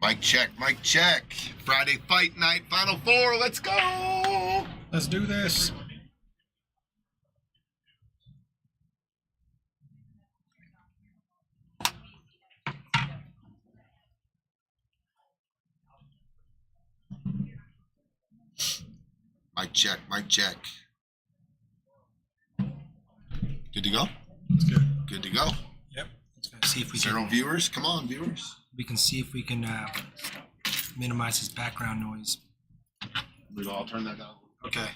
Mic check, mic check. Friday fight night, Final Four. Let's go. Let's do this. Mic check, mic check. Good to go? That's good. Good to go. Yep. Let's see if we Zero can. viewers. Come on, viewers. We can see if we can minimize his background noise. We'll all turn that down. Okay.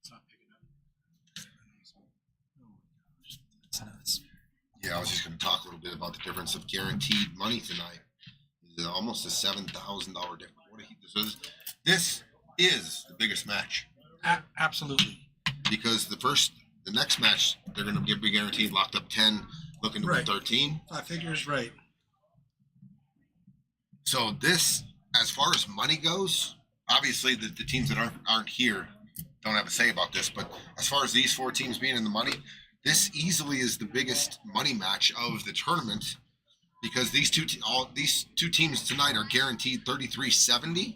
It's not picking up. Oh my gosh, that's nuts. Yeah, I was just going to talk a little bit about the difference of guaranteed money tonight. It's almost a $7,000 difference. This is the biggest match Absolutely. because the next match they're going to be guaranteed locked up 10, looking to win Right. 13. 5 figures, right? So this, as far as money goes, obviously the teams that aren't here don't have a say about this. But as far as these 4 teams being in the money, this easily is the biggest money match of the tournament because these two teams tonight are guaranteed 33.70,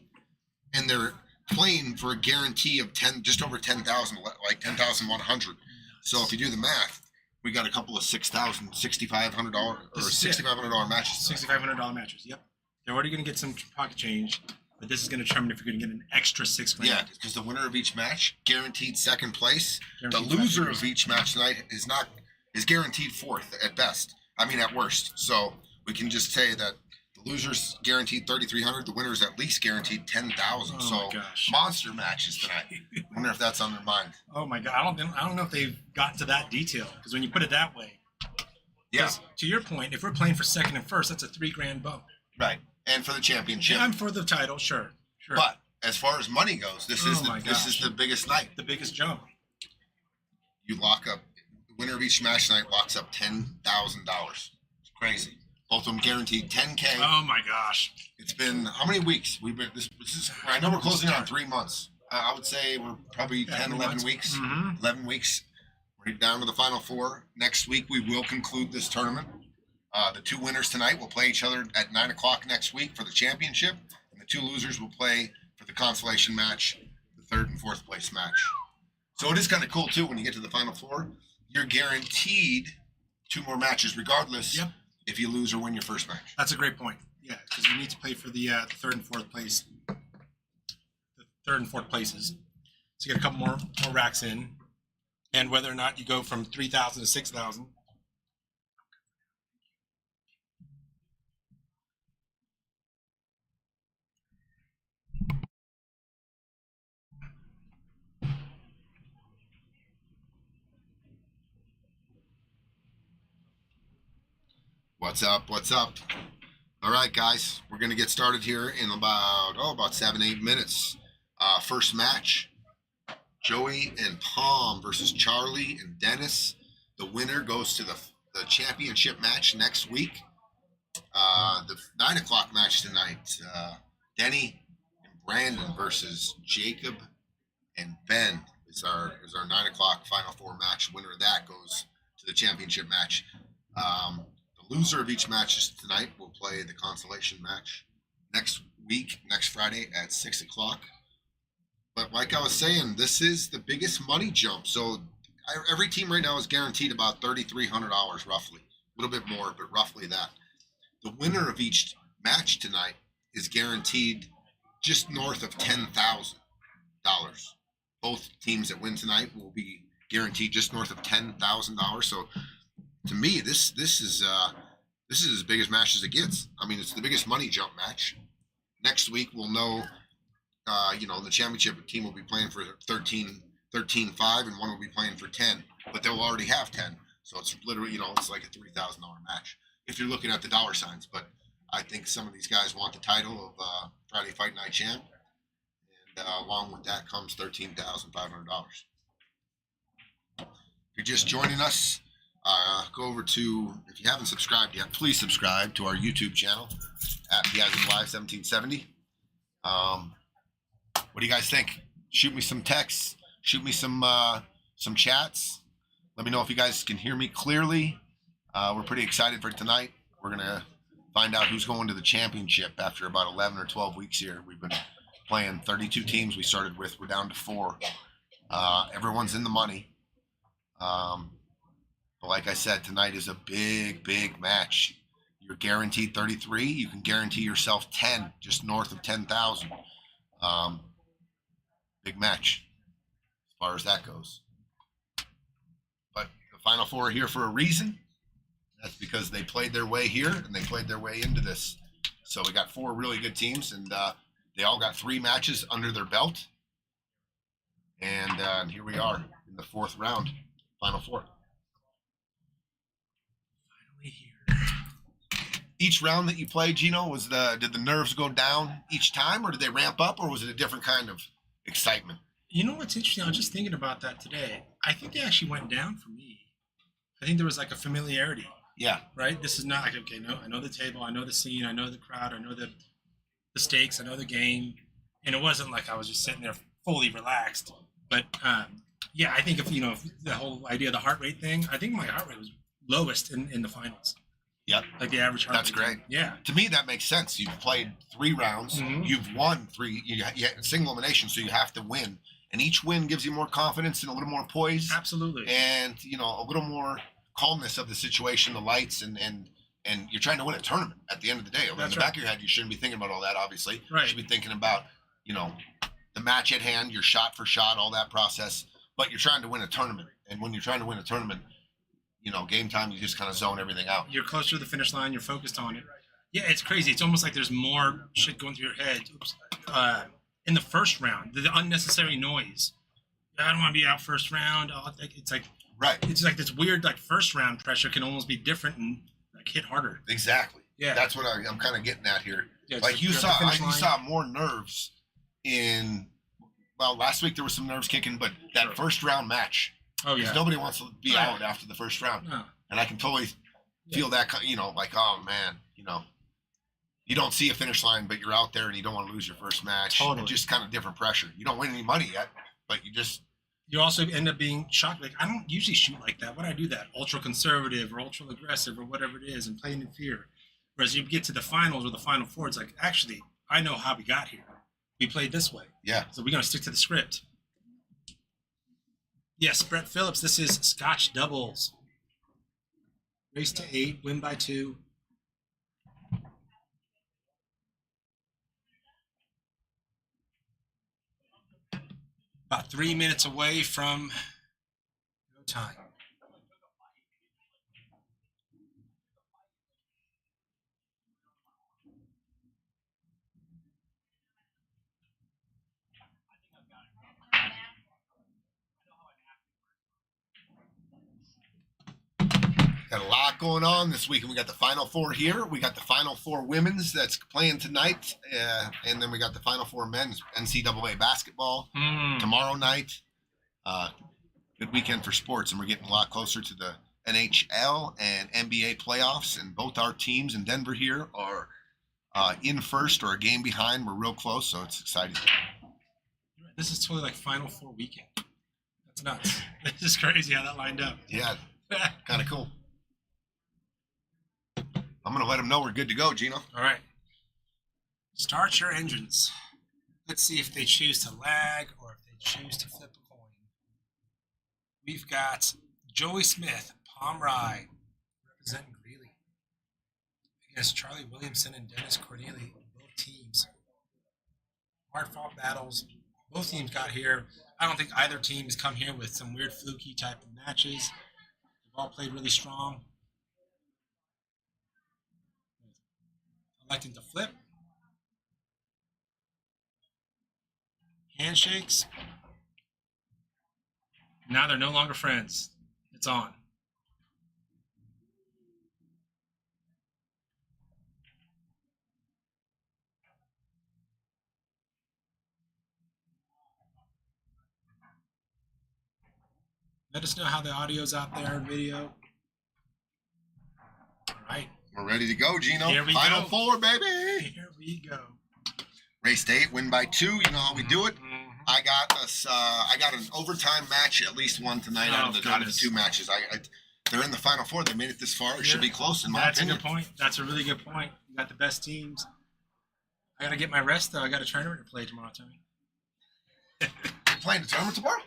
and they're playing for a guarantee of 10, just over 10,000, like 10,100. So if you do the math, we got a couple of $6,000, $6,500 or $6,500 matches. $6,500 matches. Yep. They're already going to get some pocket change, but this is going to determine if you're going to get an extra $6 grand. Yeah, because the winner of each match guaranteed second place. Guaranteed the loser 5 of figures. each match tonight is guaranteed fourth at best. I mean at worst. So we can just say that the loser's guaranteed 3,300. The winner's at least guaranteed 10,000. Oh so my gosh. monster matches tonight. I wonder if that's on their mind. Oh my God! I don't know if they've gotten to that detail because when you put it that way, Yeah, 'cause to your point, if we're playing for second and first, that's a $3 grand bump. right. And for the championship. I'm for the title, sure. But as far as money goes, this is my this is gosh. the biggest night. The biggest jump. You lock up the winner of each match tonight locks up $10,000. It's crazy. Both of them guaranteed 10K. Oh my gosh! It's been how many weeks? We've been this is I know we're closing in on 3 months. I would say we're probably 10, 11 months. weeks. Mhm. 11 weeks. We're down to the Final Four. Next week we will conclude this tournament. The 2 winners tonight will play each other at 9 o'clock next week for the championship, and the 2 losers will play for the consolation match, the 3rd and 4th place match. So it is kind of cool too when you get to the Final Four. You're guaranteed 2 more matches regardless. Yep. If you lose or win your first match. That's a great point. Yeah, because you need to play for the 3rd and 4th place. The 3rd and 4th places. So you get a couple more racks in, and whether or not you go from 3,000 to 6,000. What's up? What's up? All right, guys, we're going to get started here in about 7-8 minutes. First match, Joey and Palm versus Charlie and Dennis. The winner goes to the championship match next week. The 9 o'clock match tonight. Denny and Brandon versus Jacob and Ben is our 9 o'clock Final Four match. Winner of that goes to the championship match. The loser of each match tonight will play the consolation match next week, next Friday at 6 o'clock. But like I was saying, this is the biggest money jump. So every team right now is guaranteed about $3,300 roughly. A little bit more, but roughly that. The winner of each match tonight is guaranteed just north of $10,000. Both teams that win tonight will be guaranteed just north of $10,000. So to me, this is as big as match as it gets. I mean, it's the biggest money jump match. Next week we'll know. The championship team will be playing for 13-5, and one will be playing for 10. But they'll already have 10, so it's literally, it's like a $3,000 match if you're looking at the dollar signs. But I think some of these guys want the title of Friday Fight Night Champ, and along with that comes $13,500. If you're just joining us, go over to, if you haven't subscribed yet, please subscribe to our YouTube channel at PIAZZA'S Live 1770. What do you guys think? Shoot me some texts. Shoot me some chats. Let me know if you guys can hear me clearly. We're pretty excited for tonight. We're going to find out who's going to the championship after about 11 or 12 weeks here. We've been playing 32 teams we started with. We're down to 4. Everyone's in the money. But like I said, tonight is a big, big match. You're guaranteed 33. You can guarantee yourself 10, just north of 10,000. Big match as far as that goes. But the Final Four are here for a reason. That's because they played their way here and they played their way into this. So we got 4 really good teams, and they all got 3 matches under their belt. And here we are in the 4th round, Final Four. Finally here. Each round that you played, Gino, did the nerves go down each time, or did they ramp up, or was it a different kind of excitement? You know what's interesting? I was just thinking about that today. I think they actually went down for me. I think there was like a familiarity. Yeah. Right? This is not like, okay, no, I know the table, I know the scene, I know the crowd, I know the stakes, I know the game. And it wasn't like I was just sitting there fully relaxed. But I think if the whole idea of the heart rate thing, I think my heart rate was lowest in the finals. Yep. Like the average heart rate. That's great. Yeah. To me, that makes sense. You've played 3 rounds. Mm-hmm. You've won 3. You had single elimination, so you have to win. And each win gives you more confidence and a little more poise. Absolutely. And, a little more calmness of the situation, the lights, and you're trying to win a tournament at the end of the day. In the back of your head, you shouldn't be thinking about all that, obviously. Right. You should be thinking about, the match at hand, your shot for shot, all that process. But you're trying to win a tournament. And when you're trying to win a tournament, game time, you just kind of zone everything out. You're closer to the finish line. You're focused on it. Yeah, it's crazy. It's almost like there's more shit going through your head. In the first round, the unnecessary noise. I don't want to be out first round. It's like right. It's like this weird first round pressure can almost be different and hit harder. Exactly. Yeah. That's what I'm kind of getting at here. Yeah, you saw more nerves in. Well, last week there was some nerves kicking, but that first round match. Oh yeah. Nobody wants to be out after the first round, and I can totally feel that. Like, oh man, you don't see a finish line, but you're out there and you don't want to lose your first match. Totally. It's just kind of different pressure. You don't win any money yet, but you also end up being shocked. Like, I don't usually shoot like that. Why do I do that? Ultra conservative or ultra aggressive or whatever it is, and playing in fear. Whereas you get to the finals or the Final Four, it's like, actually, I know how we got here. We played this way. Yeah. So we're going to stick to the script. Yes, Brett Phillips, this is Scotch doubles. Race to 8, win by 2. About 3 minutes away from no time. Got a lot going on this week, and we got the Final Four here. We got the Final Four women's that's playing tonight, and then we got the Final Four men's NCAA basketball tomorrow night. Good weekend for sports, and we're getting a lot closer to the NHL and NBA playoffs. And both our teams in Denver here are in first or a game behind. We're real close, so it's exciting. This is totally like Final Four weekend. That's nuts. This is crazy how that lined up. Yeah, kind of cool. I'm going to let them know we're good to go, Gino. All right. Start your engines. Let's see if they choose to lag or if they choose to flip a coin. We've got Joey Smith, Pom Rai, representing Greeley, against Charlie Williamson and Dennis Coreillie, both teams. Hard-fought battles. Both teams got here. I don't think either team has come here with some weird fluky type of matches. They've all played really strong. Electing to flip. Handshakes. Now they're no longer friends. It's on. Let us know how the audio's out there in video. All right. We're ready to go, Gino. Here we Final go. Four, baby. Here we go. Ray State win by 2. You know how we do it. Mhm. I got an overtime match, at least one tonight out of the 2 matches. They're in the Final Four. They made it this far. It should be close in my opinion. That's a good point. That's a really good point. You got the best teams. I got to get my rest, though. I got a tournament to play tomorrow, Tony. You're playing the tournament tomorrow?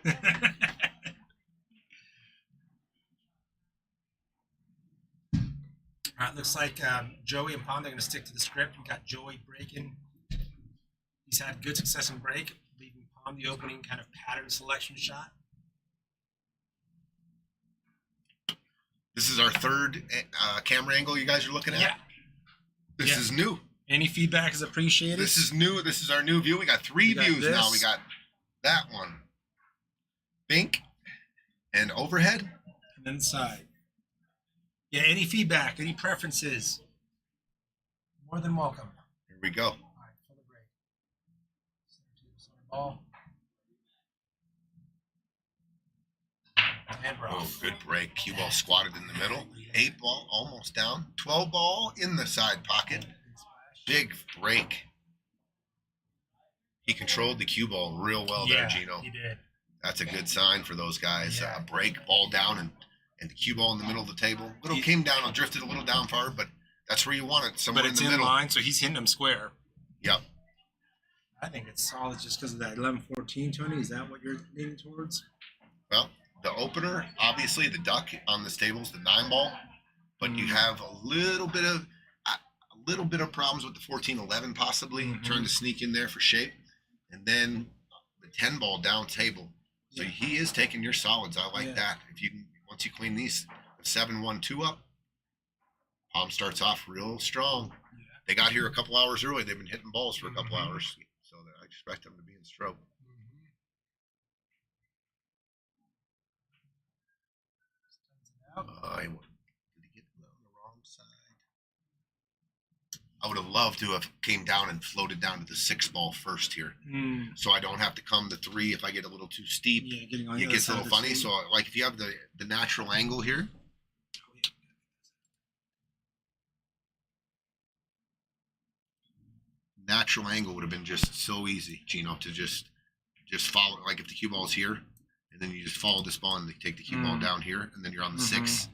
All right, looks like Joey and Pom, they're going to stick to the script. We got Joey breaking. He's had good success in break, leaving Pom the opening kind of pattern selection shot. This is our third camera angle you guys are looking at? Yeah. This is new. Any feedback is appreciated. This is new. This is our new view. We got 3 views now. We got that one. Bink and overhead. And then side. Yeah, any feedback, any preferences, more than welcome. Here we go. All right, for the break. Ball. And bro. Oh, good break. Cue ball squatted in the middle. 8 ball almost down. 12 ball in the side pocket. Big break. He controlled the cue ball real well there, Gino. He did. That's a good sign for those guys. Yeah. Break, ball down, and the cue ball in the middle of the table. Came down, drifted a little down far, but that's where you want it, somewhere But it's in the middle. line, so he's hitting them square. Yep. I think it's solid just because of that 11-14, Tony. Is that what you're leaning towards? Well, the opener, obviously the duck on this table is the 9 ball, but you have a little bit of problems with the 14-11 possibly, trying to sneak in there for shape, and then the 10 ball down table. So he is taking your solids. I like that. If you can, once you clean these 7-1-2 up, Pom starts off real strong. Yeah. They got here a couple hours early. They've been hitting balls for a couple hours, so I expect them to be in stroke. Did he get on the wrong side? I would have loved to have came down and floated down to the 6 ball first here, so I don't have to come to 3 if I get a little too steep. Yeah, getting on it gets a little funny. So, like, if you have the natural angle here, natural angle would have been just so easy, Gino, to just follow. Like if the cue ball's here, and then you just follow this ball and take the cue ball down here, and then you're on the 6.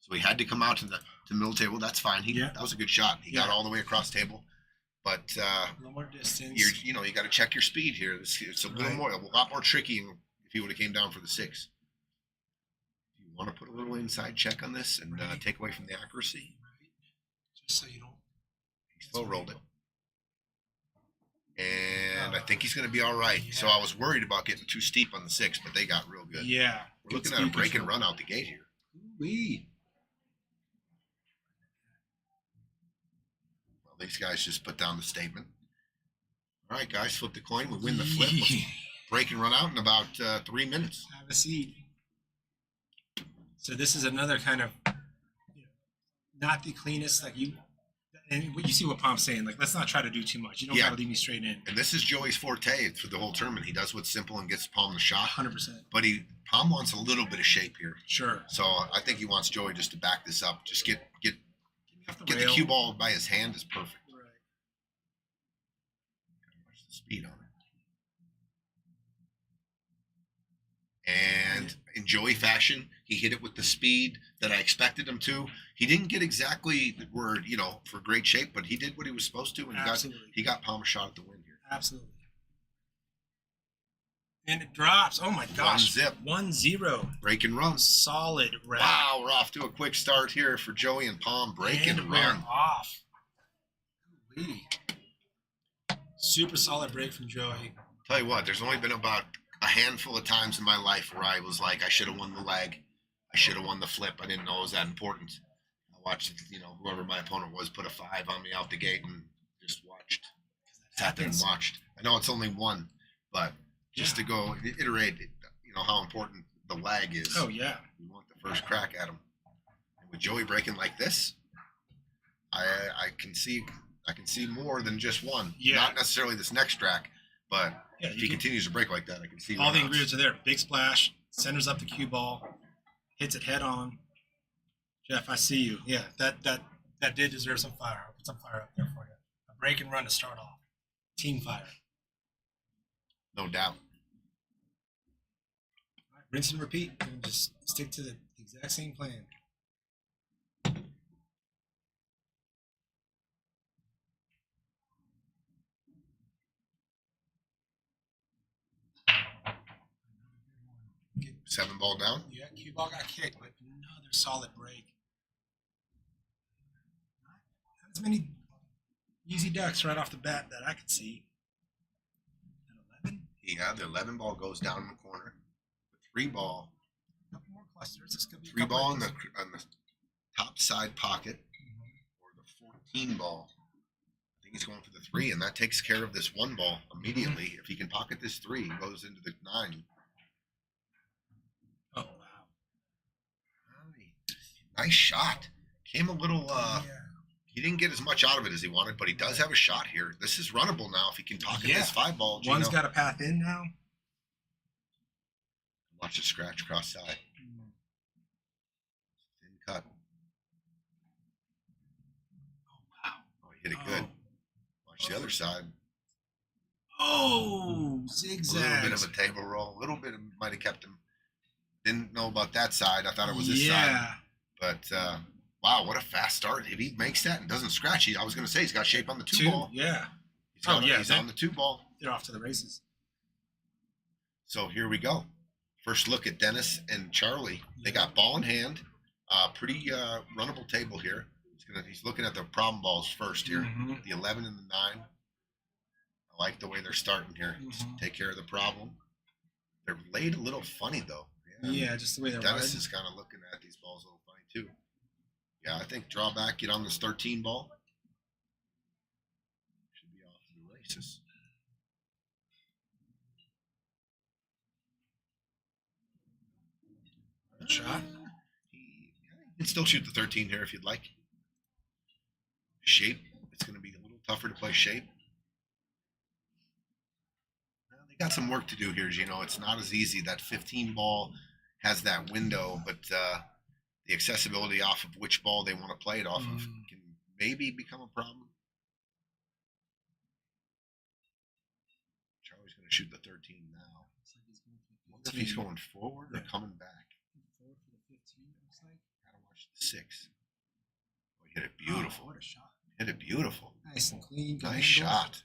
So he had to come out to the middle table. That's fine. That was a good shot. He got all the way across the table, but a little more distance. You got to check your speed here. It's a lot more tricky if he would have came down for the 6. You want to put a little inside check on this and take away from the accuracy, just so you don't. He slow rolled it, and I think he's going to be all right. So I was worried about getting too steep on the 6, but they got real good. Yeah, we're looking at a break and run out the gate here. Well, these guys just put down the statement. All right, guys, flip the coin. We win the flip. Let's break and run out in about 3 minutes. Have a seat. So this is another kind of not the cleanest. Like And you see what Pom's saying, like, let's not try to do too much. You don't got to leave me straight in. And this is Joey's forte for the whole tournament. He does what's simple and gets Pom the shot. 100%. But Pom wants a little bit of shape here. Sure. So I think he wants Joey just to back this up. Just get the the cue ball by his hand is perfect. Right. Watch the speed on it. And in Joey fashion, he hit it with the speed that I expected him to. He didn't get exactly the word, for great shape, but he did what he was supposed to, and he got Pom a shot at the win here. Absolutely. And it drops. Oh my gosh. 1-0. Break and run. Solid round. Wow, we're off to a quick start here for Joey and Pom. Break and run. Off. Super solid break from Joey. Tell you what, there's only been about a handful of times in my life where I was like, I should have won the leg. I should have won the flip. I didn't know it was that important. I watched, whoever my opponent was put a 5 on me out the gate and just watched. Sat there and watched. I know it's only one, but just to go iterate, how important the lag is. Oh, yeah. We want the first crack at him. And with Joey breaking like this, I can see more than just one. Yeah. Not necessarily this next track, but if he continues to break like that, I can see all the ingredients are there. Big splash, centers up the cue ball, hits it head on. Jeff, I see you. Yeah, that did deserve some fire. I'll put some fire up there for you. A break and run to start off. Team fire. No doubt. All right, rinse and repeat. And just stick to the exact same plan. Seven ball down. Yeah, cue ball got kicked, but another solid break. Not as many easy ducks right off the bat that I could see. At 11. Yeah, the 11 ball goes down in the corner. The 3 ball. A couple more clusters. This could be 3 ball on the top side pocket, or the 14 ball. I think he's going for the 3, and that takes care of this 1 ball immediately. If he can pocket this 3, he goes into the 9. Oh, wow. Nice shot. Came a little, he didn't get as much out of it as he wanted, but he does have a shot here. This is runnable now if he can pocket this 5 ball. One's got a path in now. Watch it scratch cross side. Thin cut. Oh, wow. Oh, he hit it good. Watch the other side. Oh, zigzag. A little bit of a table roll. A little bit might have kept him. Didn't know about that side. I thought it was this side. But, wow, what a fast start. If he makes that and doesn't scratch, I was going to say he's got shape on the 2 ball. Yeah. He's on the 2 ball. They're off to the races. So here we go. First look at Dennis and Charlie. They got ball in hand. Pretty runnable table here. He's looking at the problem balls first here. Mm-hmm. The 11 and the 9. I like the way they're starting here. Mm-hmm. Take care of the problem. They're laid a little funny, though. Yeah, just the way they're Dennis is kind of looking at these balls a little funny, too. Yeah, I think draw back, get on this 13 ball. Should be off to the races. Good shot. He can still shoot the 13 here if you'd like. Shape, it's going to be a little tougher to play shape. Well, they got some work to do here. It's not as easy. That 15 ball has that window, but the accessibility off of which ball they want to play it off of can maybe become a problem. Charlie's going to shoot the 13 now. I wonder if he's going forward or coming back. Forward for the 15, it looks like. Gotta watch the 6. Oh, he hit it beautiful. Oh, what a shot. Hit it beautiful. Nice and clean. Nice shot.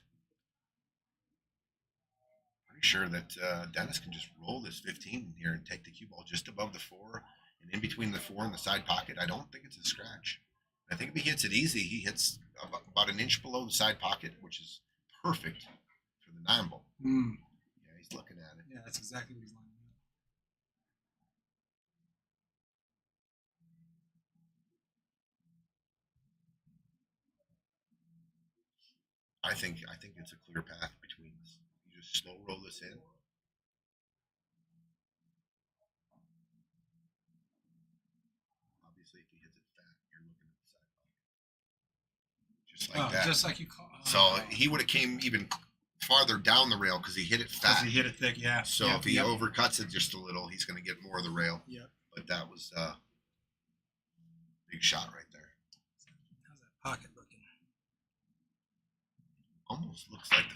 Pretty sure that Dennis can just roll this 15 in here and take the cue ball just above the 4 and in between the 4 and the side pocket. I don't think it's a scratch. I think if he hits it easy, he hits about an inch below the side pocket, which is perfect for the 9 ball. Yeah, he's looking at it. Yeah, that's exactly what he's lining up. I think it's a clear path between us. You just slow roll this in. Obviously, if he hits it fat, you're looking at the side pocket. Just just like that. Just like you call. So he would have came even farther down the rail because he hit it fat. He hit it thick, yeah. So if he overcuts it just a little, he's going to get more of the rail. Yeah. But that was a big shot right there. How's that pocket looking? Almost looks like the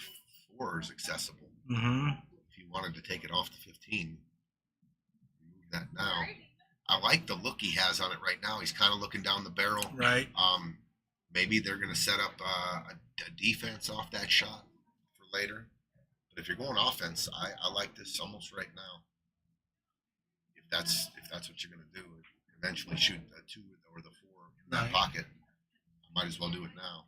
4 is accessible. Mm-hmm. If you wanted to take it off the 15, remove that now. I like the look he has on it right now. He's kind of looking down the barrel. Right. Maybe they're going to set up a defense off that shot for later. But if you're going offense, I like this almost right now. If that's what you're going to do, eventually shoot the 2 or the 4 in that pocket. I might as well do it now.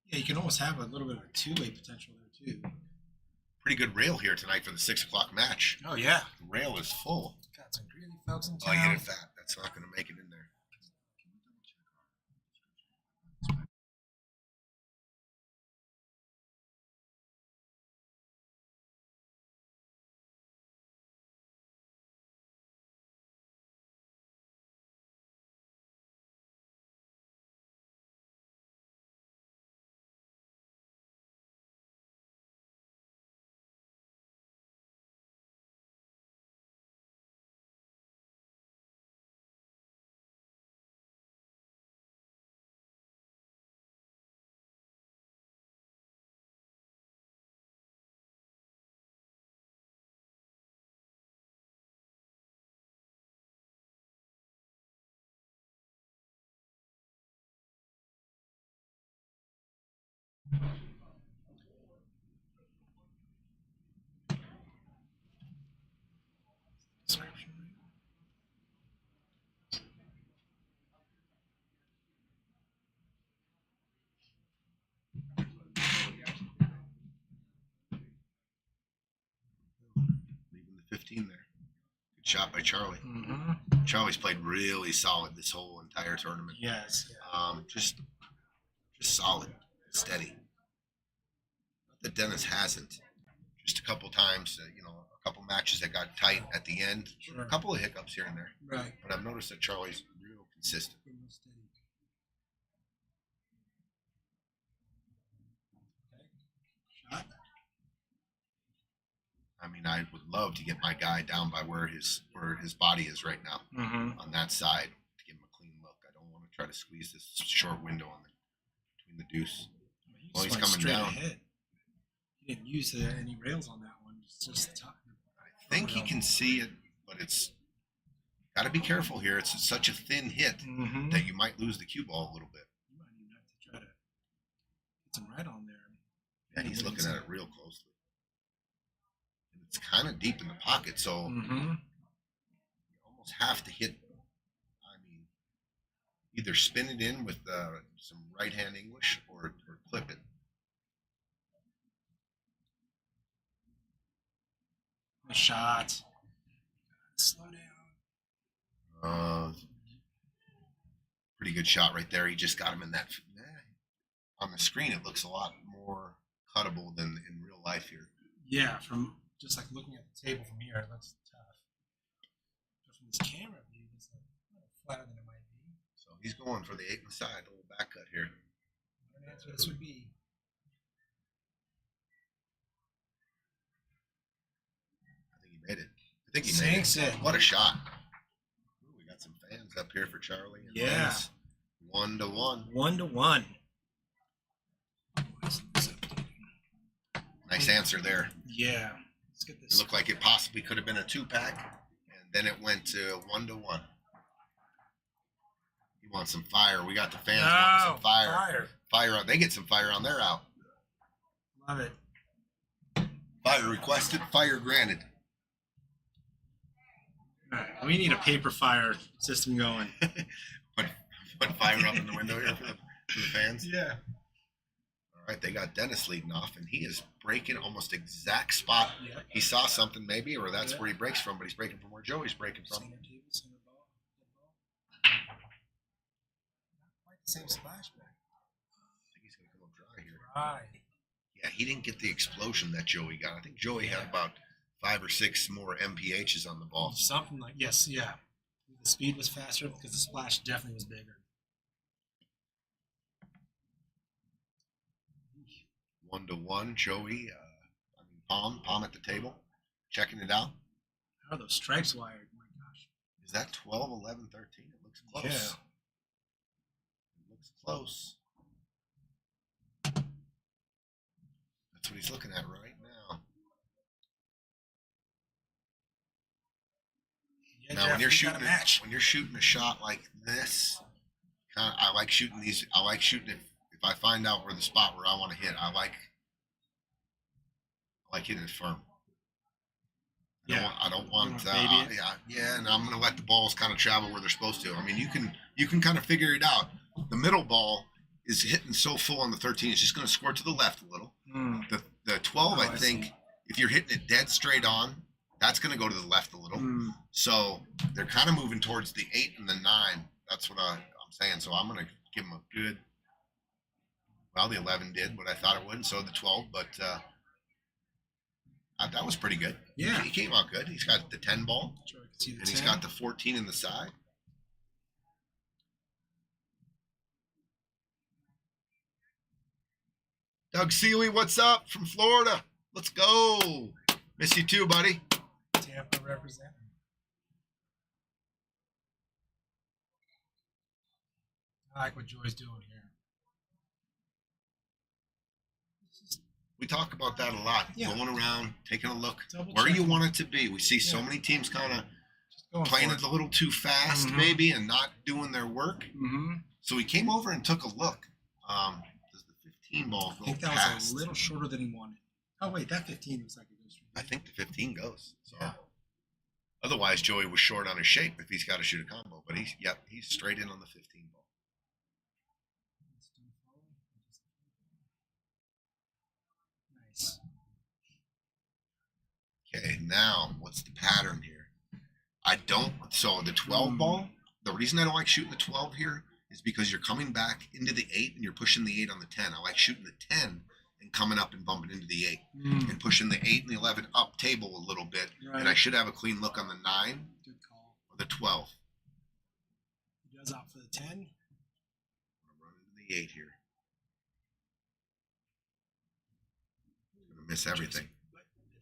Yeah, you can almost have a little bit of a two-way potential there too. Pretty good rail here tonight for the 6 o'clock match. Oh yeah, the rail is full. Got some greedy folks in town. Oh, you hit it fat. That's not going to make it in there. Leaving the 15 there. Good shot by Charlie. Mm-hmm. Charlie's played really solid this whole entire tournament. Yes. Just solid, steady. Not that Dennis hasn't. Just a couple times, a couple matches that got tight at the end. Sure. A couple of hiccups here and there. Right. But I've noticed that Charlie's real consistent. Shot. I mean, I would love to get my guy down by where his body is right now on that side to give him a clean look. I don't want to try to squeeze this short window between the deuce. Well, he's coming down. Ahead. He didn't use any rails on that one. It's just the top. I think he can see it, but it's got to be careful here. It's such a thin hit that you might lose the cue ball a little bit. You might even have to try to get some right on there. Yeah, he's looking at it real closely. And it's kind of deep in the pocket, so you almost have to hit. I mean, either spin it in with some right-hand English or clip it. A shot. Slow down. Pretty good shot right there. He just got him in that. On the screen, it looks a lot more cuttable than in real life here. Yeah, from just like looking at the table from here, it looks tough. But from this camera view, it's a little flatter than it might be. So he's going for the 8 inside, a little back cut here. What an answer this would be. I think he made it. I think he made it. What a shot. Ooh, we got some fans up here for Charlie. And yeah. 1-1. 1-1. Nice answer there. Yeah. Let's get this. It looked like it possibly could have been a 2-pack, and then it went to 1-1. He wants some fire. We got the fans wanting some fire. Fire on. They get some fire on their out. Love it. Fire requested, fire granted. All right. We need a paper fire system going. Put fire up in the window here for the fans. Yeah. All right, they got Dennis leading off, and he is breaking almost exact spot. Yeah. He saw something maybe, or that's where he breaks from, but he's breaking from where Joey's breaking from. Center table, center ball. Not quite the same splash back. I think he's going to come up dry here. Right. Yeah, he didn't get the explosion that Joey got. I think Joey had about 5 or 6 more MPHs on the ball. Something like, yes, yeah. The speed was faster because the splash definitely was bigger. 1-1. Joey, Pom at the table, checking it out. How are those stripes wired? My gosh. Is that 12, 11, 13? It looks close. Yeah. It looks close. That's what he's looking at right now. Yeah, Now, Jeff, when you're we got shooting a match. when you're shooting a shot like this, I like shooting these. I like shooting it. If I find out where the spot where I want to hit, I like hitting it firm. I don't want and I'm gonna let the balls kind of travel where they're supposed to. I mean, you can kind of figure it out. The middle ball is hitting so full on the 13, it's just gonna squirt to the left a little. The 12, I think, see. if you're hitting it dead straight on, that's gonna go to the left a little. So they're kind of moving towards the 8 and the 9. That's what I'm saying. So I'm gonna give them a good. Well, the 11 did what I thought it would, and so the 12, but. That was pretty good. Yeah. He came out good. He's got the 10 ball. Sure, I can see the And 10. he's got the 14 in the side. Doug Seeley, what's up from Florida? Let's go. Miss you too, buddy. Tampa representing. I like what Joy's doing here. We talk about that a lot. Yeah. Going around, taking a look Double where check. you want it to be. We see so Yeah. many teams kind of Going playing for it a little too fast, Mhm. maybe, and not doing their work. Mm-hmm. So he came over and took a look. Does the 15 ball I go think that past? was a little shorter than he wanted. Oh wait, that 15 looks like it goes straight. I think the 15 goes. So. Yeah. Otherwise, Joey was short on his shape if he's got to shoot a combo. But he's straight in on the 15 ball. Nice. Okay, now what's the pattern here? So the 12 ball, the reason I don't like shooting the 12 here is because you're coming back into the 8 and you're pushing the 8 on the 10. I like shooting the 10 and coming up and bumping into the 8 and pushing the 8 and the 11 up table a little bit. Right. And I should have a clean look on the 9 Good call. or the 12. He does opt for the 10. I'm going to run into the 8 here. I'm going to miss everything.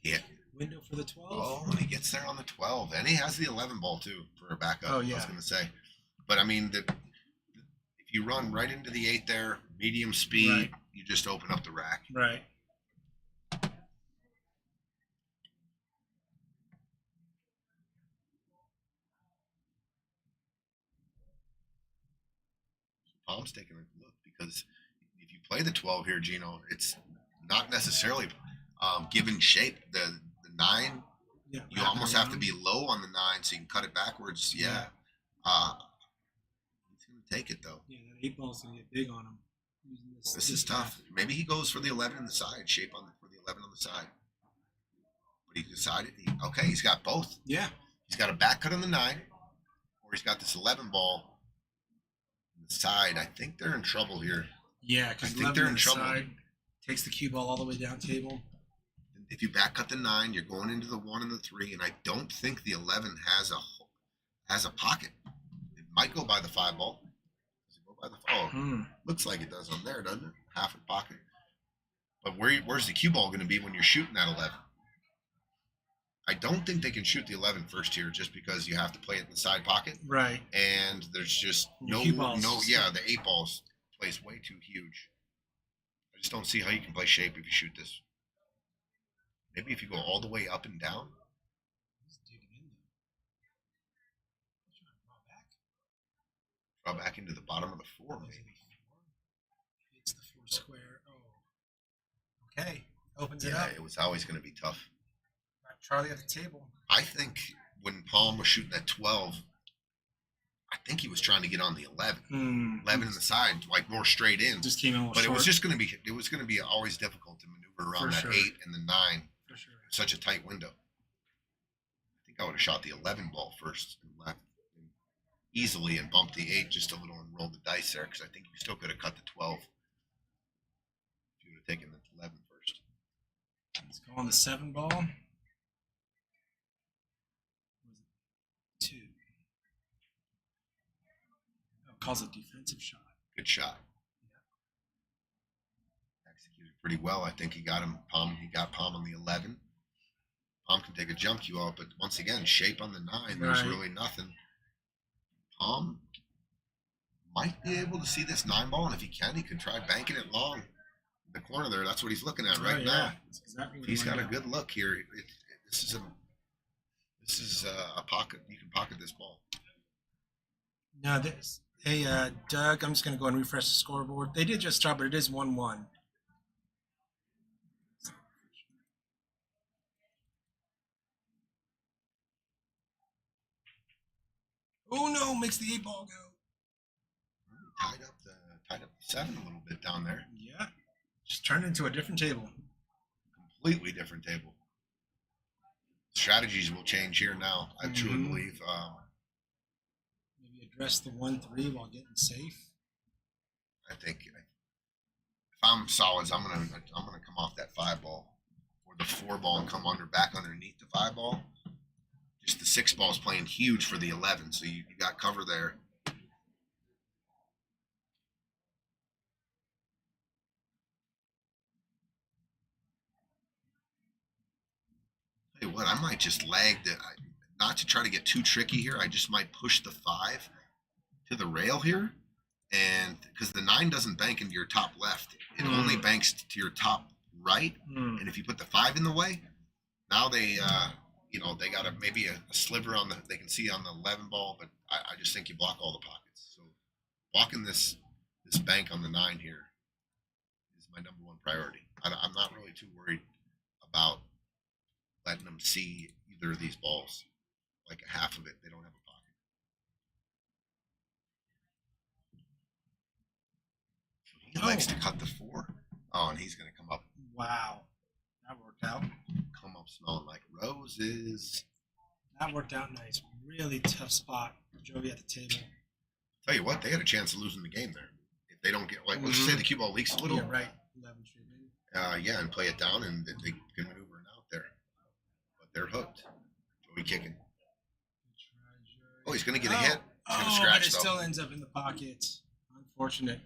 Yeah. Window for the 12. Oh, and he gets there on the 12. And he has the 11 ball, too, for a backup, Oh, yeah. I was going to say. But, I mean, if you run right into the 8 there, medium speed, Right. you just open up the rack. Right. Pom's taking a look because if you play the 12 here, Gino, it's not necessarily given shape. The 9, Yeah. you almost have to be low on the 9 so you can cut it backwards. Yeah. He's going to take it, though. Yeah, that 8 ball's gonna get big on him. Using This is tough. Maybe he goes for the 11 in the side, shape for the 11 on the side. But he decided, he's got both. Yeah. He's got a back cut on the 9, or he's got this 11 ball on the side. I think they're in trouble here. Yeah, because I think they're in the trouble. side takes the cue ball all the way down table. If you back cut the 9, you're going into the 1 and the 3, and I don't think the 11 has a pocket. It might go by the 5 ball. Does it go by the looks like it does on there, doesn't it? Half a pocket. But where's the cue ball going to be when you're shooting that 11? I don't think they can shoot the 11 first here just because you have to play it in the side pocket. Right. And there's just The cue balls. the 8 balls plays way too huge. I just don't see how you can play shape if you shoot this. Maybe if you go all the way up and down. He's digging in there. He's trying to draw back. Draw back into the bottom of the 4, maybe. It's the 4 square. Oh. Okay. Opens it Yeah, up. it was always going to be tough. Got Charlie at the table. I think when Pom was shooting at 12, I think he was trying to get on the 11. 11 in the side, like more straight in. Just came in a little But short. it was going to be always difficult to maneuver around For that sure. 8 and the 9. For sure. Such a tight window. I think I would have shot the 11 ball first and left easily and bumped the 8 just a little and rolled the dice there because I think you still could have cut the 12 if you would have taken the 11 first. Let's go on the 7 ball. Was it 2? Oh, calls it defensive shot. Good shot. Executed pretty well. I think he got him Pom. He got Pom on the 11. Pom can take a jump cue out, but once again, shape on the 9. There's Right. really nothing. Pom might be able to see this 9 ball, and if he can, he can try banking it long. In the corner there, that's what he's looking at right now. That's exactly what He's got a want. good look here. This is a pocket. You can pocket this ball. No, this. Hey, Doug, I'm just going to go and refresh the scoreboard. They did just start, but it is 1-1. Oh, no, makes the 8 ball go. Tied up the 7 a little bit down there. Yeah, just turned into a different table. Completely different table. Strategies will change here now. I truly believe. Maybe address the 1-3 while getting safe. I think if I'm solids, I'm gonna come off that 5 ball or the 4 ball and come back underneath the 5 ball. Just the 6 ball is playing huge for the 11, so you got cover there. Tell you what, I might just lag not to try to get too tricky here. I just might push the 5 to the rail here, and because the 9 doesn't bank into your top left, it only banks to your top right. And if you put the 5 in the way, now they they got maybe a sliver on they can see on the 11 ball, but I just think you block all the pockets. So blocking this bank on the 9 here is my number 1 priority. I'm not really too worried about letting them see either of these balls. Like a half of it, they don't have a pocket. So he likes to cut the 4. Oh, and he's going to come up. Wow, that worked out. Come up smelling like roses. That worked out nice. Really tough spot for Jovi at the table. Tell you what, they had a chance of losing the game there. If they don't get, like, let's say the cue ball leaks a little. Yeah, right. 11 straight maybe. Yeah, and play it down, and they can maneuver it out there. But they're hooked. Joey kicking. Oh, he's going to get a hit. He's going to scratch, but it though. still ends up in the pocket. Unfortunate.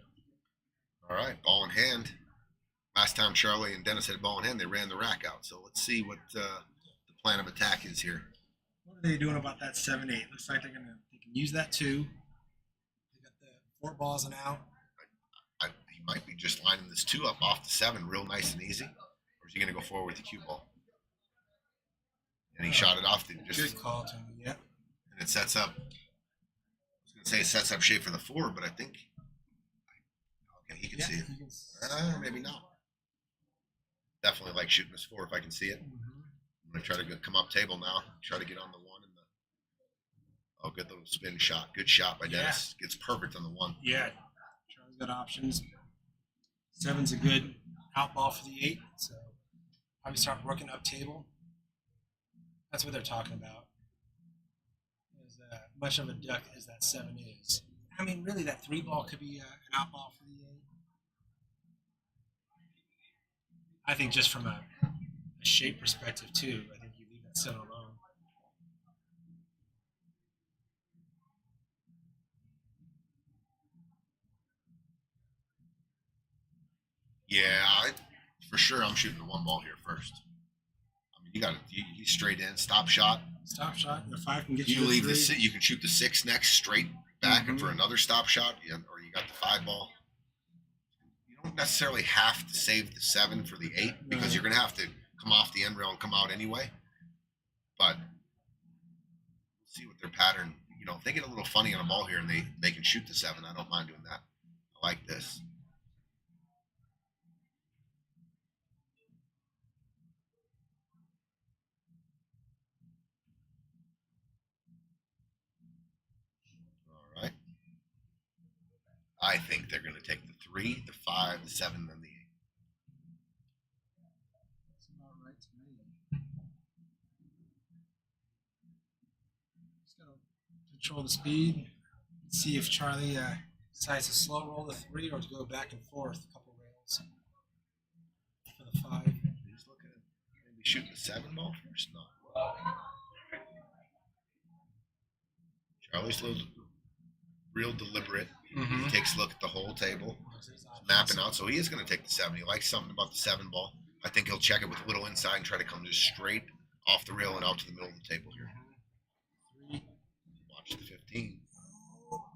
All right, ball in hand. Last time Charlie and Dennis had ball in hand, they ran the rack out. So let's see what the plan of attack is here. What are they doing about that 7-8? Looks like they can use that too. They got the 4 balls and out. He might be just lining this 2 up off the 7 real nice and easy. Or is he going to go forward with the cue ball? And he shot it off. Good call, Tony. Yep. And it sets up. I was going to say it sets up shape for the 4, but I think. Okay, he can see it. Maybe not. Definitely like shooting this 4 if I can see it. I'm going to try to come up table now. Try to get on the 1 and the. Oh, good little spin shot. Good shot by Dennis. Gets perfect on the 1. Yeah. Charlie's got options. 7's a good out ball for the 8. So probably start working up table. That's what they're talking about. As much of a duck as that 7 is. I mean, really, that 3 ball could be an out ball for the 8. I think just from a shape perspective, too, I think you leave that 7 alone. Yeah, for sure I'm shooting the 1 ball here first. I mean, you got he's straight in, stop shot. Stop shot, and the 5 can get You you leave the 6, you can shoot the 6 next straight back and for another stop shot, or you got the 5 ball. You don't necessarily have to save the 7 for the 8 because you're going to have to come off the end rail and come out anyway. But see what their pattern. If they get a little funny on a ball here and they can shoot the 7, I don't mind doing that. I like this. All right. I think they're going to take the 3, the 5, the 7, and the 8. That's about right to me. Just got to control the speed. See if Charlie decides to slow roll the 3 or to go back and forth a couple rails for the 5. He's looking at maybe shooting the 7 ball first. No. Charlie's real deliberate. He takes a look at the whole table. There's options. Mapping out, so he is going to take the 7. He likes something about the 7 ball. I think he'll check it with a little inside and try to come just straight off the rail and out to the middle of the table here. 3. Watch the 15.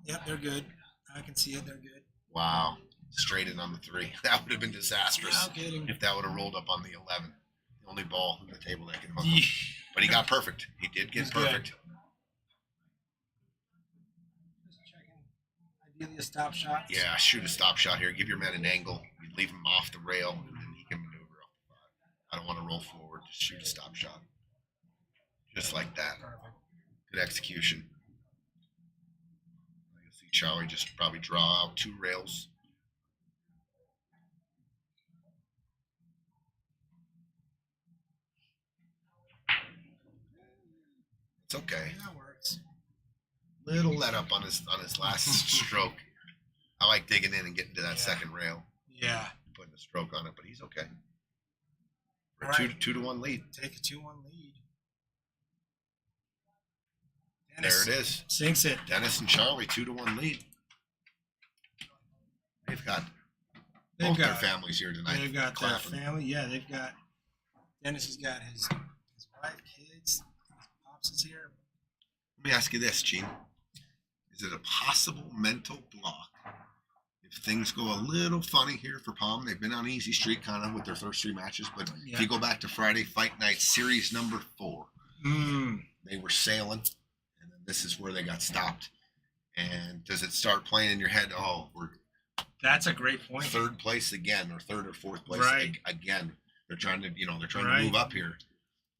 Yep, they're good. I can see it. They're good. Wow. Straight in on the 3. That would have been disastrous No kidding. if that would have rolled up on the 11. The only ball on the table that can hook him. But he got perfect. He did get He's good. perfect. Just checking. Ideally a stop shot. Yeah, shoot a stop shot here. Give your man an angle. You leave him off the rail, and then he can maneuver off the 5. I don't want to roll forward. Just shoot a stop shot. Just like that. Perfect. Good execution. I can see Charlie just probably draw out 2 rails. It's okay. That works. Little let up on his last stroke. I like digging in and getting to that Yeah. second rail, Yeah. putting a stroke on it, but he's okay. For All a right. 2-1 lead. Take a 2-1 lead. There it is. Sinks it. Dennis and Charlie, 2-1 lead. They've got They've both their got, families here tonight. they've got their clapping. family. Yeah, they've got. Dennis has got his wife, kids. His pops is here. Let me ask you this, Gene. Is it a possible mental block if things go a little funny here for Pom? They've been on easy streak kind of with their first 3 matches, but Yeah. if you go back to Friday Fight Night Series number 4, Mm. they were sailing, and then this is where they got stopped. And does it start playing in your head? Oh, we're That's a great point. 3rd place again, or 3rd or 4th place Right. again. They're trying to, they're trying Right. to move up here.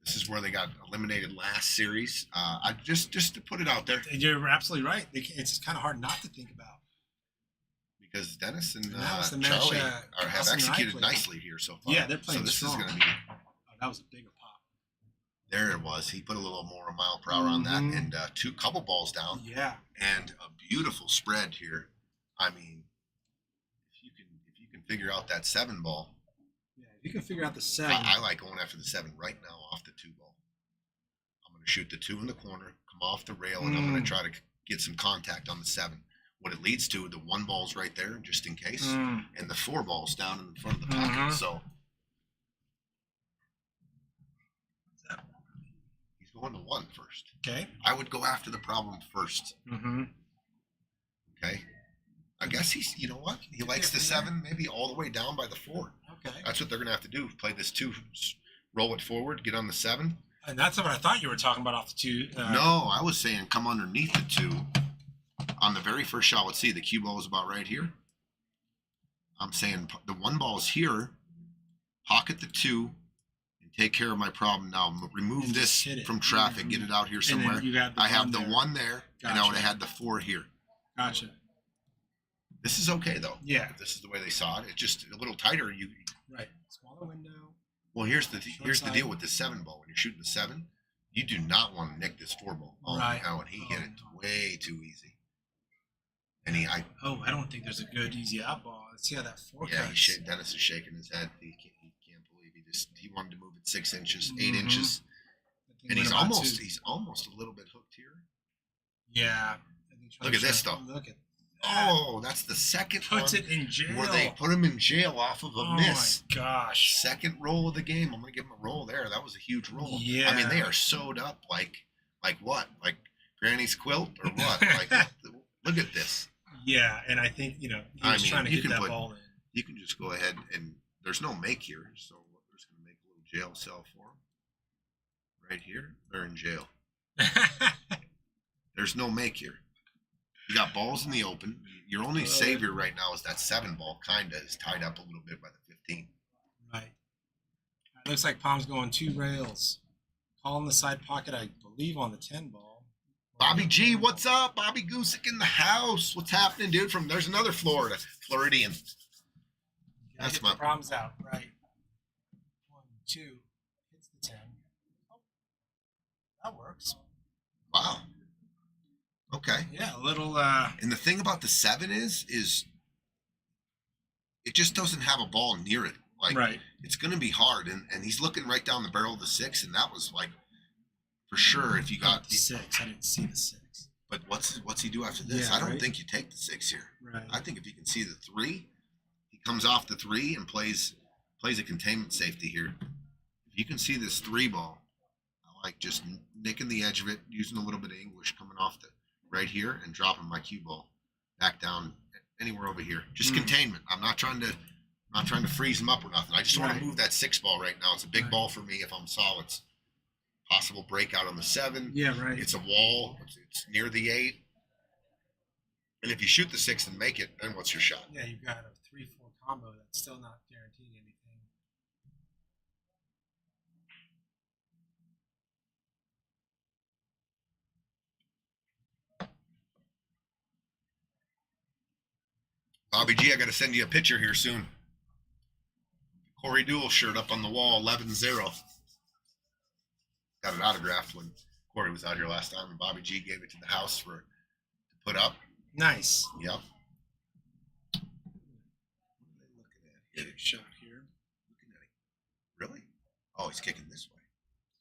This is where they got eliminated last series. I just to put it out there, You're absolutely right. It's kind of hard not to think about. because Dennis and that was the match, Charlie have Austin and I executed played. nicely here so far. Yeah, they're playing So this strong. is going to be. Oh, that was a bigger pop. There it was. He put a little more mile per hour on that, Mhm. and 2 couple balls down, Yeah. and a beautiful spread here. I mean, if you can figure out that 7 ball. Yeah. If you can figure out the 7. I like going after the 7 right now off the 2 ball. I'm going to shoot the 2 in the corner, come off the rail, and I'm going to try to get some contact on the 7. What it leads to, the 1 ball's right there, just in case, and the 4 ball's down in front of the pocket. So he's going to 1 first. Okay. I would go after the problem first. Mm-hmm. Okay. I guess he's, you know what? He likes the 7, maybe all the way down by the 4. Okay. That's what they're going to have to do. Play this 2, roll it forward, get on the 7. And that's what I thought you were talking about off the 2. No, I was saying come underneath the 2. On the very first shot, let's see, the cue ball is about right here. I'm saying the 1 ball is here. Pocket the 2 and take care of my problem now. Remove And this just hit it. from traffic. Get it out here somewhere. And then you got the I have 1 the there. 1 there, and I Gotcha. would have had the 4 here. Gotcha. This is okay though. Yeah. If this is the way they saw it. It's just a little tighter. Right. Smaller window. Well, here's the Short deal side. with the 7 ball. When you're shooting the 7, you do not want to nick this 4 ball. Oh, Right. no, and he hit it Oh, no. way too easy. And I don't think there's a good easy out ball. Let's see how that 4 yeah, cuts. Dennis is shaking his head. He can't believe he wanted to move it 6 inches, 8 inches, That thing and he's went about almost 2. a little bit hooked here. Yeah. I think Look at this, though. Look at that. Oh, that's the second Puts one it in jail. where they put him in jail off of a Oh miss. my gosh. Second roll of the game. I'm gonna give him a roll there. That was a huge roll. Yeah. I mean, they are sewed up like what? Like Granny's quilt or what? Like look at this. Yeah, and I think, he I was mean, trying to you get can that ball in. You can just go ahead and there's no make here, so there's gonna make a little jail cell for them. Right here, they're in jail. There's no make here. You got balls in the open. Your only savior right now is that 7 ball, kinda is tied up a little bit by the 15. Right. It looks like Pom's going 2 rails. Call in the side pocket, I believe, on the 10 ball. Bobby G, what's up? Bobby Gusick in the house. What's happening, dude? There's another Floridian. That's That's my my- problems out. Right. 1, 2. Hits the 10. Oh, that works. Wow. Okay. Yeah, a little. And the thing about the 7 is it just doesn't have a ball near it. Like right. it's going to be hard, and he's looking right down the barrel of the 6, and that was like for sure if you got the 6. I didn't see the 6. But what's he do after this? Yeah, I don't right. think you take the 6 here. Right. I think if you can see the 3, comes off the 3 and plays a containment safety here. If you can see this 3 ball, I like just nicking the edge of it, using a little bit of English coming off the right here and dropping my cue ball back down anywhere over here. Just containment. I'm not trying to freeze them up or nothing. I just want to move that 6 ball right now. It's a big ball for me if I'm solids. Possible breakout on the 7. Yeah, right. It's a wall. It's near the 8. And if you shoot the 6 and make it, then what's your shot? Yeah, you've got a 3-4 combo that's still not guaranteeing anything. Bobby G, I got to send you a picture here soon. Corey Duel shirt up on the wall, 11-0. Got it autographed when Corey was out here last time, and Bobby G gave it to the house to put up. Nice. Yep. Get a shot here. Looking at it. Really? Oh, he's kicking this way.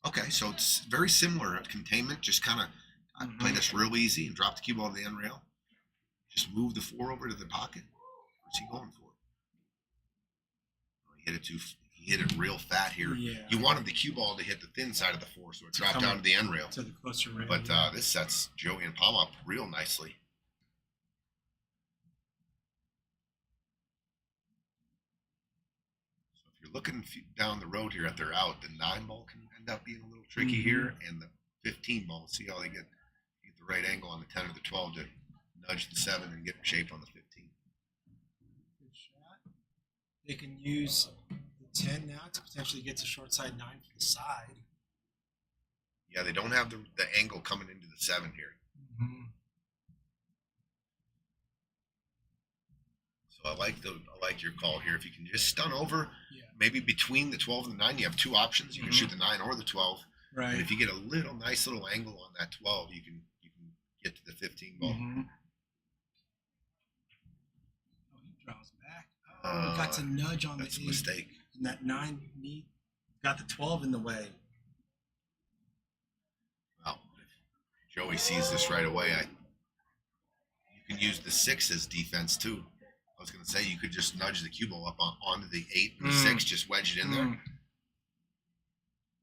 Okay, so it's very similar containment. Just kind of play this real easy and drop the cue ball to the end rail. Just move the 4 over to the pocket. What's he going for? Oh, he hit it real fat here. Yeah. You wanted the cue ball to hit the thin side of the 4, so it dropped down to the end rail. To the closer rail. But this sets Joey and Pom up real nicely. So if you're looking down the road here at their out, the 9 ball can end up being a little tricky here, and the 15 ball. See how they get the right angle on the 10 or the 12 to nudge the 7 and get in shape on the 15. Good shot. They can use the 10 now to potentially get to short side 9 for the side. Yeah, they don't have the angle coming into the 7 here. So I like your call here. If you can just stun over, maybe between the 12 and the 9, you have 2 options. You can shoot the 9 or the 12. Right. And if you get a nice little angle on that 12, you can get to the 15 ball. Oh, he draws back. Oh, got to nudge on that's the 8. a mistake. And that 9 got the 12 in the way. Well, if Joey sees this right away, you can use the 6 as defense too. I was going to say you could just nudge the cue ball up onto the 8 and the 6, just wedge it in there. Or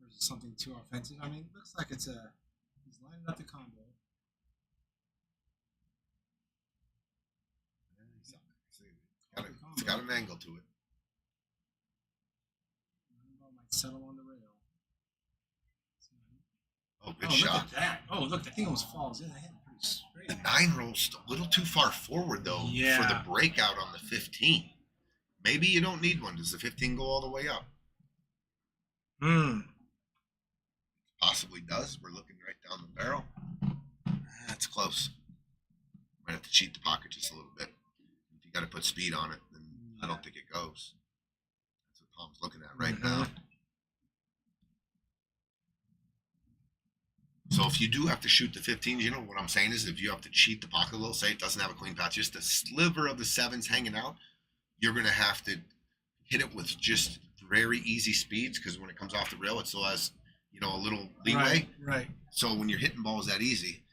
is it something too offensive? I mean, it looks like he's lining up the combo. It's got an angle to it. Might settle on the rail. Oh, good shot. Look at that. Oh, look, that thing almost falls in. I hit it pretty straight. The 9 rolls a little too far forward, though, for the breakout on the 15. Maybe you don't need one. Does the 15 go all the way up? Possibly does. We're looking right down the barrel. That's close. Might have to cheat the pocket just a little bit. If you got to put speed on it, then I don't think it goes. That's what Pom's looking at right now. So if you do have to shoot the 15s, you know what I'm saying is if you have to cheat the pocket a little, say it doesn't have a clean path, just a sliver of the 7s hanging out, you're going to have to hit it with just very easy speeds because when it comes off the rail, it still has, a little leeway. Right. So when you're hitting balls that easy,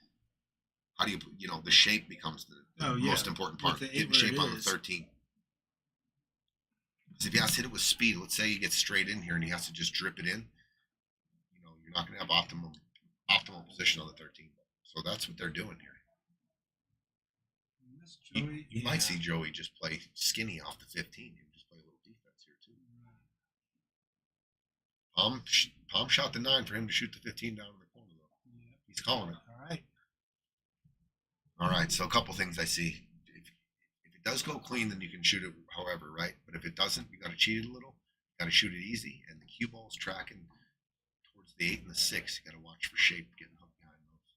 how do the shape becomes the most important part. Getting shape on the 13. Because if he has to hit it with speed, let's say he gets straight in here and he has to just drip it in, you're not going to have optimal position on the 13. So that's what they're doing here. You might see Joey just play skinny off the 15. He can just play a little defense here too. Pom shot the 9 for him to shoot the 15 down in the corner though. Yeah. He's calling it. All right. So a couple things I see. If it does go clean, then you can shoot it however, right? But if it doesn't, you got to cheat it a little. You got to shoot it easy, and the cue ball's tracking towards the 8 and the 6. You got to watch for shape getting hooked behind those.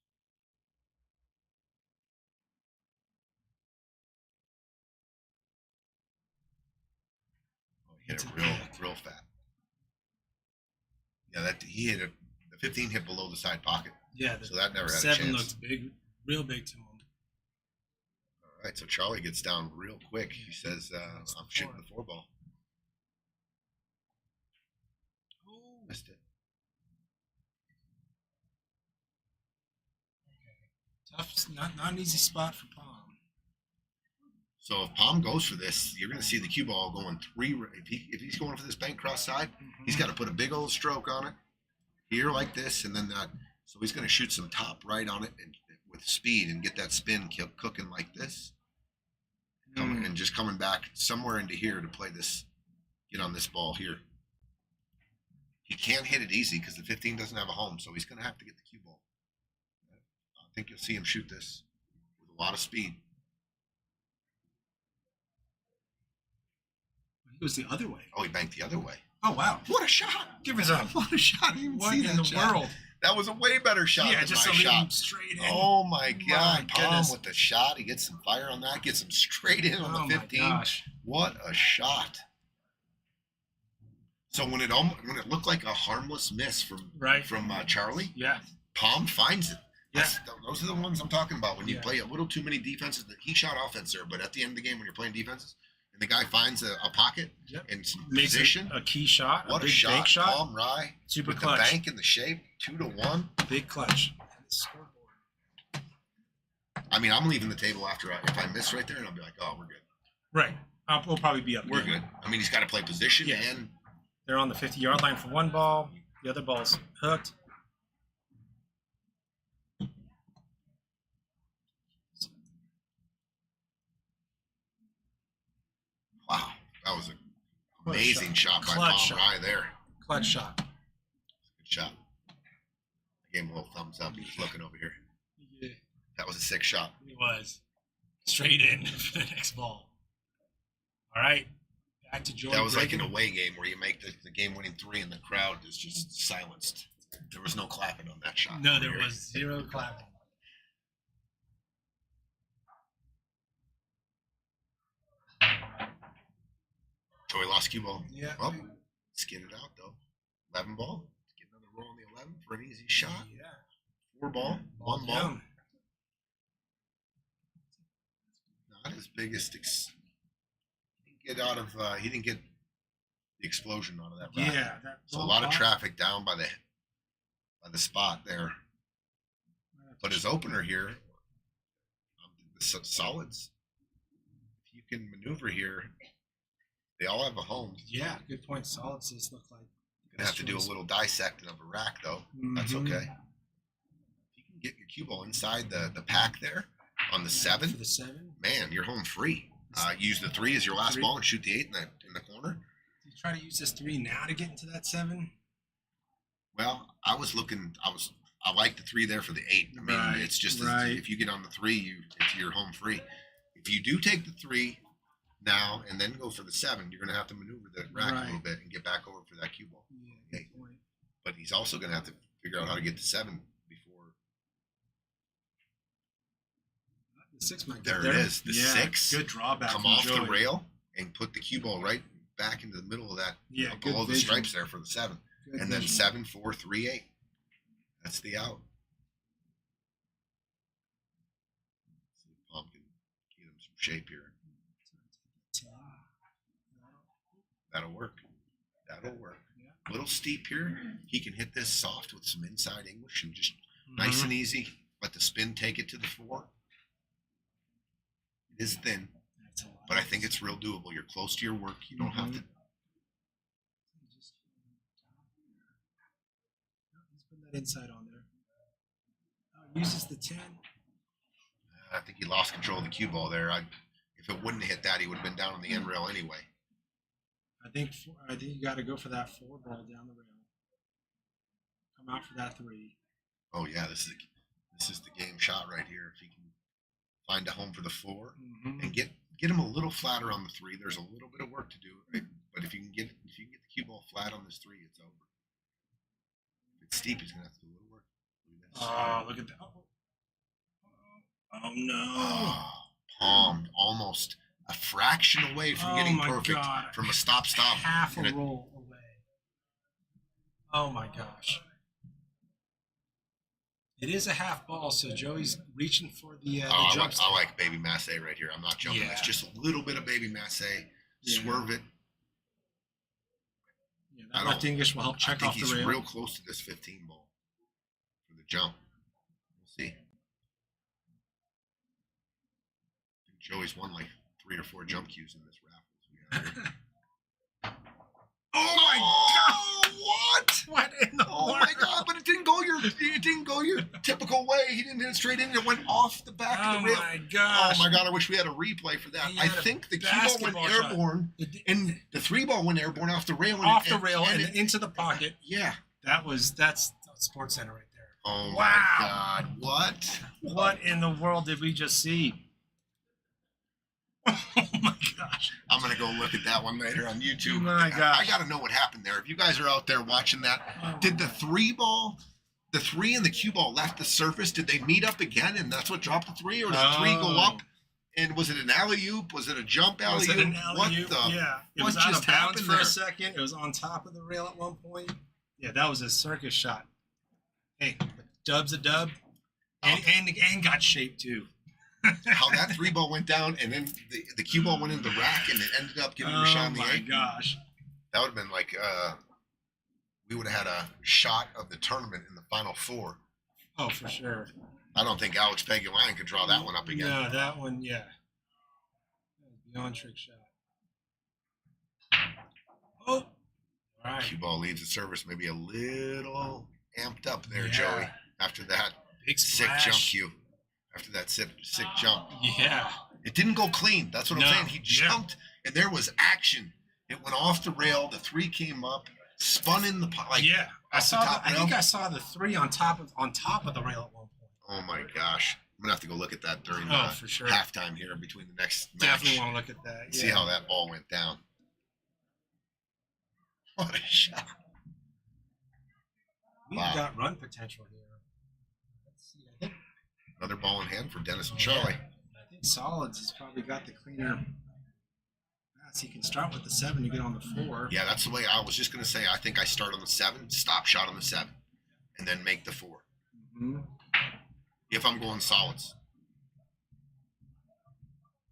Oh, he hit it real fat. Yeah, he hit it. The 15 hit below the side pocket. Yeah, so that never had a 7 chance. looks big, real big to him. All right, so Charlie gets down real quick. He says, "I'm shooting the 4 ball." Oh, missed it. Tough, not an easy spot for Pom. So if Pom goes for this, you're going to see the cue ball going 3. If he's going for this bank cross side, he's got to put a big old stroke on it here like this, and then that. So he's going to shoot some top right on it and with speed and get that spin cooking like this, and just coming back somewhere into here to play this, get on this ball here. He can't hit it easy because the 15 doesn't have a home, so he's going to have to get the cue ball. I think you'll see him shoot this with a lot of speed. He was the other way. Oh, he banked the other way. Oh, wow. What a shot! Give us a. What a shot! I didn't even What see in that the shot. world? That was a way better shot Yeah, than just my to lead him shot. straight in. Oh my God! My Pom goodness. with the shot. He gets some fire on that. Gets him straight in on the 15. My gosh. What a shot! So when it looked like a harmless miss from Charlie, Yeah. Pom finds it. Yeah. Those are the ones I'm talking about. When you Yeah. play a little too many defenses, that he shot offense there, but at the end of the game, when you're playing defenses, and the guy finds a pocket Yep. and some Makes position, a key shot. what a a big bank shot! shot. Pom Rai Super with clutch. the bank and the shape, 2-1. Big clutch. Scoreboard. I mean, I'm leaving the table after if I miss right there, and I'll be like, oh, we're good. Right. We'll probably be up. We're there. good. I mean, he's got to play position Yeah. and They're on the 50-yard line for one ball. The other ball's hooked. wow, that was an What a amazing shot by Clutch Pom shot. Rai there. Clutch shot. Good shot. I gave him a little thumbs up. He was looking over here. Yeah, That was a sick shot. it was. Straight in for the next ball. All right. Back to Jordan. That was like an away game where you make the game-winning 3 and the crowd is just silenced. There was no clapping on that shot. No, there was zero clapping. Joey lost cue ball. Yeah. Well, skin it out though. 11 ball. Get another roll on the 11 for an easy shot. Yeah. 4 ball. 1 ball. down. Not his biggest. He didn't get the explosion out of that rack. Yeah. That So a ball lot of popped. traffic down by the spot there. But his opener here, the solids, if you can maneuver here, they all have a home. Yeah, good point. Solids just look like. You're gonna have to do a little dissecting of a rack though. That's Mhm. okay. If you can get your cue ball inside the pack there on the 7, For the 7. man, you're home free. Use the 3 as your last 3. ball and shoot the 8 in the corner. Do you try to use this 3 now to get into that 7? Well, I like the 3 there for the 8. I mean, Right, it's just right. if you get on the 3, you're home free. If you do take the 3 now and then go for the 7, you're going to have to maneuver the rack a little Right. bit and get back over for that cue ball. Yeah, Okay. good point. But he's also going to have to figure out how to get to 7 before. The 6 might There get it there. is. The Yeah, 6 Good drawback. come from off the Joey. rail and put the cue ball right back into the middle of that, Yeah, good below the vision. stripes there for the 7. Good And then vision. 7, 4, 3, 8. That's the out. See if Pom can get him some shape here. That'll work. That'll work. Yeah. A little steep here. He can hit this soft with some inside English and just nice Mhm. and easy. Let the spin take it to the 4. It is thin, That's a lot. but I think it's real doable. You're close to your work. You don't have to. Let's put that inside on there. Uses the 10. I think he lost control of the cue ball there. If it wouldn't have hit that, he would have been down on the end rail anyway. I think you got to go for that 4 ball down the rail. Come out for that 3. Oh yeah, this is the game shot right here. If he can find a home for the 4 Mm-hmm. and get him a little flatter on the 3, there's a little bit of work to do. Right? But if you can get the cue ball flat on this 3, it's over. If it's steep, he's gonna have to do a little work. Look at this. Oh, look at that. Oh no. Oh, Pom almost a fraction away from Oh getting my perfect God. from a stop. Half a And roll away. Oh my gosh. It is a half ball, so Joey's reaching for the jump I like baby masse right here. I'm not jumping. Yeah. It's just a little bit of baby masse. Yeah. Swerve it. Yeah, I that don't- left English will help I check think off the he's rail. real close to this 15 ball for the jump. We'll see. I think Joey's won like 3 or 4 jump cues in this raffle. Oh my God! What? What in the Oh world? my God! But it didn't go your typical way. He didn't hit it straight in. It went off the back of Oh the rail. my Oh gosh. my God! I wish we had a replay for that. He I had a think the cue ball went basketball shot. airborne, and the 3 ball went airborne off the rail. Off the rail and it- into the pocket. yeah. That's Sports Center right there. Oh Wow. my God! What? What in the world did we just see? Oh my gosh. I'm gonna go look at that one later on YouTube. My gosh. I gotta know what happened there. If you guys are out there watching that, did the 3 and the cue ball left the surface? Did they meet up again, and that's what dropped the 3, or did the 3 go up? And was it an alley oop? Was it a jump alley Was oop? it an alley-oop? Yeah. It was what out just of bounds happened for there? a second. It was on top of the rail at one point. Yeah, that was a circus shot. Hey, dub's a dub. And got shaped too. How that 3 ball went down, and then the cue ball went into the rack, and it ended up giving Rashawn the Oh my 8. gosh. That would have been like we would have had a shot of the tournament in the Final 4. Oh, for sure. I don't think Alex Pegulayan could draw that one up again. No, that one, yeah. That was beyond trick shot. Oh. All right. Cue ball leaves the service maybe a little amped up there, Yeah. Joey, after that Big sick splash. jump cue. After that sick jump. Yeah. It didn't go clean. That's what No, I'm saying. He yeah. jumped, and there was action. It went off the rail. The 3 came up, spun in the like. Yeah. I off the saw. top I rail. think I saw the 3 on top of the rail at one point. Oh my gosh! I'm gonna have to go look at that during Oh, for sure. halftime here between the next Definitely match. want to look at that. See how that ball went down. What a shot! We've Wow. got run potential here. Let's see. I think Another ball in hand for Dennis and Charlie. I think Solids has probably got the cleaner. So you can start with the 7 to get on the 4. Yeah, that's the way I was just going to say. I think I start on the 7, stop shot on the 7, and then make the 4. Mm-hmm. If I'm going solids.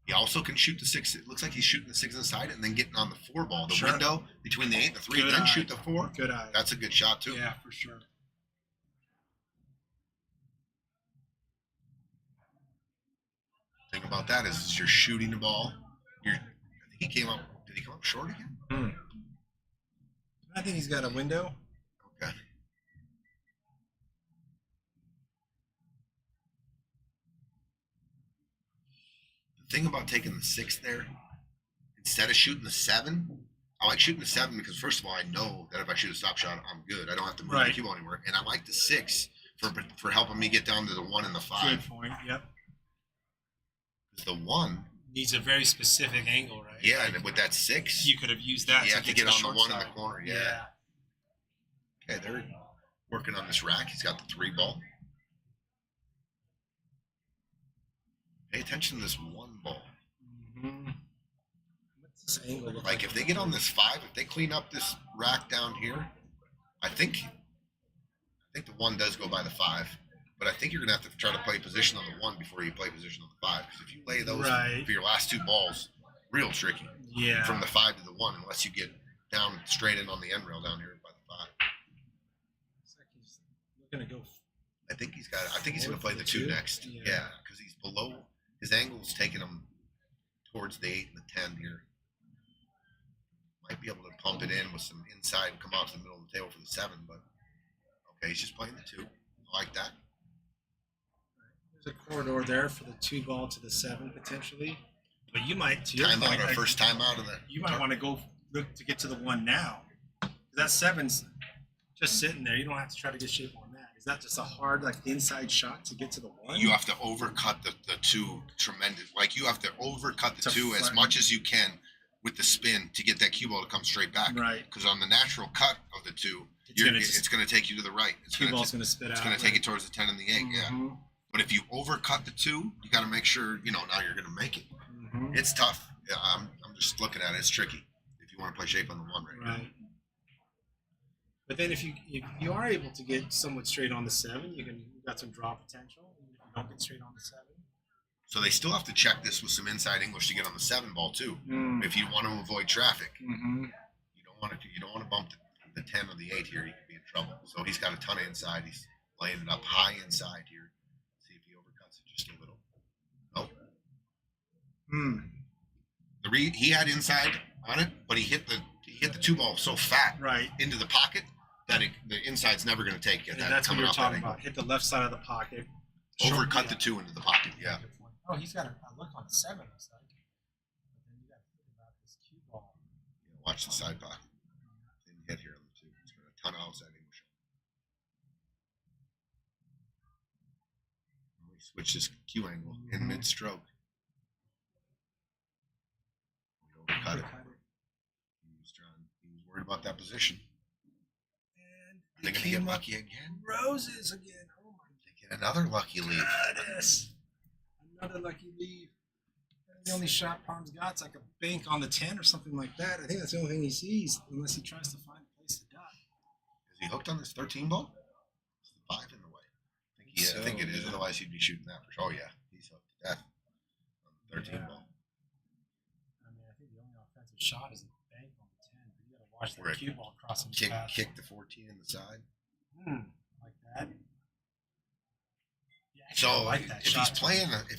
He also can shoot the 6. It looks like he's shooting the 6 inside and then getting on the 4 ball. The Sure. window between the 8 and the 3, Good then eye. shoot the 4. Good eye. That's a good shot, too. Yeah, for sure. Thing about that is you're shooting the ball. I think he came up. Did he come up short again? I think he's got a window. Okay. The thing about taking the 6 there, instead of shooting the 7, I like shooting the 7 because, first of all, I know that if I shoot a stop shot, I'm good. I don't have to move the Right. cue ball anywhere. And I like the 6 for helping me get down to the 1 and the 5. Good point. Yep. The 1, Needs a very specific angle, right? yeah, and with that 6, You could have used that you to have to get get on the short 1 in the side. corner. Yeah. Okay, they're working on this rack. He's got the 3 ball. Pay attention to this 1 ball. Mm-hmm. What's this angle look Like if they get on this 5, if they clean up this rack down here, I think the 1 does go by the 5. But I think you're gonna have to try to play position on the 1 before you play position on the 5. Because if you lay those Right. for your last 2 balls, real tricky. Yeah. From the 5 to the 1, unless you get down straight in on the end rail down here by the 5. Looks like he's gonna go. I think he's gonna play the 2 2? next. Yeah. Yeah, because he's below. His angle's taking him towards the 8 and the 10 here. Might be able to pump it in with some inside and come out to the middle of the table for the 7, but okay, he's just playing the 2. I like that. There's a corridor there for the 2 ball to the 7 potentially, but you might. To your Time out, point, our like, first time out of the. You might want to go look to get to the 1 now. That 7's just sitting there. You don't have to try to get shape on that. Is that just a hard like inside shot to get to the 1? You have to overcut the 2 tremendous. Like you have to overcut the To 2 as flatten. much as you can with the spin to get that cue ball to come straight back. Right. Because on the natural cut of the 2, it's going to take you to the right. It's Cue going ball's going to spit out. It's going to take it towards the 10 and the 8. Yeah. Mhm. But if you overcut the 2, you got to make sure now you're going to make it. Mhm. It's tough. Yeah, I'm just looking at it. It's tricky if you want to play shape on the 1 right now. Right. But then if you are able to get somewhat straight on the 7, you've got some draw potential. Even if you don't get straight on the 7. So they still have to check this with some inside English to get on the 7 ball too. If you want to avoid traffic, Mm-hmm. you don't want to bump the 10 or the 8 here. You could be in trouble. So he's got a ton of inside. He's laying it up high inside here. See if he overcuts it just a little. Oh, He had inside on it, but he hit the 2 ball so fat Right. into the pocket that the inside's never going to take it. And that's what coming you're off that talking angle. about. Hit the left side of the pocket. Overcut Yeah. the 2 into the pocket. Yeah. Good point. Oh, he's got a look on the 7. Looks like. But then you got to think about this cue ball. Watch the side pocket. Didn't hit here on the 2. He's got a ton of outside angle shot. He switched his cue angle in mid-stroke. He overcut it. He was worried about that position. And Are they going to get lucky again? Roses again. Oh my Get another lucky lead. goodness. Another lucky lead. The only shot Pom's got's like a bank on the 10 or something like that. I think that's the only thing he sees, unless he tries to find a place to duck. Is he hooked on this 13 ball? Is the 5 in the way? I think it is. Yeah. Otherwise, he'd be shooting that for sure. Oh, yeah. He's hooked to death on the 13 Yeah. ball. I mean, I think the only offensive shot is a bank on the 10, but you got to watch Where that it cue ball crossing his path. Kick the 14 in the side. Like that. Yeah, actually, So I like that if shot.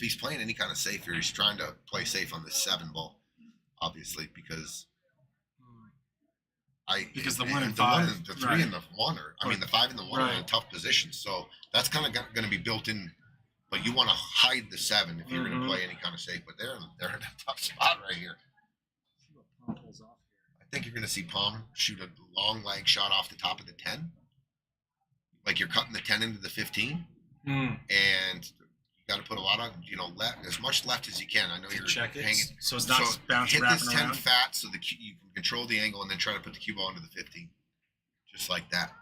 he's playing any kind of safe here, he's trying to play safe on the 7 ball, obviously, because Because the 1 and the 1 5, and the 3 right. and the 1 the 5 and the 1 are in Right. tough positions. So that's kind of going to be built in. But you want to hide the 7 if you're going to play any kind of safe. But they're in a tough spot right here. See what Pom pulls off here. I think you're going to see Pom shoot a long leg shot off the top of the 10. Like you're cutting the 10 into the 15. And you got to put a lot of, left, as much left as you can. I know you're Check it. hanging. So it's not just bounce hit wrapping this 10 around. fat so you can control the angle and then try to put the cue ball into the 15. Just like that.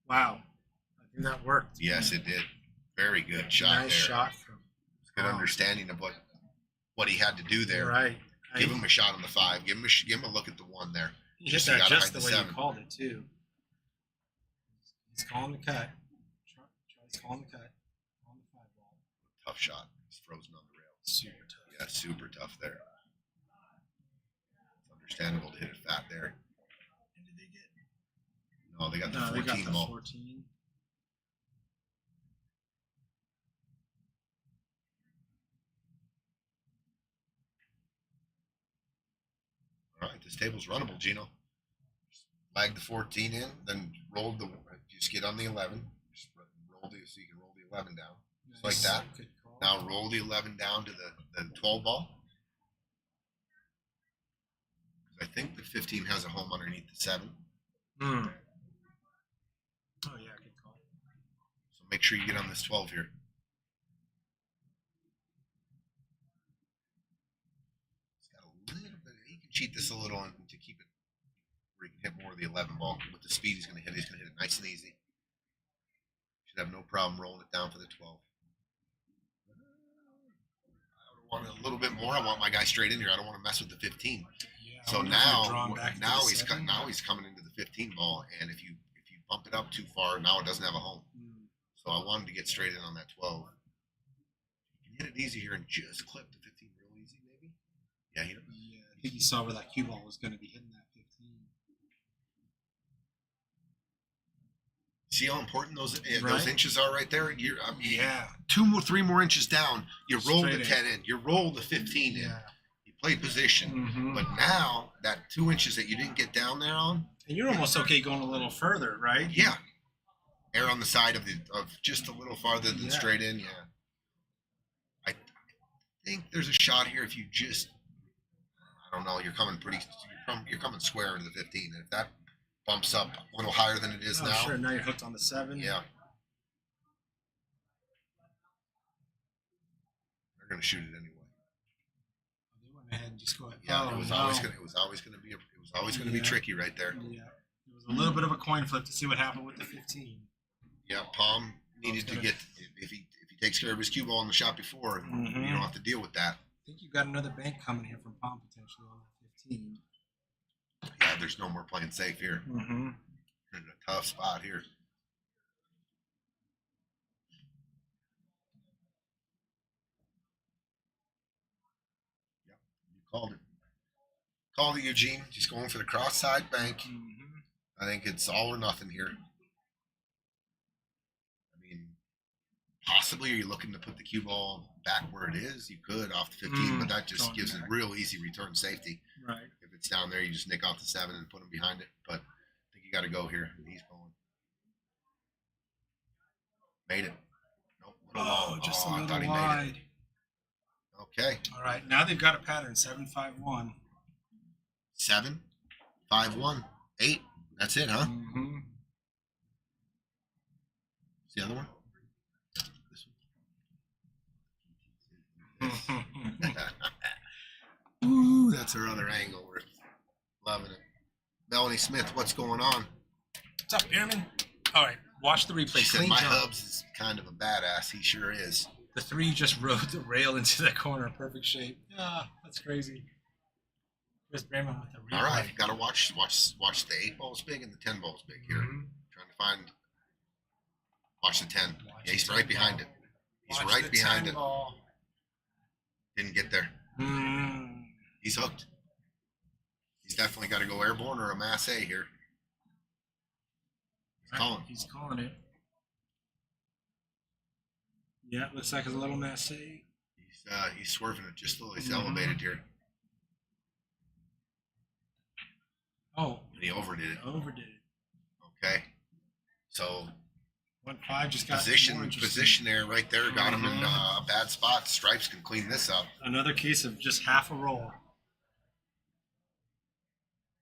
Wow. I think that worked. Yes, it did. Very good shot Nice there. shot from Good Pom. understanding of what he had to do there. Right. Give him a shot on the 5. Give him a look at the 1 there. He hit Just you that gotta just hide the the way 7. you called it, too. He's calling the cut. Tries calling the cut. On the 5 ball. Tough shot. He's frozen on the rail. Super tough. Yeah, super tough there. It's understandable to hit it fat there. And did they get? No, they got the No, 14 they got the ball. 14. All right, this table's runnable, Gino. Just flag the 14 in, then just get on the 11. Just so you can roll the 11 down. Just like that. Good call. Now roll the 11 down to the 12 ball. I think the 15 has a home underneath the 7. Oh, yeah, good call. So make sure you get on this 12 here. It's got a little bit. He can cheat this a little to keep it where he can hit more of the 11 ball. With the speed he's going to hit it nice and easy. Should have no problem rolling it down for the 12. I want a little bit more. I want my guy straight in here. I don't want to mess with the 15. Yeah, So he's coming into the 15 ball, and if you bump it up too far, now it doesn't have a home. So I wanted to get straight in on that 12. You can hit it easy here and just clip the 15 real easy, maybe. Yeah, I think you saw where that cue ball was going to be hitting that 15. see how important those Right. inches are right there. Yeah. 3 more inches down. You roll the Straight in. 10 in. You roll the 15 in. Yeah. You play position. Mm-hmm. But now that 2 inches that you didn't get down there on, And you're almost okay going a little further, right? yeah, err on the side of just a little farther than Yeah. straight in. Yeah, I think there's a shot here if you just, I don't know, you're coming square into the 15. And if that bumps up a little higher than it is Oh, now, sure. Now you're hooked on the 7. yeah, they're gonna shoot it anyway. They went ahead and just go ahead. Yeah, Oh, it was no. always gonna be Yeah. tricky right there. Yeah. It was a little bit of a coin flip to see what happened with the 15. Yeah, Pom needed to get if he takes care of his cue ball on the shot before, Mhm. you don't have to deal with that. I think you've got another bank coming here from Pom potentially on that 15. Yeah, there's no more playing safe here. Mm-hmm. You're in a tough spot here. Yep, you called it. Called it, Eugene. Just going for the cross side bank. Mm-hmm. I think it's all or nothing here. I mean, Possibly, are you looking to put the cue ball back where it is? You could off the 15, but that just Throwing gives it a back. real easy return safety. Right. If it's down there, you just nick off the 7 and put him behind it. But I think you got to go here. He's going. Made it. Nope. Oh, just a I thought little he wide. made it. Okay. All right, now they've got a pattern 7-5-1. 7, 5, 1, 8. That's it, huh? Mm-hmm. What's the other one? This one. Ooh, that's our other angle. We're loving it. Melanie Smith, what's going on? What's up, Airman? All right, watch the replay. She said Clean my jump. Hubs is kind of a badass. He sure is. The 3 just rode the rail into the corner. Perfect shape. Ah, that's crazy. Chris Behrman with the replay. All right, got to watch the 8 ball's big and the 10 ball's big here. Mhm. Trying to find. Watch the 10. Watch Yeah, he's the right 10 behind ball. it. He's Watch right the behind 10 it. ball. Didn't get there. Mm. He's hooked. He's definitely got to go airborne or a mass A here. He's calling. He's calling it. Yeah, looks like a little messy. He's swerving it just a little. He's Mhm. elevated here. Oh, And he overdid it. overdid it. Okay. So 1-5 just got more position interesting. there, right there, got him in Mhm. a bad spot. Stripes can clean this up. Another case of just half a roll.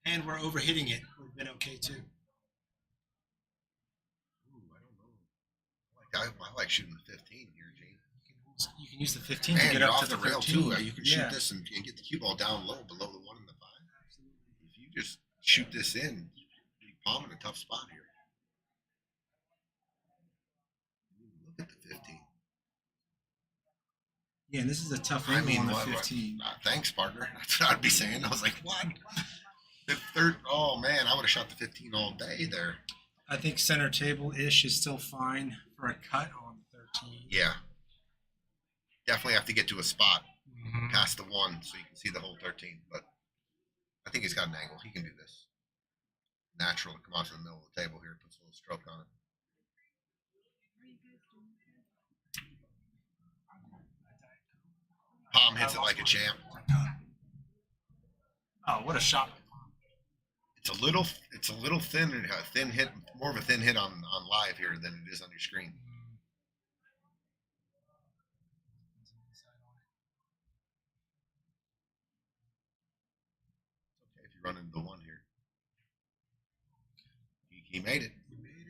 And we're overhitting it. We've been okay too. Ooh, I don't know. I like shooting the 15 here, Gene. You can use the 15 to And get you're up off to the the rail 13. too. You can shoot this and get the cue ball down low, below the 1 and the 5. If you just shoot this in, you palm in a tough spot here. Ooh, look at the 15. Yeah, and this is a tough I angle mean, on the what, 15. thanks, partner. That's what I'd be saying. I was like, what? The third, oh man, I would have shot the 15 all day there. I think center table-ish is still fine for a cut on the 13. Yeah. Definitely have to get to a spot Mhm. past the 1 so you can see the whole 13. But I think he's got an angle. He can do this. Natural to come out to the middle of the table here. Puts a little stroke on it. Palm hits it like a champ. Oh, what a shot. It's a little thin hit, more of a thin hit on live here than it is on your screen. Okay, if you run into the 1 here. He made it.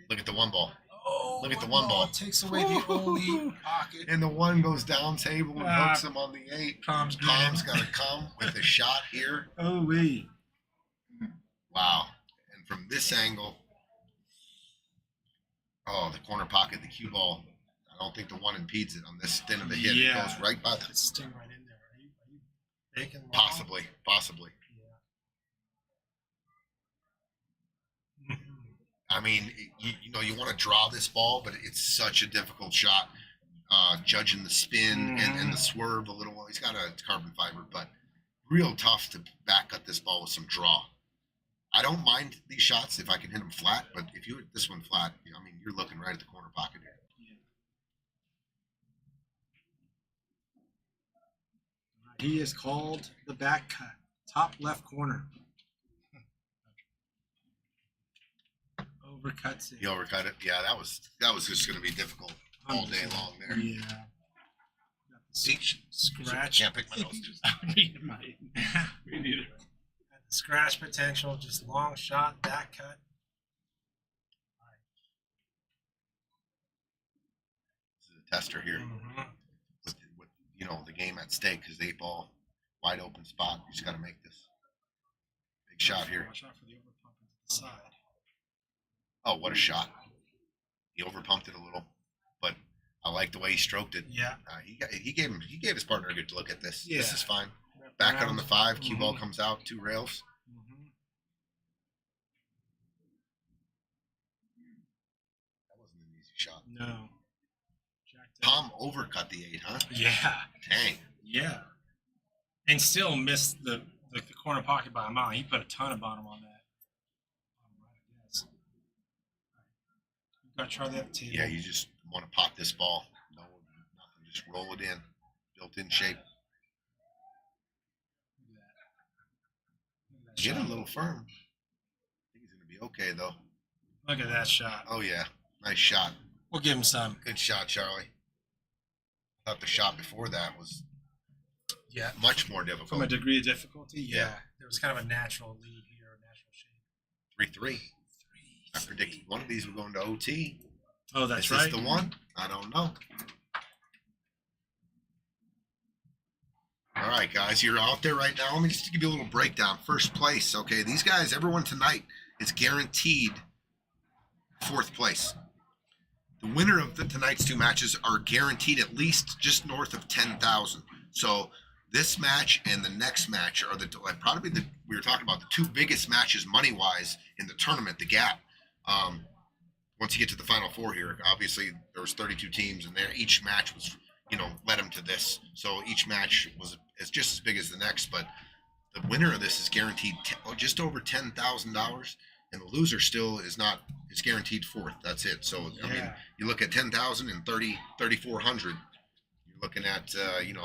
Look at the 1 ball. Oh, Look at the 1 ball. Takes away the only pocket. And the 1 goes down table and Ah. hooks him on the 8. Tom's Tom's got to come with a shot here. Oh, wee. Wow. And from this angle, oh, the corner pocket, the cue ball. I don't think the 1 impedes it on this thin of a hit. Yeah. It goes right by the. It's sting right in there. Are you baking long? Possibly. Yeah. I mean, you want to draw this ball, but it's such a difficult shot. Judging the spin and the swerve a little. He's got a carbon fiber, but real tough to back cut this ball with some draw. I don't mind these shots if I can hit them flat, but if you hit this one flat, I mean, you're looking right at the corner pocket here. Yeah. He is called the back cut, top left corner. Overcuts it. He overcut it. Yeah, that was just going to be difficult all day long there. Yeah. Got the scratch. Can't pick my nose. Me neither. Got the scratch potential, just long shot, back cut. This is a tester here Mhm. with the game at stake because the 8 ball, wide open spot. You just got to make this big shot here. Watch out for the overpump into the side. Oh, what a shot! He overpumped it a little, but I like the way he stroked it. Yeah. He gave his partner a good look at this. Yeah. This is fine. Wrap Back out around. on the 5. Cue ball Mhm. comes out. 2 rails. Mhm. That wasn't an easy shot. No. Jacked up. Tom overcut the 8, huh? Yeah. Dang. Yeah. And still missed the corner pocket by a mile. He put a ton of bottom on that. Bottom right, I guess. You've got Charlie at the table. Yeah, you just want to pot this ball. No just roll it in. Built-in shape. Get a little firm. I think he's going to be okay, though. Look at that shot. Oh, yeah. Nice shot. We'll give him some. Good shot, Charlie. I thought the shot before that was Yeah. much more difficult. From a degree of difficulty, yeah. Yeah. There was kind of a natural lead here, a natural shape. 3-3. I predicted one of these would go into OT. Oh, that's Is right. this the one? I don't know. All right, guys, you're out there right now. Let me just give you a little breakdown. First place, okay? These guys, everyone tonight is guaranteed fourth place. The winner of tonight's two matches are guaranteed at least just north of 10,000. So this match and the next match are probably we were talking about the two biggest matches money-wise in the tournament, the gap. Once you get to the Final Four here, obviously there was 32 teams, and each match was, led them to this. So each match is just as big as the next, but the winner of this is guaranteed just over $10,000, and the loser still is not. It's guaranteed fourth. That's it. So Yeah. I mean, you look at 10,000 and 3,400. You're looking at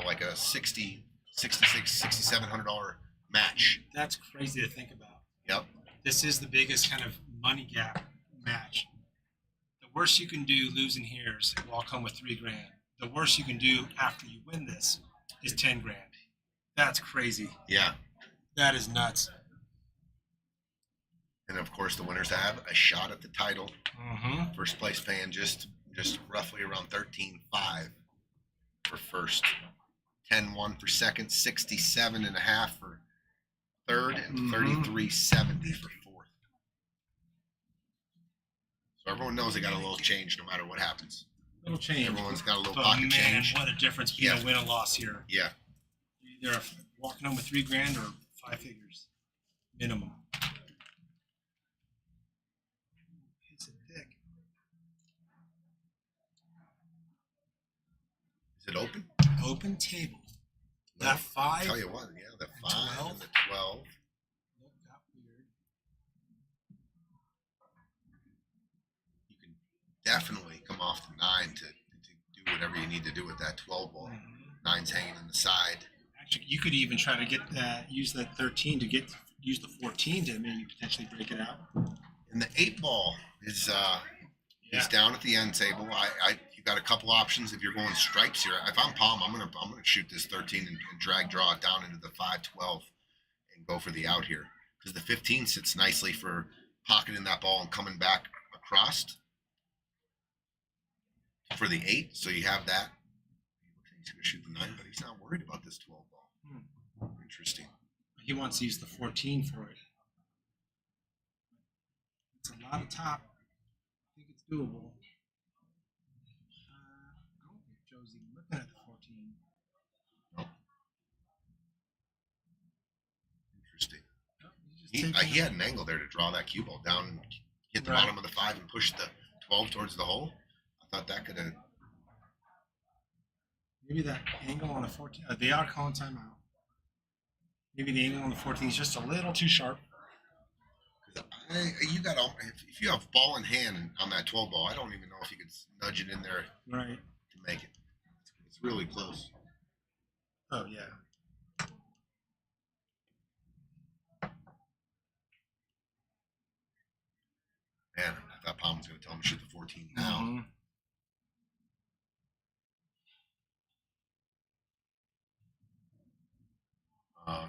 like a $6,600, $6,700 match. That's crazy to think about. Yep. This is the biggest kind of money gap match. The worst you can do losing here is walk home with $3,000. The worst you can do after you win this is $10,000. That's crazy. Yeah. That is nuts. And of course, the winners have a shot at the title. Mm-hmm. First place paying just roughly around $13,500 for first, $10,100 for second, $67.5 for third, and $33.70 for fourth. So everyone knows they got a little change no matter what happens. Little change. Everyone's got a little But pocket man, change. what a difference between a win and loss here. Yeah. You're either walking home with $3,000 or 5 figures minimum. It's a dick. Is it open? Open table. No. That 5. Tell you what, yeah, the 5 and the 12. That got weird. You can definitely come off the 9 to do whatever you need to do with that 12 ball. 9's hanging on the side. Actually, you could even try to get use that 13 to use the 14 to maybe potentially break it out. And the 8 ball is down at the end table. You got a couple options if you're going stripes here. If I'm Palm, I'm gonna shoot this 13 and drag draw it down into the 5-12 and go for the out here, because the 15 sits nicely for pocketing that ball and coming back across for the 8. So you have that. He's gonna shoot the 9, but he's not worried about this 12 ball. Interesting. He wants to use the 14 for it. It's a lot of top. I think it's doable. I don't think Joe's even looking at the 14. Nope. Interesting. Oh, he's just taking He had an angle there to draw that cue ball down and hit the Right. bottom of the 5 and push the 12 towards the hole. I thought that could have. Maybe that angle on the 14. They are calling timeout. Maybe the angle on the 14 is just a little too sharp. You got if you have ball in hand on that 12 ball, I don't even know if you could nudge it in there Right. to make it. It's really close. Oh, yeah. Man, I thought Palm was going to tell him to shoot the 14 now. Mhm.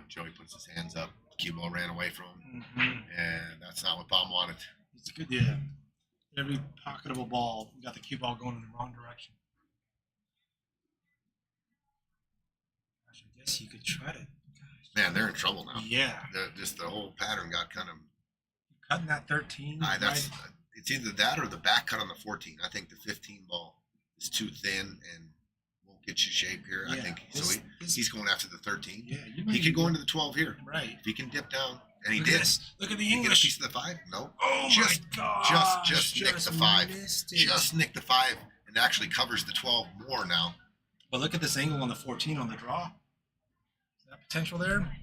Joey puts his hands up. Cue ball ran away from him, Mhm. and that's not what Palm wanted. It's good, yeah. Every pocketable ball, we got the cue ball going in the wrong direction. Gosh, I guess you could try to. Man, they're in trouble now. Yeah. Just the whole pattern got kind of. Cutting that 13. That's right? it's either that or the back cut on the 14. I think the 15 ball is too thin and won't get you shape here. I Yeah, think this- he's going after the 13. Yeah, you He might could go into the 12 here Right. if he can dip down, and he Look at did. this. Look at the Did he get a English. piece of the 5? No. Oh just, my gosh. just nick the 5. missed it. Just nick the 5, and actually covers the 12 more now. But look at this angle on the 14 on the draw. Is that potential there?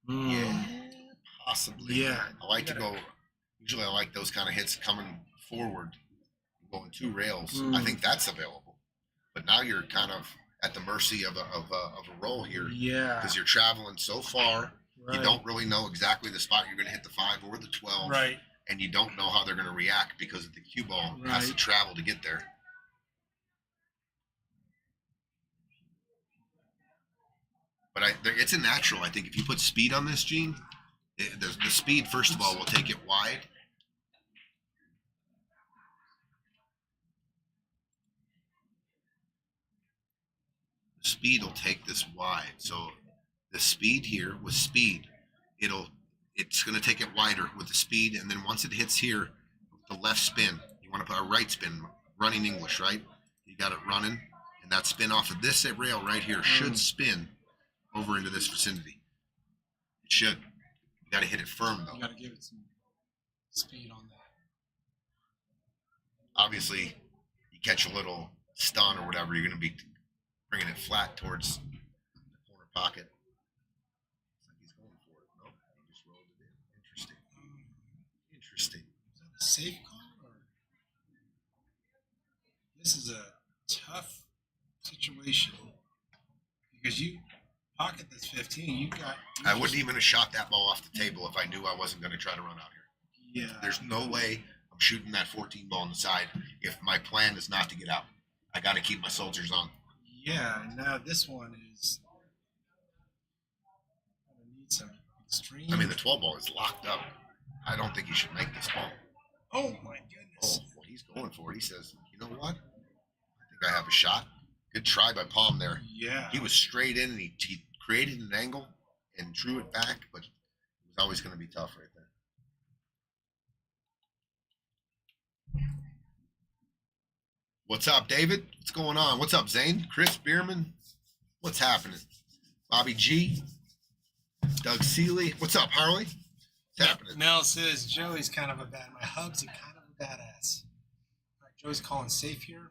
Yeah, possibly. Yeah. I like to You go. Usually, I like those kind of hits coming forward, going 2 rails. Mm. I think that's available. But now you're kind of at the mercy of a roll here Yeah. because you're traveling so far. Right. You don't really know exactly the spot you're going to hit the 5 or the 12. Right. And you don't know how they're going to react because the cue ball has to Right. travel to get there. But it's a natural. I think if you put speed on this, Gene, the speed, first of all, will take it wide. The speed will take this wide. So the speed here with speed, it's going to take it wider with the speed. And then once it hits here, the left spin, you want to put a right spin, running English, right? You got it running. And that spin off of this rail right here should spin over into this vicinity. It should. You got to hit it firm, though. You got to give it some speed on that. Obviously, you catch a little stun or whatever, you're going to be bringing it flat towards the corner pocket. Looks like he's going for it. Nope, he just rolled it in. Interesting. Interesting. Is that a safe call? Or? This is a tough situation because you pocket this 15. I wouldn't even have shot that ball off the table if I knew I wasn't going to try to run out here. Yeah. There's no way I'm shooting that 14 ball on the side if my plan is not to get out. I got to keep my soldiers on. Yeah, and now this one is gonna need some extreme. I mean, the 12 ball is locked up. I don't think he should make this ball. Oh my goodness. Oh, well, he's going for it. He says, you know what? I think I have a shot. Good try by Pom there. Yeah. He was straight in and he created an angle and drew it back, but it was always going to be tough right there. What's up, David? What's going on? What's up, Zane? Chris Bierman? What's happening? Bobby G? Doug Seeley? What's up, Harley? What's happening? Mel says Joey's kind of my hub's kind of a badass. All right, Joey's calling safe here.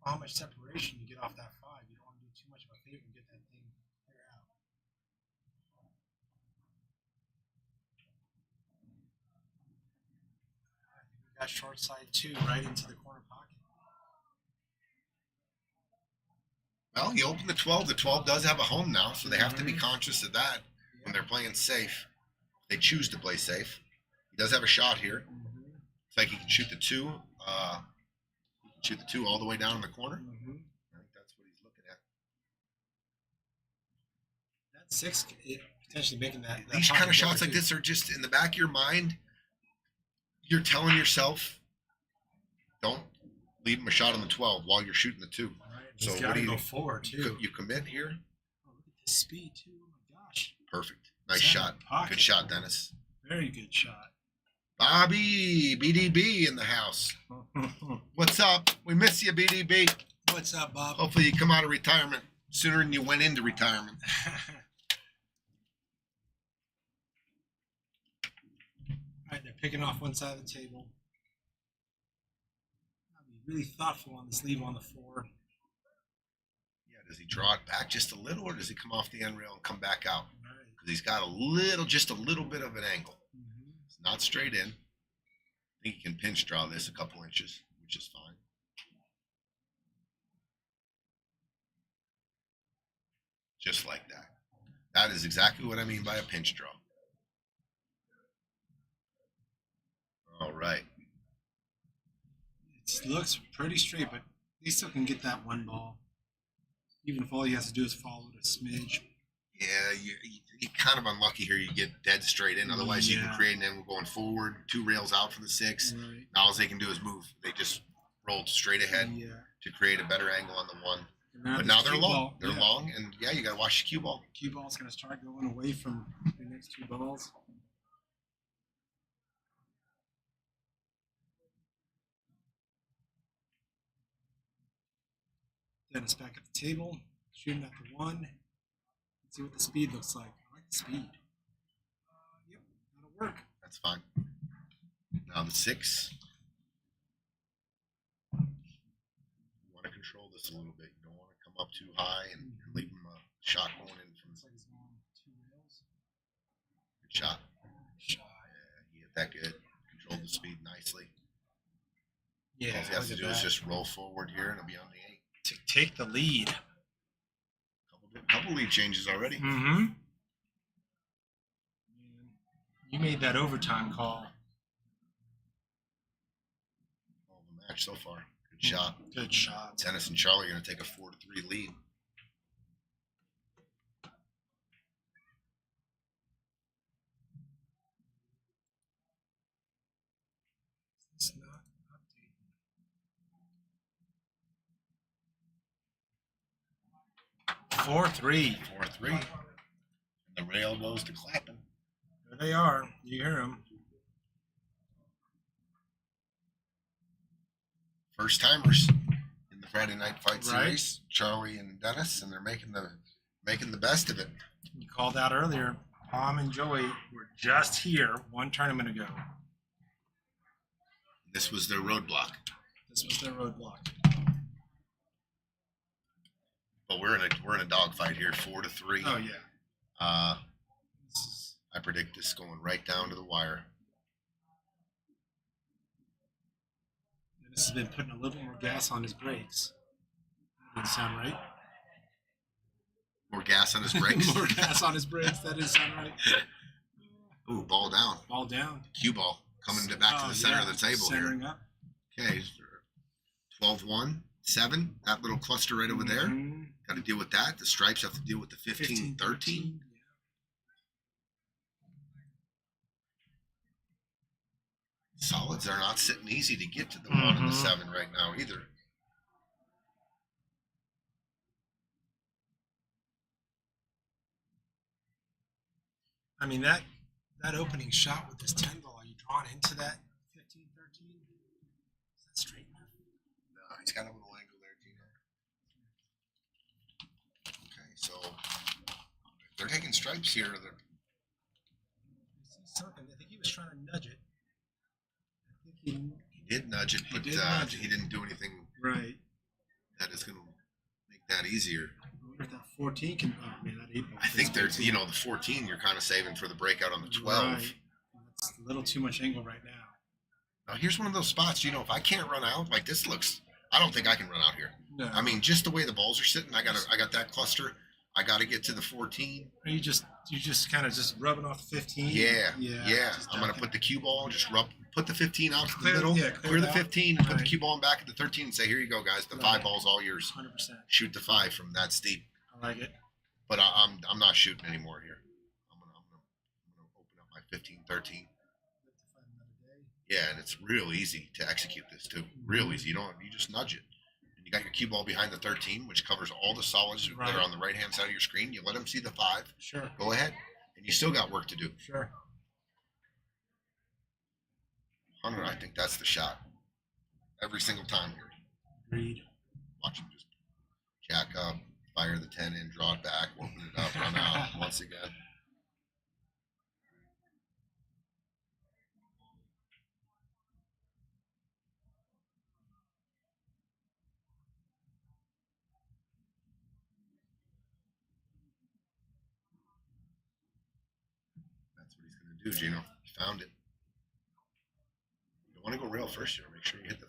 How much separation you get off that 5? You don't want to do too much of a favor and get that thing clear out. I think we got short side 2 right into the corner pocket. Well, you open the 12. The 12 does have a home now, so they have to be conscious of that when they're playing safe. They choose to play safe. He does have a shot here. Looks like he can shoot the 2. He can shoot the 2 all the way down in the corner. I think that's what he's looking at. That 6 potentially making that. These kind of shots like too. this are just in the back of your mind. You're telling yourself, don't leave him a shot on the 12 while you're shooting the 2. Right. So He's what got do to you go forward too. You commit here? Oh, look at the speed too. Oh my gosh. Perfect. Nice Center shot. pocket. Good shot, Dennis. Very good shot. Bobby, BDB in the house. What's up? We miss you, BDB. What's up, Bob? Hopefully you come out of retirement sooner than you went into retirement. All right, they're picking off one side of the table. I'll be really thoughtful on this leave on the 4. Yeah, does he draw it back just a little, or does he come off the end rail and come back out? All right. Because he's got just a little bit of an angle. It's not straight in. I think he can pinch draw this a couple inches, which is fine. Just like that. That is exactly what I mean by a pinch draw. All right. It looks pretty straight, but they still can get that one ball. Even if all he has to do is follow it a smidge. Yeah, you're kind of unlucky here. You get dead straight in. Otherwise, you can create an angle going forward, 2 rails out from the 6. Right. Now all they can do is move. They just rolled straight ahead to create a better angle on the 1. But now they're long. They're long, and you got to watch the cue ball. Cue ball's going to start going away from the next 2 balls. Dennis back at the table, shooting at the 1. Let's see what the speed looks like. I like the speed. Yep, that'll work. That's fine. Now the 6. You want to control this a little bit. You don't want to come up too high and leave him a shot going in from. Looks like he's going 2 rails. Good shot. Shot. Yeah, he hit that good. Controlled the speed nicely. Yeah, All he has to look do at is that. just roll forward here and it'll be on the 8. To take the lead. Couple lead changes already. Mm-hmm. You made that overtime call. All the match so far. Good shot. Good shot. Dennis and Charlie are going to take a 4-3 lead. It's not updated. 4-3. 4-3. The rail goes to clapping. There they are. You hear them. First timers in the Friday Night Fight Right. Series. Charlie and Dennis, and they're making the best of it. You called out earlier. Pom and Joey were just here one tournament ago. This was their roadblock. This was their roadblock. But we're in a dogfight here, 4-3. Oh yeah. This is, I predict this going right down to the wire. Dennis has been putting a little more gas on his brakes. That doesn't sound right. More gas on his brakes. More gas on his brakes. That doesn't sound right. Ooh, ball down. Ball down. Cue ball coming back to the center of the table Centering here. up. Okay, 12-1, 7. That little cluster right over there. Mhm. Got to deal with that. The stripes have to deal with the 15-13. Yeah. Solids are not sitting easy to get to the 1 and the 7 right now either. I mean, that opening shot with this 10 ball, are you drawn into that 15-13? Is that straight enough? No, he's got a little angle there, Gino. Okay, so they're taking stripes here. They're, I see something. I think he was trying to nudge it. I think he. he did nudge it, He but did nudge it. he didn't do anything Right. that is going to make that easier. I wonder if that 14 can. Oh, man, that 8 ball. I think feels there's, good, the too. 14 you're kind of saving for the breakout on the 12. Right. That's a little too much angle right now. Now, here's one of those spots, if I can't run out, like this looks, I don't think I can run out here. No. I mean, just the way the balls are sitting, I got that cluster. I got to get to the 14. Are you just kind of just rubbing off the 15? Yeah. just I'm going to dunking. put the cue ball, just put the 15 out to the Clear- middle, yeah, clear the it out. 15, and put the Right. cue ball back at the 13 and say, here you go, guys. The Right. 5 ball's all yours. 100%. Shoot the 5 from that steep. I like it. But I'm not shooting anymore here. I'm gonna open up my 15-13. Have to find another day. Yeah, and it's real easy to execute this too. Real easy. You just nudge it. And you got your cue ball behind the 13, which covers all the solids that Right. are on the right hand side of your screen. You let them see the 5. Sure. Go ahead. And you still got work to do. Sure. Hunter, I think that's the shot. Every single time here. Agreed. Watch him just jack up, fire the 10 in, draw it back, open it up, run out once again. That's what he's going to do, Gino. He found it. You want to go rail first here. Make sure you hit the.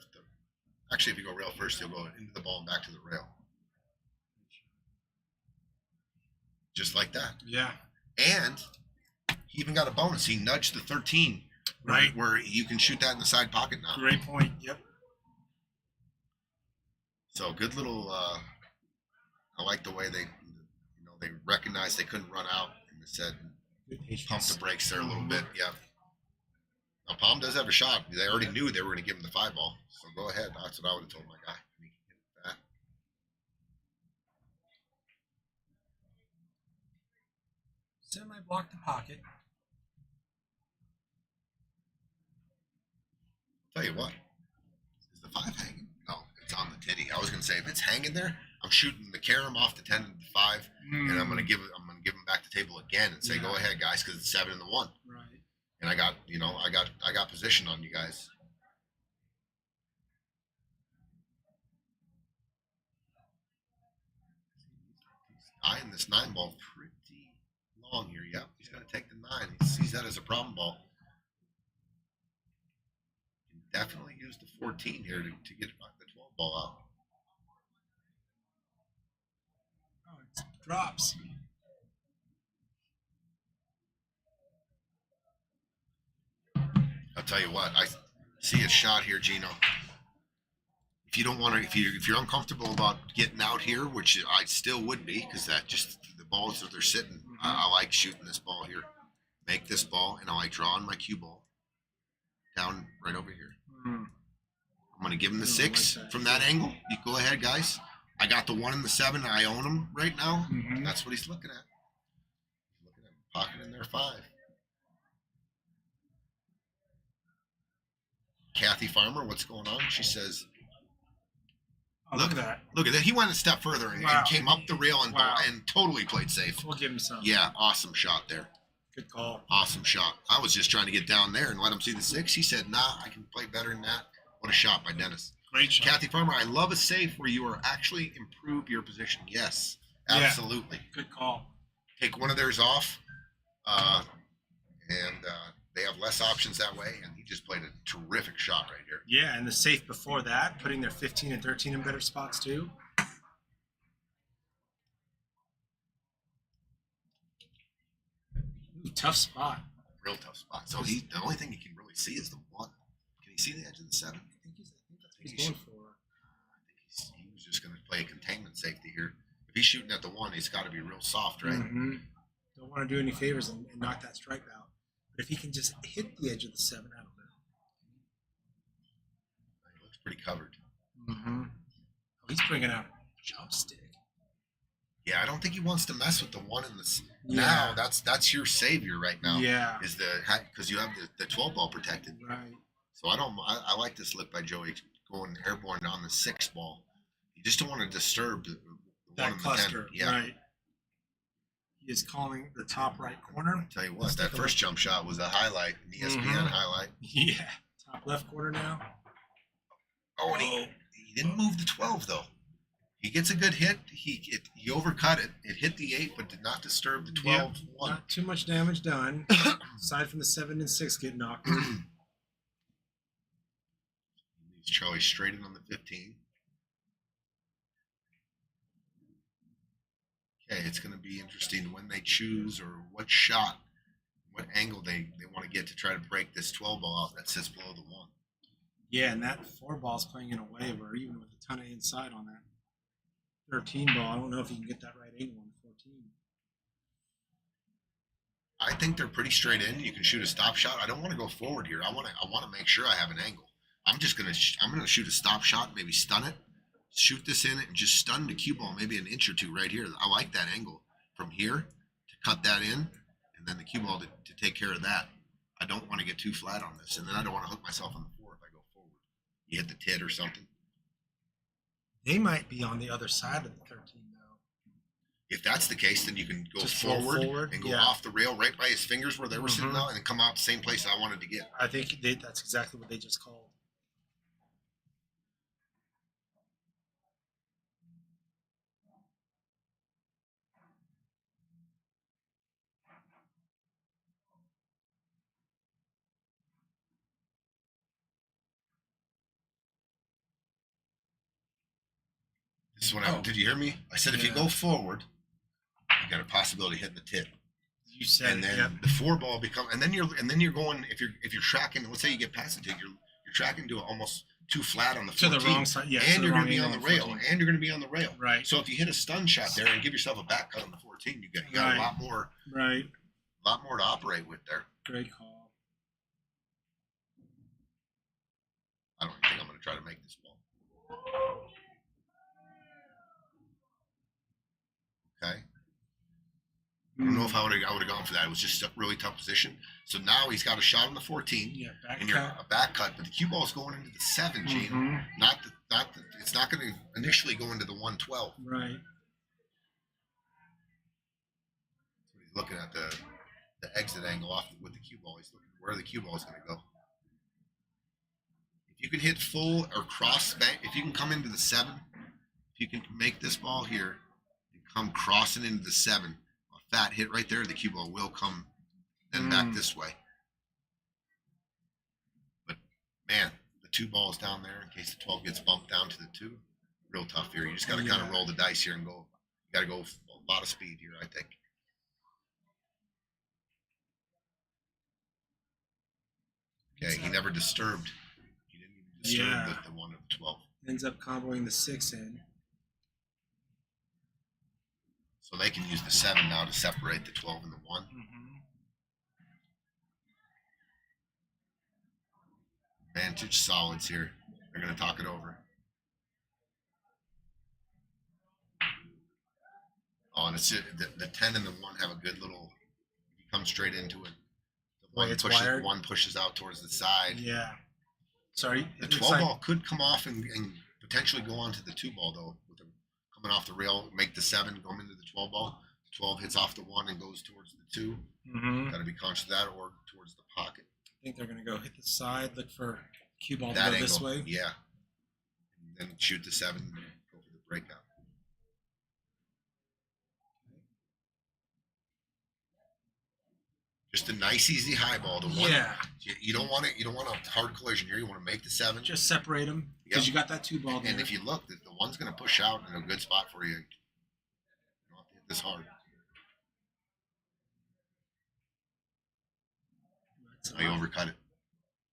Actually, if you go rail first, you'll go into the ball and back to the rail. Just like that. Yeah. And he even got a bonus. He nudged the 13. Right. Where you can shoot that in the side pocket now. Great point. Yep. So good little. I like the way they recognized they couldn't run out and they said Good patience. pump the brakes there a little bit. Yeah. Now Palm does have a shot. They already knew they were going to give him the 5 ball. So go ahead. That's what I would have told my guy. He hit that. Semi block the pocket. Tell you what. Is the 5 hanging? No, it's on the titty. I was going to say if it's hanging there, I'm shooting the carom off the 10 and the 5, and I'm going to give him back the table again and say, Yeah. go ahead, guys, because it's 7 and the 1. Right. And I got position on you guys. He's eyeing this 9 ball pretty long here. Yep, he's going to take the 9. He sees that as a problem ball. definitely use the 14 here to get the 12 ball out. Oh, it drops. I'll tell you what, I see a shot here, Gino. If you don't want to, if you're uncomfortable about getting out here, which I still would be, because that just the balls that they're sitting. I like shooting this ball here. Make this ball, and I like drawing my cue ball down right over here. I'm going to give him the 6 from that angle. You go ahead, guys. I got the 1 and the 7. I own them right now. That's what he's looking at. He's looking at pocket in there 5. Kathy Farmer, what's going on? She says, Oh, look at that. Look at that. He went a step further and came up the rail and totally played safe. We'll give him some. Yeah, awesome shot there. Good call. Awesome shot. I was just trying to get down there and let him see the 6. He said, nah, I can play better than that. What a shot by Dennis. Great shot. Kathy Farmer, I love a safe where you are actually improve your position. Yes, absolutely. Yeah, good call. Take one of theirs off, and they have less options that way, and he just played a terrific shot right here. Yeah, and the safe before that, putting their 15 and 13 in better spots too. Ooh, tough spot. Real tough spot. So the only thing you can really see is the 1. Can you see the edge of the 7? I think that's what he's going for. He was just going to play a containment safety here. If he's shooting at the 1, he's got to be real soft, right? Don't want to do any favors and knock that strike out. But if he can just hit the edge of the 7, I don't know. He looks pretty covered. Oh, he's bringing out a jump stick. Yeah, I don't think he wants to mess with the 1 and the. Yeah. Now that's your savior right now. Yeah. Is because you have the 12 ball protected. Right. So I like this look by Joey going airborne on the 6 ball. You just don't want to disturb the 1 and cluster. The 10. Yeah. Right. He is calling the top right corner. I'll tell you what, that first jump shot was a highlight, an ESPN highlight. Yeah. Top left corner now. Oh, and he didn't move the 12 though. He gets a good hit. He overcut it. It hit the 8, but did not disturb the 12. Yep, not too much damage done. Aside from the 7 and 6 getting knocked. Charlie straight in on the 15. Okay, it's going to be interesting when they choose or what shot, what angle they want to get to try to break this 12 ball out that sits below the 1. Yeah, and that 4 ball's playing in a waiver, even with a ton of inside on that 13 ball. I don't know if you can get that right angle on the 14. I think they're pretty straight in. You can shoot a stop shot. I don't want to go forward here. I want to make sure I have an angle. I'm gonna shoot a stop shot, maybe stun it, shoot this in and just stun the cue ball maybe an inch or 2 right here. I like that angle from here to cut that in, and then the cue ball to take care of that. I don't want to get too flat on this, and then I don't want to hook myself on the 4 if I go forward. You hit the tit or something. They might be on the other side of the 13 though. If that's the case, then you can go Just forward and go off the rail right by his fingers where they were sitting out, and then come out the same place I wanted to get. I think that's exactly what they just called. This is what did you hear me? I said if you go forward, you got a possibility of hitting the tit. You said, and then the 4 ball and then you're going if you're tracking. Let's say you get past the tit, you're tracking to almost too flat on the 14, to the wrong side. Yeah, and you're going to be on the rail, and you're going to be on the rail. Right. So if you hit a stun shot there and give yourself a back cut on the 14, you got a lot more. Right. A lot more to operate with there. Great call. I don't think I'm going to try to make this ball. Okay. I don't know if I would have gone for that. It was just a really tough position. So now he's got a shot on the 14. Yeah, and you're a back cut, but the cue ball is going into the 7, Gene. It's not going to initially go into the 112. Right. So he's looking at the exit angle off with the cue ball. He's looking where the cue ball is going to go. If you can hit full or cross bank, if you can come into the 7, if you can make this ball here and come crossing into the 7, a fat hit right there, the cue ball will come then back this way. But man, the 2 balls down there in case the 12 gets bumped down to the 2. Real tough here. You just got to kind of roll the dice here and go. You got to go a lot of speed here, I think. Okay, he never disturbed. He didn't even disturb the 1 of 12. Ends up comboing the 6 in. So they can use the 7 now to separate the 12 and the 1. Vantage solids here. They're going to talk it over. Oh, and it's the 10 and the 1 have a good little. You come straight into it. The 1 pushes out towards the side. Yeah. Sorry. The 12 ball could come off and potentially go onto the 2 ball though. With them coming off the rail, make the 7 go into the 12 ball. The 12 hits off the 1 and goes towards the 2. Got to be conscious of that, or towards the pocket. I think they're going to go hit the side, look for cue ball to That go angle, this way. yeah. And then shoot the 7 and go for the breakout. Just a nice, easy high ball. The 1. Yeah. You don't want it. You don't want a hard collision here. You want to make the 7. Just separate them because you got that 2 ball there. And if you look, the 1's going to push out in a good spot for you. You don't have to hit this hard. Oh, you overcut it.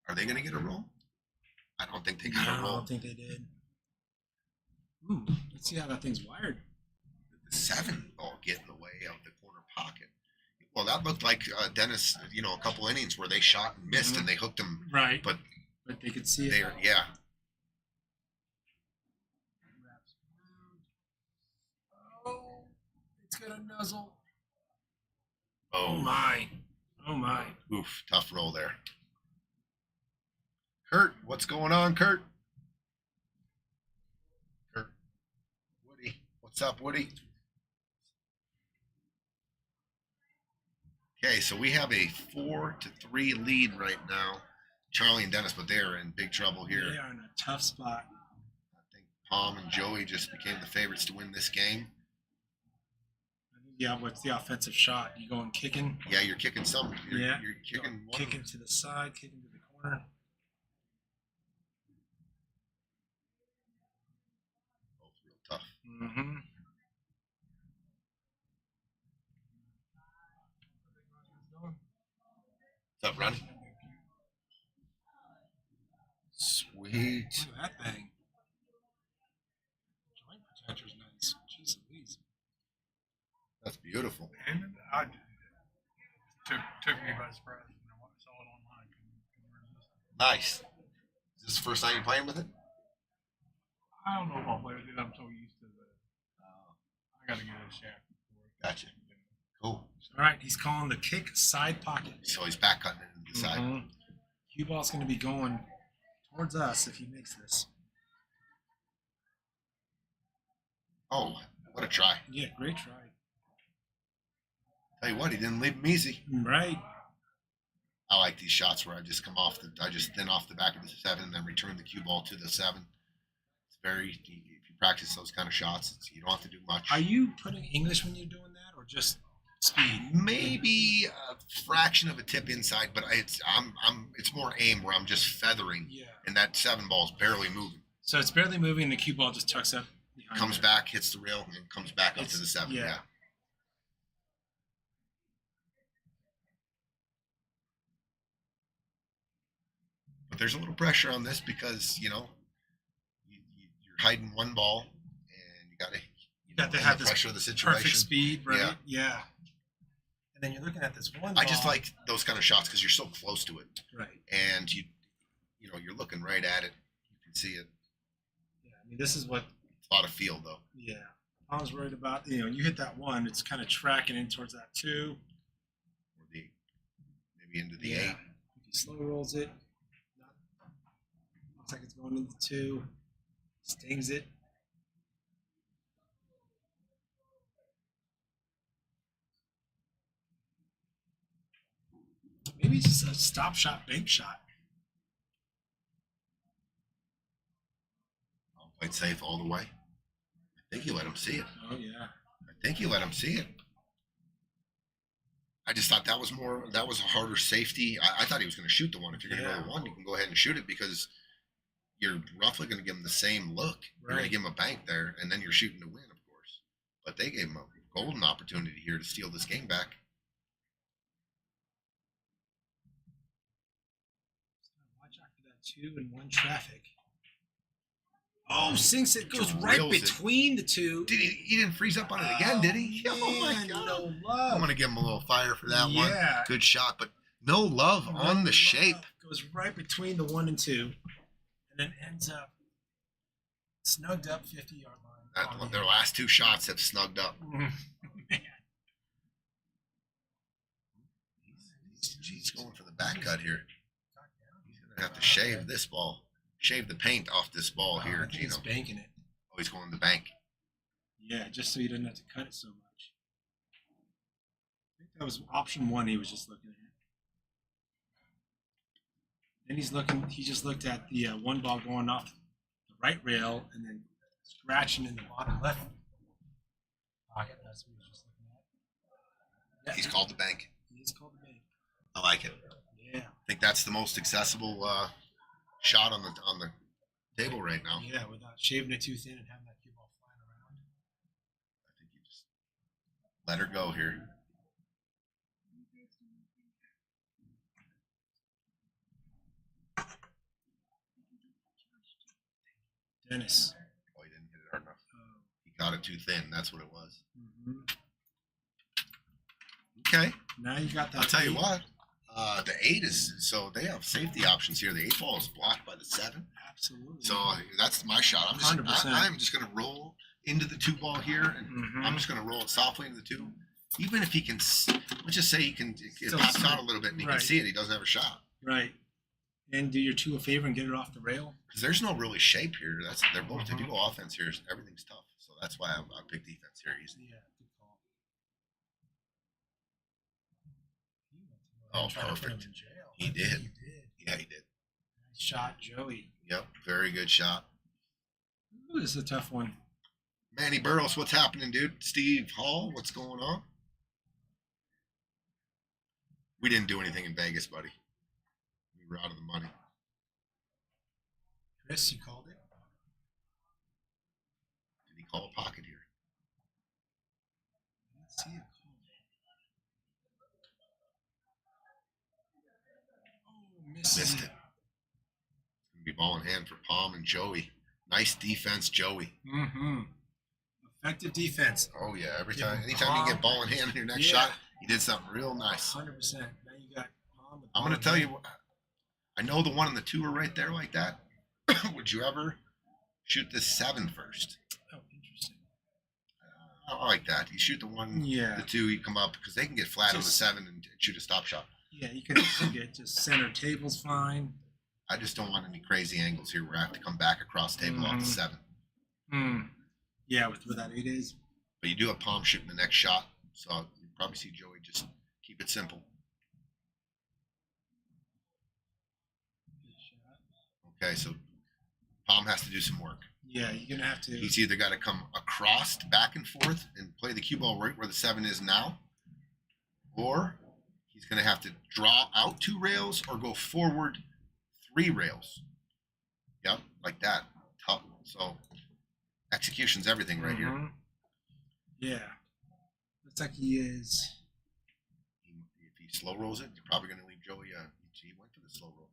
Are they going to get a roll? I don't think they got a roll. I don't think they did. Ooh, let's see how that thing's wired. The 7 ball get in the way of the corner pocket. Well, that looked like Dennis, a couple innings where they shot and missed and they hooked him. Right. But they could see it. Yeah. Oh, it's going to nuzzle. Oh, my. Oh, my. Oof, tough roll there. Kurt, what's going on, Kurt? Woody, what's up, Woody? Okay, so we have a 4-3 lead right now. Charlie and Dennis, but they are in big trouble here. They are in a tough spot. I think Pom and Joey just became the favorites to win this game. Yeah, what's the offensive shot? You going kicking? Yeah, you're kicking some. You're kicking one. Kicking to the side, kicking to the corner. Both real tough. Mm-hmm. What's up, Ron? Sweet. Look at that thing. Joint protector's nice. Jeez Louise. That's beautiful. And I took me by surprise when I saw it online. Couldn't resist it. Nice. Is this the first time you're playing with it? I don't know if I'll play with it. I'm so used to the. I got to get a shaft before. Gotcha. Cool. All right, he's calling the kick side pocket. So he's back cutting it into the side. Cue ball's going to be going towards us if he makes this. Oh, what a try. Yeah, great try. Tell you what, he didn't leave him easy. Right. I like these shots where I just I just thin off the back of the 7 and then return the cue ball to the 7. It's very, if you practice those kind of shots, you don't have to do much. Are you putting English when you're doing that, or just speed? Maybe a fraction of a tip inside, but it's more aim where I'm just feathering. Yeah. And that 7 ball is barely moving. So it's barely moving, and the cue ball just tucks up behind Comes it. back, hits the rail, and comes back up to the 7. Yeah. Yeah. But there's a little pressure on this because, you're hiding 1 ball, and you got to have this pressure of the situation. perfect speed, right? Yeah. And then you're looking at this 1 I just ball. like those kind of shots because you're so close to it, Right. and you're looking right at it. You can see it. Yeah, I mean, this is what. It's a lot of feel though. Yeah. I was worried about, you hit that 1, it's kind of tracking in towards that 2. Or maybe into the 8. If he slow rolls it, looks like it's going into 2, stings it. Maybe it's just a stop shot, bank shot. Played safe all the way. I think you let him see it. Oh, yeah. I think you let him see it. I just thought that was a harder safety. I thought he was going to shoot the 1. If you're going to go to the 1, you can go ahead and shoot it because you're roughly going to give them the same look. You're going to Right. give them a bank there, and then you're shooting to win, of course. But they gave them a golden opportunity here to steal this game back. Watch out for that 2 and 1 traffic. Oh, sinks it goes right Drills it. between the two. Did he didn't freeze up on it again, did he? Oh my man, God. no love. I'm going to give him a little fire for that one. Yeah. Good shot, but no love No on the love. shape. Goes right between the 1 and 2, and then ends up snugged up 50-yard line. Their last 2 shots have snugged up. Man. He's going for the back cut here. He's going to have to shave this ball. Shave the paint off this ball I here, think Gino. he's banking it. Oh, he's going to the bank. Yeah, just so he doesn't have to cut it so much. I think that was option 1 he was just looking at. Then he just looked at the 1 ball going off the right rail and then scratching in the bottom left pocket. That's what he was just looking at. Yeah, He's called the bank. He is called the bank. I like it. Yeah. I think that's the most accessible shot on the table right now. Yeah, without shaving it too thin and having that cue ball flying around. I think you just let her go here. Dennis. Oh, he didn't hit it hard enough. He got it too thin. That's what it was. Mm-hmm. Okay. Now you got that. I'll tell you 8. what. The 8 is, so they have safety options here. The 8 ball is blocked by the 7. Absolutely. So that's my shot. 100%. I'm just going to roll into the 2 ball here, and Mhm. I'm just going to roll it softly into the 2. Even if he can, let's just say it Still pops see out it. a little bit and he Right. can see it. He doesn't have a shot Right. And do your 2 a favor and get it off the rail. because there's no really shape here. They're both. If you go offense here, everything's tough. So that's why I pick defense here easily. Yeah, good call. Oh, Try to put him perfect. in jail. He did. He did. Yeah, he did. Nice shot, Joey. Yep, very good shot. Ooh, this is a tough one. Manny Burrows, what's happening, dude? Steve Hall, what's going on? We didn't do anything in Vegas, buddy. We were out of the money. Chris, you called it. Did he call a pocket here? I didn't see it. Oh, missed Missed it. it. It's going to be ball in hand for Pom and Joey. Nice defense, Joey. Mm-hmm. Effective defense. Oh, yeah. Give him Anytime you Pom. get ball in hand in your next Yeah. shot, he did something real nice. 100%. Now you got Pom with I'm going to Pom tell and you, I know the 1 and the 2 are right there like that. Would you ever shoot this 7 first? Oh, interesting. I like that. You shoot the 1, Yeah. the 2, you come up because they can get flat on the Just- 7 and shoot a stop shot. Yeah, you can get just center table's fine. I just don't want any crazy angles here where I have to come back across table off the 7. Yeah, with where that 8 is. But you do have Pom shooting the next shot, so you probably see Joey just keep it simple. Good shot. Okay, so Pom has to do some work. Yeah, you're gonna have to. He's either got to come across, back and forth, and play the cue ball right where the 7 is now, or he's going to have to draw out 2 rails or go forward 3 rails. Yep, like that. Tough. So execution's everything right here. Mhm. Yeah. Looks like he is. If he slow rolls it, you're probably going to leave Joey. He went for the slow roll.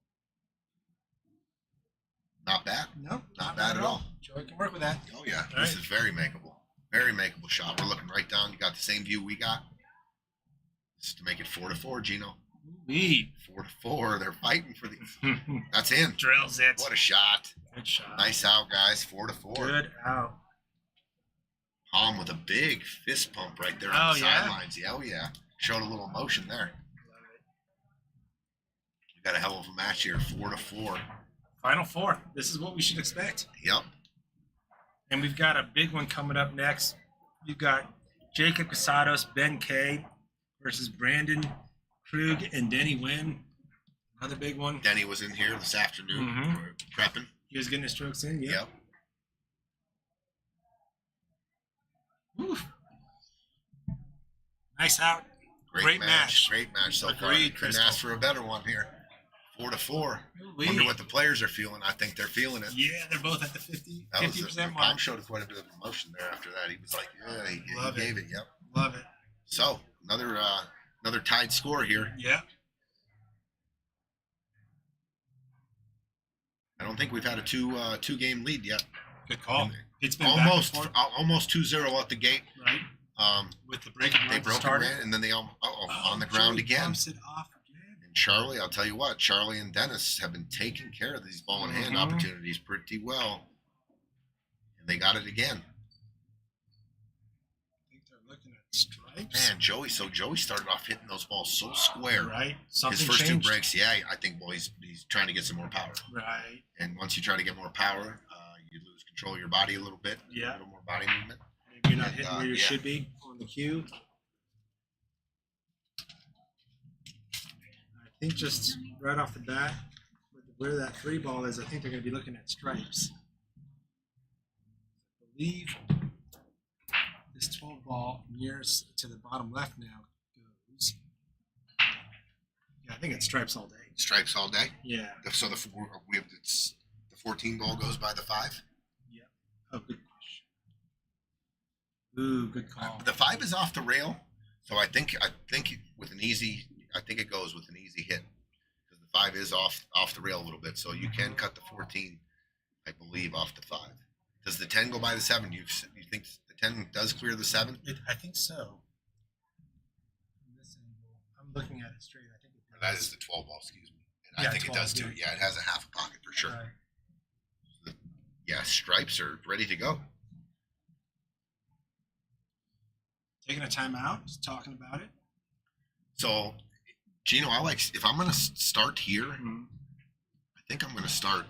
Not bad. Nope. Not bad at all. Joey can work with that. Oh yeah, All this right. is very makeable. Very makeable shot. We're looking right down. You got the same view we got. This is to make it 4-4, Gino. Lead. 4-4. They're fighting for the. That's in. Drills it. What a shot. Good shot. Nice out, guys. 4-4. Good out. Pom with a big fist pump right there on Oh, the yeah? sidelines. Yeah, oh yeah. Showed a little emotion there. Love it. You got a hell of a match here. 4-4. Final 4. This is what we should expect. Yep. And we've got a big one coming up next. You've got Jacob Casados Ben Kay versus Brandon Krug and Denny Huynh. Another big one. Denny was in here this afternoon Mhm. prepping. He was getting his strokes in. Yep. Yep. Woo. Nice out. Great match. Great match so far. Agreed, Couldn't Crystal. ask for a better one here. 4-4. Ooh-wee. Wonder what the players are feeling. I think they're feeling it. Yeah, they're both at the 50 That was 50% Pom mark. showed quite a bit of emotion there after that. He was like, yeah, he Love it. gave it. Yep. Love it. So another tied score here. Yeah. I don't think we've had a two game lead yet. Good call. It's been Almost back and forth, almost 2-0 at the gate. right? With The break and they run broke started. it, and then they on the ground Joey again. bumps it off again. And Charlie, I'll tell you what, Charlie and Dennis have been taking care of these ball in hand opportunities pretty well, and they got it again. I think they're looking at stripes. Man, Joey started off hitting those balls so square. Right. Something His first changed. two breaks, yeah, I think, boy, he's trying to get some more power. Right. And once you try to get more power, you lose control of your body a little bit. Yeah. A little more body movement. Maybe you're not hitting where you yeah. should be on the cue. I think just right off the bat, with where that 3 ball is, I think they're going to be looking at stripes. I believe this 12 ball nearest to the bottom left now goes. Yeah, I think it's stripes all day. Stripes all day. Yeah. So the 14 ball goes by the 5. Yeah. Oh, good question. Ooh, good call. The 5 is off the rail, so I think with an easy, I think it goes with an easy hit because the 5 is off the rail a little bit, so you can cut the 14, I believe, off the 5. Does the 10 go by the 7? You think the 10 does clear the 7? I think so. From this angle, I'm looking at it straight. I think it Or that is the 12 ball, excuse me. And Yeah, I think it 12, does too. yeah. Yeah, it has a half a pocket for sure. Right. Yeah, stripes are ready to go. Taking a timeout, just talking about it. So, Gino, if I'm going to start here, I think I'm going to start.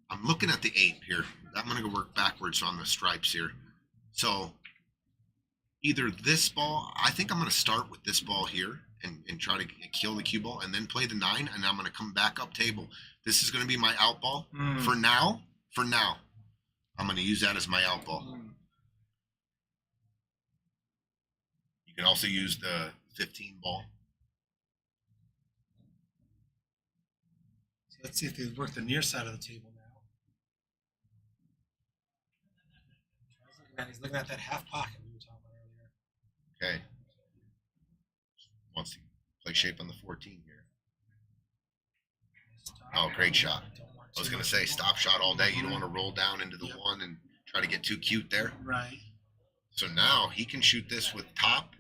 I'm looking at the 8 here. I'm going to go work backwards on the stripes here. So, either this ball, I think I'm going to start with this ball here and try to kill the cue ball and then play the 9, and I'm going to come back up table. This is going to be my out ball. For now, I'm going to use that as my out ball. You can also use the 15 ball. So let's see if they work the near side of the table now. He's looking at that half pocket we were talking about earlier. Okay. Wants to play shape on the 14 here. Oh, great shot. I was going to say stop shot all day. You don't want to roll down into the 1 and try to get too cute there. Right. So now he can shoot this with top,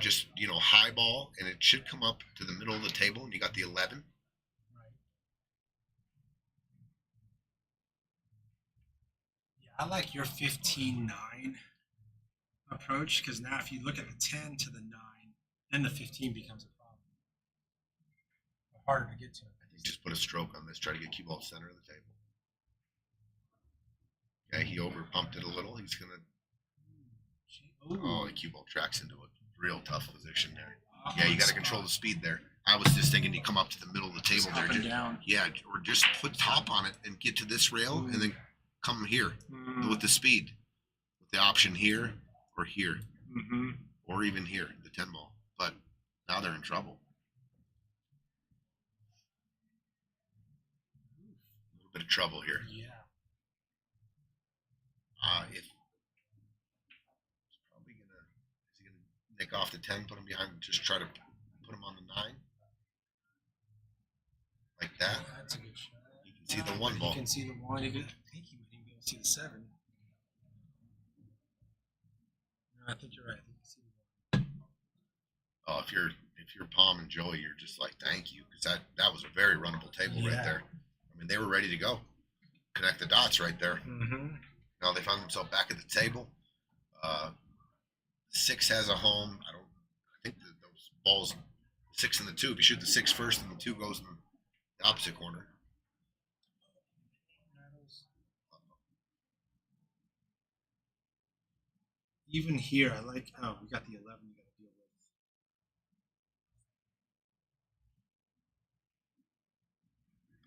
just, high ball, and it should come up to the middle of the table, and you got the 11. Right. Yeah, I like your 15-9 approach because now if you look at the 10 to the 9, then the 15 becomes a problem. Harder to get to it. Just put a stroke on this, try to get cue ball center of the table. Okay, he over pumped it a little. He's going to. Oh, the cue ball tracks into a real tough position there. Yeah, you got to control the speed there. I was just thinking you come up to the middle of the table there. Up and down. Yeah, or just put top on it and get to this rail and then come here with the speed. With the option here or here. Or even here, the 10 ball. But now they're in trouble. A little bit of trouble here. Yeah. If is he gonna nick off the 10, put him behind, just try to put him on the 9? Like that. That's a good shot. You can see the 1 ball. You can see the 1. I think he might even be able to see the 7. No, I think you're right. I think you see the 1. Oh, if you're Pom and Joey, you're just like, thank you, because that was a very runnable table right there. I mean, they were ready to go. Connect the dots right there. Now they found themselves back at the table. 6 has a home. I think that those balls, 6 and the 2. If you shoot the 6 first and the 2 goes in the opposite corner. Even here, I like. Oh, we got the 11. You got to deal with.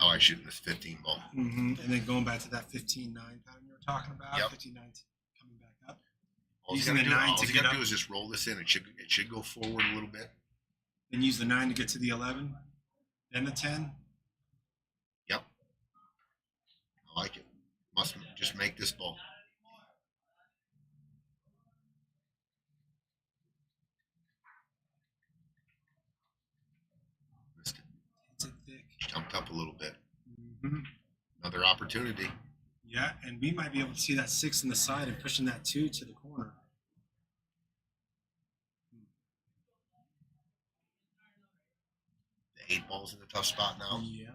Oh, I shooting this 15 ball. And then going back to that 15-9 pattern you were talking about. Yep. 15-9 coming Using the 9 all to you get gotta up. do is just roll this in. It should go forward a little bit. Then use the 9 to get to the 11. Then the 10. Yep. I like it. Must just make this ball. Missed it. It's a thick. Jumped up a little bit. Mm-hmm. Another opportunity. Yeah, and we might be able to see that 6 in the side and pushing that 2 to the corner. The 8 ball's in a tough spot now. Yeah.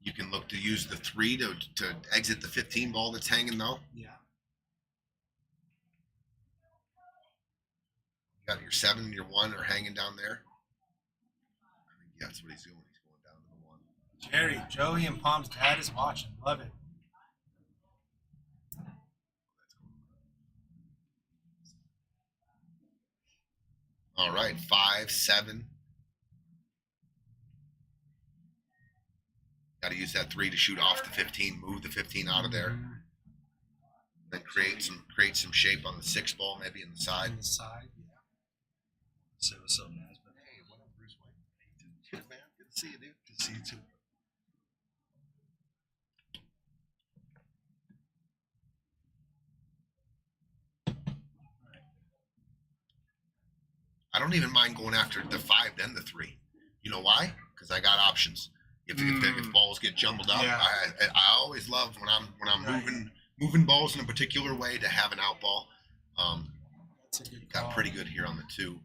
You can look to use the 3 to exit the 15 ball that's hanging though. Yeah. You got your 7 and your 1 are hanging down there. I think that's what he's doing. He's going down to the 1. Jerry, Joey, and Pom's dad is watching. Love it. All right, 5, 7. Got to use that 3 to shoot off the 15, move the 15 out of there, then create some shape on the 6 ball, maybe in the side. On the side, yeah. So what's up, man? Hey, what up, Bruce Wayne? Good, man. Good to see you, dude. Good to see you too. I don't even mind going after the 5, then the 3. You know why? Because I got options. If balls get jumbled up, Yeah. I always love when I'm Right. moving balls in a particular way to have an out ball. That's a good Got call. pretty good here on the 2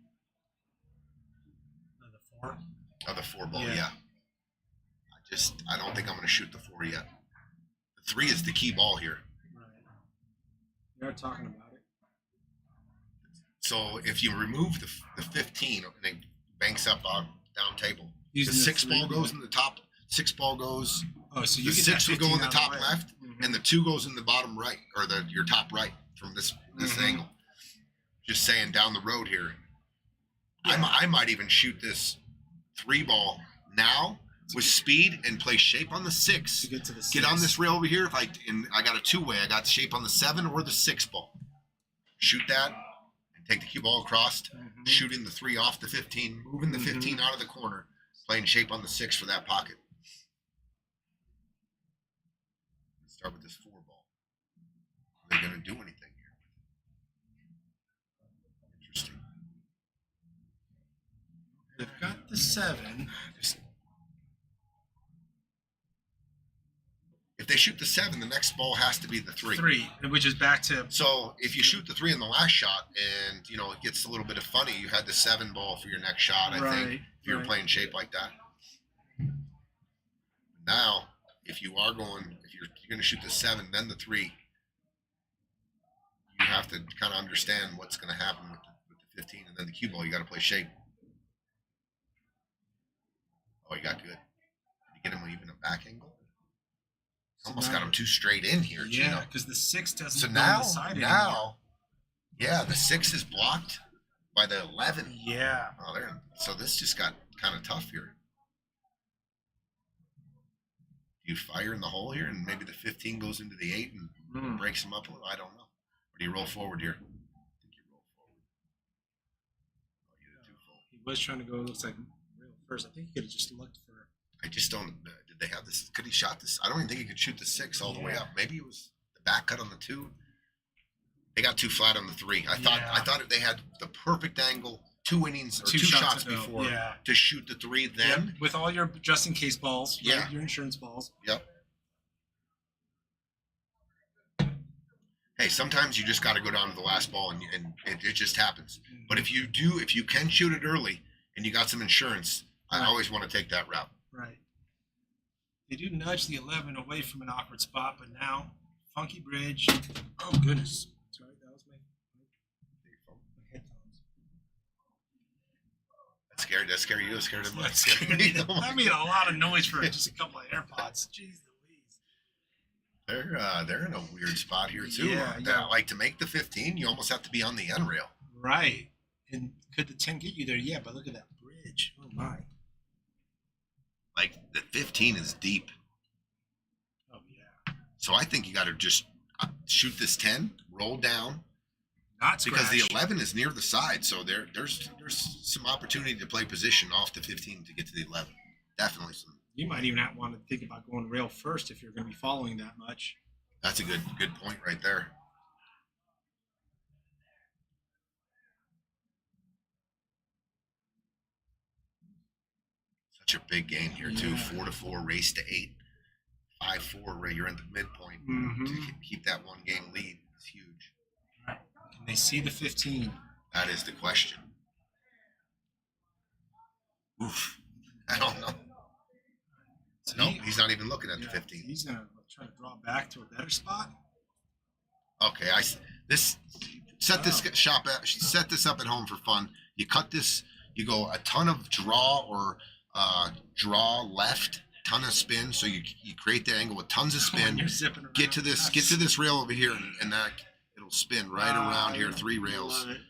The 4. of the 4 ball. Yeah. Yeah. I don't think I'm going to shoot the 4 yet. The 3 is the key ball here. Right. They're talking about it. So if you remove the 15 and it banks up down table, Using the the 6 ball 3, goes in the top. 6 ball goes. Oh, so The you get 6 that would go in 15 the out top of the way. left, Mhm. and the 2 goes in the bottom right, or your top right from this Mhm. angle. Just saying down the road here. Yeah. I might even shoot this 3 ball now with speed and play shape on the 6. to get to the 6. Get on this rail over here. If I got a 2-way, I got shape on the 7 or the 6 ball. Shoot that and take the cue ball across, Mhm. shooting the 3 off the 15, moving the 15 out of the corner, playing shape on the 6 for that pocket. Let's start with this 4 ball. Are they going to do anything here? Interesting. They've got the 7. If they shoot the 7, the next ball has to be the 3. 3, which is back to So if you shoot the 3 in the last shot and, it gets a little bit of funny, you had the 7 ball for your next shot, I think, if you're right. playing shape like that. Now, if you're going to shoot the 7, then the 3, you have to kind of understand what's going to happen with the 15, and then the cue ball, you got to play shape. Oh, you got good. Did you get him even a back angle? Almost got him too straight in here, yeah, Gino. because the 6 doesn't So go on now, the side anymore. yeah, the 6 is blocked by the 11. Yeah. Oh, so this just got kind of tough here. Do you fire in the hole here, and maybe the 15 goes into the 8 and breaks him up a little? I don't know. Or do you roll forward here? I think you roll forward. Oh, you did too full. He was trying to go, looks like, real first. I think he could have just looked for. I just don't. Did they have this? Could he shot this? I don't even think he could shoot the 6 all the way Yeah. up. Maybe it was the back cut on the 2. They got too flat on the 3. I Yeah. thought they had the perfect angle, 2 innings or 2 shots shots ago. before Yeah. to shoot the 3. Then, Yep, with all your just in case balls, Yeah. right? Your insurance balls. yep. Hey, sometimes you just got to go down to the last ball, and it just happens. But if you can shoot it early, and you got some insurance, I Right. always want to take that route. Right. They do nudge the 11 away from an awkward spot, but now funky bridge. Oh goodness! Sorry, that was my headphones. That's scary. That's scary. You scared him. That's scary. That made a lot of noise for just a couple of AirPods. Jeez Louise. They're in a weird spot here too. Yeah, yeah. Like to make the 15, you almost have to be on the end rail. Right. And could the 10 get you there? Yeah, but look at that bridge. Oh my. Like the 15 is deep, Oh yeah. so I think you got to just shoot this 10, roll down, Not because the scratch. 11 is near the side, so there's some opportunity to play position off the 15 to get to the 11. Definitely some. You might even not want to think about going rail first if you're going to be following that much. That's a good point right there. Such a big game here too. Yeah. 4-4, race to 8. 5-4, where you're in the midpoint. Mhm. To keep that one game lead is huge. Can they see the 15? That is the question. Oof. I don't know. So No, he's not even looking at the 15. He's going to try to draw back to a better spot. Okay, set this up at home for fun. You cut this, you go a ton of draw or draw left, ton of spin, so you create the angle with tons of spin. You're zipping around. Get to this rail over here, and that it'll spin right around here, 3 rails. Love it.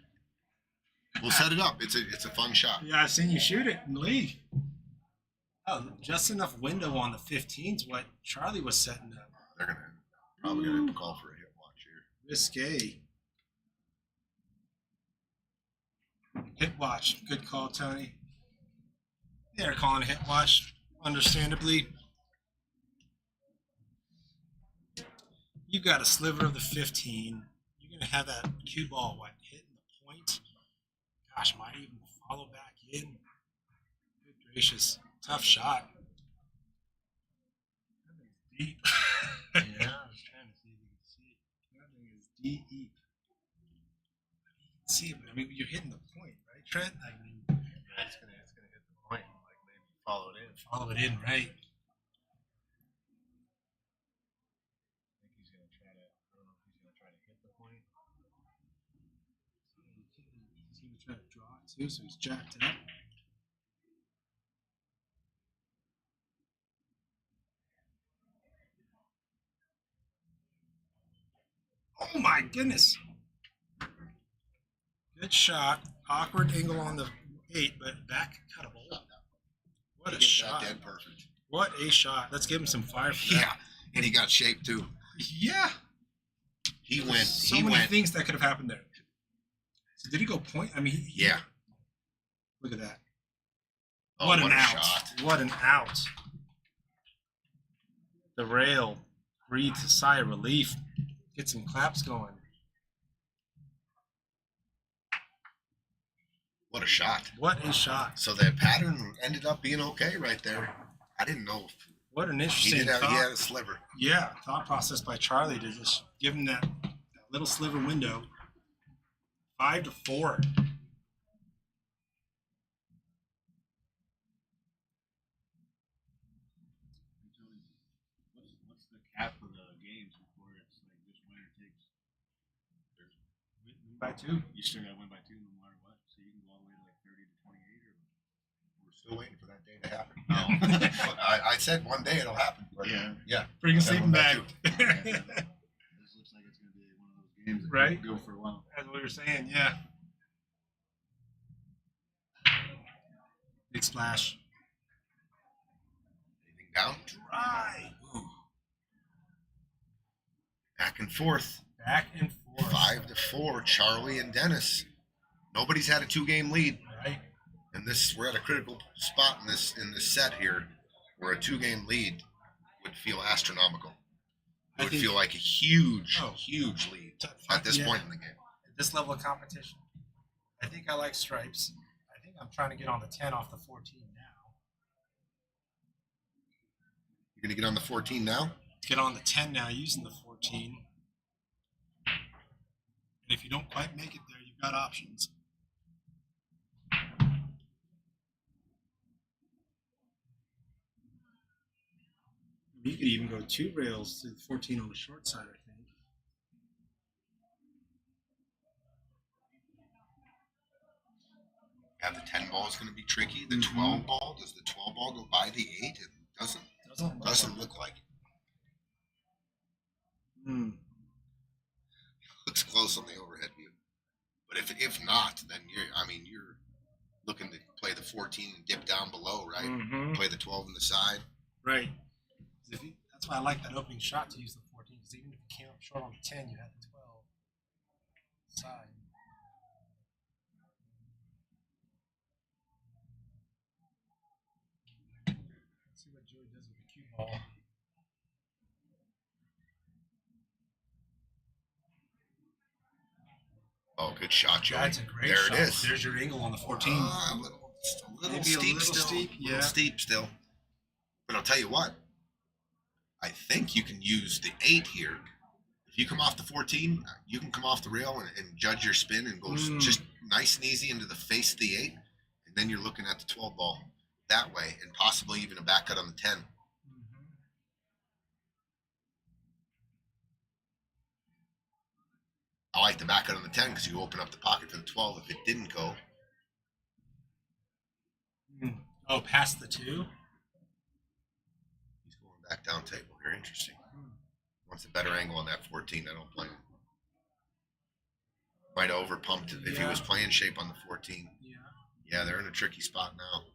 We'll set it up. It's a fun shot. Yeah, I've seen you shoot it in the league. Oh, just enough window on the 15's what Charlie was setting up. They're probably gonna call for a hit watch here. Risque. Hit watch. Good call, Tony. They're calling a hit watch, understandably. You've got a sliver of the 15. You're going to have that cue ball, hitting the point. Gosh, might even follow back in. Good gracious. Tough shot. That thing's deep. Yeah, I was trying to see if you can see it. That thing is deep. You can see it, but I mean, you're hitting the point, right, Trent? I mean, Yeah, it's gonna hit the point, like maybe follow it in. follow it in, right? I think he's gonna try to. I don't know if he's gonna try to hit the point. He's going to try to draw it too, so he's jacked up. Oh my goodness. Good shot. Awkward angle on the 8, but back cuttable. What a He hit that shot. dead perfect. What a shot. Let's give him some fire for Yeah, that. and he got shaped too. Yeah. He There's went. so He many went. things that could have happened there. So did he go point? I mean, Yeah. Look at that. Oh, what an a out. shot. What an out. The rail breathes a sigh of relief. Get some claps going. What a shot. What a shot. So that pattern ended up being okay right there. I didn't know if What an he interesting did have, thought. he had a sliver. Yeah, thought process by Charlie to just give him that little sliver window. 5-4. What's the cap of the games before it's like just winner takes? By 2. You still got to win by 2 no matter what, so you can go all the way to like 30 to 28 or. We're still waiting for that day to happen. No. I said one day it'll happen. But yeah. Bring a Got sleeping one back bag. This looks like it's going to be one of those games that Right. can go for a while. That's what we were saying, yeah. Big splash. Anything down? Right. Back and forth. Back and forth. 5-4. Charlie and Dennis. Nobody's had a 2-game lead. Right. And we're at a critical spot in this set here where a 2-game lead would feel astronomical. It I would think- feel like a huge lead at this Yeah. point in the game. At this level of competition, I think I like stripes. I think I'm trying to get on the 10 off the 14 now. You're going to get on the 14 now? Get on the 10 now using the 14. And if you don't quite make it there, you've got options. You could even go 2 rails to the 14 on the short side, I think. Yeah, the 10 ball is going to be tricky. The 12 ball, does the 12 ball go by the 8? It doesn't look like it. Hmm. Looks close on the overhead view. But if not, then you're looking to play the 14 and dip down below, right? Mhm. Play the 12 on the side. Right. That's why I like that opening shot to use the 14, because even if you came up short on the 10, you had the 12. Side. Let's see what Joey does with the cue ball. Oh, good shot, Joey. That's a great there shot. it is. There's your angle on the 14. A little Maybe steep a little still. steep, A little yeah. steep still. But I'll tell you what. I think you can use the 8 here. If you come off the 14, you can come off the rail and judge your spin and go just nice and easy into the face of the 8. And then you're looking at the 12 ball that way and possibly even a back cut on the 10. I like the back cut on the 10 because you open up the pocket for the 12 if it didn't go. Oh, past the 2? He's going back down table here. Interesting. Wants a better angle on that 14. I don't blame him. Might have overpumped it if he was playing shape on the 14. Yeah, they're in a tricky spot now.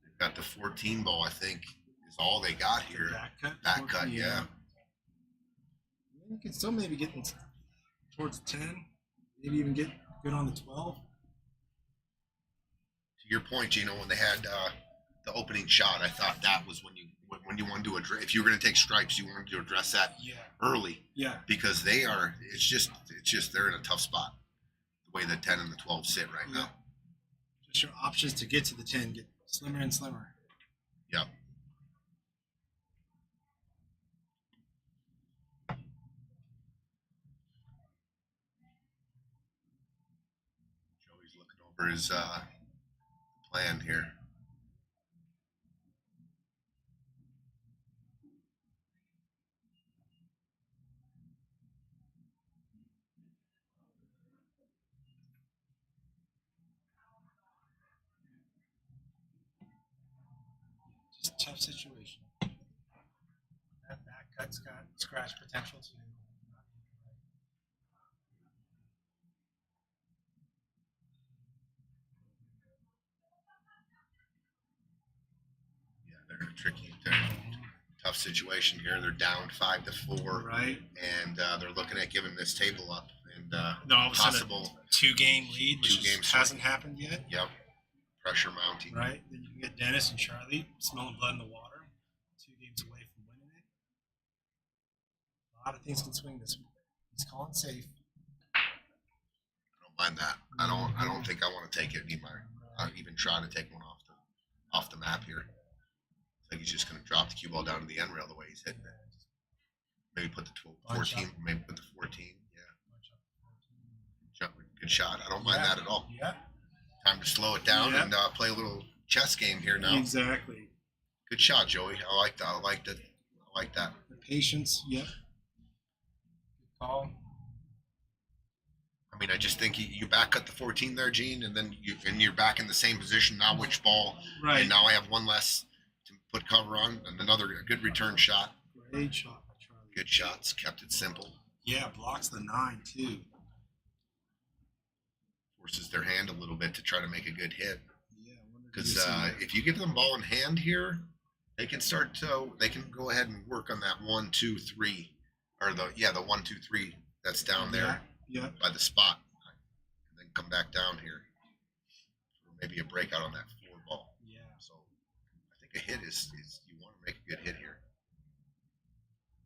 They've got the 14 ball, I think, is all they got here. Back cut, yeah. You can still maybe get towards 10. Maybe even get good on the 12. To your point, Gino, when they had the opening shot, I thought that was when you wanted to address. If you were going to take stripes, you wanted to address that early. Yeah. Because they are. It's just they're in a tough spot. The way the 10 and the 12 sit right now. Just your options to get to the 10 get slimmer and slimmer. Yep. Joey's looking over his plan here. Just a tough situation. That back cut's got scratch potential too. Yeah, they're in a tough situation here. They're down 5-4, Right. And they're looking at giving this table up and all of a sudden possible 2-game lead, which two-game hasn't happened yet. Yep, pressure mounting. Right. Then you can get Dennis and Charlie smelling blood in the water. 2 games away from winning it. A lot of things can swing this week. He's calling safe. I don't mind that. I don't think I want to take it anymore. Even try to take one off the map here. I think he's just going to drop the cue ball down to the end rail the way he's hitting it. Maybe put the 14. Maybe put the 14. Yeah. Good shot. I don't mind that at all. Yeah. Time to slow it down and play a little chess game here now. Exactly. Good shot, Joey. I like that. I like that. The patience. Yep. Good call. I mean, I just think you back cut the 14 there, Gene, and then you're back in the same position now. Which ball? Right. And now I have one less to put cover on, and another good return shot. Great shot by Charlie. Good shots. Kept it simple. Yeah, blocks the 9 too. Forces their hand a little bit to try to make a good hit. Yeah. Because if you give them ball in hand here, they can go ahead and work on that 1, 2, 3, or the 1, 2, 3 that's down there. Yeah. By the spot, and then come back down here for maybe a breakout on that 4 ball. Yeah. So I think a hit is you want to make a good hit here.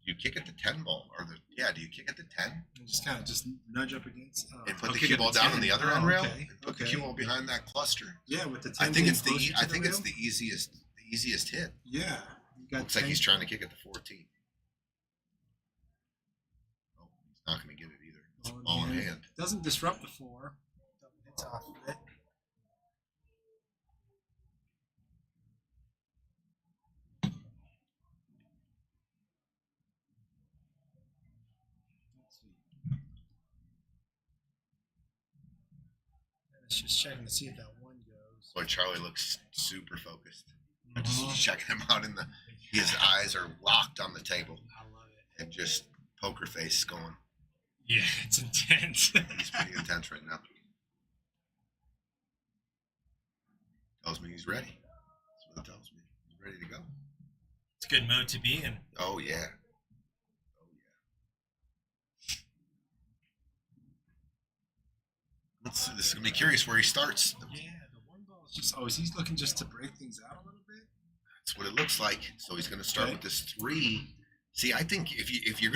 Do you kick at the 10 ball or do you kick at the 10? And just kind of nudge up against and put the cue ball down on the other end rail okay. and put the cue ball behind that cluster. Yeah, with the 10. I think it's the easiest hit. Yeah. Looks like he's trying to kick at the 14. Oh, he's not going to get it either. It's ball in hand. Doesn't disrupt the 4. It's off of it. Let's just checking to see if that 1 goes. Boy, Charlie looks super focused. I'm just checking him out his eyes are locked on the table. I love it. And just poker face going. Yeah, it's intense. He's pretty intense right now. Tells me he's ready. That's what it tells me. He's ready to go. It's a good mode to be in. Oh, yeah. This is gonna be curious where he starts. Yeah, the one ball is just always he's looking just to break things out a little bit. That's what it looks like. So he's gonna start Okay. with this 3. See, I think if you're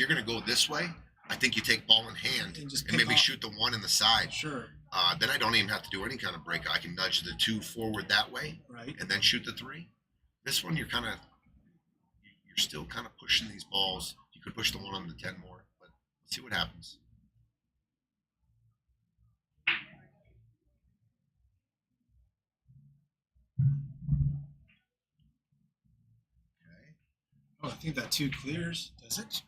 gonna go this way, I think you take ball in hand And just and pick maybe off. shoot the 1 in the side. Sure. Then I don't even have to do any kind of break. I can nudge the 2 forward that way Right. and then shoot the 3. This one, you're still kind of pushing these balls. You could push the 1 on the 10 more, but let's see what happens. Okay, Oh, I think that 2 clears. Does it?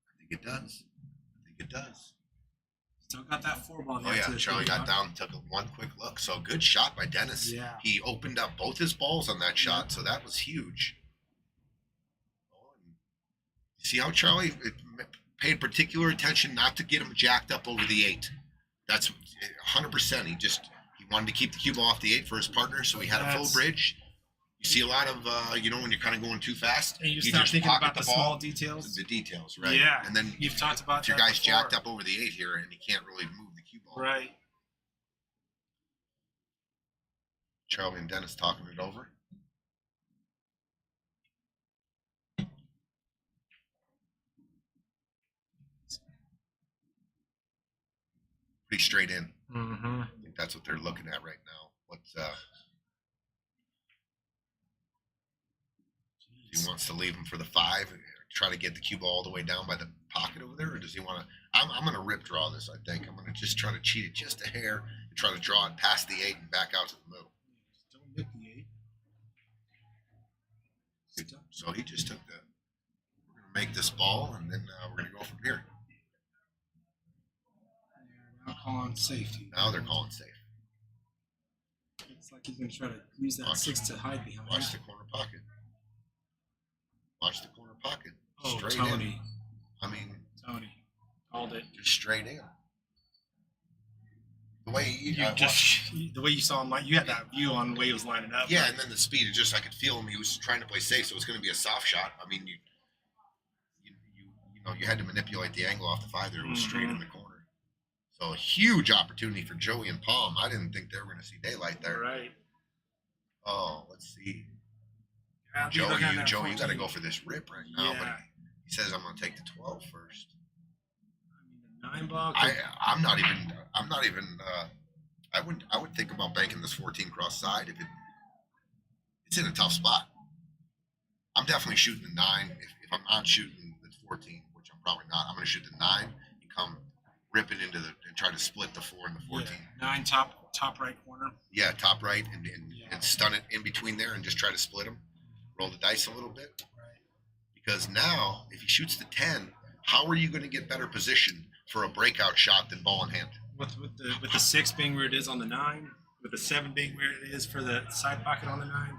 I think it does. I think it does. Still got that 4 ball. Oh yeah, Charlie got down, took a 1 quick look. So good shot by Dennis. Yeah. He opened up both his balls on that shot, so that was huge. You see how Charlie paid particular attention not to get him jacked up over the 8. That's 100%. He wanted to keep the cue ball off the 8 for his partner, so he had a full bridge. You see a lot of when you're kind of going too fast, And you start thinking pocket about the ball. small details. The details, right? Yeah. And then You've talked about if your that guy's before. jacked up over the 8 here, and he can't really move the cue ball. Right. Charlie and Dennis talking it over. Pretty straight in. Mm-hmm. I think that's what they're looking at right now. He wants to leave him for the 5, try to get the cue ball all the way down by the pocket over there, or does he want to? I'm going to rip draw this. I think I'm going to just try to cheat it just a hair and try to draw it past the 8 and back out to the middle. Don't hit the 8. So he just took the. We're going to make this ball, and then we're going to go from here. They're now calling safety. Now they're calling safe. It's like he's going to try to use that 6 to hide behind. Watch the corner pocket. Watch the corner pocket. Oh, Straight Tony. in. I mean, Tony. Called it. just straight in. The way The way you saw him, you had that view on the way he was lining up. yeah, and then the speed. It just I could feel him. He was trying to play safe, so it's going to be a soft shot. I mean, you had to manipulate the angle off the 5 there. It was straight in the corner. So a huge opportunity for Joey and Palm. I didn't think they were going to see daylight there. Right. Oh, let's see. Yeah, Joe, look on that you got to 14. go for this rip right now. But Yeah. he says I'm going to take the 12 first. I mean, the 9 ball. I'm not even. I would think about banking this 14 cross side if it's in a tough spot. I'm definitely shooting the 9. If I'm not shooting the 14, which I'm probably not, I'm going to shoot the 9 and come ripping into and try to split the 4 and the 14. Yeah. 9 top right corner. Yeah, top right and stun it in between there and just try to split them. Roll the dice a little bit. Right. Because now, if he shoots the 10, how are you going to get better position for a breakout shot than ball in hand? With the 6 being where it is on the 9, with the 7 being where it is for the side pocket on the 9.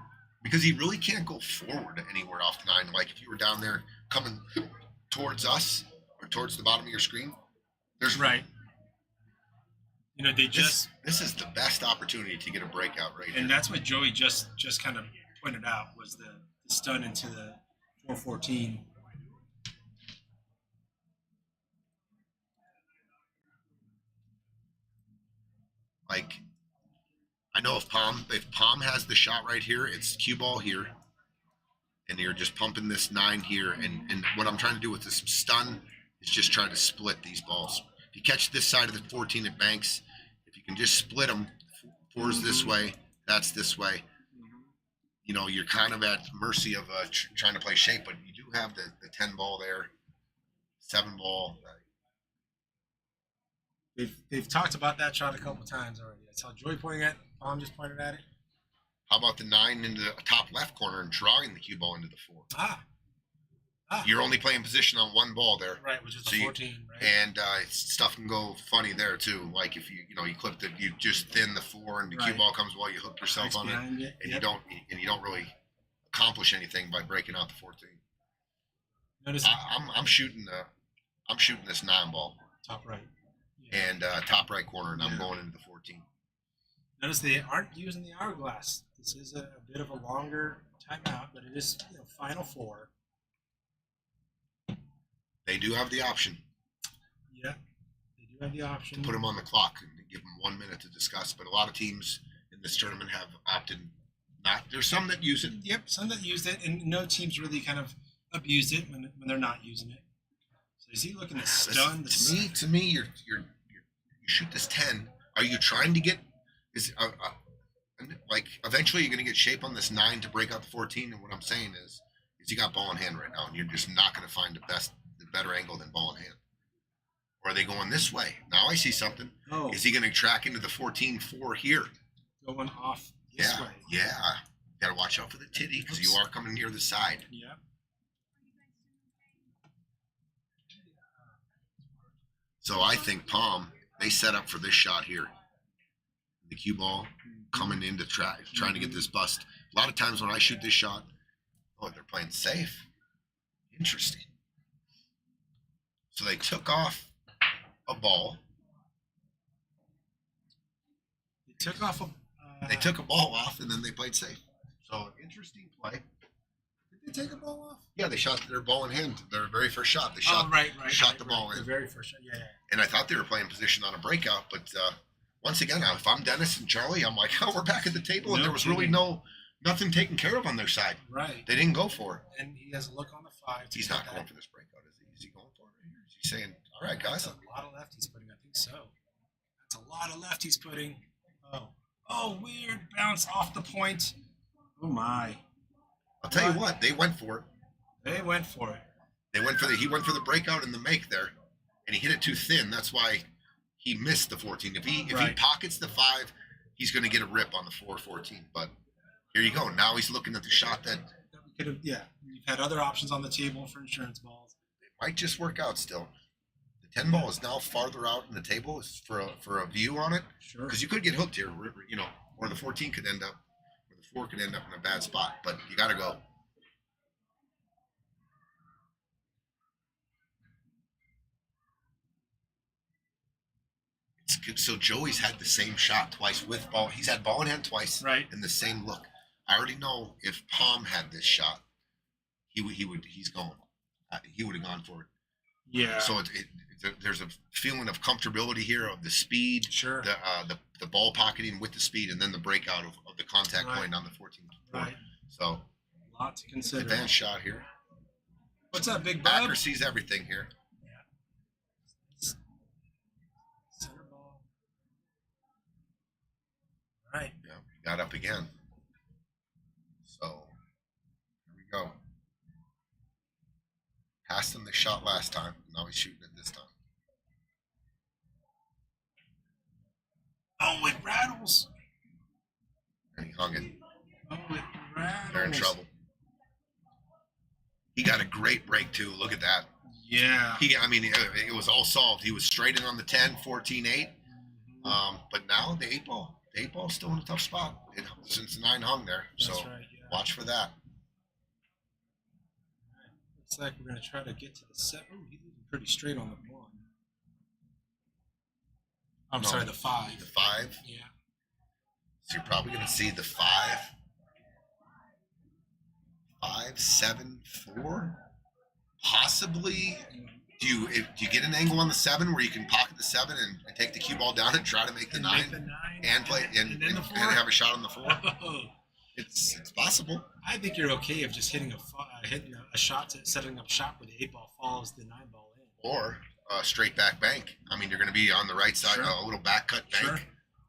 Because he really can't go forward anywhere off the 9. Like if you were down there coming towards us or towards the bottom of your screen, there's Right. You know, they just this is the best opportunity to get a breakout right here. and that's what Joey just kind of pointed out was the stun into the 414. Like, I know if Palm has the shot right here, it's cue ball here, and you're just pumping this 9 here, and what I'm trying to do with this stun is just trying to split these balls. If you catch this side of the 14 at banks, if you can just split them, 4's this way, that's this way. You know, you're kind of at mercy of trying to play shape, but you do have the 10 ball there, 7 ball. They've talked about that shot a couple times already. I saw Joey pointing at it. Palm just pointed at it. How about the 9 into the top left corner and drawing the cue ball into the 4? Ah. You're only playing position on 1 ball there. Right, which is the So 14, right? And stuff can go funny there too. Like if you clip it, you just thin the 4 and the cue Right. ball comes while you hook yourself Next on it, behind it. and Yep. you don't really accomplish anything by breaking out the 14. Notice I'm shooting this 9 ball top right. Yeah. and top right corner, and I'm Yeah. going into the 14. Notice they aren't using the hourglass. This is a bit of a longer timeout, but it is final 4. They do have the option. Yeah, they do You have the option. put him on the clock and give him 1 minute to discuss. But a lot of teams in this tournament have opted not. There's some that use it. Yep, some that used it, and no teams really kind of abused it when they're not using it. So is he looking to stun? To me, you shoot this 10. Are you trying to get? Is like eventually you're going to get shape on this 9 to break out the 14. And what I'm saying is you got ball in hand right now, and you're just not going to find the better angle than ball in hand. Or are they going this way? Now I see something. Oh. Is he going to track into the 14-4 here? Going off this way. Yeah. Got to watch out for the titty because you are coming near the side. Yeah. So I think Pom, they set up for this shot here. The cue ball coming into trying to get this bust. A lot of times when I shoot this shot, they're playing safe. Interesting. So they took off a ball. They took a ball off, and then they played safe. So interesting play. Did they take a ball off? Yeah, they shot their ball in hand. Their very first shot. They shot the ball in. The very first shot, yeah. And I thought they were playing position on a breakout, but once again, if I'm Dennis and Charlie, I'm like, oh, we're back at the table, and there was really nothing taken care of on their side. Right. They didn't go for it. And he has a look on the 5. He's not going for this breakout, is he? Is he going for it right here? Is he saying, all right, guys? That's a lot of left he's putting. I think so. That's a lot of left he's putting. Oh, weird bounce off the point. Oh my! I'll tell you what, they went for it. They went for it. He went for the breakout and the make there, and he hit it too thin. That's why he missed the 14. If he pockets the 5, he's going to get a rip on the 4-14. But here you go. Now he's looking at the shot that we could have. Yeah, you've had other options on the table for insurance balls. It might just work out still. The 10 ball is now farther out in the table for a view on it. Sure. Because you could get hooked here, or the 14 could end up, or the 4 could end up in a bad spot. But you got to go. So Joey's had the same shot twice with ball. He's had ball in hand twice, right? And the same look. I already know if Pom had this shot, he would have gone for it. Yeah. So there's a feeling of comfortability here of the speed, sure. The ball pocketing with the speed, and then the breakout of the contact point on the 14. Right. So a lot to consider. Advanced shot here. What's up, big bub? Accuracy's everything here. Center ball. Right. Yeah, he got up again. So here we go. Passed him the shot last time. Now he's shooting it this time. Oh, it rattles. And he hung it. Oh, it rattles. They're in trouble. He got a great break too. Look at that. Yeah. It was all solved. He was straight in on the 10, 14-8. But now the 8 ball. The 8 ball's still in a tough spot. Since the 9 hung there. That's so right, yeah. watch for that. Looks like we're going to try to get to the 7. He's pretty straight on the 1. Sorry, the 5. The 5? Yeah. So you're probably going to see the 5, 7, 4. Possibly. Do you get an angle on the 7 where you can pocket the 7 and take the cue ball down and try to make the 9 and play and have a shot on the 4? Oh. It's possible. I think you're okay of just hitting a shot, setting up shot where the 8 ball follows the 9 ball in. Or a straight back bank. You're going to be on the right side, sure. A little back cut bank sure.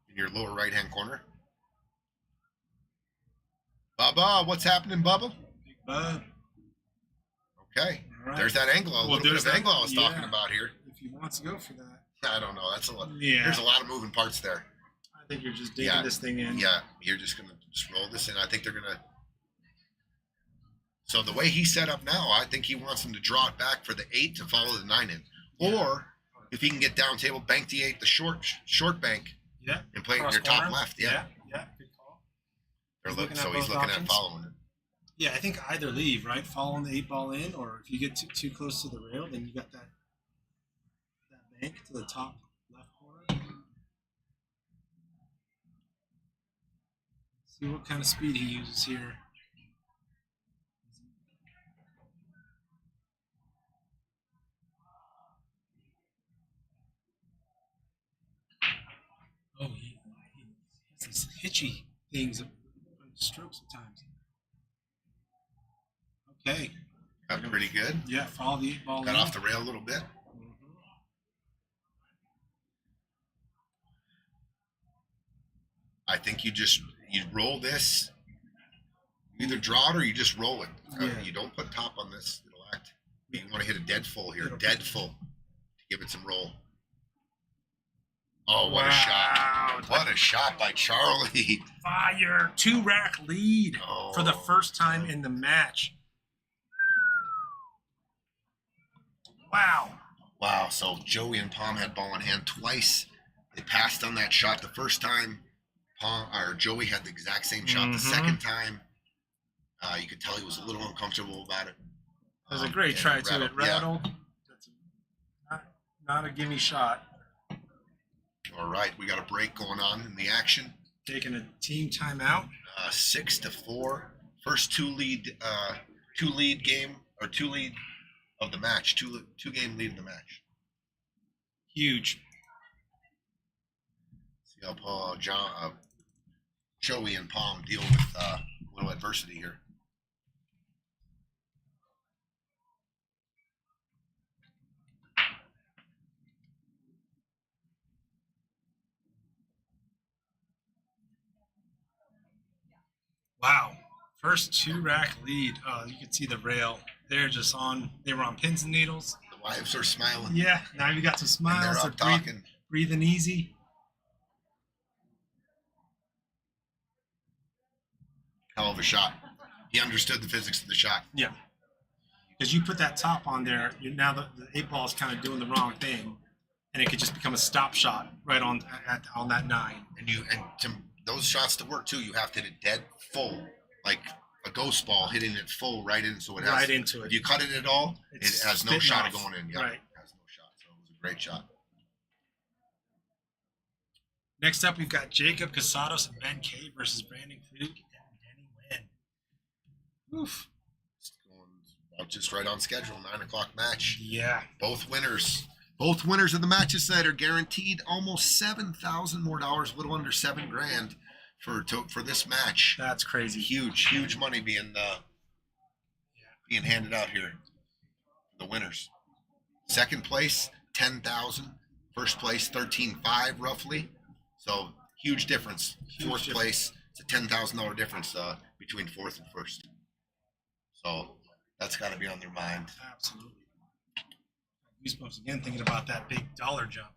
in your lower right hand corner. Bubba, what's happening, Bubba? Big Bub. Okay. Right. There's that angle. A little bit of angle I was talking about here. If he wants to go for that. I don't know. That's a lot. Yeah. There's a lot of moving parts there. I think you're just digging this thing in. Yeah. You're just going to roll this in. I think they're going to. So the way he set up now, I think he wants them to draw it back for the 8 to follow the 9 in. Yeah. Or if he can get down table, bank the 8, the short bank. Yeah. And play in your top left. Yeah. Yeah. Good call. He's looking at following it. Yeah, I think either leave, right? Following the 8 ball in, or if you get too close to the rail, then you got that bank to the top left corner. See what kind of speed he uses here. pitchy things, strokes at times. Okay. Got pretty good. Yeah, follow the 8-ball. Got off the rail a little bit. I think you roll this. You either draw it or you just roll it. Yeah. You don't put top on this. It'll act. You want to hit a dead full here. Dead full. Give it some roll. Oh, what a shot. What a shot by Charlie. Fire. 2-rack lead for the Oh. first time in the match. Wow. Wow. So Joey and Pom had ball in hand twice. They passed on that shot the first time. Joey had the exact same shot the second time. You could tell he was a little uncomfortable about it. It was a great try, too. It rattled. Yeah. That's not a gimme shot. All right. We got a break going on in the action. Taking a team timeout. 6-4. First two lead game or two lead of the match. Two game lead of the match. Huge. See how Joey and Pom deal with a little adversity here. Wow. First 2-rack lead. You can see the rail. They were on pins and needles. The wives are smiling. Yeah. Now you got some And smiles. they're up talking. Breathing easy. Hell of a shot. He understood the physics of the shot. Yeah. Because you put that top on there, now the 8-ball is kind of doing the wrong thing, and it could just become a stop shot right on that 9. And to those shots to work too, you have to hit it dead full, like a ghost ball, hitting it full right in. So it has Right into it. If you cut it at all, it It's has no spitting shot off. of going in. Yep. Right. It has no shot. So it was a great shot. Next up, we've got Jacob Casados and Ben Kay versus Brandon Krug and Denny Huynh. Oof. It's going about just right on schedule. 9 o'clock match. Yeah. Both winners of the matches tonight are guaranteed almost $7,000 more dollars, a little under $7,000 for this match. That's crazy. Huge money being handed out here. The winners. Second place, $10,000. First place, $13,500 roughly. So huge difference. Fourth place, it's a $10,000 difference between fourth and first. So that's got to be on their mind. Absolutely. Goosebumps again thinking about that big dollar jump.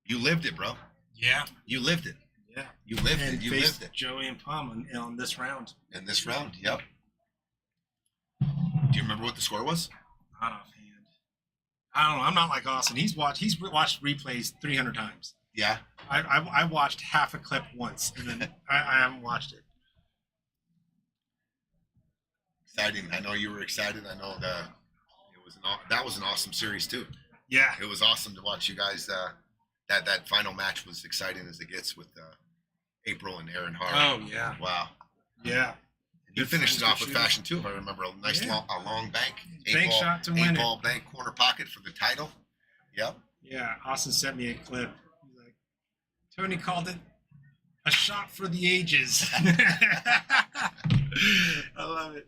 You lived it, bro. Yeah. You lived it. Yeah. You lived And it. You faced lived it. Joey and Pom on this round. In this round, yep. Do you remember what the score was? Not offhand. I don't know. I'm not like Austin. He's watched replays 300 times. Yeah. I watched half a clip once, and then I haven't watched it. Exciting. I know you were excited. I know that was an awesome series too. Yeah. It was awesome to watch you guys. That final match was exciting as it gets with April and Aaron Hart. Oh yeah. Wow. Yeah. You finished it friends, off good with fashion too, if I remember. A nice Yeah. long bank. Bank shot to win it. 8-ball bank corner pocket for the title. Yep. Yeah. Austin sent me a clip. He's like, Tony called it a shot for the ages. I love it.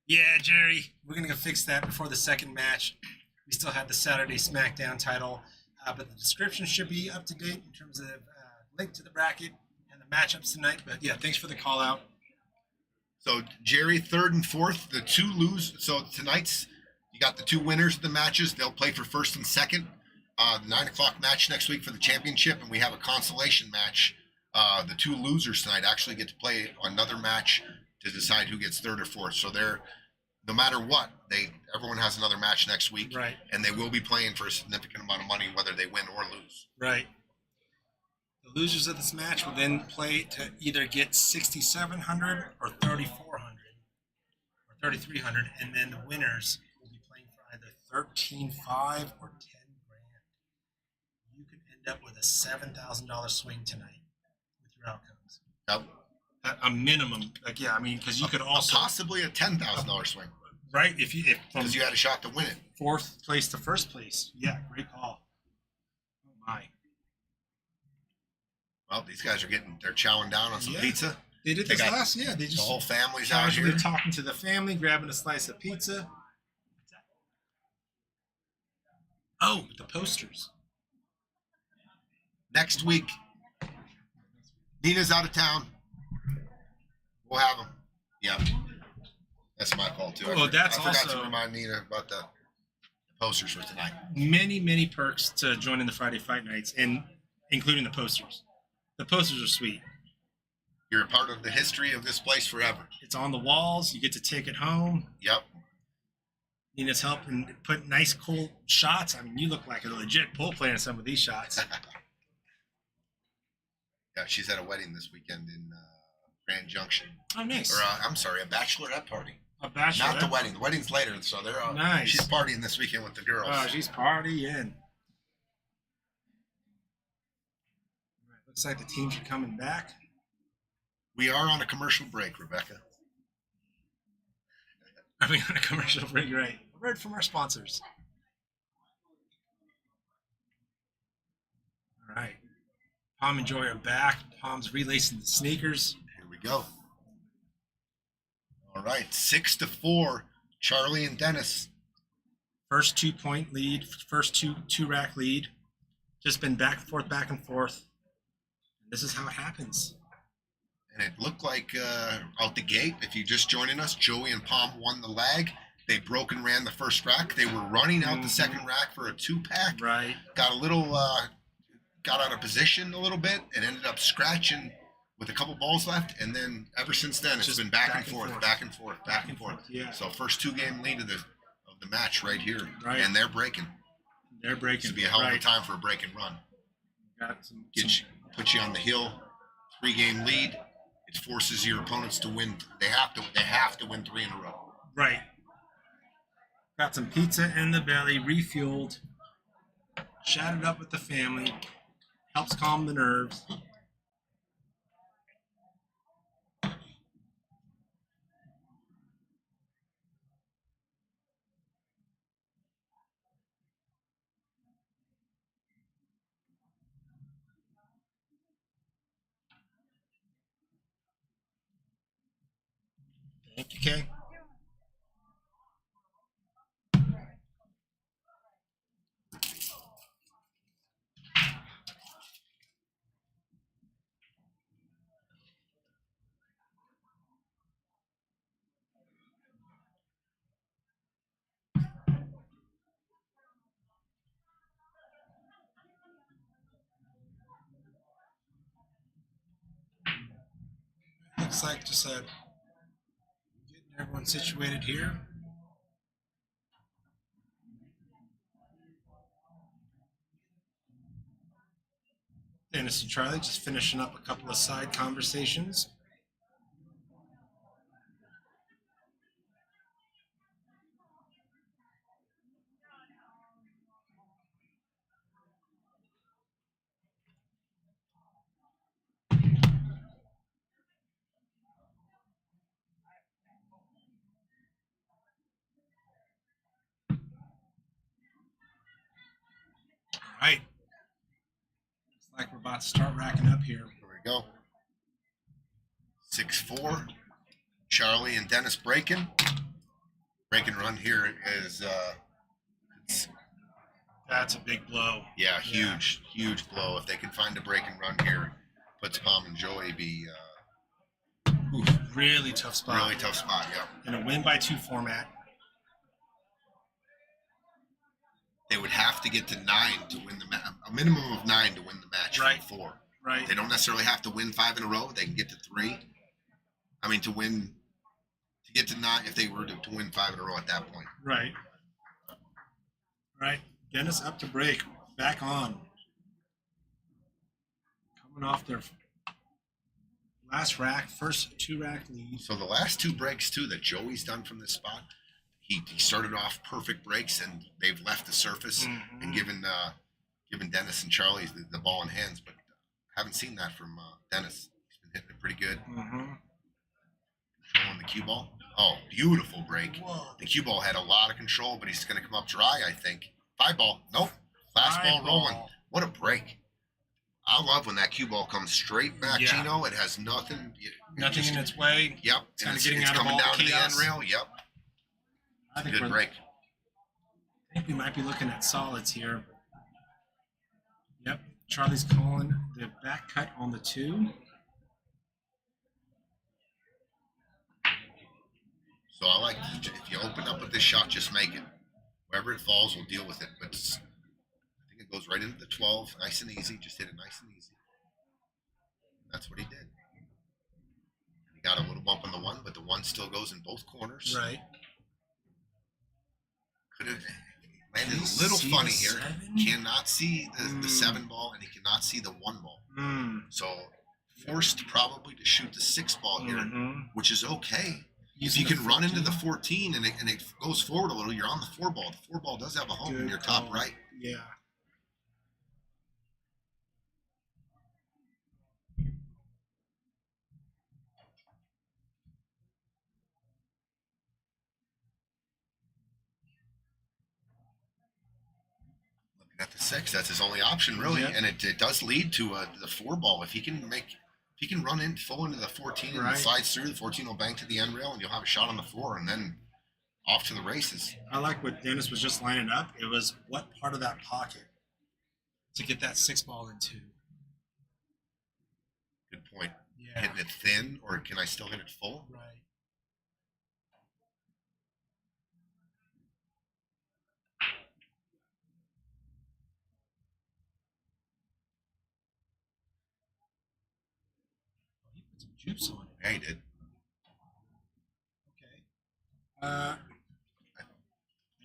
Yeah, Jerry, we're gonna go fix that before the second match. We still have the Saturday Smackdown title, but the description should be up to date in terms of link to the bracket and the matchups tonight. But yeah, thanks for the call out. So Jerry, third and fourth, the two lose. So tonight's you got the two winners of the matches. They'll play for first and second. 9 o'clock match next week for the championship, and we have a consolation match. The two losers tonight actually get to play another match to decide who gets third or fourth. So they're no matter what, everyone has another match next week, Right. and they will be playing for a significant amount of money, whether they win or lose. Right. The losers of this match will then play to either get 6,700 or 3,400 or 3,300, and then the winners will be playing for either 13,500 or 10,000. You could end up with a $7,000 swing tonight with your outcomes. Yep. A minimum, like yeah, I mean, because you could also Possibly a $10,000 swing right if from because you had a shot to win it. fourth place to first place. Yeah, great call. Oh my. Well, these guys are they're chowing down on some Yeah. pizza. They did They this got last. Yeah, they The just whole family's out casually here. talking to the family, grabbing a slice of pizza. Oh, the posters. Next week, Nina's out of town. We'll have them. Yep. That's my fault, too. Oh, that's I forgot also- to remind Nina about the posters for tonight. Many perks to joining the Friday Fight Nights, and including the posters. The posters are sweet. You're a part of the history of this place forever. It's on the walls. You get to take it home. Yep. Nina's helping put nice, cool shots. I mean, you look like a legit pool player in some of these shots. Yeah, she's at a wedding this weekend in Grand Junction. Oh, nice. Or, I'm sorry, a bachelorette party. A bachelor. Not the wedding. The wedding's later, so they're Nice. She's partying this weekend with the girls. Oh, she's partying. Right, looks like the teams are coming back. We are on a commercial break, Rebecca. Are we on a commercial break? Right. A word from our sponsors. All right. Pom and Joy are back. Pom's relacing the sneakers. Here we go. All right, 6-4, Charlie and Dennis. First 2-point lead. First two-rack lead. Just been back and forth, back and forth. This is how it happens. And it looked like out the gate, if you're just joining us, Joey and Pom won the lag. They broke and ran the first rack. They were running out the second rack for a 2-pack. Right. Got a little, got out of position a little bit and ended up scratching with a couple balls left. And then ever since then, it's Just been back and back and forth, forth. back and forth, back and forth. Yeah. So first 2-game lead of the match right here. Right. And they're breaking. They're breaking. This would be a hell of a Right. time for a break and run. Got some, Put you on the hill. 3-game lead. It forces your opponents to win. They have to win 3 in a row. right. Got some pizza in the belly, refueled, chatted up with the family, helps calm the nerves. Thank you, Kay. Looks like just getting everyone situated here. Dennis and Charlie just finishing up a couple of side conversations. All right. Looks like we're about to start racking up here. Here we go. 6-4. Charlie and Dennis breaking. Break and run here is it's That's a big blow. yeah, huge blow. If they can find a break and run here, puts Pom and Joey be Really tough spot. really tough spot. Yeah, In a win by 2 format. they would have to get to 9 to win the match. A minimum of 9 to win the match. Right. From 4. Right. They don't necessarily have to win 5 in a row. They can get to 3. I mean, to get to 9 if they were to win 5 in a row at that point. Right. Right. Dennis up to break. Back on. Coming off their last rack, first 2-rack lead. So the last 2 breaks too that Joey's done from this spot, he started off perfect breaks and they've left the surface and given Dennis and Charlie the ball in hands, but haven't seen that from Dennis. He's been hitting it pretty good. Controlling the cue ball. Oh, beautiful break. Whoa. The cue ball had a lot of control, but he's going to come up dry, I think. 5 ball. Nope. Last ball rolling. What a break. I love when that cue ball comes straight back, Yeah. Gino. It has nothing. Nothing in its way. Yep. It's kinda and getting out of coming all the down to the end chaos. rail. Yep. I think Good break. I think we might be looking at solids here. Yep. Charlie's calling the back cut on the 2. So I like if you open up with this shot, just make it. Wherever it falls, we'll deal with it. But I think it goes right into the 12, nice and easy. Just hit it nice and easy. That's what he did. He got a little bump on the 1, but the 1 still goes in both corners. Right. Could have landed Can you a little see funny the here. 7? Cannot see the 7 ball, and he cannot see the 1 ball. So forced probably to shoot the 6 ball here, which is okay. If you can run into the 14 and it goes forward a little, you're on the 4 ball. The 4 ball does have a home in your top right. Yeah. Looking at the 6, that's his only option, really. Yep. And it does lead to the 4 ball. If he can run in full into the 14 and it slides through, the 14 will bank to the end rail, and you'll have a shot on the 4, and then off to the races. I like what Dennis was just lining up. It was what part of that pocket to get that 6 ball into. Good point. Yeah. Hitting it thin, or can I still hit it full? Right. Oh, he put some juice on it. Yeah, he did. Okay.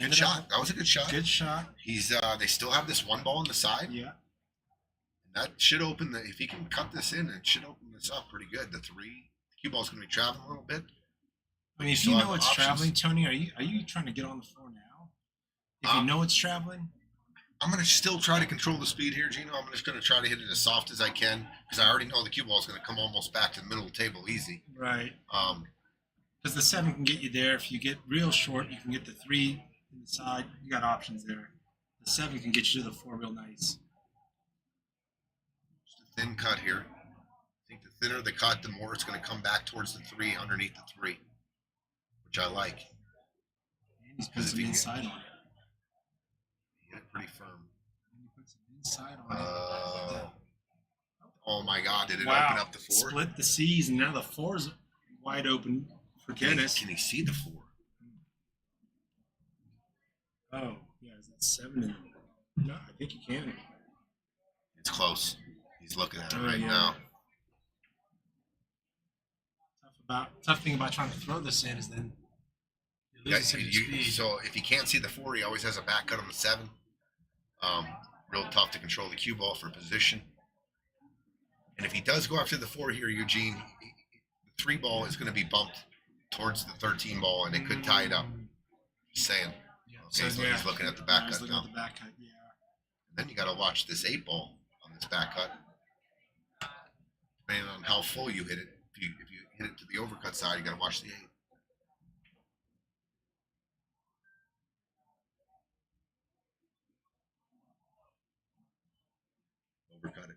Good shot. That was a good shot. Good shot. He's they still have this 1 ball on the side. Yeah. That should open if he can cut this in, it should open this up pretty good. The cue ball's going to be traveling a little bit. I mean, if you know it's traveling, Tony, are you trying to get on the floor now? If you know it's traveling, I'm going to still try to control the speed here, Gino. I'm just going to try to hit it as soft as I can because I already know the cue ball is going to come almost back to the middle of the table easy. right? Because the 7 can get you there. If you get real short, you can get the 3 inside. You got options there. The 7 can get you to the 4 real nice. Just a thin cut here. I think the thinner the cut, the more it's going to come back towards the 3 underneath the 3, which I like. And he's put some inside on it. He hit it pretty firm. And he put some inside on it. Oh my God! Did it Wow. open up the 4? Split the C's, and now the 4 is wide open for Dennis. Can he see the 4? Oh, yeah, is that 7 in there? No, I think he can. It's close. He's looking at it Oh, right yeah. now. Tough thing about trying to throw this in is then you Yeah, lose some speed. so if he can't see the 4, he always has a back cut on the 7. Real tough to control the cue ball for position. And if he does go after the 4 here, Eugene, the 3 ball is going to be bumped towards the 13 ball, and it could tie it up. Just saying. Yeah, Okay, so he's looking at the back he's cut looking now. at the back cut, yeah. And then you got to watch this 8 ball on this back cut. Depending on how full you hit it. If you hit it to the overcut side, you got to watch the 8. Overcut it.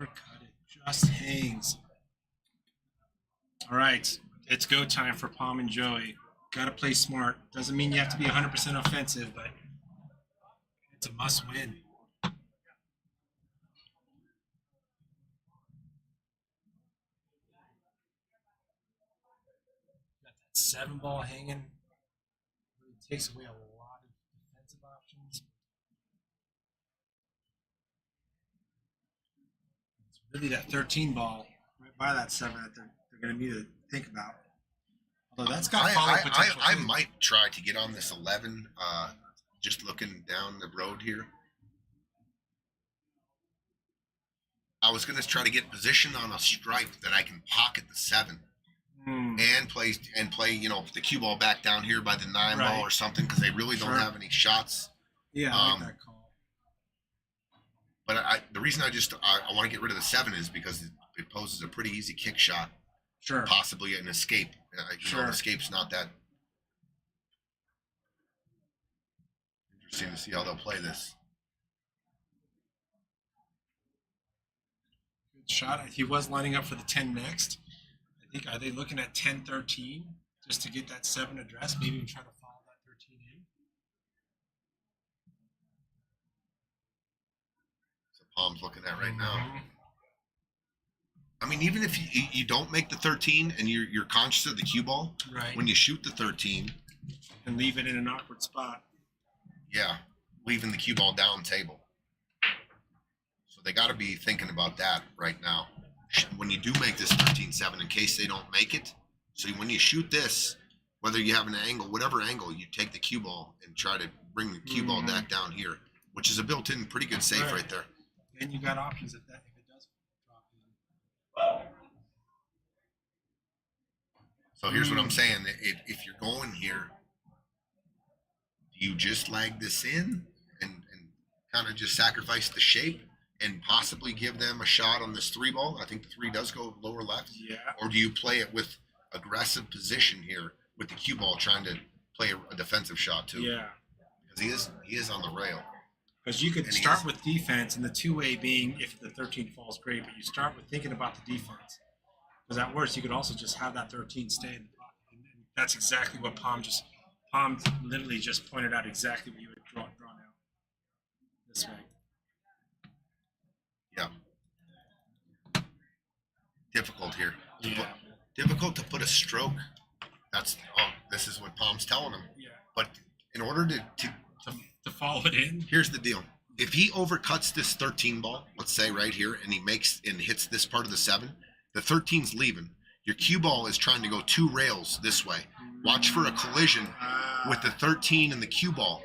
Overcut it. Just hangs. All right. It's go time for Pom and Joey. Got to play smart. Doesn't mean you have to be 100% offensive, but it's a must win. Got that 7 ball hanging. Really takes away a lot of defensive options. It's really that 13 ball right by that 7 that they're going to need to think about. Although that's got follow potential. I too. might try to get on this 11, just looking down the road here. I was going to try to get position on a strike that I can pocket the 7 and play, the cue ball back down here by the 9 ball or something because they really don't have any shots. Yeah, I like that call. But the reason I want to get rid of the 7 is because it poses a pretty easy kick shot. Sure. Possibly an escape. An escape's not that interesting to see how they'll play this. shot. He was lining up for the 10 next. I think, are they looking at 10-13 just to get that 7 address? Maybe even try to follow that 13 in. So Pom's looking at right now. I mean, even if you don't make the 13 and you're conscious of the cue ball, Right. when you shoot the 13, And leave it in an awkward spot. yeah, leaving the cue ball down table. So they got to be thinking about that right now. When you do make this 13-7, in case they don't make it, so when you shoot this, whether you have an angle, whatever angle, you take the cue ball and try to bring the cue ball back down here, which is a built-in pretty good save right there. And you got options if it does drop in. So here's what I'm saying. If you're going here, do you just lag this in and kind of just sacrifice the shape and possibly give them a shot on this 3 ball? I think the 3 does go lower left. Yeah. Or do you play it with aggressive position here with the cue ball trying to play a defensive shot too? Yeah. Because he is on the rail. Because you could And he start is. with defense, and the two-way being if the 13 falls, great, but you start with thinking about the defense. Because at worst, you could also just have that 13 stay in the pocket. And that's exactly what Pom literally just pointed out exactly what you would drawn out this way. Yeah. Difficult here. Yeah. Difficult to put a stroke. This is what Pom's telling him. Yeah. But in order to To follow it in. here's the deal. If he overcuts this 13 ball, let's say right here, and he makes and hits this part of the 7, the 13's leaving. Your cue ball is trying to go 2 rails this way. Watch for a collision with the 13 and the cue ball.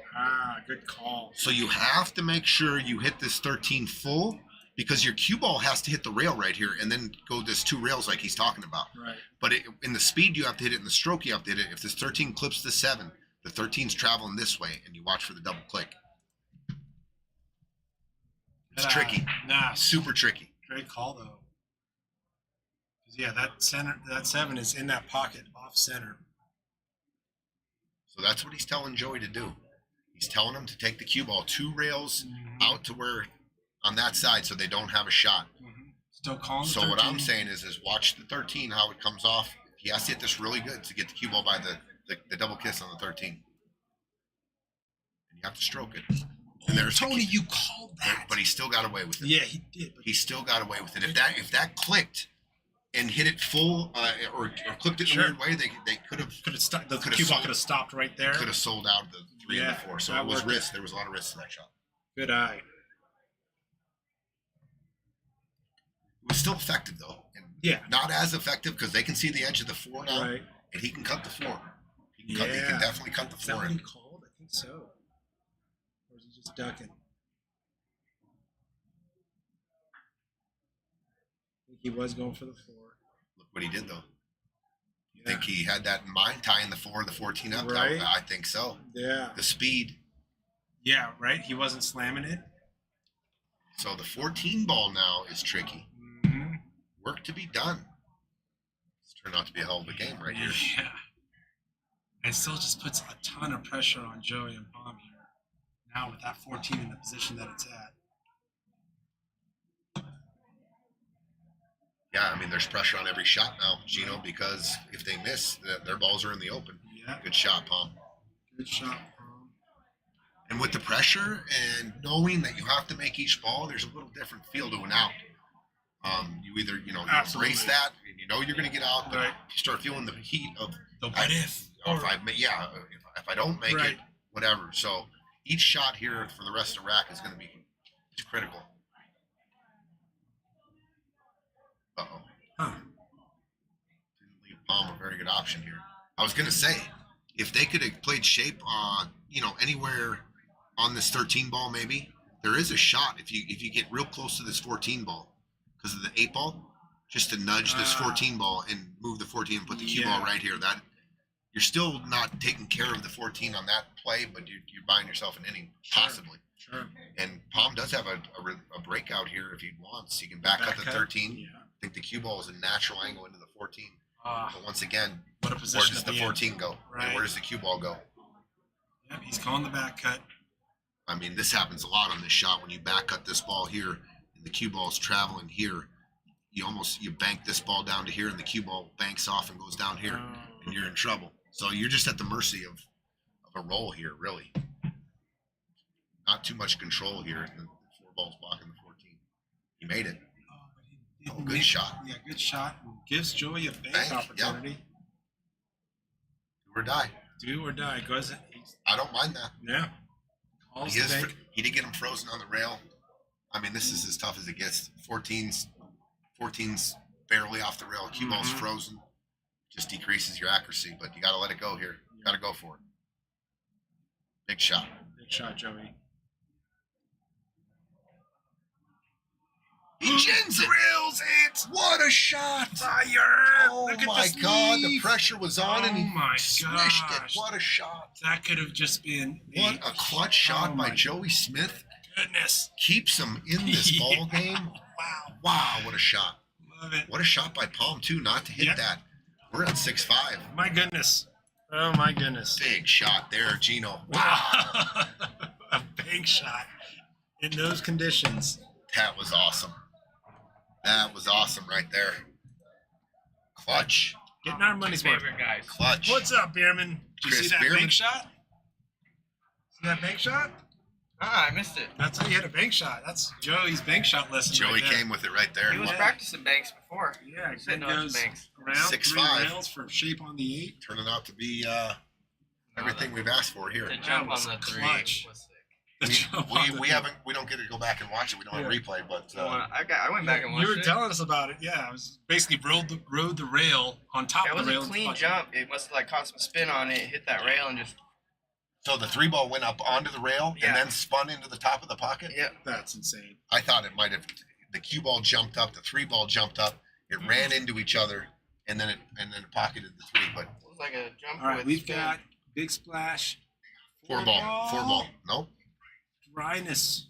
Good call. So you have to make sure you hit this 13 full because your cue ball has to hit the rail right here and then go this 2 rails like he's talking about. Right. But in the speed, you have to hit it. In the stroke, you have to hit it. If this 13 clips the 7, the 13's traveling this way, and you watch for the double click. It's tricky. Super tricky. Great call though. 'Cause, yeah, that 7 is in that pocket off center. So that's what he's telling Joey to do. He's telling him to take the cue ball 2 rails out to where on that side so they don't have a shot. Still calling. So what I'm saying is watch the 13, how it comes off. He has to hit this really good to get the cue ball by the double kiss on the 13. And you have to stroke it. And there's Tony, you called that. But he still got away with it. Yeah, he did. But He still got away with it. If that clicked and hit it full or clipped it in a weird way, they could have stopped. The could've cue ball sold- could have stopped right there. could have sold out the 3 and the 4. So that it was worked. risk. There was a lot of risk in that shot. Good eye. It was still effective though. And Yeah. not as effective because they can see the edge of the 4 now, Right. and he can cut the 4. He can definitely cut the Is that 4 what he in. called? I think so. Or is he just ducking? I think he was going for the 4. Look what he did though. You Yeah. think he had that in mind, tying the 4 and the 14 up? Right. I think so. Yeah. The speed. Yeah, right? He wasn't slamming it. So the 14 ball now is tricky. Mm-hmm. Work to be done. It's turned out to be a hell of a game right here. Yeah. And still just puts a ton of pressure on Joey and Pom here. Now with that 14 in the position that it's at. Yeah, I mean, there's pressure on every shot now, Gino, because if they miss, their balls are in the open. Yeah. Good shot, Pom. Good shot, Pom. And with the pressure and knowing that you have to make each ball, there's a little different feel to an out. You either, you Absolutely. embrace that and you know you're going to get out, but Right. you start feeling the heat of The what if? if I don't make Right. it, whatever. So each shot here for the rest of the rack is going to be critical. Uh-oh. Huh. Didn't leave Pom a very good option here. I was going to say, if they could have played shape on, anywhere on this 13 ball, maybe there is a shot if you get real close to this 14 ball because of the 8 ball, just to nudge this 14 ball and move the 14 and put the cue ball right here. That you're still not taking care of the 14 on that play, but you're buying yourself an inning possibly. Sure. And Pom does have a breakout here if he wants. He can back cut the 13. Yeah. I think the cue ball is a natural angle into the 14. Ah, But once again, what a where position does to the be in. 14 go? Right. And where does the cue ball go? Yep, he's calling the back cut. I mean, this happens a lot on this shot when you back cut this ball here and the cue ball is traveling here. you bank this ball down to here, and the cue ball banks off and goes down here, and you're in trouble. So you're just at the mercy of a roll here, really. Not too much control here. And the 4 balls blocking the 14. He made it. Oh, good shot. Yeah, good shot. Gives Joey a bank opportunity. Yep. Do or die. Do or die. Goes. I don't mind that. Yeah. He did get him frozen on the rail. I mean, this is as tough as it gets. 14's barely off the rail. Cue ball's frozen. Just decreases your accuracy, but you got to let it go here. You got to go for it. Big shot. Big shot, Joey. He gins it. Drills it. What a shot. Fire. Oh, Look at my this God. The leaf. pressure was on, and he swished it. gosh. What a shot. That could have just been What a clutch shot by Joey Smith. Goodness. Keeps him in this ball game. Wow. Wow, what a shot. Love it. What a shot by Pom, too, not to hit that. We're at 6-5. My goodness. Oh, my goodness. Big shot there, Gino. Wow. A bank shot in those conditions. That was awesome. That was awesome right there. Clutch. Getting our money's worth. Favorite guys. Clutch. What's up, Bierman? Did you Chris see that Bierman. bank shot? See that bank shot? I missed it. That's how you hit a bank shot. That's Joey's bank shot lesson. Joey right there. came with it right there. He was practicing banks before. Yeah, He said it no goes banks. around 6'5". 3 rails for shape on the 8. Turning out to be everything we've asked for here. The jump on was the 3 clutch. was sick. The jump on the We thing. don't get to go back and watch it. We don't have replay, but I went back and watched You were it. telling us about it. Yeah, I was basically rode the rail on top Yeah, it of was the rail. a and clean fucking- jump. It must have like caught some spin on it, hit that rail, and just so the 3 ball went up onto the rail Yeah. and then spun into the top of the pocket. yeah. That's insane. I thought it might have. The cue ball jumped up, the 3 ball jumped up. It ran into each other, and then it pocketed the 3. But It was like a jump All right, with we've spin. got big splash. 4 ball. Nope. Dryness.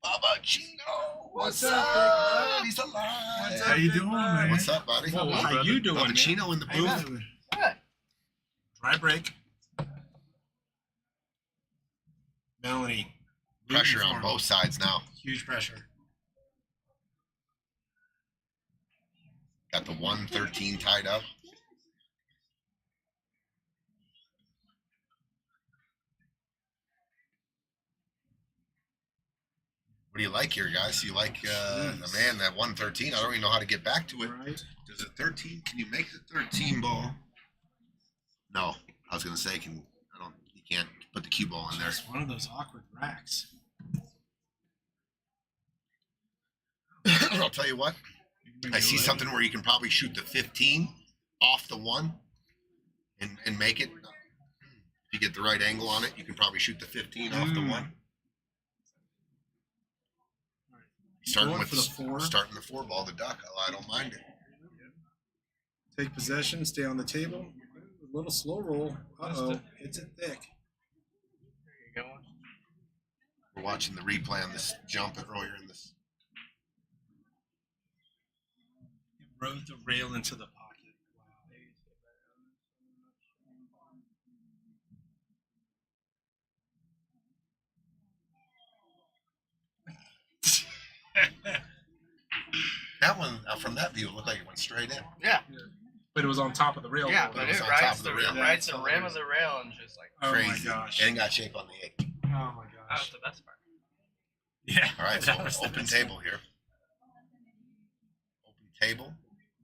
Baba Chino, What's what's up, up? big bud? He's alive. What's up, big bud? What's up, buddy? Whoa, how you doing, Baba man? Chino in the How you booth. doing? What? Dry break. Melanie. Pressure rooting on for him. both sides now. Huge pressure. Got the 113 tied up. What do you like here, guys? You like man, that 113? I don't even know how to get back to it. Right. Does it 13? Can you make the 13 ball? No. I was gonna say, you can't put the cue ball in there. It's one of those awkward racks. I'll tell you what. I see something where you can probably shoot the 15 off the 1 and make it. If you get the right angle on it, you can probably shoot the 15 off the 1. Starting Going with for the 4. starting the 4 ball, the duck. I don't mind it. Take possession, stay on the table. A little slow roll. Uh-oh, hits it thick. There you go. We're watching the replay on this jump earlier in this. It rode the rail into the pocket. That one, from that view, it looked like it went straight in. Yeah, But it was on top of the rail. yeah, but but it was it on top rides of the the rail. rides the rim of the rail and just like Oh Crazy. my gosh. And got shape on the 8. Oh my that gosh. was the best part. Yeah. All right, that was so the open best table one. here. Open table.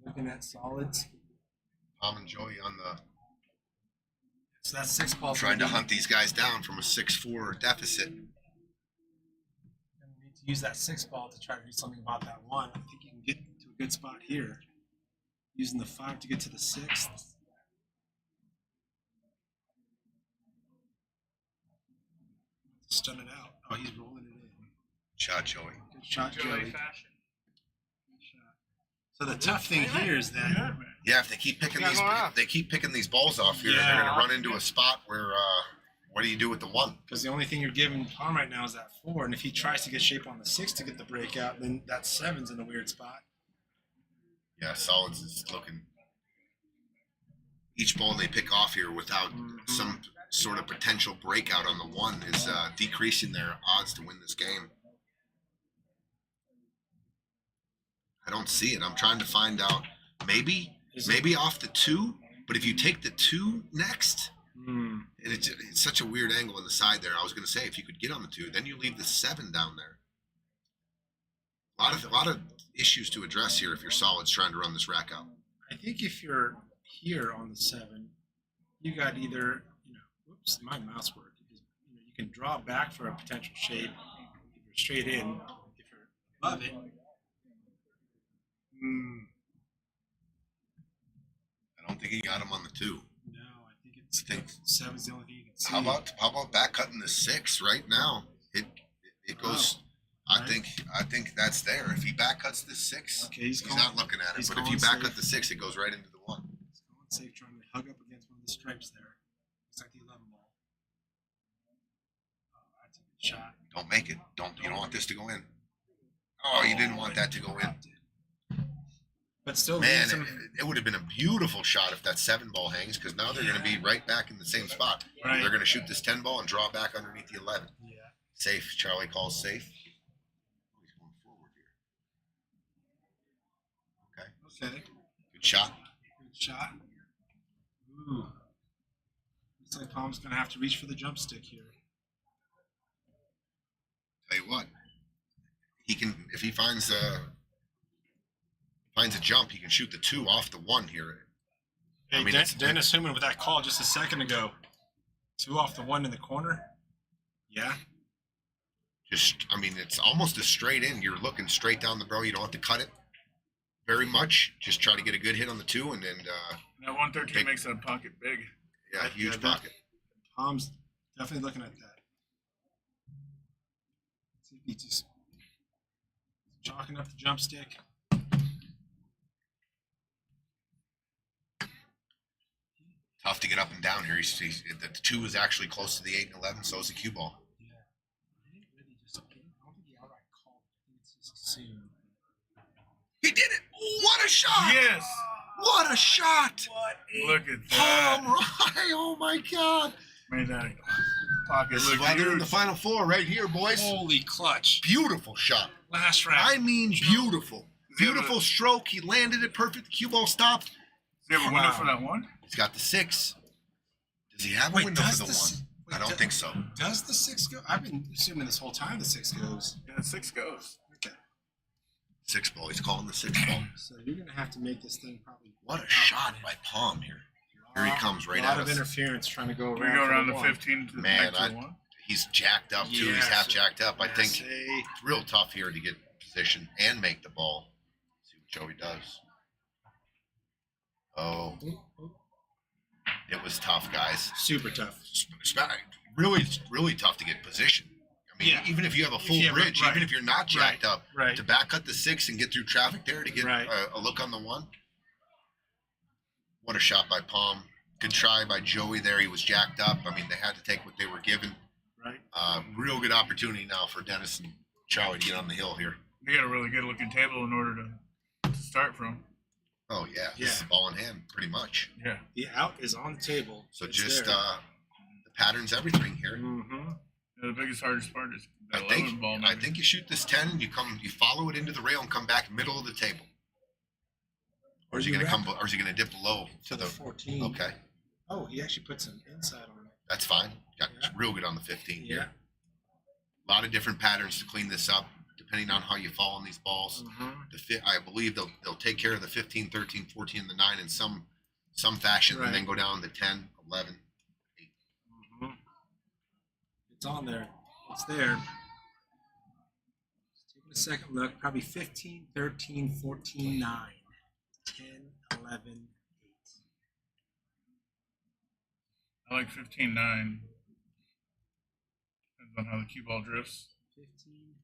Looking at solids. Pom and Joey on the So that's 6 balls. trying to hunt these guys down from a 6-4 deficit. And we need to use that 6 ball to try to do something about that 1. I think you can get to a good spot here. Using the 5 to get to the 6th. Stun it out. Oh, he's rolling it in. Shot, Joey. Good shot, Joey Joey. fashion. Good shot. So the tough thing here is that Yeah, if they keep picking What's these, going on? if they keep picking these balls off here, they're Yeah. going to run into a spot where. What do you do with the 1? because the only thing you're giving Pom right now is that 4, and if he tries to get shape on the 6 to get the breakout, then that 7's in a weird spot. Yeah, solids is looking. Each ball they pick off here without some sort of potential breakout on the 1 is decreasing their odds to win this game. I don't see it. I'm trying to find out. Maybe off the 2, but if you take the 2 next, and it's such a weird angle in the side there. I was going to say if you could get on the 2, then you leave the 7 down there. A lot of issues to address here if you're solids trying to run this rack out. I think if you're here on the 7, you got either, whoops, my mouse work. You can draw back for a potential shape if you're straight in. If you're above it, I don't think he got him on the 2. no, I think it's I think 7's the only thing you can see. how about back cutting the 6 right now? It goes. I think that's there. If he back cuts the 6, Okay, he's not looking at it. But if you back cut the 6, it goes right into the 1. He's going safe, trying to hug up against one of the stripes there. It's like the 11 ball. Oh, that's a good shot. Don't make it. You don't want this to go in. Oh, you didn't want that to go in. But still, Man, it would have been a beautiful shot if that 7 ball hangs, because now they're going to be right back in the same spot. Right. They're going to shoot this 10 ball and draw back underneath the 11. yeah. Safe. Charlie calls safe. He's going forward here. Okay. Okay. Good shot. Good shot. Ooh. Looks like Pom's going to have to reach for the jump stick here. Tell you what, he can, if he finds a jump, he can shoot the 2 off the 1 here. Hey, I mean, Dennis Huynh with that call just a second ago. 2 off the 1 in the corner. Yeah. It's almost a straight in. You're looking straight down the barrel. You don't have to cut it very much. Just try to get a good hit on the 2, and then That 113 makes that pocket big. yeah, huge pocket. Pom's definitely looking at that. See if he just chalking up the jump stick. Tough to get up and down here. The 2 is actually close to the 8 and 11, so is the cue ball. Yeah. I didn't really I don't think he outright called it. I think it's just assumed. He did it! What a shot! Yes. What a shot! Look at Pom that. Rai! Oh my God! Made that pocket This is look why they're in the huge. Final 4 right here, boys. Holy clutch. Beautiful shot. Last round. I mean, beautiful. he have Beautiful a- stroke. He landed it perfect. The cue ball stopped. Do you have a window Wow. for that 1? He's got the 6. Does he have a Wait, window for does the the 1? s- wait, I don't do- think so. Does the 6 go? I've been assuming this whole time the 6 goes. Yeah, 6 goes. Okay. 6 ball. He's calling the 6 ball. So you're going to have to make this thing probably. What a shot by Pom here. Here he comes right A lot at of us. interference trying to go We around. go for around the one. 15 to the Man, back to the 1. He's jacked up too. Yeah, He's half so- jacked up. I think Say, it's real tough here to get position and make the ball. See what Joey does. Oh, it was tough, guys. super tough. Really, really tough to get position. I mean, Yeah. even if you have a full you have a- bridge, right. even if you're not jacked up, Right. to back cut the 6 and get through traffic there to get Right. a look on the 1. What a shot by Pom. Good try by Joey there. He was jacked up. I mean, they had to take what they were given. Right. Real good opportunity now for Dennis and Charlie to get on the hill here. They got a really good looking table in order to start from. Oh, yeah. This Yeah. is a ball in hand, pretty much. Yeah. The out is on the table. So It's just there. the pattern's everything here. Mhm. The biggest, hardest part is I that think 11 ball. I think you shoot this 10 and you follow it into the rail and come back middle of the table. Or is he You gonna wrap come or is he gonna dip below to the 14. Okay, Oh, he actually put some inside on it. that's fine. Got Yeah. real good on the 15 Yeah. here. A lot of different patterns to clean this up, depending on how you fall on these balls. Mhm. I believe they'll take care of the 15, 13, 14, and the 9 in some fashion, and then Right. go down to 10, 11. Mhm. It's on there. It's there. Just taking a second look. Probably 15, 13, 14, 9, 10, 11, 8. I like 15-9. Depends on how the cue ball drifts. 15.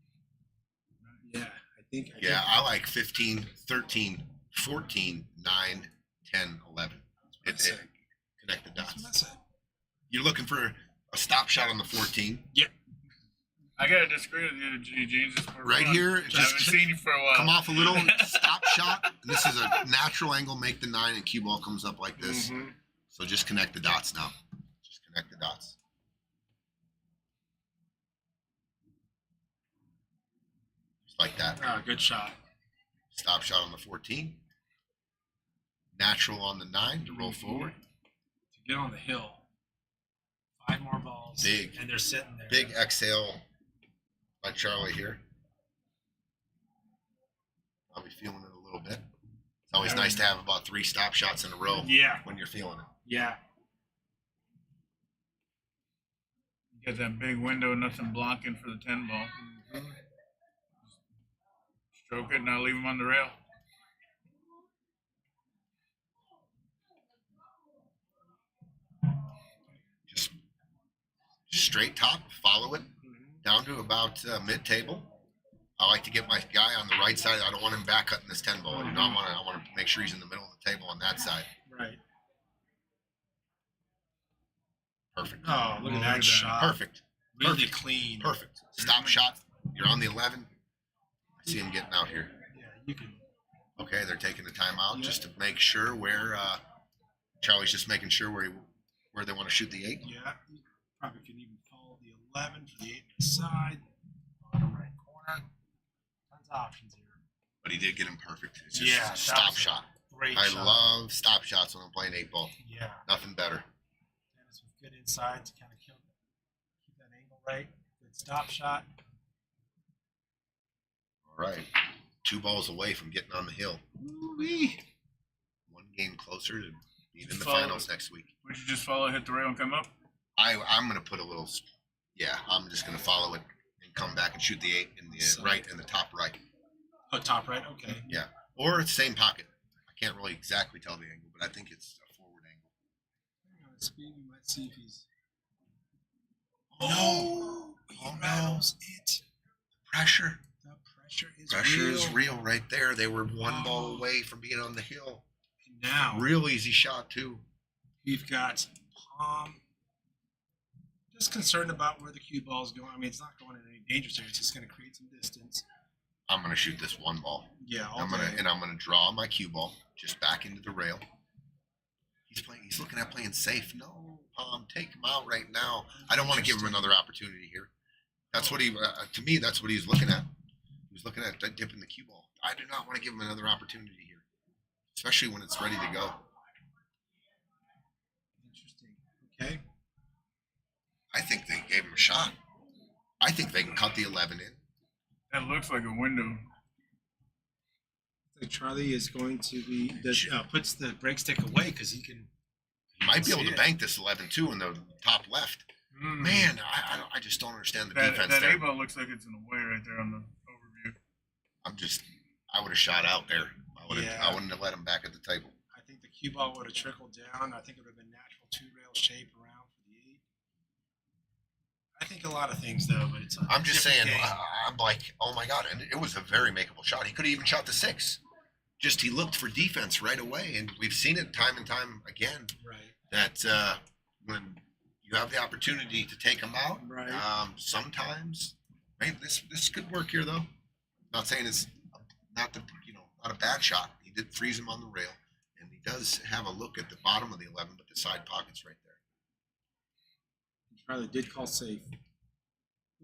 Yeah, I think. Yeah, I like 15, 13, 14, 9, 10, 11. That's what I It, said. connect the That's what I dots. said. You're looking for a stop shot on the 14. I gotta disagree with you, G Jeans. Just for Right fun. here, I just haven't seen you for a while. Come off a little stop shot. And this is a natural angle, make the 9, and cue ball comes up like this. Mhm. So just connect the dots now. Just connect the dots. Just like that. Ah, good shot. Stop shot on the 14. Natural on the 9 to roll forward. To get on the hill. 5 more balls. Big. And they're sitting there. Big exhale by Charlie here. I'll be feeling it a little bit. It's always nice to have about 3 stop shots in a row Yeah. when you're feeling it. Yeah. You got that big window, nothing blocking for the 10 ball. Stroke it, now leave him on the rail. Just straight top, follow it down to about mid-table. I like to get my guy on the right side. I don't want him back cutting this 10 ball. I want to make sure he's in the middle of the table on that side. Right. Perfect. Oh, look at that shot. Perfect. Really Perfect. clean. Perfect. Stop shot. You're on the 11. I see him getting out here. Yeah, you can. Okay, they're taking the timeout Yeah. just to make sure where Charlie's just making sure where they want to shoot the 8. Yeah. You probably could even follow the 11 for the 8 on the side. Bottom right corner. Tons of options here. But he did get him perfect. It's just Yeah, a stop that was a shot. Great I shot. love stop shots when I'm playing 8 ball. Yeah. Nothing better. Dennis with good inside to kind of keep that angle right. Good stop shot. All right. 2 balls away from getting on the hill. Ooh-wee. 1 game closer to being in the Follow finals it. next week. Would you just follow, hit the rail, and come up? I'm going to put a little, I'm just going to follow it and come back and shoot the 8 in the So- right, in the top right. Oh, top right. Okay. Yeah. Or it's same pocket. I can't really exactly tell the angle, but I think it's a forward angle. Hang on a speed. We might see if he's. Oh, He oh, no. rattles it. Pressure. The pressure is Pressure real. is real right there. They were 1 ball Oh. away from being on the hill. And now Real easy shot, too. we've got Pom. Just concerned about where the cue ball is going. I mean, it's not going in any dangerous area. It's just going to create some distance. I'm going to shoot this 1 ball. Yeah, all I'm day. gonna draw my cue ball just back into the rail. He's looking at playing safe. No, take him out right now. I don't want to give him another opportunity here. That's what to me, that's what he's looking at. He was looking at dipping the cue ball. I do not want to give him another opportunity here, especially when it's ready to go. Interesting. Okay. I think they gave him a shot. I think they can cut the 11 in. That looks like a window. So Charlie is going to be puts the brake stick away because he can. He might be able see to it. bank this 11 too in the top left. Man, I just don't understand the that defense that there. A ball looks like it's in the way right there on the overview. I would have shot out there. Yeah. I wouldn't have let him back at the table. I think the cue ball would have trickled down. I think it would have been natural 2-rail shape around for the 8. I think a lot of things though, but it's. I'm just saying, game. I'm like, oh my God. And it was a very makeable shot. He could have even shot the 6. Just he looked for defense right away. And we've seen it time and time again Right. that when you have the opportunity to take him out, Right. sometimes, right, this could work here though. Not saying it's not a bad shot. He did freeze him on the rail. And he does have a look at the bottom of the 11, but the side pocket's right there. Charlie did call safe.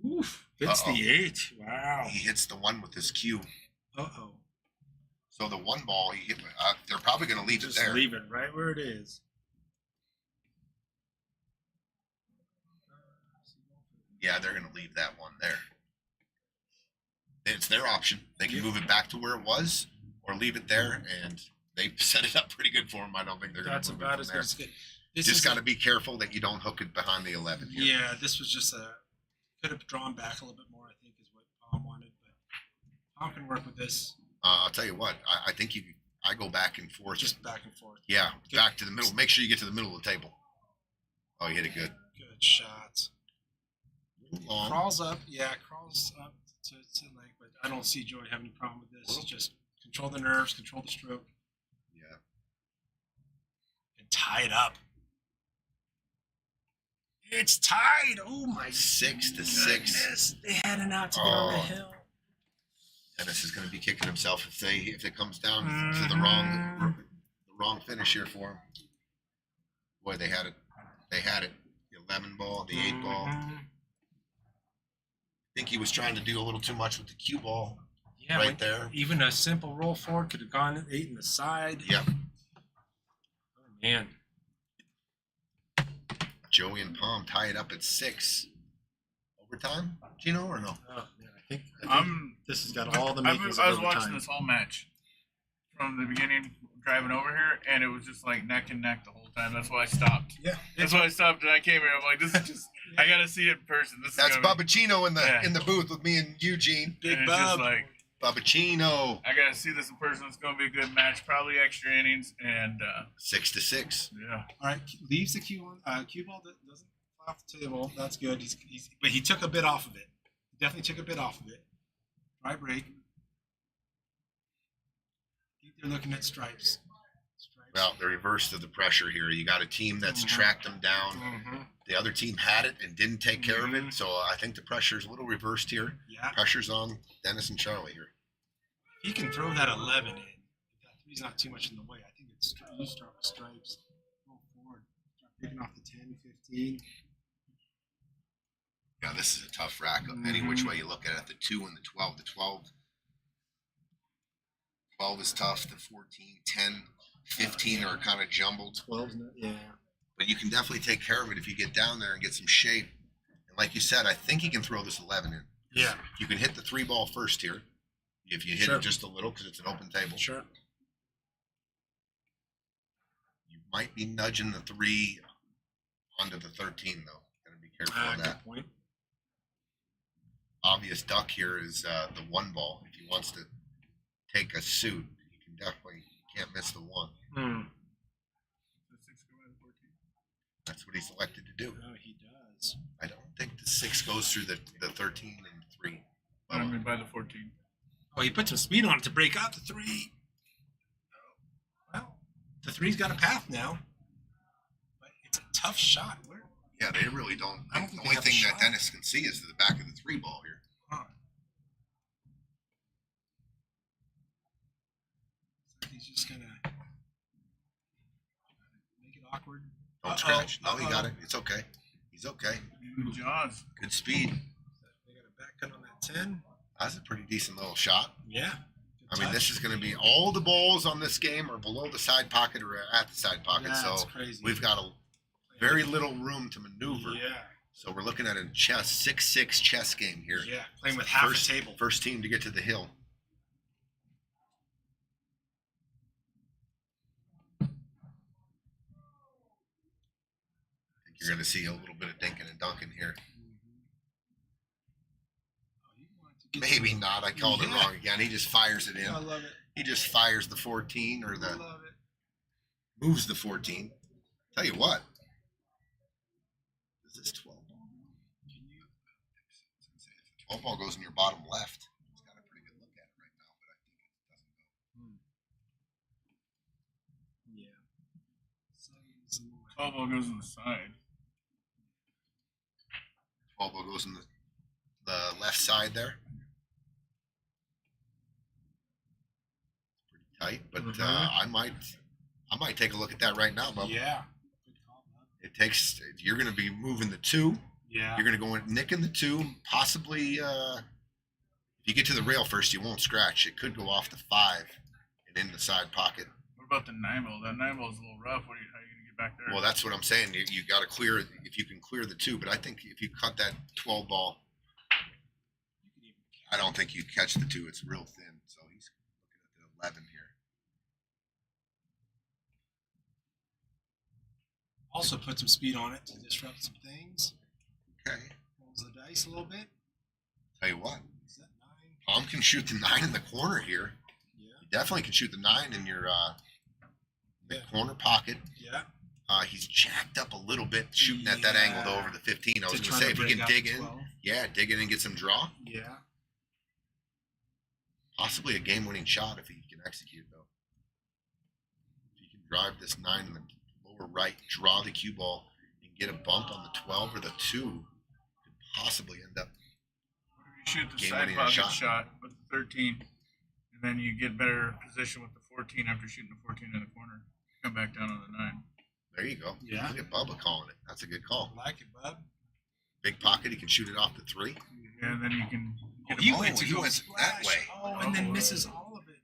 Oof. Hits Uh-oh. the 8. Wow. He hits the 1 with his cue. Uh-oh. So the 1 ball, he hit, they're probably going to leave Just it there. leave it right where it is. Yeah, they're going to leave that 1 there. It's their option. They can move it back to where it was or leave it there, and they set it up pretty good for him. I don't think they're going That's to move about it as from good there. as good. This Just is got to be careful that you don't hook it behind the 11 here. Yeah, this was just could have drawn back a little bit more, I think, is what Pom wanted. But Pom can work with this I'll tell you what. I think I go back and forth. just back and forth. Yeah, Good. back to the middle. Make sure you get to the middle of the table. Oh, you hit it good. Good shot. Long. Crawls up. Yeah, crawls up to leg, but I don't see Joy having any problem with this. Just control the nerves, control the stroke, Yeah. and tie it up. It's tied. Oh my 6 to 6. goodness. They had an out to get on the Oh. hill. Dennis is going to be kicking himself if it comes down to the wrong finish here for him. Boy, they had it. They had it. The 11 ball, the 8 ball. I think he was trying to do a little too much with the cue ball. Yeah, right there. Even a simple roll forward could have gone 8 in the side. Yep. Oh, man. Joey and Palm tie it up at 6. Overtime, Gino, or no? Oh, man, I think this has got all the I makings was of watching overtime. this whole match from the beginning, driving over here, and it was just like neck and neck the whole time. That's why I stopped. Yeah. That's why I stopped and I came here. I'm like, this is just, I gotta see it in person. This That's is gonna be, Babacino in the Yeah. in the booth with me and Eugene. Big and it's just Bub. like, Babacino. I gotta see this in person. It's gonna be a good match, probably extra innings, and 6-6. yeah. All right, leaves the cue on. Cue ball doesn't fly off the table. That's good. But he took a bit off of it. He definitely took a bit off of it. Try break. I think they're looking at stripes. Well, the reverse of the pressure here. You got a team that's tracked them down. Mm-hmm. The other team had it and didn't take care of it. So I think the pressure's a little reversed here. Yeah. Pressure's on Dennis and Charlie here. He can throw that 11 in. That 3's not too much in the way. I think it's you start with stripes. Roll forward. Start picking off the 10, 15. Yeah, this is a tough rack. Any which way you look at it, the 2 and the 12. The 12 is tough. The 14, 10, 15 are kind of jumbled. 12's not, yeah. But you can definitely take care of it if you get down there and get some shape. And like you said, I think he can throw this 11 in. Yeah. You can hit the 3 ball first here. If you hit Sure. it just a little because it's an open table. Sure. You might be nudging the 3 onto the 13, though. Gotta be careful of that. Good point. Obvious duck here is the 1 ball. If he wants to take a suit, he can definitely can't miss the 1. The 6 go by the 14. That's what he's elected to do. Oh, he does. I don't think the 6 goes through the 13 and 3. I mean, by the 14. Oh, he put some speed on it to break out the 3. Well, the 3's got a path now. But it's a tough shot. Yeah, they really don't. I don't The think only they have a thing that shot. Dennis can see is the back of the 3 ball here. Huh. He's just going to make it awkward. Don't scratch. No, he got it. It's okay. He's okay. Good Jaws. Good speed. They got a back cut on that 10. That's a pretty decent little shot. Yeah. I mean, this is going to be all the balls on this game are below the side pocket or at the side pocket. That's So crazy. we've got a very little room to maneuver. Yeah. So we're looking at a 6-6 chess game here. Yeah. Playing with half First a table. First team to get to the hill. I think you're going to see a little bit of dinking and dunking here. Maybe not. I called it wrong again. He just fires it in. I love it. He just fires the 14 or I the love it. moves the 14. Tell you what. Is this 12 ball? If the 12 ball goes in your bottom left, he's got a pretty good look at it right now, but I think it doesn't go. Yeah. 12 ball goes on the side. 12 ball goes in the left side there. Pretty tight, but I might take a look at that right now, Bubba. Yeah. It takes. You're going to be moving the 2. Yeah. You're going to go in nicking the 2. Possibly, if you get to the rail first, you won't scratch. It could go off the 5 and in the side pocket. What about the 9 ball? That 9 ball is a little rough. How are you going to get back there? Well, that's what I'm saying. You got to clear it if you can clear the 2. But I think if you cut that 12 ball, I don't think you catch the 2. It's real thin. So he's looking at the 11 here. Also put some speed on it to disrupt some things. Okay. Rolls the dice a little bit. Tell you what, Is that 9? Palm can shoot the 9 in the corner here. Yeah. You definitely can shoot the 9 in your the Yeah. corner pocket. Yeah. He's jacked up a little bit shooting at that angle though over the 15. I was To going try to say to if he break can out dig the in, 12. dig in and get some draw. Yeah. Possibly a game-winning shot if he can execute though. If he can drive this 9 in the lower right, draw the cue ball, and get a bump on the 12 or the 2, could possibly end up. What if you shoot the Game side winning pocket shot. shot with the 13, and then you get better position with the 14 after shooting the 14 in the corner? Come back down on the 9. There you go. Yeah. Look at Bubba calling it. That's a good call. I like it, bub. Big pocket. He can shoot it off the 3. Yeah, and then you can get He a went ball. that way. Oh, Oh, and then misses all of it.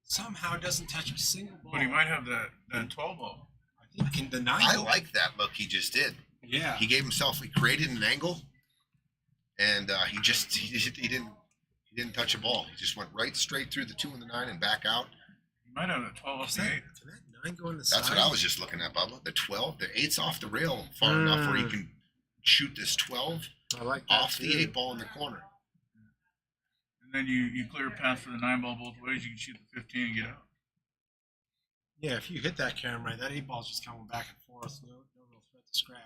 Somehow doesn't touch a single ball. But he might have that 12 ball. I think in the 9 I ball. like that look he just did. Yeah. He gave himself, he created an angle, and he didn't touch a ball. He just went right straight through the 2 and the 9 and back out. He might have that 12 off Is the that, 8. can that 9 go in the side? That's what I was just looking at, Bubba. The 12, the 8's off the rail far enough where you can shoot this 12 I like that off too. the 8 ball in the corner. And then you clear a pass for the 9 ball both ways. You can shoot the 15 and get out. Yeah, if you hit that camera right, that 8 ball's just coming back and forth. No real threat to scratch.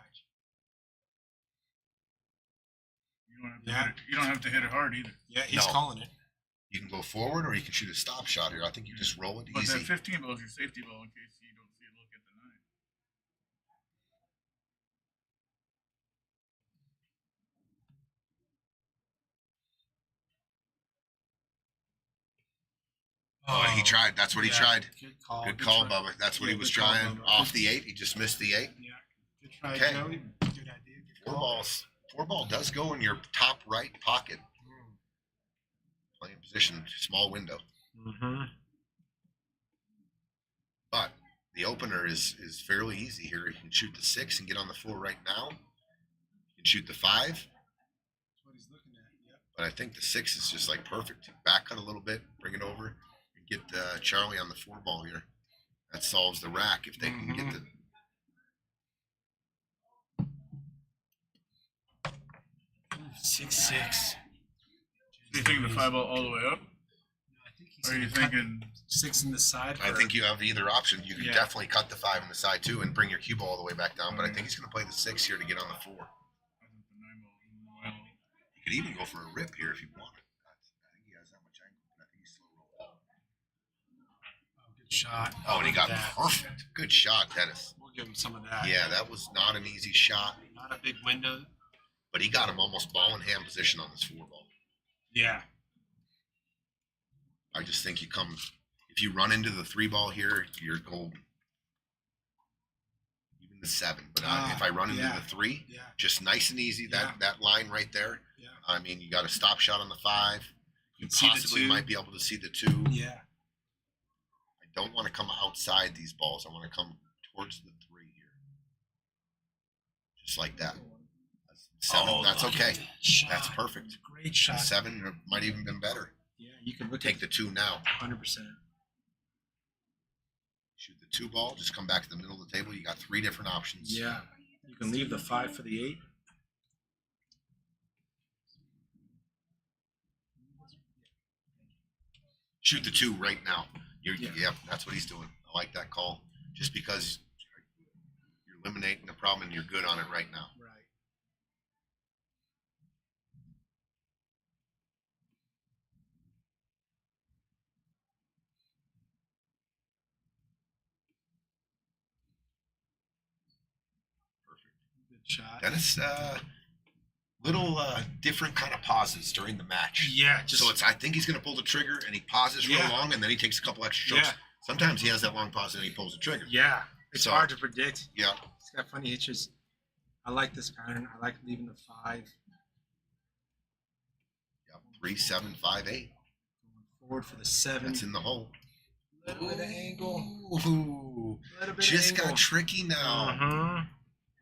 You don't have to hit it hard either. Yeah, he's No. calling it. You can go forward or you can shoot a stop shot here. I think you just roll it But easy. that 15 ball is your safety ball in case you don't see a look at the 9. Oh, he tried. That's what he tried. Good call. Good call, try. Bubba. That's what Yeah, he was good call, trying. Bubba. Off the 8, he just missed the 8. Yeah, good try, Okay. Joey. Good idea. Good Four call. balls. 4 ball does go in your top right pocket. Playing position, small window. Mm-hmm. But the opener is fairly easy here. You can shoot the 6 and get on the floor right now. You can shoot the 5, That's what he's looking at. Yep. but I think the 6 is just like perfect. Back cut a little bit, bring it over, and get Charlie on the 4 ball here. That solves the rack if they can get the. 6-6. So you thinking the 5 ball all the way up? I think he's Or are you gonna cut thinking 6 in the side? I for- think you have either option. You can Yeah. definitely cut the 5 on the side too and bring your cue ball all the way back down. But I think he's going to play the 6 here to get on the 4. I think the 9 ball? Well, You could even go for a rip here if you wanted. I think he has that much angle, but I think he's slow roll. Oh, good shot. Oh, and he got That. perfect. Good shot, Dennis. We'll give him some of that. Yeah, that was not an easy shot, Not a big window. but he got him almost ball in hand position on this 4 ball. Yeah. I just think if you run into the 3 ball here, you're golden. Even the 7, but if I run into yeah. the 3, Yeah. just nice and easy. That line right there. Yeah. I mean, you got a stop shot on the 5. You can see the possibly 2. might be able to see the 2. Yeah. I don't want to come outside these balls. I want to come towards the 3 here. Just like that. 7, Oh, that's look at okay. that shot. That's perfect. Great The shot. 7 might even been better. Yeah, you can look Take at the 2 now. 100%. Shoot the 2 ball. Just come back to the middle of the table. You got 3 different options. Yeah. You can leave the 5 for the 8. Shoot the 2 right now. Yeah. Yep, that's what he's doing. I like that call. Just because you're eliminating the problem and you're good on it right now. Right. Perfect. Good shot. Dennis, little different kind of pauses during the match. Yeah. Just, So I think he's going to pull the trigger and he pauses real Yeah. long and then he takes a couple extra strokes. Yeah. Sometimes he has that long pause and he pulls the trigger. yeah. It's So- hard to predict. Yeah. It's got funny hitches. I like this pattern. I like leaving the 5. Yep. 3, 7, 5, 8. Going forward for the 7. That's in the hole. Little bit of angle. Ooh. Little bit Just of angle. got tricky now. Uh-huh.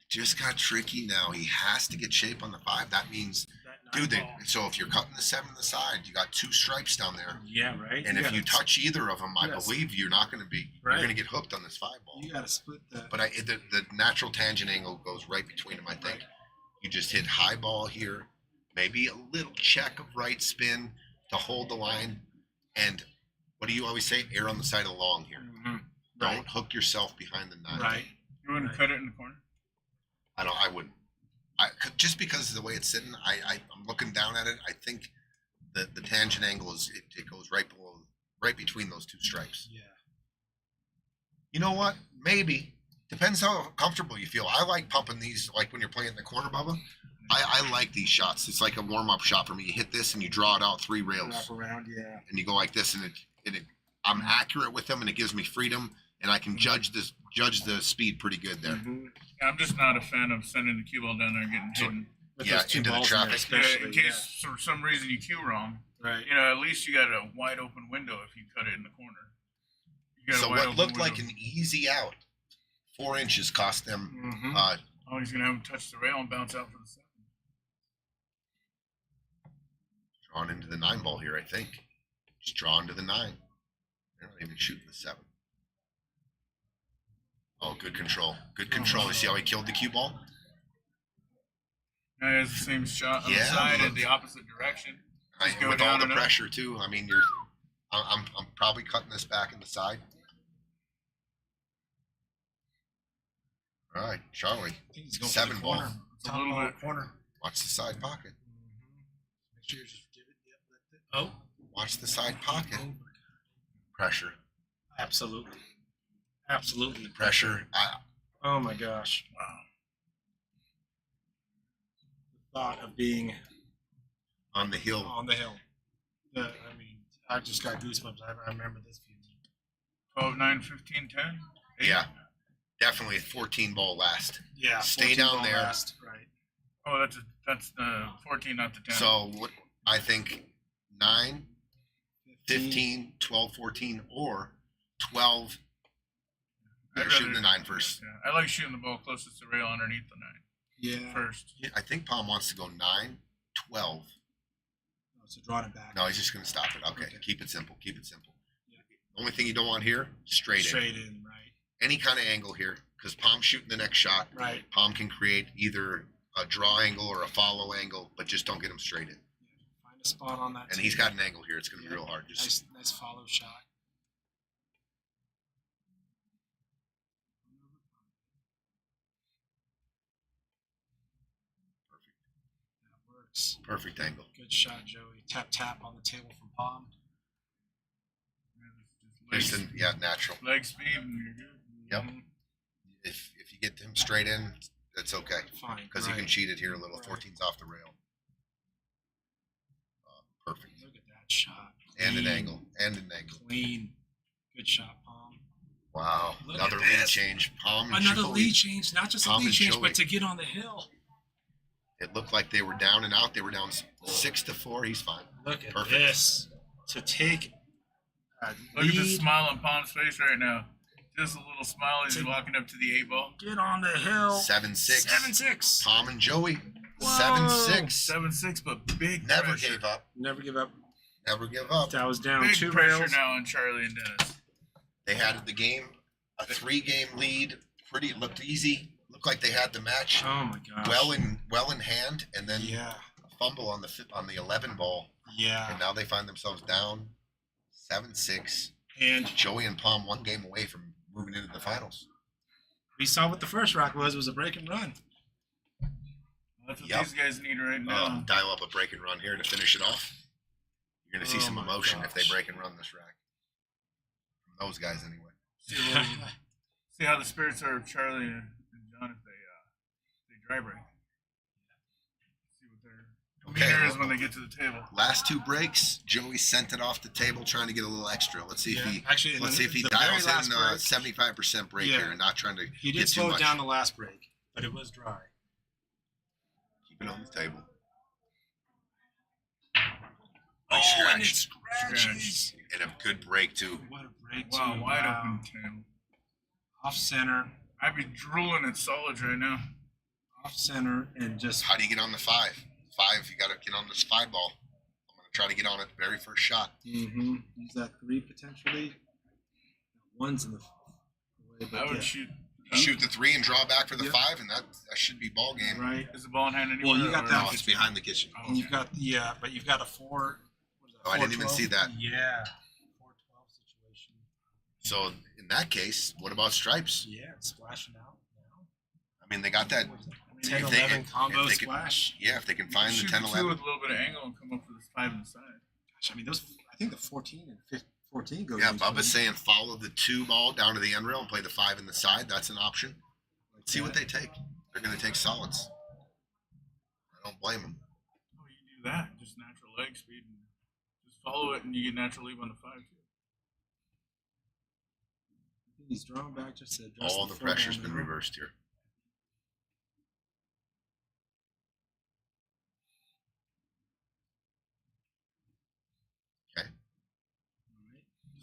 Just got tricky now. He has to get shape on the 5. That means, That dude, 9 ball. so if you're cutting the 7 on the side, you got 2 stripes down there. Yeah, right. And if gotta you touch either of them, I Yes. believe you're not going to be, Right. you're going to get hooked on this 5 ball. You got to split the. But the natural tangent angle goes right between them, I think. You just hit high ball here, maybe a little check of right spin to hold the line. And what do you always say? Err on the side of the long here. Mhm. Don't hook yourself behind the 9. Right. you wouldn't cut it in the corner? I wouldn't. Just because of the way it's sitting, I'm looking down at it. I think the tangent angle it goes right below, right between those 2 stripes. Yeah. You know what? Maybe. Depends how comfortable you feel. I like pumping these, like when you're playing in the corner, Bubba. I like these shots. It's like a warm-up shot for me. You hit this and you draw it out 3 rails. Wrap around. Yeah. And you go like this, and I'm accurate with them, and it gives me freedom, and I can judge the speed pretty good there. Mhm. Yeah, I'm just not a fan of sending the cue ball down there and getting So- hidden. With Yeah, those two into the balls in there traffic. Yeah, especially, in case for some reason you cue wrong, Right. you know, at least you got a wide open window if you cut it in the corner. You got So a wide what open looked like window. an easy out, 4 inches cost them. Mm-hmm. Oh, he's gonna have him touch the rail and bounce out for the 7. Drawn into the 9 ball here, I think. Just drawn to the 9. They're not even shooting the 7. Oh, good control. Good control. You see how he killed the cue ball? Now he has the same shot on the Yeah, side in look. the opposite direction. Just go With all down the and up. pressure too. I mean, I'm probably cutting this back in the side. All right, Charlie. I think he's going 7 for the ball. corner. It's a Top little ball bit- corner. Watch the side pocket. Make sure you just give it. Yep, that's it. Oh, Watch the side pocket. Pressure. absolutely. Absolutely. Pressure. Oh my gosh. Wow. The thought of being On the hill. on the hill. I mean, I just got goosebumps. I remember this feeling. 12, 9, 15, 10. Yeah. Definitely a 14 ball last. Yeah. Stay 14 down ball there. last, right. Oh, that's the 14, not the 10. So what I think 9, 15, 12, 14, or 12. I'd They're shooting rather- the 9 first. Yeah, I like shooting the ball closest to the rail underneath the 9 Yeah. first. I think Palm wants to go 9, 12. So drawing it back. No, he's just going to stop it. Okay. Okay. Keep it simple. Keep it simple. Yeah. The only thing you don't want here, straight in. Straight in, right. Any kind of angle here, because Palm's shooting the next shot. Right. Palm can create either a draw angle or a follow angle, but just don't get him straight in. Find a spot on that. And he's got an angle here. It's going to be Yeah. real hard. Just Nice follow shot. perfect, That works. perfect angle. Good shot, Joey. Tap on the table from Palm. Just Leg, natural. leg speed and you're good. Yep. Mhm. If you get him straight in, that's okay Fine. because right. you can cheat it here a little. Right. 14's off the rail. Perfect. Look at that shot. And an Clean. angle. And an angle. Clean. Good shot, Palm. Wow. Look Another at lead this. change. Palm and Another Joey. lead change. Not just a Palm lead and change, Joey. but to get on the hill. It looked like they were down and out. They were down 6-4. He's fine. Look at Perfect. this. To take a Look at the lead, smile on Palm's face right now. Just a little smile as he's walking up to the 8 ball. get on the hill. 7-6. 7-6. Palm and Joey. Whoa. 7-6. 7-6, but big Never pressure. gave up. Never give up. Never give up. That was down Big 2 pressure rails. now on Charlie and Dennis. They had the game, a 3-game lead. Pretty looked easy. Looked like they had the match Oh my gosh. well in hand, and then Yeah. a fumble on the 11 ball, and Yeah. now they find themselves down 7-6. And Joey and Palm 1 game away from moving into the finals. we saw what the first rock was a break and run. That's what Yep. these guys need right now. Dial up a break and run here to finish it off. You're going to see Oh some my emotion if they gosh. break and run this rack. From those guys, anyway. See how the spirits are of Charlie and John if they dry break. See what their demeanor is when they get to the table. Last 2 breaks, Joey sent it off the table trying to get a little extra. Let's see if he Actually, and let's then see if he the very dials last in break, 75% break Yeah. here and not trying to he get did too slow it much. down the last break, but it was dry. Keep it on the table. Oh, Nice and it scratch. scratches. And a good break too. What a break! Wow, too. wide Wow. open tail. Off center, I'd be drooling at solids right now. off center, and just How do you get on the 5? 5, you got to get on this 5 ball. I'm going to try to get on it the very first shot. use that 3 potentially. One's in the way, but I would yeah. shoot. Shoot the 3 and draw back for the Yep. 5, and that should be ball game. right. Is the ball in hand anywhere? Well, you got or- that- No, it's behind the kitchen. Oh, And you've okay. got but you've got a 4. What is that, Oh, I didn't even 4-12? see that. Yeah, 4-12 situation. So in that case, what about stripes? Yeah, it's splashing out now. I mean, they got that. 10, If they- 11 if combo they could- splash. Yeah, if they can find the Shoot 10, the 2 11. with a little bit of angle and come up with this 5 inside. Gosh, I mean, I think the 14 and 14 goes. Yeah, into Bubba's them. saying follow the 2 ball down to the end rail and play the 5 in the side. That's an option. Let's see what they take. They're going to take solids. I don't blame them. Oh, you do that. Just natural leg speed and just follow it, and you get natural leap on the 5 too. He's drawn back just to address All the four pressure's down been there. reversed here.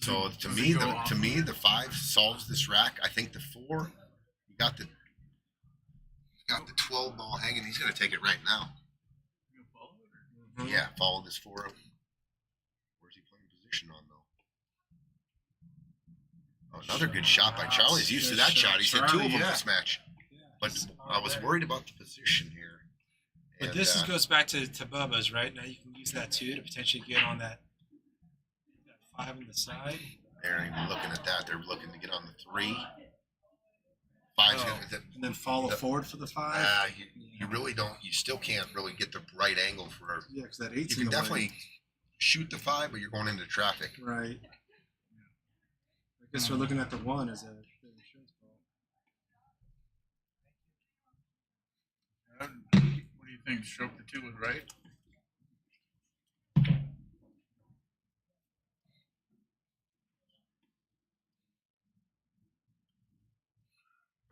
So Does it go off? to me, the 5 solves this rack. I think the 4, you got the 12 ball hanging. He's gonna take it right now. You gonna follow it, or- Yeah, follow this 4 up. Where's he playing position on though? Oh, another good shot by Charlie. He's used to that shot. He's hit 2 of them Charlie, this match. Yeah, But he's I was there. worried about the position here. But And, this goes back to Bubba's, right? Now you can use that too to potentially get on that 5 on the side. they're not even looking at that. They're looking to get on the 3. 5's Oh, gonna. and then follow the- forward for the 5. You really don't. You still can't really get the right angle for. Yeah, because that You 8's can in the way. definitely shoot the 5, but you're going into traffic. Right. I guess we're looking at the 1 as a insurance ball. What do you think? Stroke the 2 was right?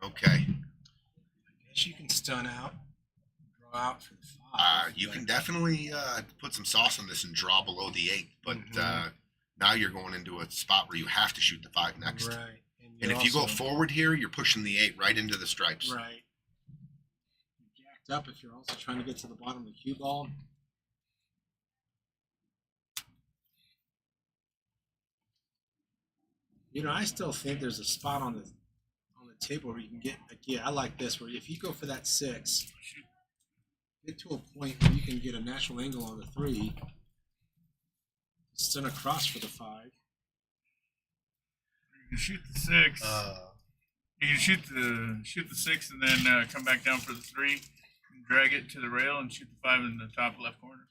Okay. I guess you can stun out, draw out for the 5. You but- can definitely put some sauce on this and draw below the 8, but now you're going into a spot where you have to shoot the 5 next. Right. And you're if you go also- forward here, you're pushing the 8 right into the stripes. Right. You're jacked up if you're also trying to get to the bottom of the cue ball. I still think there's a spot on the table where you can get I like this where if you go for that 6, get to a point where you can get a natural angle on the 3, stun across for the 5. You can shoot the 6. You can shoot the 6 and then come back down for the 3, and drag it to the rail and shoot the 5 in the top left corner.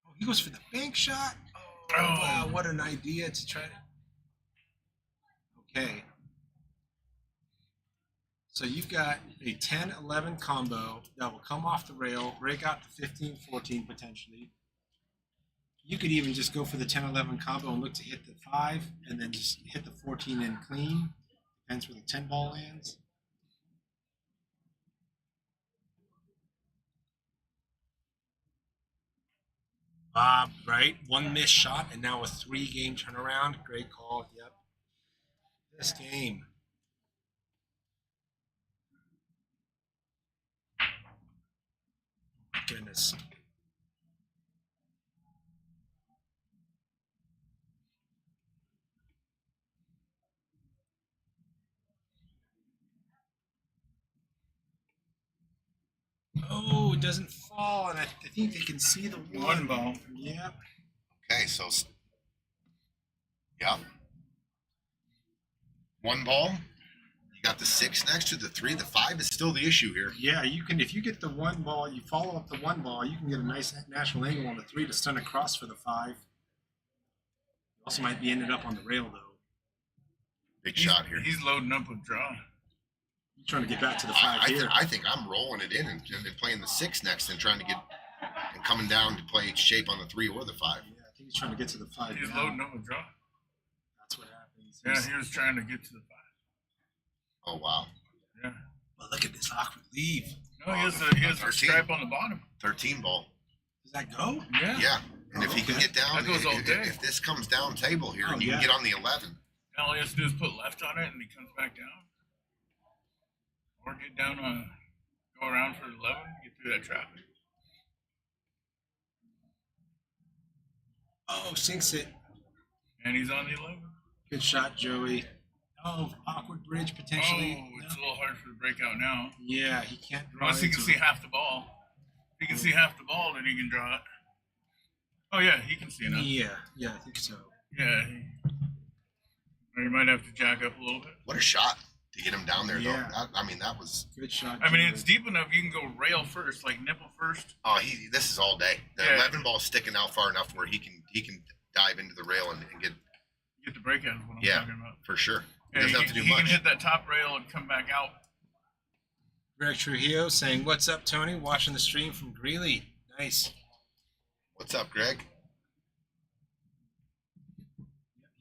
Oh, he goes for the bank shot. Oh, Oh. wow, what an idea to try to. Okay. So you've got a 10-11 combo that will come off the rail, break out to 15-14 potentially. You could even just go for the 10-11 combo and look to hit the 5 and then just hit the 14 in clean. Depends where the 10 ball lands. Bob, right? 1 missed shot and now a 3-game turnaround. Great call. Yep. This game. Goodness. Oh, it doesn't fall, and I think they can see the 1 ball. Yep. Okay, so yeah, 1 ball. You got the 6 next to the 3. The 5 is still the issue here. Yeah, you can if you get the 1 ball, you follow up the 1 ball, you can get a nice natural angle on the 3 to stun across for the 5. You also might be ended up on the rail though. Big shot here. He's loading up with draw. You're trying to get back to the 5 here. I think I'm rolling it in and playing the 6 next and trying to get and coming down to play shape on the 3 or the 5. Yeah, I think he's trying to get to the 5 He's now. loading up with draw. That's what happens. Yeah, he was trying to get to the 5. Oh wow, Yeah. But look at this awkward leave. No, he has a 13. stripe on the bottom. 13 ball. Does that go? Yeah. Yeah, and if he can Okay. get down, That goes all day. if this comes down table here, Oh, and you yeah. can get on the 11. All he has to do is put left on it and he comes back down. Or get down go around for 11, get through that traffic. Oh, sinks it. And he's on the 11. Good shot, Joey. Oh, awkward bridge potentially. Oh, it's a little hard for the breakout now. Yeah, he can't draw Unless he into can see it. half the ball. If he can see half the ball, then he can draw it. Oh, yeah, he can see enough. Yeah, I think so. Yeah. Or you might have to jack up a little bit. What a shot to get him down there, Yeah. though. I mean, that was. Good shot. I mean, Joey. it's deep enough you can go rail first, like nipple first. Oh, this is all day. The Yeah. 11 ball is sticking out far enough where he can dive into the rail and get Get the breakout is what I'm Yeah. talking about. for sure. He Yeah, doesn't have to do he much. can hit that top rail and come back out. Greg Trujillo saying, "What's up, Tony? Watching the stream from Greeley. Nice." What's up, Greg?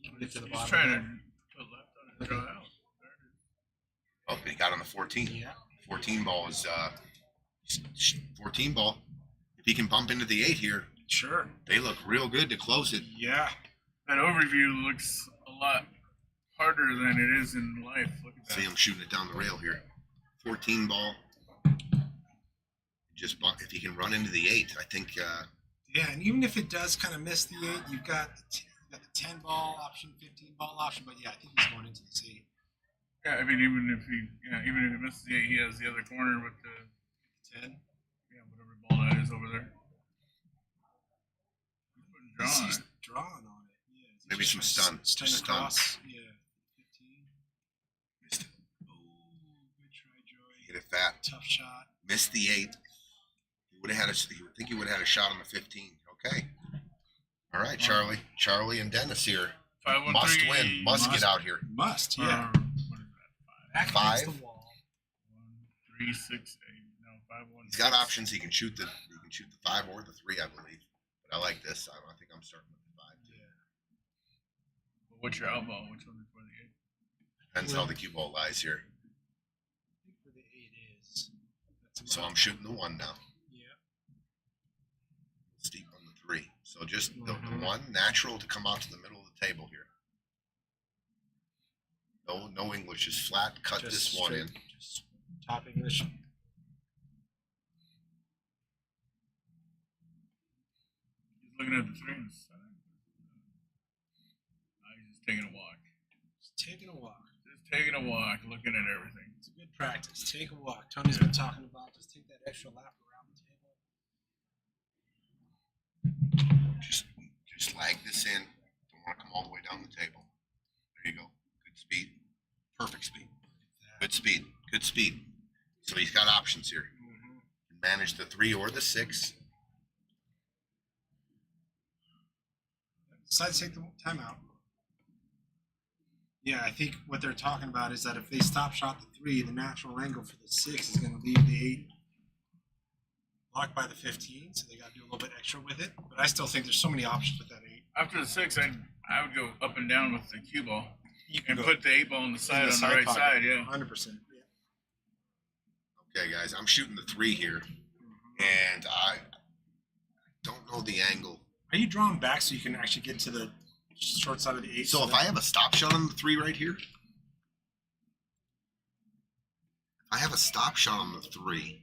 You can get to the He's bottom. trying there. to put left on it and draw out. There it is. Oh, he got on the 14. Yeah. 14 ball is 14 ball. If he can bump into the 8 here, Sure. they look real good to close it. Yeah. That overview looks a lot harder than it is in life. Look at that. See him shooting it down the rail here. 14 ball. Just if he can run into the 8, I think. Yeah, and even if it does kind of miss the 8, you've got the 10 ball option, 15 ball option. But yeah, I think he's going into the 8. Yeah, I mean, even if he misses the 8, he has the other corner with the 10. yeah, whatever ball that is over there. He's putting draw on He's it. drawing on it. Yeah. Maybe some stun. Stun Just stun. across. Yeah. 15. Missed it. Oh, good try, Joey. Hit it fat. Tough shot. Missed the 8. He would have had he would think he would have had a shot on the 15. Okay. All right, Charlie. Charlie and Dennis here. 5-1-3. Must win. Must get out here. Must, yeah. What is that? Back 5. against the wall. 1, 3, 6, 8. No, 5, 1. He's got options. He can shoot the 5 or the 3, I believe. But I like this. I think I'm starting with the 5 too. Yeah. But what's your outball? Which one before the 8? Depends how the cue ball lies here. I think where the 8 is. That's So about- I'm shooting the 1 now. Yeah. Steep on the 3. So just the Mhm. 1 natural to come out to the middle of the table here. No English, just flat. Cut Just this 1 in. straight- Just top English. He's looking at the 3 and he's just taking a walk. Just taking a walk. Just taking a walk, looking at everything. It's a good practice. Take a walk. Tony's been talking about just take that extra lap around the table. Just lag this in. Don't want to come all the way down the table. There you go. Good speed. Perfect speed. Good speed. Good speed. So he's got options here. Mm-hmm. Manage the 3 or the 6. Decide to take the timeout. Yeah, I think what they're talking about is that if they stop shot the 3, the natural angle for the 6 is going to leave the 8 blocked by the 15, so they got to do a little bit extra with it. But I still think there's so many options with that 8. After the 6, I would go up and down with the cue ball You can and go put the 8 ball on the side, in the on side the right pocket. side. Yeah. 100%. Yeah. Okay, guys, I'm shooting the 3 here, and I don't know the angle. Are you drawing back so you can actually get to the short side of the 8? So if I have a stop shot on the 3 right here, I have a stop shot on the 3.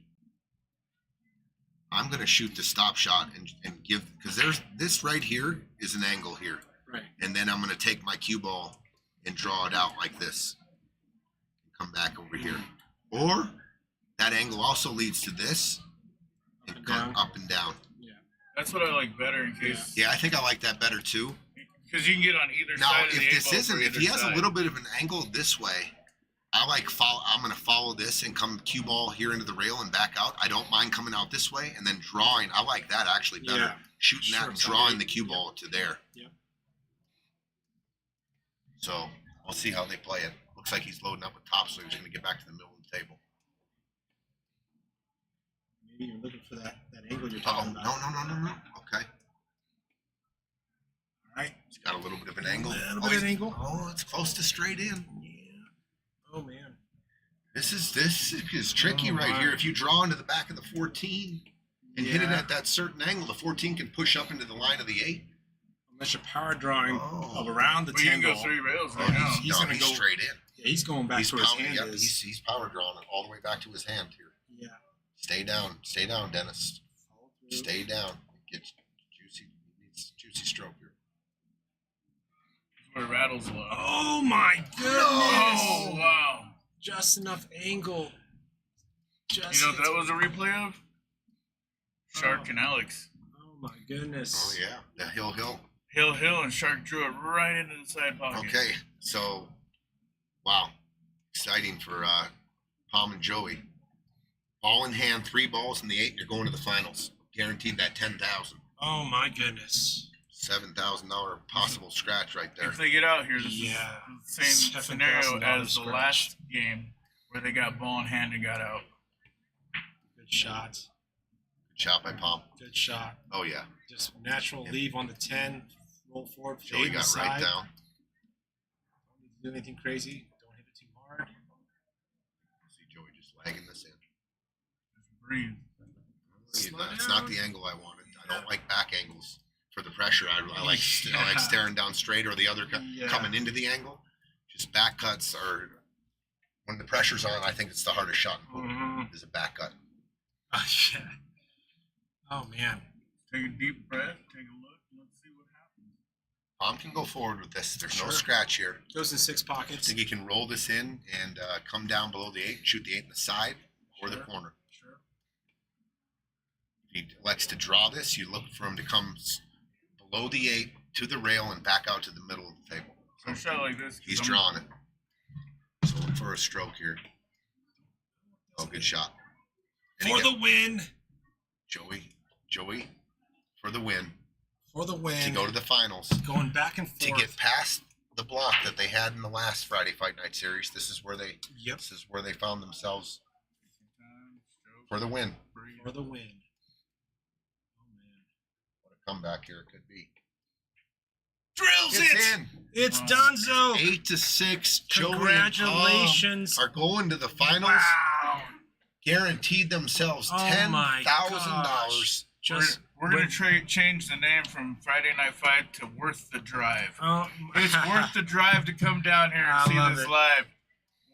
I'm going to shoot the stop shot and give, because there's this right here is an angle here. Right. And then I'm going to take my cue ball and draw it out like this. And come back over here. Or that angle also leads to this and and come down. up and down. Yeah. That's what I like better in case. Yeah, I think I like that better too. Because you can get on either Now, side of the if 8 this ball isn't, for if either he has side. a little bit of an angle this way, I'm going to follow this and come cue ball here into the rail and back out. I don't mind coming out this way and then drawing. I like that actually better. Yeah. Shooting that Short and side drawing eight. the cue ball to there. Yep. So we'll see how they play it. Looks like he's loading up with top, so he's going to get back to the middle of the table. Maybe you're looking for that angle you're Oh, talking no, about. no. Okay. All right. He's got a little bit of an angle. Little Oh, bit of he's- angle. Oh, it's close to straight in. Yeah. Oh, man. This is tricky Oh, right my. here. If you draw into the back of the 14 and hit it Yeah. at that certain angle, the 14 can push up into the line of the 8. Unless you're power drawing Oh. of around the Well, you 10 can go ball. 3 rails Oh, right now. he's no, gonna he's go- straight in. Yeah, he's going back He's to where his power, hand yep, is. he's power drawing it all the way back to his hand here. Yeah. Stay down, Dennis. Follow through. Stay down. Get juicy. He needs juicy stroke here. Where it rattles a lot. Oh, my goodness. Oh, wow. Just enough angle. Just You know what that was a replay of? Shark Oh. and Alex. Oh, my goodness. Oh yeah, the hill. Hill and Shark drew it right into the side pocket. Okay, so wow, exciting for Pom and Joey. Ball in hand, 3 balls in the 8. You're going to the finals. Guaranteed that 10,000, Oh, my goodness. $7,000 possible scratch right there. If they get out here, this Yeah. is the same $7,000 scenario as the scratch. last game where they got ball in hand and got out. Good shot. Good shot by Pom. Good shot. Oh yeah, Just natural leave on the 10. Roll forward. Joey fade got inside. right down. Don't need to do anything crazy. Don't hit it too hard. See Joey just lagging this in. Just breathe. Slow That's down. not the angle I wanted. I don't like back angles for the pressure. I like Yeah. staring down straight or the other Yeah. coming into the angle. Just back cuts are when the pressure's on. I think it's the hardest shot in pool Mhm. is a back cut. Oh, yeah. Oh man. Take a deep breath. Take a look. Let's see what happens. Palm can go forward with this. There's no Sure. scratch here. Goes in 6 I pockets. think he can roll this in and come down below the 8, shoot the 8 in the side or the Sure. corner. Sure. If he elects to draw this, you look for him to come below the 8 to the rail and back out to the middle of the table. So a shot like this. He's I'm- drawing it. So look for a stroke here. Oh, good shot. And For he the got win. Joey, for the win. For the To win. go to the finals. Going back and To forth. get past the block that they had in the last Friday Fight Night series. This is where they Yep. found themselves Stroke, for the win. breathe. For the win. Oh man. What a comeback here it could be. Drills It's it. in. It's Wow. Dunzo. 8-6. Joey and Congratulations. Tom are going to the finals. Wow. Guaranteed themselves Oh my $10,000. gosh. Just We're gonna change the name from Friday Night Fight to Worth the Drive. oh, It's worth the drive to come down here and I see love this it. live.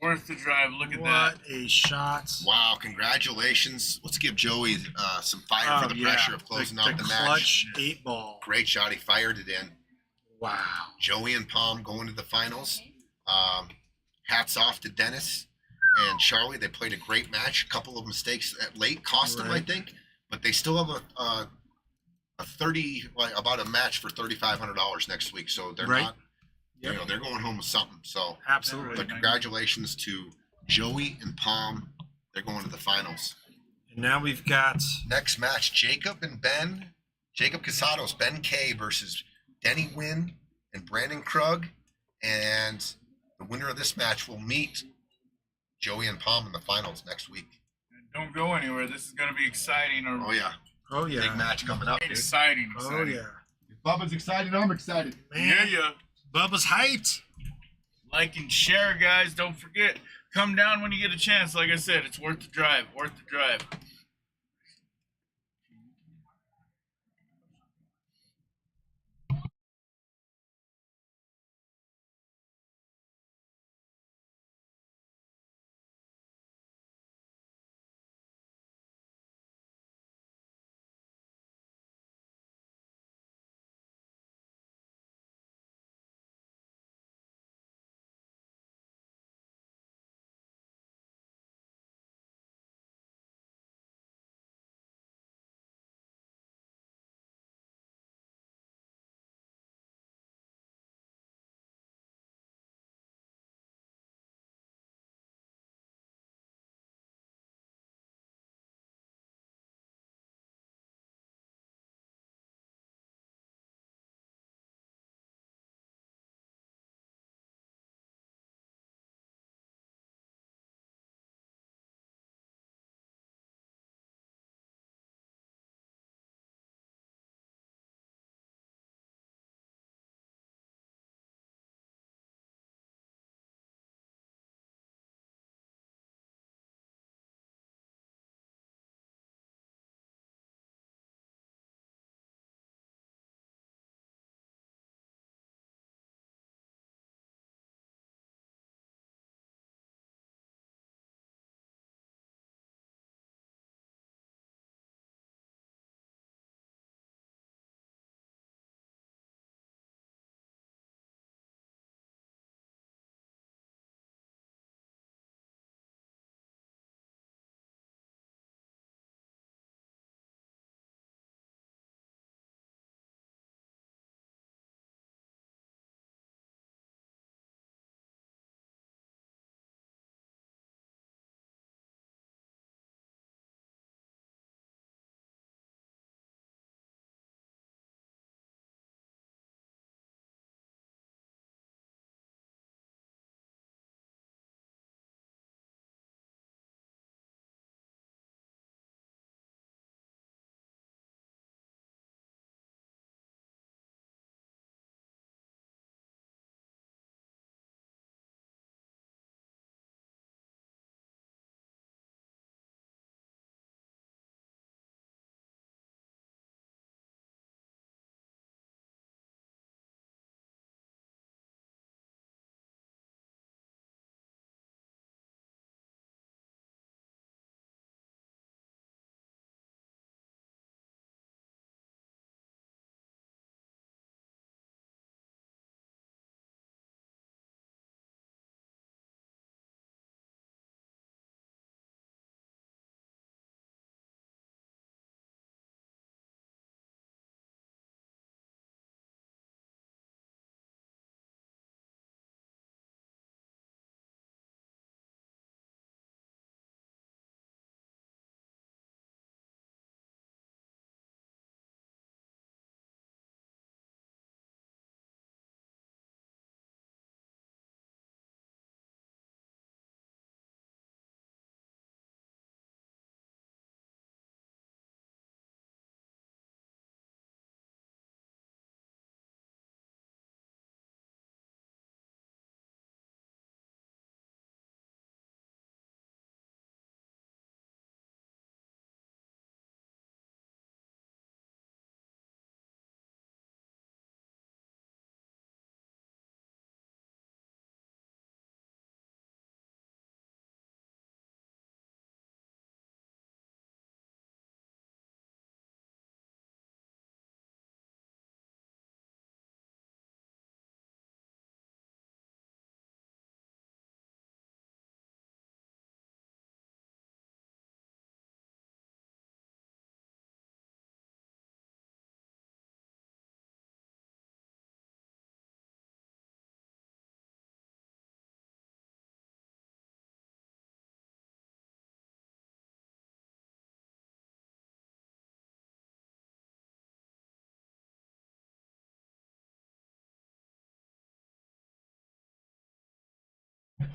Worth the drive. Look at what that. a shot. Wow, congratulations. Let's give Joey some fire for the pressure of closing out the match. Clutch 8-ball. Great shot. He fired it in. Wow. Joey and Palm going to the finals. Hats off to Dennis and Charlie. They played a great match. A couple of mistakes at late cost them, I Right. think, but they still have about a match for $3,500 next week. So they're Right. not, Yep. they're going home with something. So, Absolutely. but congratulations to Joey and Palm. They're going to the finals. And now we've got Next match, Jacob Casados Ben Kay versus Denny Huynh and Brandon Krug. And the winner of this match will meet Joey and Palm in the finals next week. Don't go anywhere. This is gonna be exciting. Oh, yeah. oh Big yeah. match coming up, dude. Exciting. Oh yeah. If Bubba's excited, I'm excited. Man, Yeah. Bubba's hyped. Like and share, guys. Don't forget. Come down when you get a chance. Like I said, it's worth the drive. Worth the drive.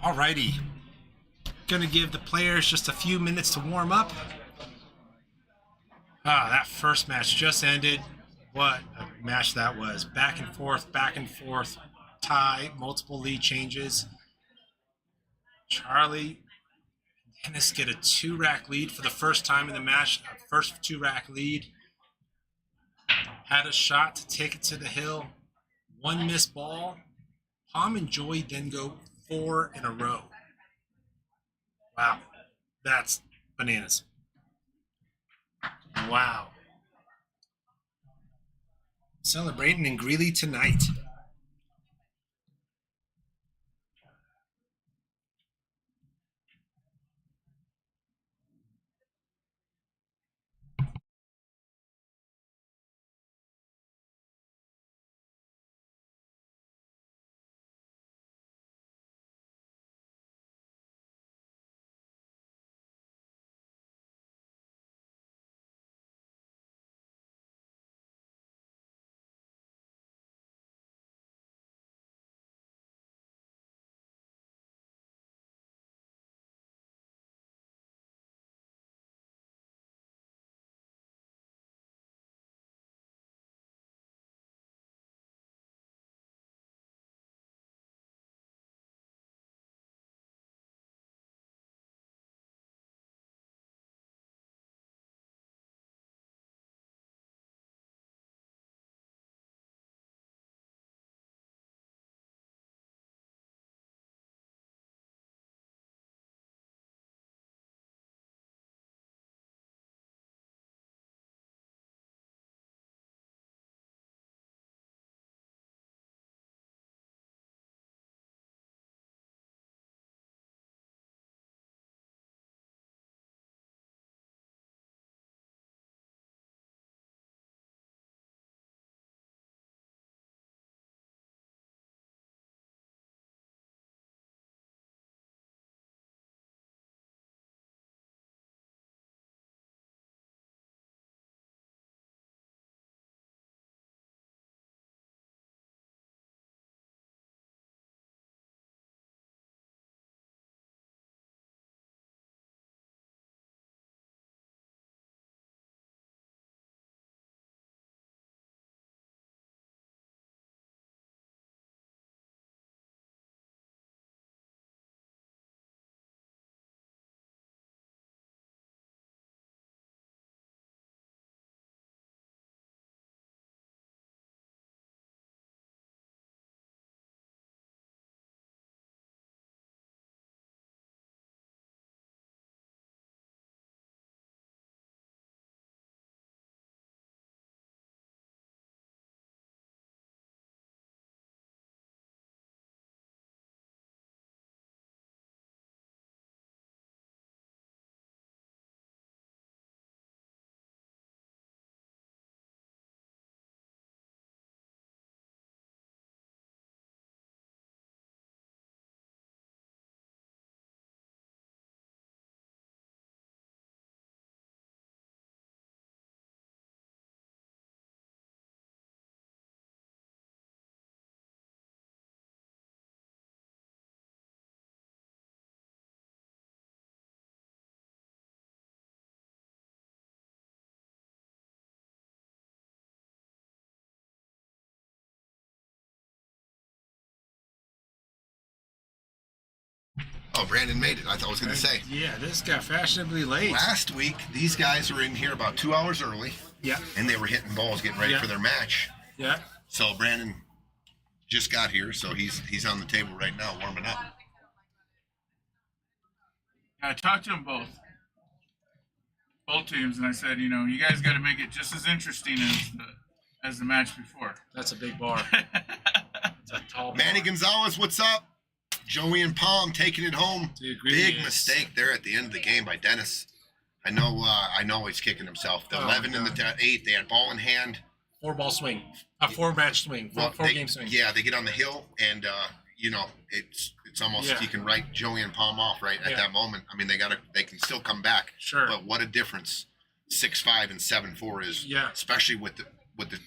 Alrighty. Gonna give the players just a few minutes to warm up. That first match just ended. What a match that was. Back and forth, tie, multiple lead changes. Charlie and Dennis get a 2-rack lead for the first time in the match. First 2-rack lead. Had a shot to take it to the hill. One missed ball. Pom and Joey then go 4 in a row. Wow. That's bananas. Wow. Celebrating in Greeley tonight. Oh, Brandon made it. I thought I was going to say. Yeah, this got fashionably late. Last week, these guys were in here about 2 hours early. Yeah. And they were hitting balls, getting ready Yeah. for their match. Yeah. So Brandon just got here, so he's on the table right now, warming up. I talked to them both teams, and I said, you guys got to make it just as interesting as the match before. That's a big bar. That's a tall bar. Manny Gonzalez, what's up? Joey and Pom taking it home. Dude, Big yes. mistake there at the end of the game by Dennis. I know he's kicking himself. The 11 and the 8, they had ball in hand. 4-ball swing. A 4-match swing. Four-game swing. Yeah, they get on the hill, and it's almost you can write Joey and Pom off right at that moment. I mean, they can still come back. Sure. But what a difference 6'5" and 7'4" is. Yeah. Especially with the with the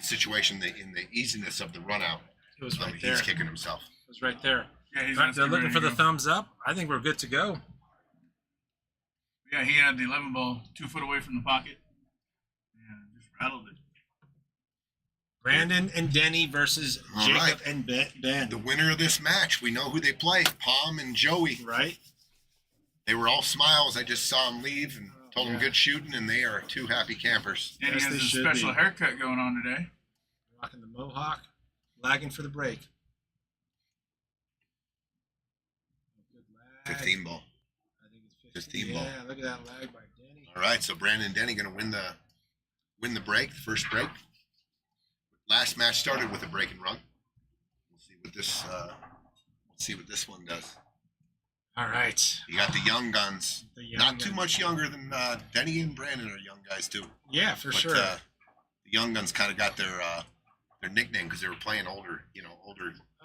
situation in the easiness of the run out. It was right He's there. kicking himself. It was right there. Yeah, he's All right, they're asking looking ready for to the go. thumbs up. I think we're good to go. Yeah, he had the 11 ball 2 foot away from the pocket. Yeah, just rattled it. Brandon and Denny versus All Jacob right. and Ben. The winner of this match, we know who they play. Pom and Joey. Right? They were all smiles. I just saw them leave and told them Yeah. good shooting, and they are 2 happy campers. And Yes, he they has a should special be. haircut going on today. Rocking the mohawk, lagging for the break. Good lag. 15 ball. I think it's 15 ball. Yeah, look at that lag by Denny. All right, so Brandon and Denny going to win the break, the first break. Last match started with a break and run. We'll see what this one does. All right. You got the young guns. The young Not too guns. mucher younger than Denny and Brandon are young guys too. Yeah, for But, sure. the young guns kind of got their nickname because they were playing older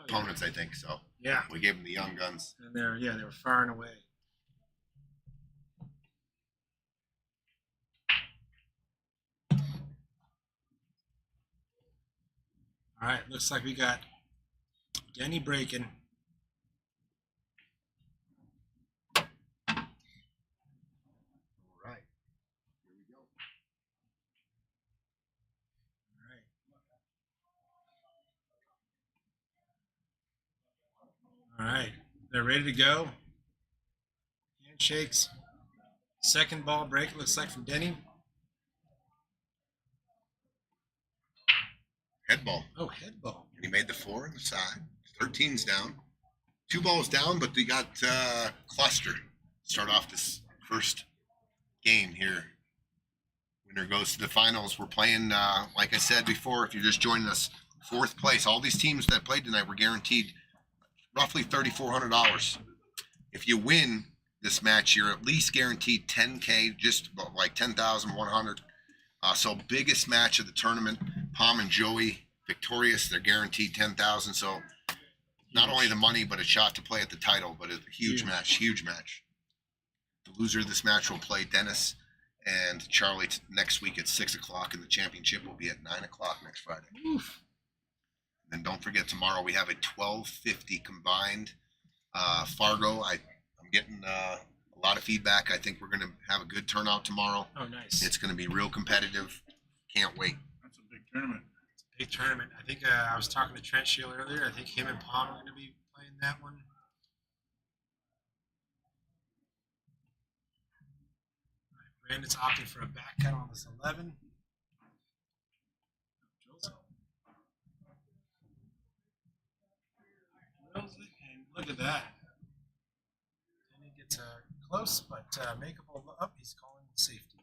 opponents, I think. So Yeah. we gave them the young guns. And they were far and away. All right, looks like we got Denny breaking. All right, here we go. All right, they're ready to go. Handshakes. Second ball break, looks like from Denny. Head ball. Oh, head ball. And he made the 4 on the side. 13's down. 2 balls down, but they got cluster. Start off this first game here. Winner goes to the finals. We're playing, like I said before, if you're just joining us, 4th place. All these teams that played tonight were guaranteed roughly $3,400. If you win this match, you're at least guaranteed $10K, just about like $10,100. So biggest match of the tournament. Pom and Joey victorious. They're guaranteed $10,000. So not only the money, but a shot to play at the title. But it's a huge match. Huge match. The loser of this match will play Dennis and Charlie next week at 6 o'clock, and the championship will be at 9 o'clock next Friday. Oof. And don't forget, tomorrow we have a 12:50 combined. Fargo, I'm getting a lot of feedback. I think we're going to have a good turnout tomorrow. Oh, nice. It's going to be real competitive. Can't wait. That's a big tournament. Big tournament. I think I was talking to Trent Shield earlier. I think him and Pom are going to be playing that one. All right, Brandon's opting for a back cut on this 11. Drills it, and look at that. Then he gets close, but makeable up. He's calling safety.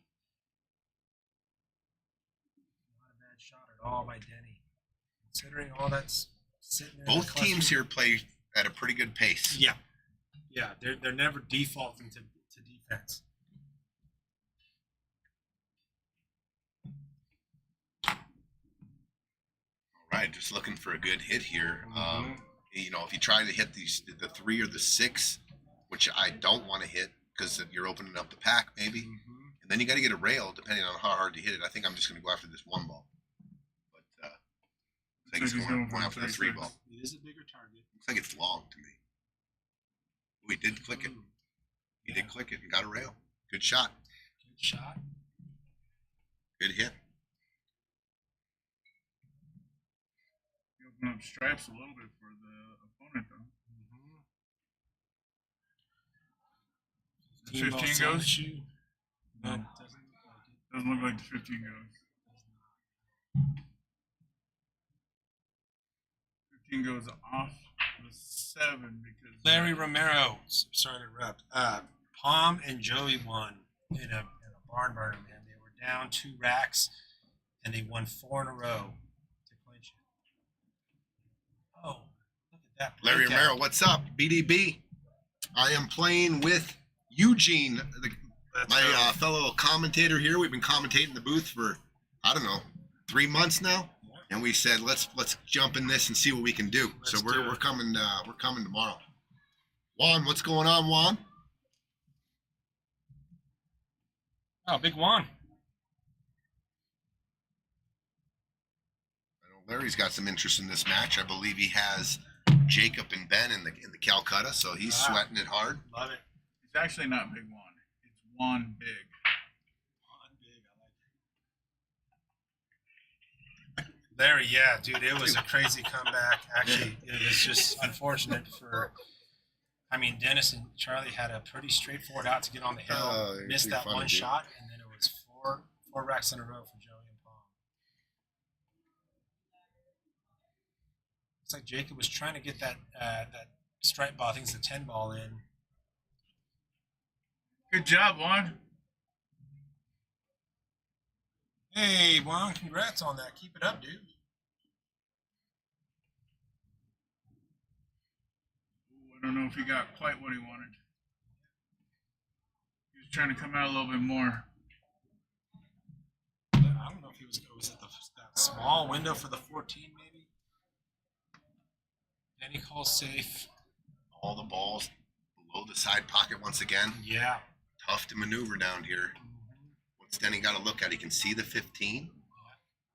Not a bad shot at all by Denny. Considering all that's sitting there. in the Both teams cluster. here play at a pretty good pace. Yeah. Yeah, they're never defaulting to defense. All right, just looking for a good hit here. Mhm. If you try to hit the 3 or the 6, which I don't want to hit because you're opening up the pack maybe, and then you got to get a rail depending on how hard you hit it. I think I'm just going to go after this 1 ball. But I think he's going after the 3 ball. It is a bigger target. Looks like it's long to me. Oh, he did click it. He did click it and got a rail. Good shot. Good shot. Good hit. You open up stripes a little bit for the opponent, though. Team ball 15 side goes? issue. No. That doesn't look like it. Doesn't look like the 15 goes. 15 goes off the 7 because Larry Romero. Sorry to interrupt. Pom and Joey won in a barn burner, man. They were down 2 racks, and they won 4 in a row to clinch it. Oh, look at that. Larry breakout. Romero, what's up? BDB. I am playing with Eugene, That's my right. fellow commentator here. We've been commentating the booth for, I don't know, 3 months now. And we said, let's jump in this and see what we can do. Let's So do we're it. coming tomorrow. Juan, what's going on, Juan? Oh, big one. I know Larry's got some interest in this match. I believe he has Jacob and Ben in the Calcutta, so he's sweating it hard. Love it. It's actually not big one. It's one big. One big. I like it. Larry, yeah, dude, it was a crazy comeback. Actually, it was just unfortunate for. I mean, Dennis and Charlie had a pretty straightforward out to get on the hill. You're Missed too that funny, one dude. shot, and then it was four racks in a row for Joey and Pom. Looks like Jacob was trying to get that stripe ball. I think it's a 10 ball in. Good job, Juan. Hey, Juan, congrats on that. Keep it up, dude. Ooh, I don't know if he got quite what he wanted. He was trying to come out a little bit more. I don't know if he was it that small window for the 14 maybe. Denny calls safe. All the balls below the side pocket once again. Yeah. Tough to maneuver down here. What's Denny got to look at? He can see the 15.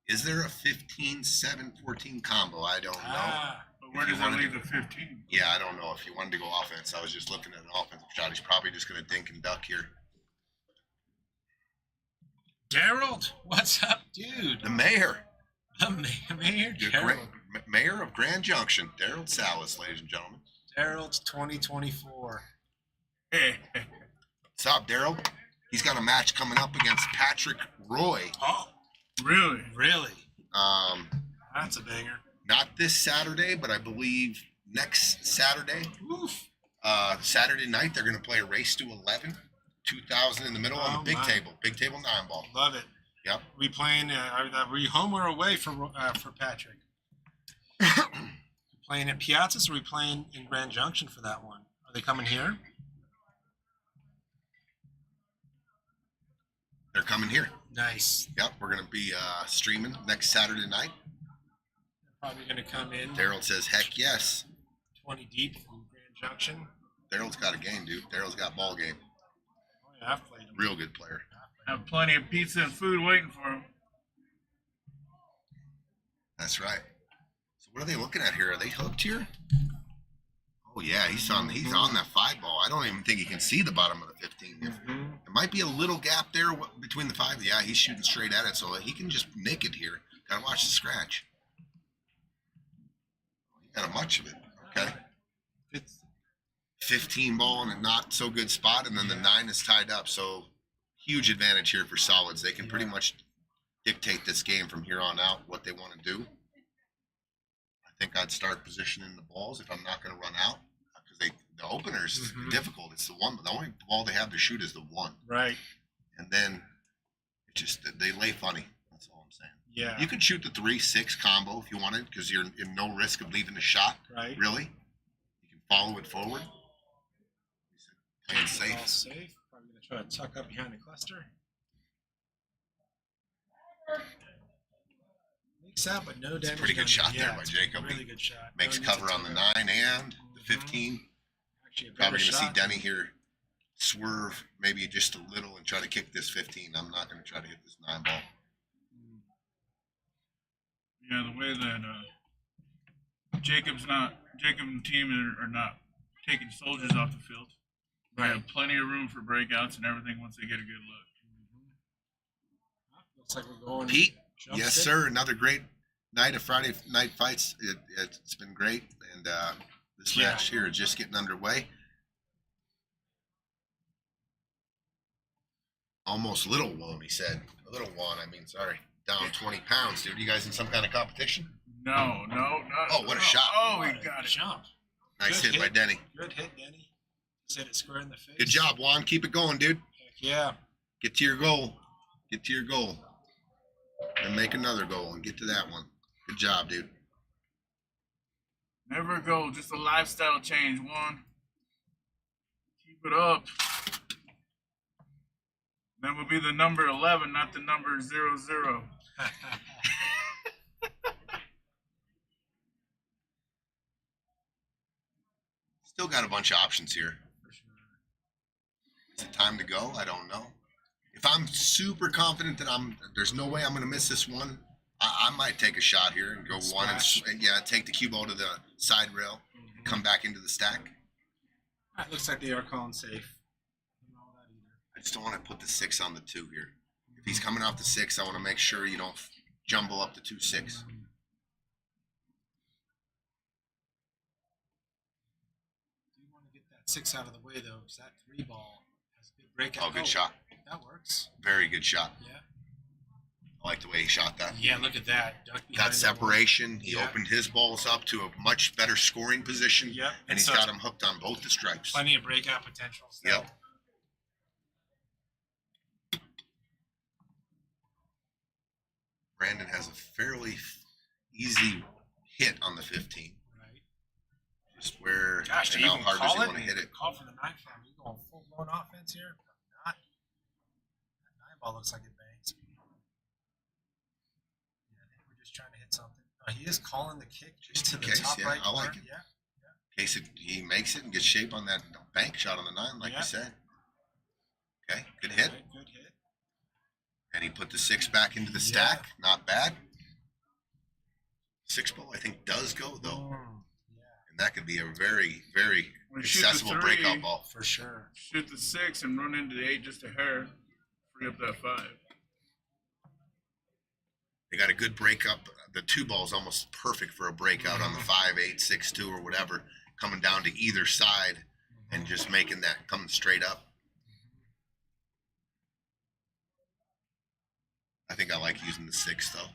Is there a 15, 7, 14 combo? I don't know. But where If you does that wanted leave to- the 15? Yeah, I don't know if he wanted to go offense. I was just looking at an offensive shot. He's probably just going to dink and duck here. Daryl, what's up, dude? The mayor. The mayor, The Daryl. mayor of Grand Junction, Daryl Salas, ladies and gentlemen. Daryl's 2024. Hey, What's up, Daryl? He's got a match coming up against Patrick Roy. Oh, really? really? That's a banger. Not this Saturday, but I believe next Saturday. Oof. Saturday night, they're going to play a race to 11, 2,000 in the middle on Oh, the big my. table 9 ball. Love it. Yep. We playing? Are we home or away for Patrick? Playing at PIAZZA'S or are we playing in Grand Junction for that one? Are they coming here? They're coming here. Nice. Yep, we're going to be streaming next Saturday night. Probably going to come in Daryl says, heck yes. 20 deep from Grand Junction. Daryl's got a game, dude. Daryl's got ball game. Oh, yeah, I've played him. Real good player. Have plenty of pizza and food waiting for him. That's right. So what are they looking at here? Are they hooked here? Oh yeah, he's on that 5 ball. I don't even think he can see the bottom of the 15. There might be a little gap there between the 5. Yeah, he's shooting straight at it, so he can just nick it here. Gotta watch the scratch. Got much of it. Okay. It's 15 ball in a not so good spot, and then the 9 is tied up. So huge advantage here for solids. They can pretty much dictate this game from here on out what they want to do. I think I'd start positioning the balls if I'm not going to run out, because the openers is difficult. It's the only ball they have to shoot is the 1, right. and then it just they lay funny. That's all I'm saying. Yeah. You could shoot the 3-6 combo if you wanted, because you're in no risk of leaving a shot. Right. Really, you can follow it forward. Playing All safe. safe. Probably going to try to tuck up behind the cluster. Makes out, but no damage. Pretty good done. shot there Yeah, by it's a Jacob. Really good shot. Makes No need to cover on the tuck up. 9 and the 15. Actually, a Probably better going to see shot. Denny here swerve maybe just a little and try to kick this 15. I'm not going to try to hit this 9 ball. Yeah, the way that Jacob and team are not taking soldiers off the field. They have plenty of room for breakouts and everything once they get a good look. Looks like we're going. Pete, jump yes, stick. sir. Another great night of Friday night fights. It's been great. And this Yeah. match here is just getting underway. Almost little one, he said. A little one, sorry. Down 20 pounds, dude. You guys in some kind of competition? No, not. Oh, what a shot. Oh, he got it. Jump. Nice Good hit by hit. Denny. Good hit, Denny. Hit it square in the face. Good job, Juan. Keep it going, dude. Heck yeah. Get to your goal. Get to your goal. And make another goal and get to that one. Good job, dude. Never go. Just a lifestyle change, Juan. Keep it up. That would be the number 11, not the number 00. Still got a bunch of options here. Is it time to go? I don't know. If I'm super confident that there's no way I'm going to miss this one, I might take a shot here and go one Smash. and take the cue ball to the side rail. come back into the stack. It looks like they are calling safe. Don't know that either. I just don't want to put the 6 on the 2 here. If he's coming off the 6, I want to make sure you don't jumble up the 2-6. Do want to get that 6 out of the way though, because that 3 ball has a good breakout. Oh, good shot. That works. Very good shot. Yeah. I like the way he shot that. Yeah, look at that. Duck behind Got the separation. He Yeah. opened his balls up to a much better scoring position. ball. Yep. And he's so got him hooked on both the stripes. plenty of breakout potential. So. Yep. Brandon has a fairly easy hit on the 15. Right. Just where Gosh, and do you how even hard does call he it? want to hit it? Call for the 9 family. You going full blown offense here? Not. That 9 ball looks like it bangs. Yeah, I think we're just trying to hit something. He is calling the kick just to in the case, top yeah, right I like corner. it. Yeah. In case he makes it and gets shape on that bank shot on the 9, like Yeah. you said. Okay, good hit. Right, good hit. And he put the 6 back into the stack. Not bad. 6 ball, I think, does go, though. Yeah, And that could be a very, very When you shoot the accessible 3, breakout ball. for sure. Shoot the 6 and run into the 8 just a hair. Free up that 5. They got a good breakup. The 2 ball is almost perfect for a breakout on the 5, 8, 6, 2, or whatever, coming down to either side and just making that come straight up. I think I like using the 6, though.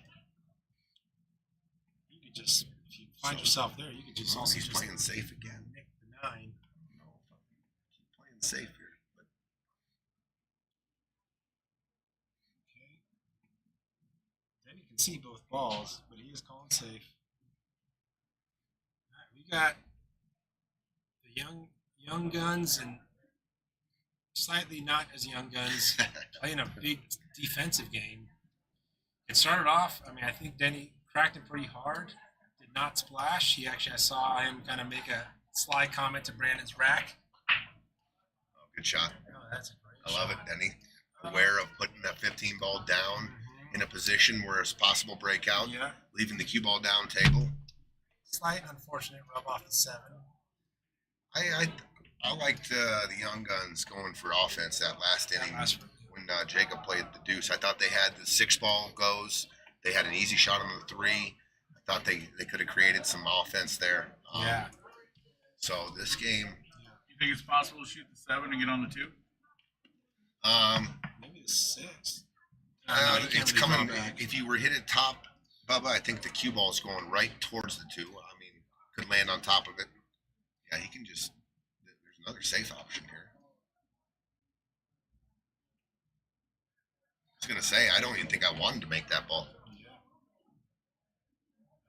You could just, if you find So- yourself there, you could just also He's just playing safe again. nick the 9. No, keep playing safe here. But Okay. Then you can see both balls, but he is calling safe. All right, we got the young guns and slightly not as young guns playing a big defensive game. It started off, I mean, I think Denny cracked him pretty hard. Did not splash. I saw him kind of make a sly comment to Brandon's rack. oh, good shot. Oh, that's a great I love it, shot. Denny. Aware of putting that 15 ball down in a position where it's possible breakout, Yeah. leaving the cue ball down table. Slight unfortunate rub off the 7. I liked the young guns going for offense that last inning when Jacob played the deuce. I thought they had the 6 ball goes. They had an easy shot on the 3. I thought they could have created some offense there. Yeah. So this game, You think it's possible to shoot the 7 and get on the 2? Maybe the 6. it's coming. If you were hit it top, Bubba, I think the cue ball is going right towards the 2. I mean, could land on top of it. Yeah, he can just. There's another safe option here. I was gonna say I don't even think I wanted to make that ball. Yeah.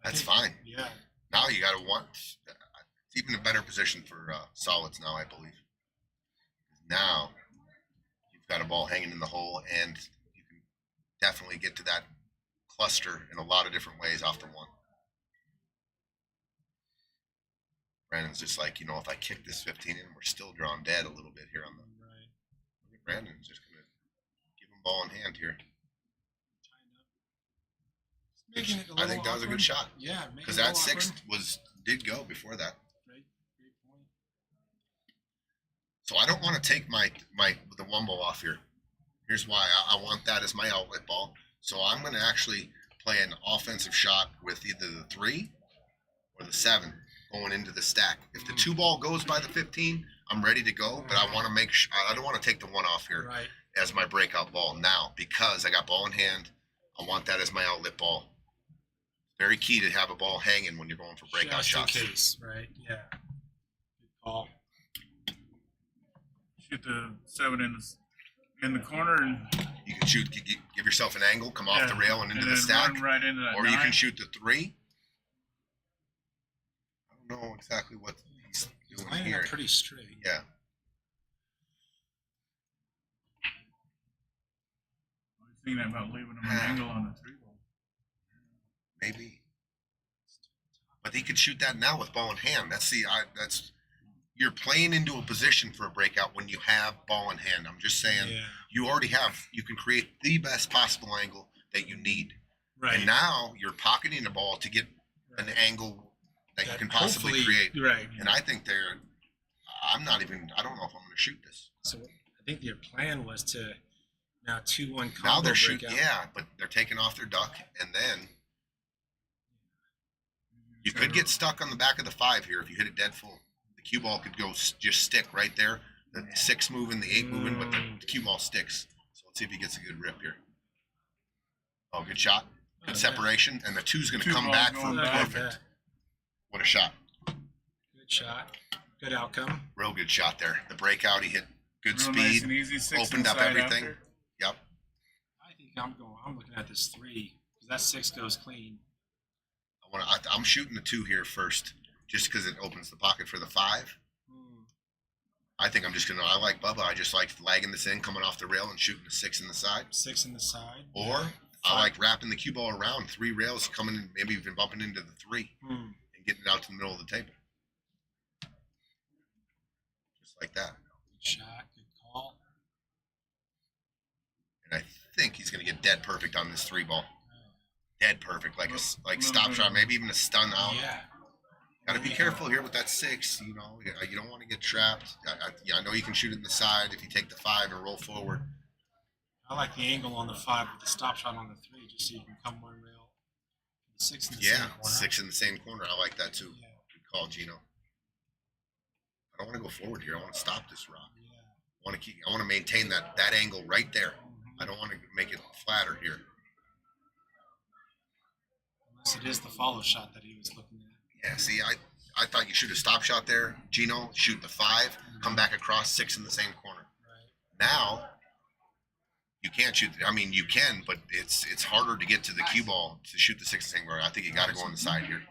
That's fine. Yeah. Now you got to want. It's even a better position for solids now, I believe. Now you've got a ball hanging in the hole, and you can definitely get to that cluster in a lot of different ways off the 1. Brandon's just like, if I kick this 15 in, we're still drawing dead a little bit here on the. Right. I think Brandon's just gonna give him ball in hand here. Making it a I think little that was a good awkward. shot Yeah, making because it a that little 6 awkward. did go before that. Great point. So I don't want to take the 1 ball off here. Here's why. I want that as my outlet ball. So I'm going to actually play an offensive shot with either the 3 or the 7 going into the stack. If the 2 ball goes by the 15, I'm ready to go. But I want to make sure I don't want to take the 1 off here Right. as my breakout ball now because I got ball in hand. I want that as my outlet ball. Very key to have a ball hanging when you're going for breakout Just shots. in case, right? Yeah. Good call. Shoot the 7 in the corner and You can shoot, give yourself an angle, come off the rail and into the then stack. run right into that Or you 9. can shoot the 3. I don't know exactly what he's He's doing lining here. up pretty straight. Yeah. I was thinking about leaving him an angle on the 3 ball. Maybe. But he could shoot that now with ball in hand. That's you're playing into a position for a breakout when you have ball in hand. I'm just saying Yeah. you can create the best possible angle that you need. Right. And now you're pocketing the ball to get an angle that you That can possibly hopefully- create. Right. And I think I don't know if I'm going to shoot this. So I think their plan was to now 2-1 combo Now they're shooting, breakout. yeah, but they're taking off their duck, and then you could get stuck on the back of the 5 here if you hit it dead full. The cue ball could go just stick right there. The 6 moving, the 8 moving, but the cue ball sticks. So let's see if he gets a good rip here. Oh, good shot. Good separation, and the 2's going to Two come balls back for going Look back. at perfect. that. What a shot. Good shot. Good outcome. Real good shot there. The breakout, he hit good Real nice speed. and easy. 6 opened up inside everything. after. Yep. I think I'm looking at this 3 because that 6 goes clean. I'm shooting the 2 here first, just because it opens the pocket for the 5. I think I'm just gonna. I like Bubba. I just like lagging this in, coming off the rail, and shooting the 6 in the side. 6 in the side. Or I like wrapping the cue ball around 3 rails, coming in, maybe even bumping into the 3, and getting it out to the middle of the table, just like that. Good shot. Good call. And I think he's gonna get dead perfect on this 3 ball. Dead perfect, like No, stop no, shot, no. maybe even a stun out. Yeah. Got to be careful here with that 6. You know, you don't want to get trapped. I know you can shoot it in the side if you take the 5 and roll forward. I like the angle on the 5 with the stop shot on the 3, just so you can come one rail. The 6 in the Yeah, same corner. 6 in the same corner. I like that too. Yeah. Good call, Gino. I don't want to go forward here. I want to stop this rock. Yeah. I want to maintain that angle right there. I don't want to make it flatter here. Unless it is the follow shot that he was looking at. Yeah, see, I thought you shoot a stop shot there, Gino, shoot the 5, come back across 6 in the same corner. Right. Now, you can't shoot. I mean, you can, but it's harder to get to the cue ball to shoot the 6 in the same corner. I think you got to go on the side here.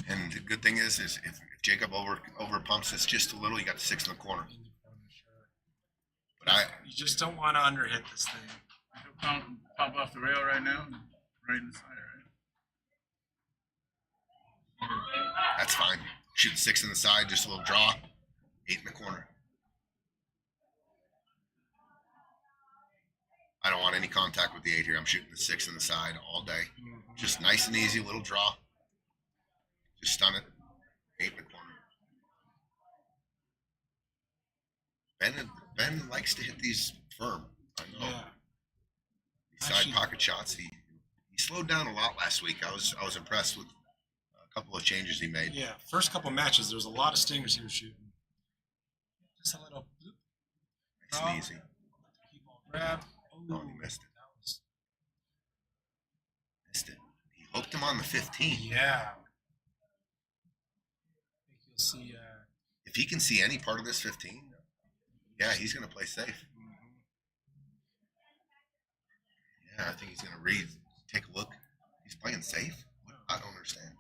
And the good thing is if Jacob over pumps this just a little, you got the 6 in the corner. In the corner, sure. But You just don't want to underhit this thing. He'll pop off the rail right now, right in the side, right? that's fine. Shoot the 6 in the side, just a little draw, 8 in the corner. I don't want any contact with the 8 here. I'm shooting the 6 in the side all day. Just nice and easy, little draw. Just stun it. 8 in the corner. Ben likes to hit these firm. I know. Yeah. These side Actually- pocket shots. He slowed down a lot last week. I was impressed with a couple of changes he made. Yeah. First couple matches, there was a lot of stingers he was shooting. Just a little bloop, Nice and easy. key ball grab. Oh, he missed it. That was, Missed it. He hooked him on the 15. yeah. I think you'll see. If he can see any part of this 15, yeah, he's going to play safe. Yeah, I think he's going to take a look. He's playing safe? What? I don't understand.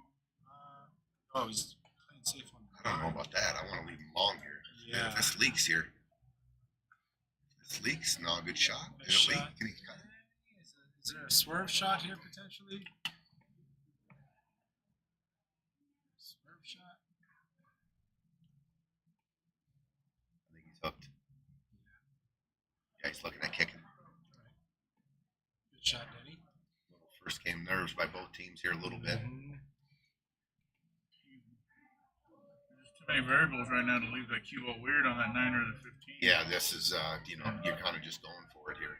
He's playing safe on the I don't know about that. I want to leave him long here. Yeah. If this leaks here. If this leaks, no, good shot. Good Did it leak? shot. Can he cut it? Is there a swerve shot here potentially? Swerve shot. I think he's hooked. Yeah, he's looking at kicking. Good shot, Denny. Little first game nerves by both teams here a little bit. Mhm. There's too many variables right now to leave that cue ball weird on that 9 or the 15. Yeah, this is, you're kind of just going for it here.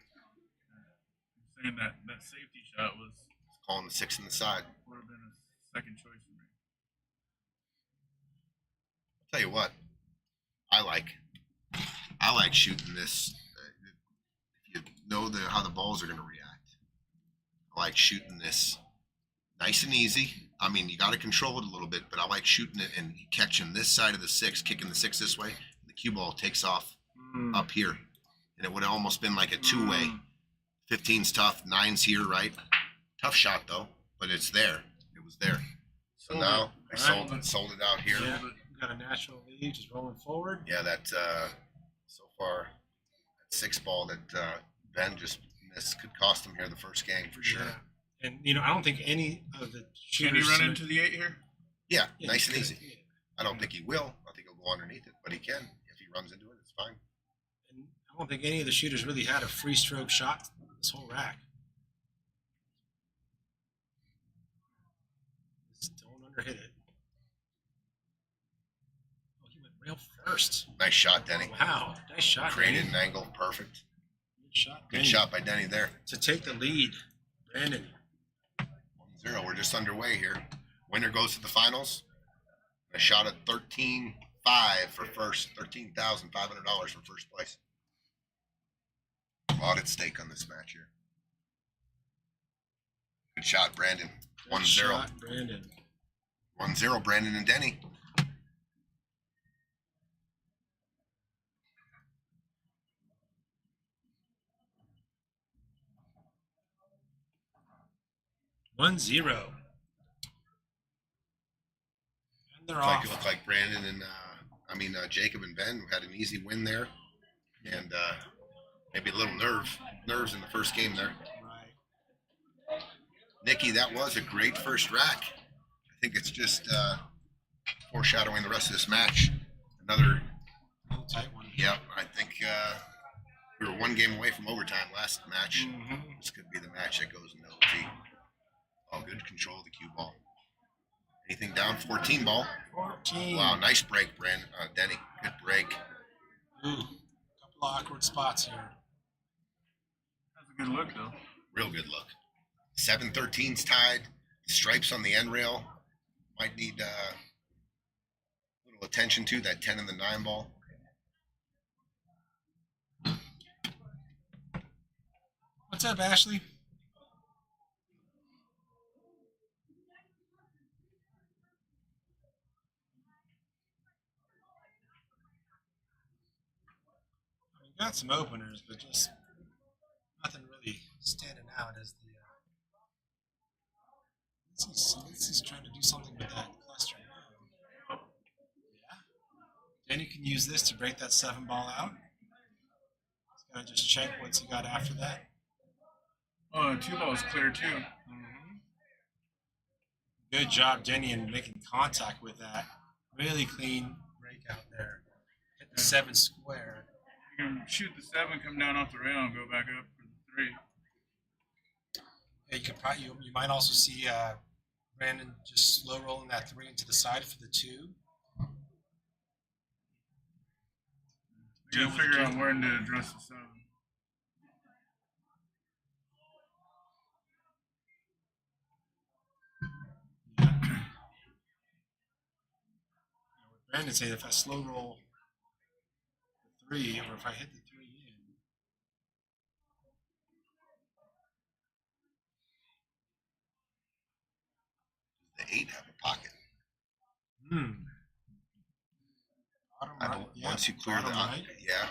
I'm saying that safety shot Calling the 6 in the side. would have been a second choice for me. I'll tell you what, I like shooting this. If you know how the balls are going to react, I like shooting this nice and easy. I mean, you got to control it a little bit, but I like shooting it and catching this side of the 6, kicking the 6 this way. And the cue ball takes off up here, and it would have almost been like a 2-way. 15's tough, 9's here, right? Tough shot though, but it's there. It was there. So Sold now it. I sold it out here. Yeah, we got a natural lead, just rolling forward. Yeah, that so far that 6 ball that Ben just missed could cost him here the first game for sure. Yeah. And I don't think any of the Can shooters. he run into the 8 here? Yeah, Yeah, nice he and could. easy. I don't think he will. I think he'll go underneath it, but he can if he runs into it. It's fine. And I I don't think any of the shooters really had a free stroke shot this whole rack. Just don't underhit it. Oh, he went rail first. Nice shot, Denny. Wow, nice shot. Created Denny. an angle, perfect. Good shot. Good Denny. shot by Denny there. To take the lead. Brandon. 1-0. We're just underway here. Winner goes to the finals. A shot at 13.5 for first. $13,500 for first place. A lot at stake on this match here. Good shot, Brandon. 1-0. Good shot, Brandon. 1-0, Brandon and Denny. One zero. And they're It off. looked like Brandon and Jacob and Ben had an easy win there, and maybe a little nerves in the first game there. Right. Nikki, that was a great first rack. I think it's just foreshadowing the rest of this match. Another, Real tight one. yeah, I think we were one game away from overtime last match. Mhm. This could be the match that goes into OT. Oh, good control of the cue ball. Anything down? 14 ball. 14. Wow, nice break, Denny. Good break. Ooh, couple of awkward spots here. That's a good look, though. Real good look. 7-13's tied. Stripes on the end rail. Might need a little attention to that 10 and the 9 ball. What's up, Ashley? We got some openers, but just nothing really standing out as the. Let's see, trying to do something with that cluster. Yeah. Denny can use this to break that 7 ball out. He's gonna just check what's he got after that. Oh, 2 balls clear, too. Mm-hmm. Good job, Denny, in making contact with that. Really clean breakout there. Hit the 7 square. You can shoot the 7, come down off the rail, and go back up for the 3. Yeah, you could probably you might also see Brandon just slow rolling that 3 into the side for the 2. You gotta figure out when to address the 7. Brandon said if I slow roll the 3, or if I hit the 3 in. The 8 have a pocket. Bottom I right. don't- Yeah, once you clear the bottom right. yeah.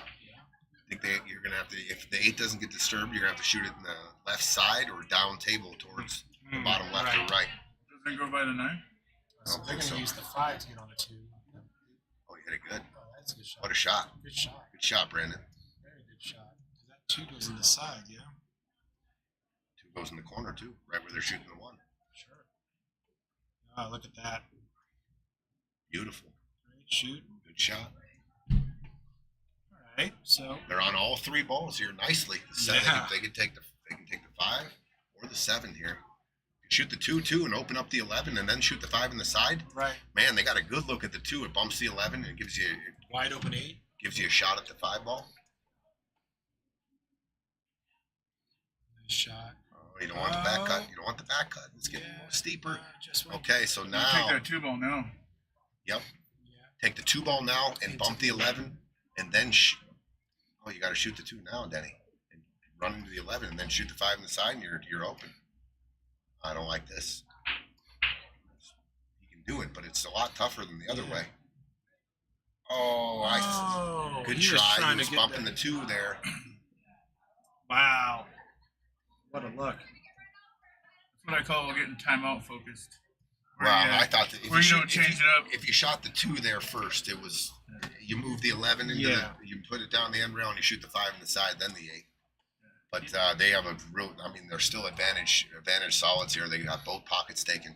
I think you're gonna have to, if the 8 doesn't get disturbed, you're gonna have to shoot it in the left side or down table towards the bottom left right. or right. Doesn't it go by the 9? So don't they're think going to so. use the 5 to get on the 2. Oh, you hit it good. Oh, that's a good shot. What a shot. Good shot. Good shot, Brandon. Very good shot. 'Cause that 2 goes in the side, yeah? 2 goes in the corner too, right where they're shooting the 1. Sure. Oh, look at that. Beautiful. Great shoot. Good shot. All right, so They're on all 3 balls here nicely. The 7, Yeah. they can take the 5 or the 7 here. Shoot the 2 too and open up the 11 and then shoot the 5 in the side. right, Man, they got a good look at the 2. It bumps the 11 and gives you wide open 8. a shot at the 5 ball. Nice shot. Oh, you don't want the back cut. You don't want the back cut. It's getting Yeah, more steeper. Just went. Okay, so Take now, that 2 ball now. yep, Yeah. take the 2 ball now and bump the 11 and then oh, you got to shoot the 2 now, Denny. And run into the 11 and then shoot the 5 in the side and you're open. I don't like this. You can do it, but it's a lot tougher than the other way. Oh, good he was try. trying He to was get bumping that. the 2 there. Wow. What a look. That's what I call getting timeout focused. Where Wow, you, I thought that where you don't change it up. If you shot the 2 there first, it was you move the 11 into Yeah. you put it down the end rail and you shoot the 5 in the side, then the 8. But they have a real. I mean, they're still advantage solids here. They got both pockets taken.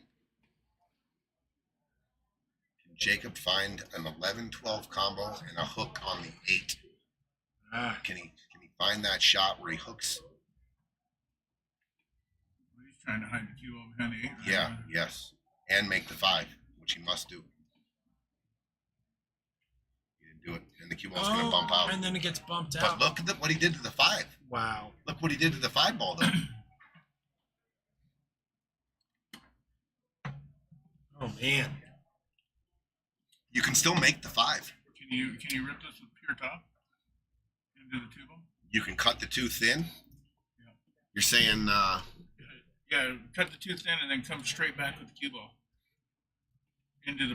Can Jacob find an 11-12 combo and a hook on the 8? Can he find that shot where he hooks? He's trying to hide the cue ball behind the 8. Right? Yeah, yes. And make the 5, which he must do. He didn't do it. And the cue ball's going to bump out. And then it gets bumped But out. look at what he did to the 5. Wow. Look what he did to the 5 ball, though. Oh, man. You can still make the 5. Can you rip this with pure top into the 2 ball? You can cut the 2 thin. Yeah. You're saying Yeah, cut the 2 thin and then come straight back with the cue ball into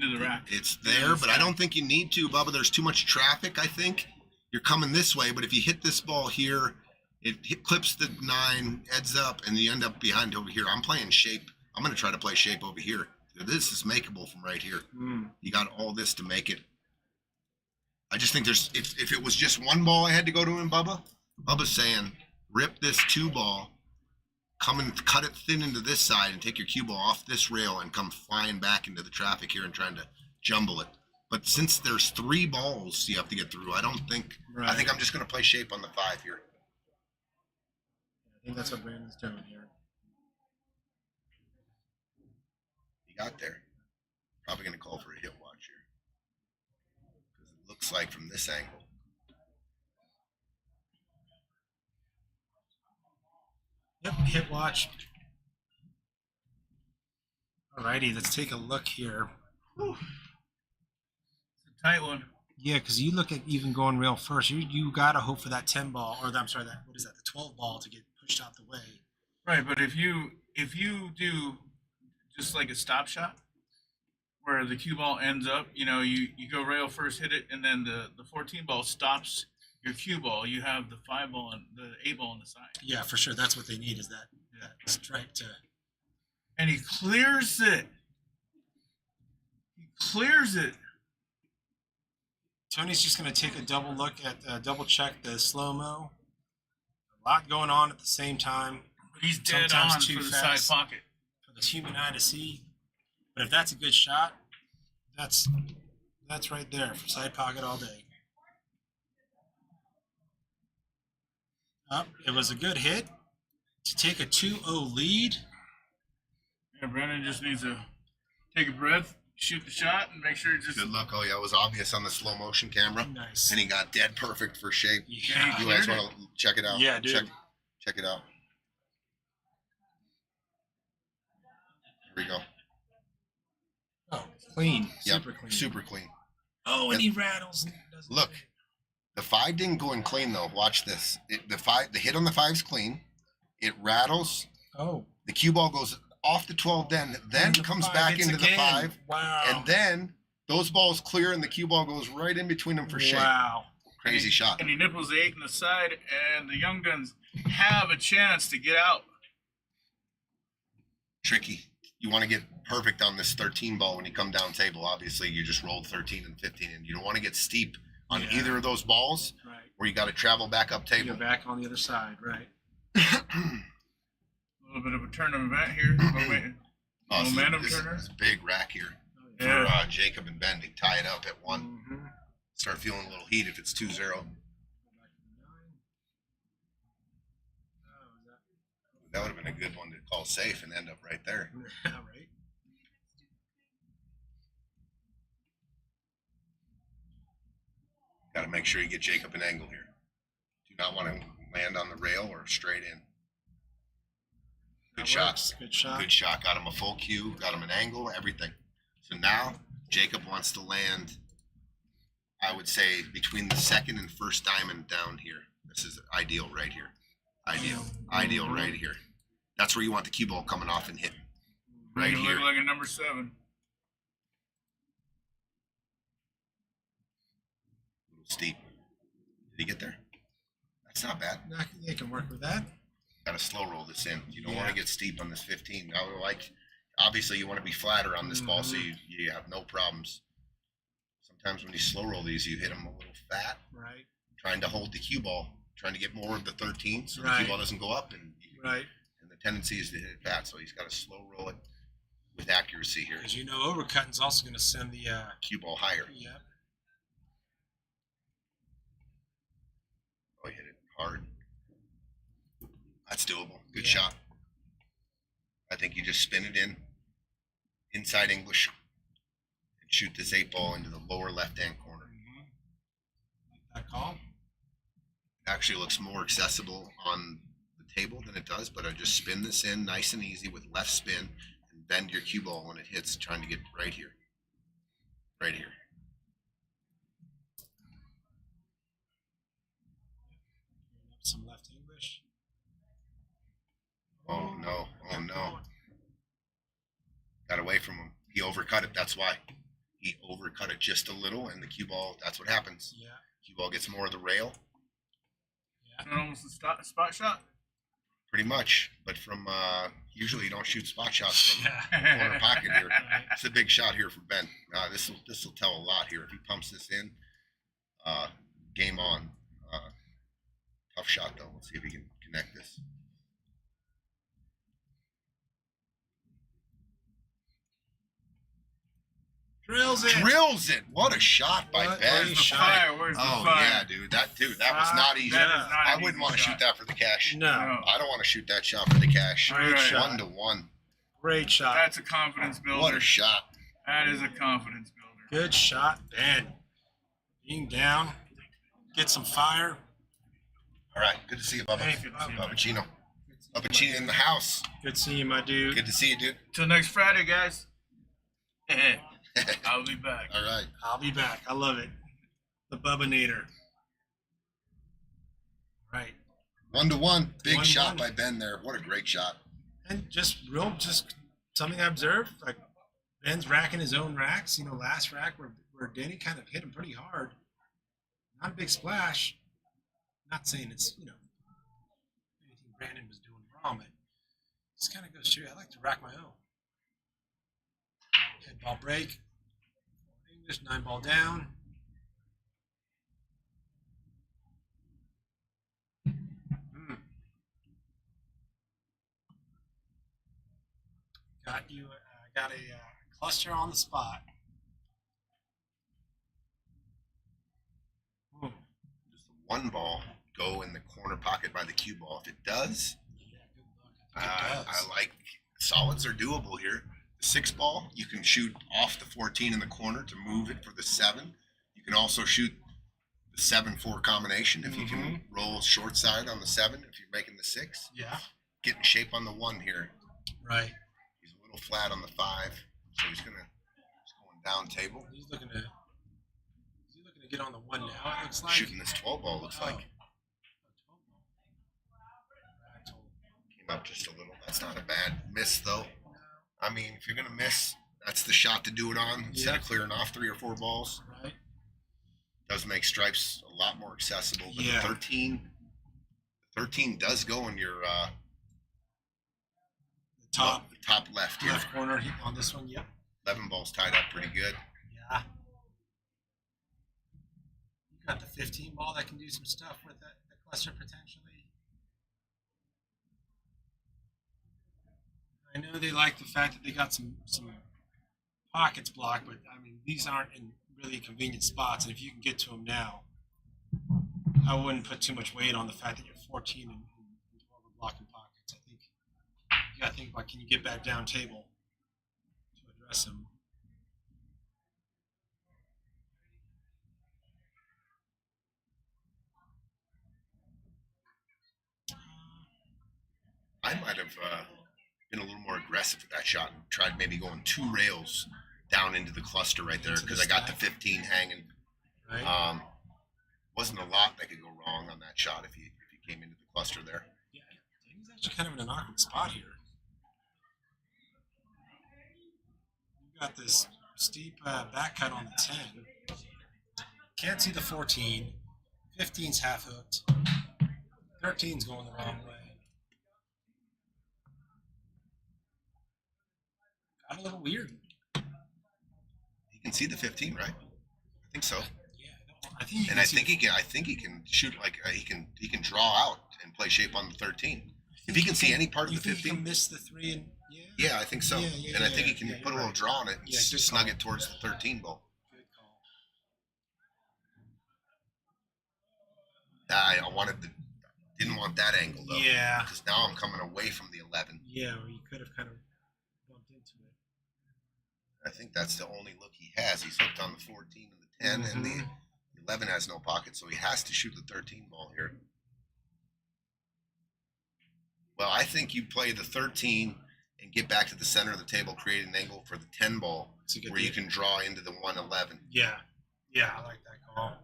the rack. it's there, but I don't think you need to, Bubba. There's too much traffic, I think. You're coming this way, but if you hit this ball here, it clips the 9, heads up, and you end up behind over here. I'm playing shape. I'm going to try to play shape over here. This is makeable from right here. You got all this to make it. I just think there's, if it was just 1 ball I had to go to in Bubba's saying, rip this 2 ball, come and cut it thin into this side and take your cue ball off this rail and come flying back into the traffic here and trying to jumble it. But since there's 3 balls you have to get through, I don't think, Right. I think I'm just going to play shape on the 5 here. I think that's what Brandon's doing here. He got there. Probably going to call for a hit watch here. Because it looks like from this angle. Yep, hit watch. Alrighty, let's take a look here. Whew. It's a tight one. Yeah, because you look at even going rail first. You gotta hope for that 10 ball, or I'm sorry, what is that? The 12 ball to get pushed out the way. Right, but if you do just like a stop shot where the cue ball ends up, you go rail first, hit it, and then the 14 ball stops your cue ball. You have the 5 ball and the 8 ball on the side. Yeah, for sure. That's what they need is that stripe to. And he clears it. He clears it. Tony's just gonna take a double look at double check the slow mo. A lot going on at the same time. He's dead Sometimes on too for the fast. side pocket. For the human eye to see. But if that's a good shot, that's right there for side pocket all day. It was a good hit to take a 2-0 lead. Yeah, Brennan just needs to take a breath, shoot the shot, and make sure it just. Good luck. Oh, yeah, it was obvious on the slow motion camera. Nice. And he got dead perfect for shape. Yeah. You guys want to check it out? Yeah, dude. Check it out. Here we go. Oh, clean. Yep, Super clean. super clean. Oh, and he rattles. And doesn't Look, the 5 didn't go in clean though. Watch this. The hit on the 5's clean. It rattles. Oh. The cue ball goes off the 12, then And the comes 5 back hits into the again. 5, Wow. and then those balls clear and the cue ball goes right in between them for shape. Wow. Crazy shot. And he nipples the 8 in the side, and the Young Guns have a chance to get out. Tricky. You want to get perfect on this 13 ball when you come down table. Obviously, you just rolled 13 and 15, and you don't want to get steep on Yeah. either of those balls, Right. where you got to travel back up You're table. back on the other side, right? A little bit of a turn of event here. Momentum this turner. is a big rack here for Yeah. Jacob and Ben to tie it up at 1. Mm-hmm. Start feeling a little heat if it's 2-0. That would have been a good one to call safe and end up right there. All right. Got to make sure you get Jacob an angle here. Do not want to land on the rail or straight in. Good That shot. works. Good shot. Good shot. Got him a full cue. Got him an angle. Everything. So now Jacob wants to land, I would say, between the second and first diamond down here. This is ideal right here. Ideal right here. That's where you want the cue ball coming off and hitting. Right Make it here. look like a number 7. Little steep. Did he get there? That's not bad. They can work with that. Got to slow roll this in. You don't Yeah. want to get steep on this 15. I would like, obviously, you want to be flatter on this ball so you have no problems. Sometimes when you slow roll these, you hit them a little fat, Right. trying to hold the cue ball, trying to get more of the 13 so the Right. cue ball doesn't go up. And Right. and the tendency is to hit it fat, so he's got to slow roll it with accuracy here. Because overcutting's also going to send the. Cue ball higher. Yep. hard. That's doable. Good Yeah. shot. I think you just spin it in inside English and shoot this 8-ball into the lower left-hand corner. Like that call. Actually looks more accessible on the table than it does, but I just spin this in nice and easy with left spin and bend your cue ball when it hits, trying to get right here. Right here. Some left English. Oh no, oh no. Got away from him. He overcut it, that's why. He overcut it just a little, and the cue ball, that's what happens. Yeah. Cue ball gets more of the rail, And almost a spot shot. pretty much. But from, usually you don't shoot spot shots from Yeah. corner pocket here. Right. It's a big shot here for Ben. This will tell a lot here. If he pumps this in, game on. Tough shot though. Let's see if he can connect this. Drills it. Drills it. What a shot by What Ben. a Where's the shot. fire? Where's the Oh fire? yeah, dude. That was not easy. That is Yeah. not I an wouldn't easy want to shot. shoot that for the cash. No. No. I don't want to shoot that shot for the cash. Great Right. shot. 1-1. Great shot. That's a confidence builder. What a shot. That is a confidence builder. Good shot, Ben. Being down. Get some fire. All right. Good to see you, Bubba. Hey, Bubba Chino. Bubba Chino in the house. Good seeing you, my dude. Good to see you, dude. Till next Friday, guys. I'll be back. All right. I'll be back. I love it. The Bubba-nator. Right. 1-1. Big 1-1. shot by Ben there. What a great shot. And just something I observed, like Ben's racking his own racks. You know, last rack where Denny kind of hit him pretty hard. Not a big splash. Not saying it's, anything Brandon was doing wrong, but this kind of goes through. I like to rack my own. Head ball break. English 9-ball down. Got a cluster on the spot. Just a 1-ball. Go in the corner pocket by the cue ball. If it does, Yeah, good luck. I think it does. I like solids are doable here. The 6-ball, you can shoot off the 14 in the corner to move it for the 7. You can also shoot the 7-4 combination if you can roll short side on the 7 if you're making the 6. Yeah. Get in shape on the 1 here. Right. He's a little flat on the 5, so he's going down table. He's looking to get on the 1 now, it looks like. Shooting this 12-ball looks like. Came up just a little. That's not a bad miss, though. I mean, if you're going to miss, that's the shot to do it on instead of clearing off 3 or 4 balls. Right. Does make stripes a lot more accessible. But Yeah. the 13 does go in your The top left here. left corner on this one, yep. 11 ball's tied up pretty good. Yeah. You got the 15 ball that can do some stuff with the cluster potentially. I know they like the fact that they got some pockets blocked, but I mean these aren't in really convenient spots, and if you can get to them now, I wouldn't put too much weight on the fact that you're 14 and 12 are blocking pockets. I think you got to think about, can you get back down table to address them. I might have been a little more aggressive with that shot and tried maybe going 2 rails down into the cluster right there Into the because I got the stack. 15 hanging. Right? Wasn't a lot that could go wrong on that shot if he came into the cluster there. Yeah, Denny's actually kind of in an awkward spot here. You got this steep back cut on the 10. Can't see the 14. 15's half hooked. 13's going the wrong way. Got a little weird. He can see the 15, right? I think so. Yeah, I think. And I think he can shoot like he can draw out and play shape on the 13. If he can see any part of the He 15, can miss the 3 and yeah, I think so. Yeah, And I think he can yeah, put a you're little right. draw on it and Yeah, good snug call. it towards the 13 ball. Good call. I wanted Didn't want that angle though. Yeah. Because now I'm coming away from the 11. Yeah, or you could have kind of bumped into it. I think that's the only look he has. He's hooked on the 14 and the 10, and the 11 has no pocket, so he has to shoot the 13 ball here. Well, I think you play the 13 and get back to the center of the table, create an angle for the 10 ball It's a good where you deal. can draw into the 111. Yeah. Yeah, I like that call.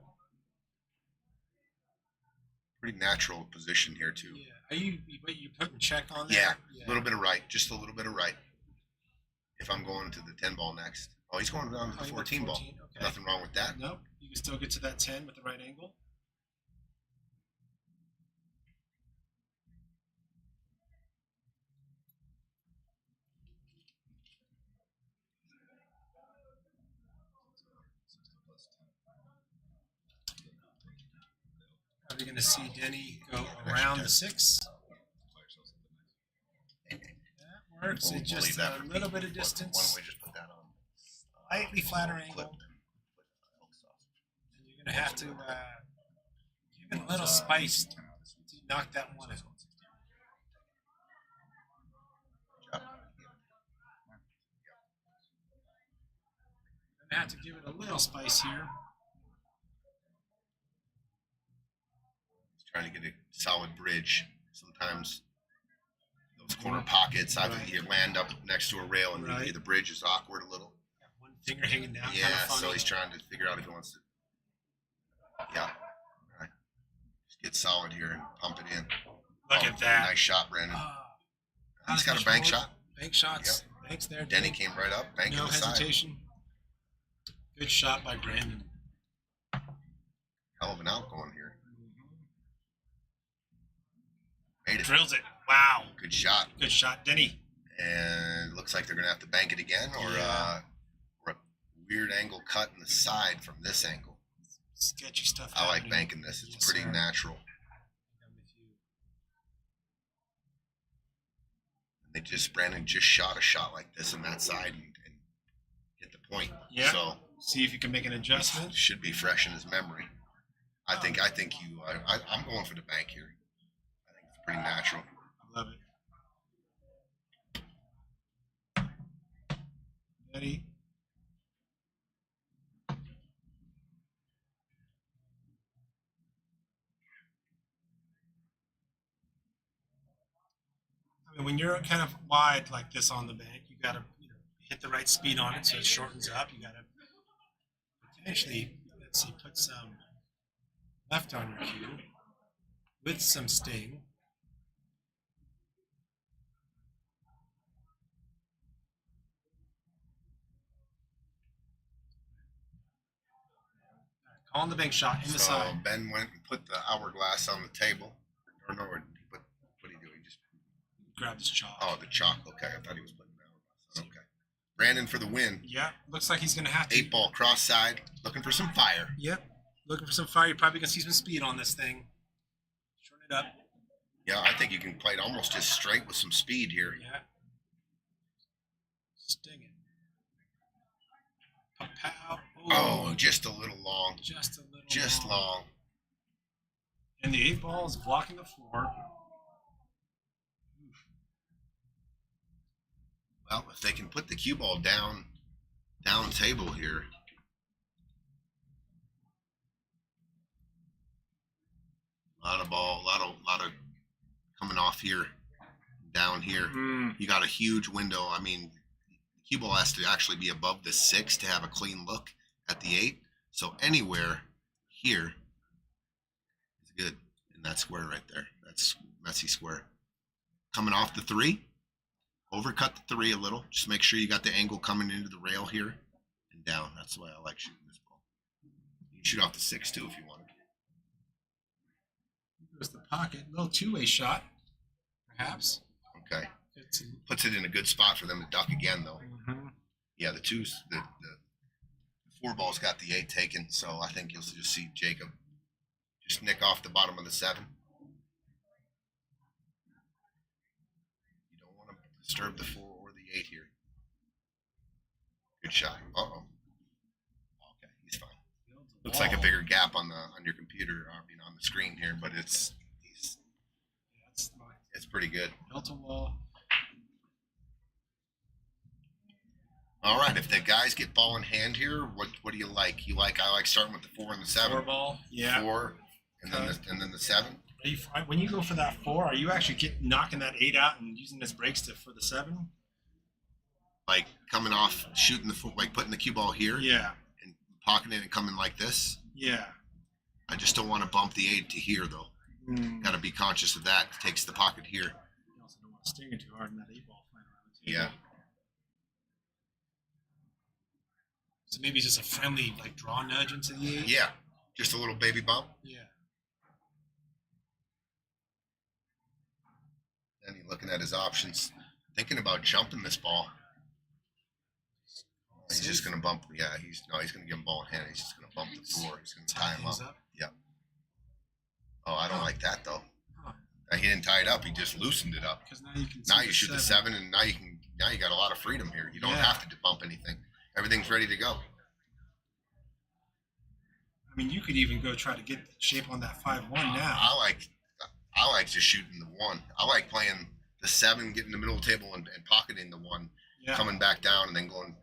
Pretty natural position here too. Yeah. Are you putting check on that? Yeah, a little bit of right, just a little bit of right. If I'm going to the 10 ball next. Oh, he's going down to the Oh, you 14 went ball. 14, okay. Nothing wrong with that. Nope. You can still get to that 10 with the right angle. Are we going to see Denny go around the 6? That works. We'll It's just leave that a for little me. bit of Why distance. don't we just put that on? Slightly flatter Clip. angle. And you're going to have to give it a little spice to knock that one out. Going to have to give it a little spice here. Trying to get a solid bridge. Sometimes those corner pockets, either Right. you land up next to a rail and Right. the bridge is awkward a little. Got one finger hanging down. Yeah, kind of funny. so he's trying to figure out if he wants to. Yeah. All right. Just get solid here and pump it in. Look at that. Nice shot, Brandon. How He's does got he a bank score? shot. Bank shots. Banks there. Denny came right up, banking No the side. hesitation. Good shot by Brandon. Hell of an out going here. Made it. Drills it. Wow. Good shot. Good shot, Denny. And it looks like they're going to have to bank it again or, Yeah. or a weird angle cut in the side from this angle. Sketchy stuff. I like happening. banking this. It's Yes, pretty sir. natural. I'm with you. They Brandon just shot a shot like this on that side and hit the point. Yeah. So See if you can make an adjustment. it should be fresh in his memory. I'm going for the bank here. I think it's pretty natural. Love it. Denny. I mean, when you're kind of wide like this on the bank, you got to hit the right speed on it so it shortens up. You got to potentially, let's see, put some left on your cue with some sting. Calling the bank shot in the So side. Ben went and put the hourglass on the table. Or no, what did he do? He just Grab this chalk. the chalk. Okay, I thought he was putting the hourglass on. Okay. Brandon for the win. Yeah, looks like he's going to have to. 8 ball cross side, looking for some fire. Yep. Looking for some fire. You're probably going to see some speed on this thing. Shorten it up. Yeah, I think you can play it almost just straight with some speed here. Yeah. Sting it. Pow. Oh, just a little long. Just a little. Just long. And the 8 ball is blocking the floor. Well, if they can put the cue ball down table here. A lot of coming off here, down here. You got a huge window. I mean, the cue ball has to actually be above the 6 to have a clean look at the 8. So anywhere here is good. And that square right there. That's messy square. Coming off the 3. Overcut the 3 a little. Just make sure you got the angle coming into the rail here and down. That's the way I like shooting this ball. You can shoot off the 6 too if you want. There's the pocket. A little two-way shot, perhaps. Okay. It's Puts it in a good spot for them to duck again though. Yeah, the 4 ball's got the 8 taken, so I think you'll just see Jacob just nick off the bottom of the 7. You don't want to disturb the 4 or the 8 here. Good shot. Uh-oh. Okay, he's fine. Looks like a bigger gap on your computer, on the screen here, but he's pretty good. Delta wall. All right, if the guys get ball in hand here, what do you like? I like starting with the 4 and the 7. 4 ball. Yeah. 4, and then the 7. When you go for that 4, are you actually knocking that 8 out and using this brakes for the 7? Like coming off, shooting the foot, like putting the cue ball here, Yeah. and pocketing it and coming like this. Yeah. I just don't want to bump the 8 to here though. Got to be conscious of that. It takes the pocket here. You also don't want to sting it too hard in that 8 ball flying around the Yeah. table. So maybe just a friendly like draw nudge into the 8. Yeah. Just a little baby bump. Yeah. Then he's looking at his options, thinking about jumping this ball. He's just going to bump. Yeah, he's going to give him ball in hand. He's just going to bump the 4. He's going to tie him up. Yep. Oh, I don't like that though. Huh. He didn't tie it up. He just loosened it up. Because now you can. Now you shoot the 7, and now you got a lot of freedom here. You don't have to bump anything. Everything's ready to go. I mean, you could even go try to get the shape on that 5-1 now. I like just shooting the 1. I like playing the 7, getting in the middle of the table and pocketing the 1, coming back down and then going.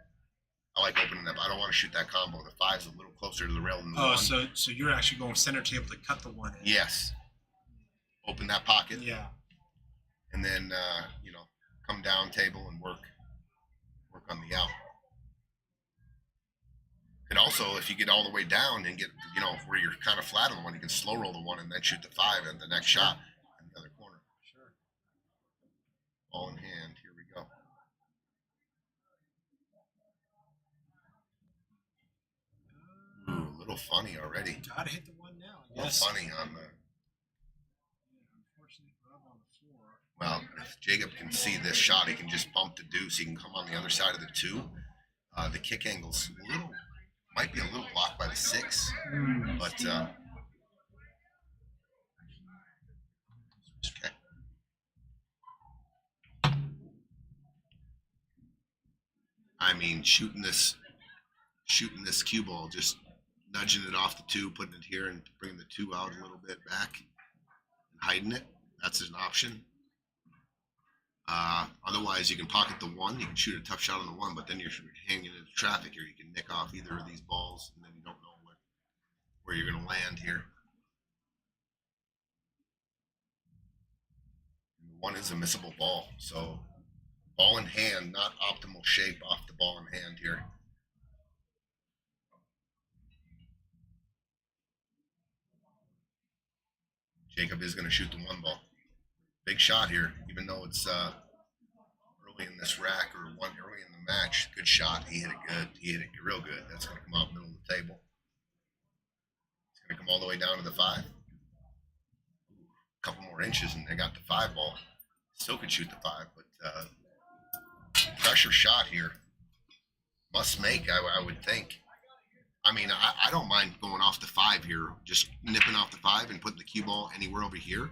I like opening up. I don't want to shoot that combo. The 5's a little closer to the rail than the 1. So you're actually going center table to cut the 1 in. Yes. Open that pocket. Yeah. And then come down table and work on the out. And also, if you get all the way down and get where you're kind of flat on the 1, you can slow roll the 1 and then shoot the 5 and the next shot in the other corner. Sure. Ball in hand. Here we go. Ooh, a little funny already. Gotta hit the 1 now. A little funny on the. Unfortunately, rub on the 4. Well, if Jacob can see this shot, he can just bump the deuce. He can come on the other side of the 2. The kick angle's might be a little blocked by the 6, but okay. I mean, shooting this cue ball, just nudging it off the 2, putting it here, and bringing the 2 out a little bit back, and hiding it. That's an option. Otherwise, you can pocket the 1. You can shoot a tough shot on the 1, but then you're hanging into traffic here. You can nick off either of these balls, and then you don't know where you're going to land here. And the 1 is a missable ball, so ball in hand, not optimal shape off the ball in hand here. Jacob is going to shoot the 1 ball. Big shot here, even though it's early in this rack or early in the match. Good shot. He hit it good. He hit it real good. That's going to come out middle of the table. It's going to come all the way down to the 5. Ooh, a couple more inches and they got the 5 ball. Still could shoot the 5, but pressure shot here. Must make, I would think. I mean, I don't mind going off the 5 here, just nipping off the 5 and putting the cue ball anywhere over here.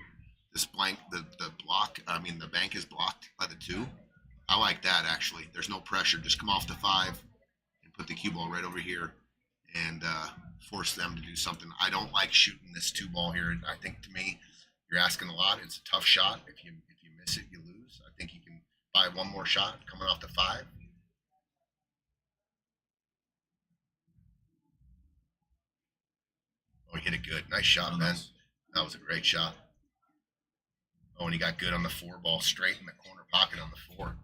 This blank, the bank is blocked by the 2. I like that, actually. There's no pressure. Just come off the 5 and put the cue ball right over here and force them to do something. I don't like shooting this 2 ball here. I think, to me, you're asking a lot. It's a tough shot. If you miss it, you lose. I think you can buy 1 more shot coming off the 5. Oh, he hit it good. Nice shot, Ben. That was a great shot. Oh, and he got good on the 4 ball, straight in the corner pocket on the 4.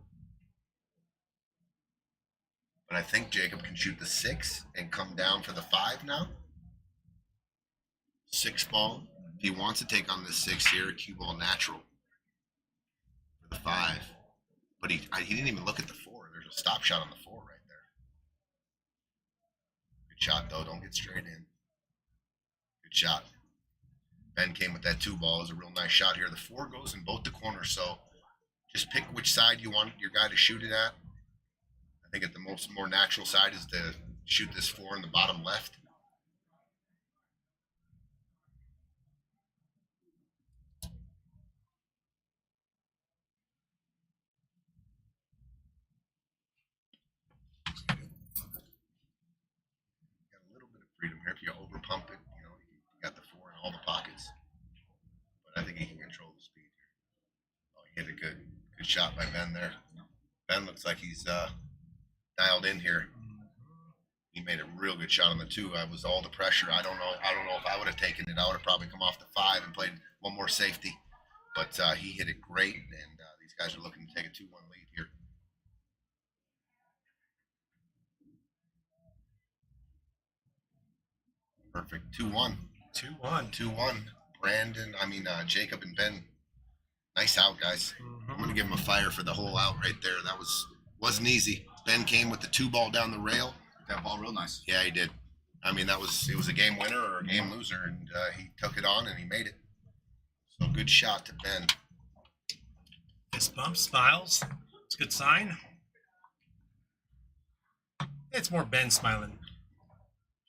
But I think Jacob can shoot the 6 and come down for the 5 now. 6 ball. If he wants to take on the 6 here, cue ball natural for the 5. But he didn't even look at the 4. There's a stop shot on the 4 right there. Good shot, though. Don't get straight in. Good shot. Ben came with that 2 ball. Is a real nice shot here. The 4 goes in both the corners, so just pick which side you want your guy to shoot it at. I think at the more natural side is to shoot this 4 in the bottom left. Got a little bit of freedom here. If you over pump it, you got the 4 in all the pockets. But I think he can control the speed here. Oh, Hit a good shot by Ben there. Ben looks like he's dialed in here. He made a real good shot on the 2. I was all the pressure. I don't know if I would have taken it. I would have probably come off the 5 and played one more safety. But he hit it great, and these guys are looking to take a 2-1 lead here. Perfect. 2-1. 2-1. Jacob and Ben. Nice out, guys. I'm going to give him a fire for the whole out right there. That wasn't easy. Ben came with the 2 ball down the rail. That ball real nice. Yeah, he did. It was a game winner or a game loser, and he took it on and he made it. So good shot to Ben. Fist bump, smiles. It's a good sign. It's more Ben smiling.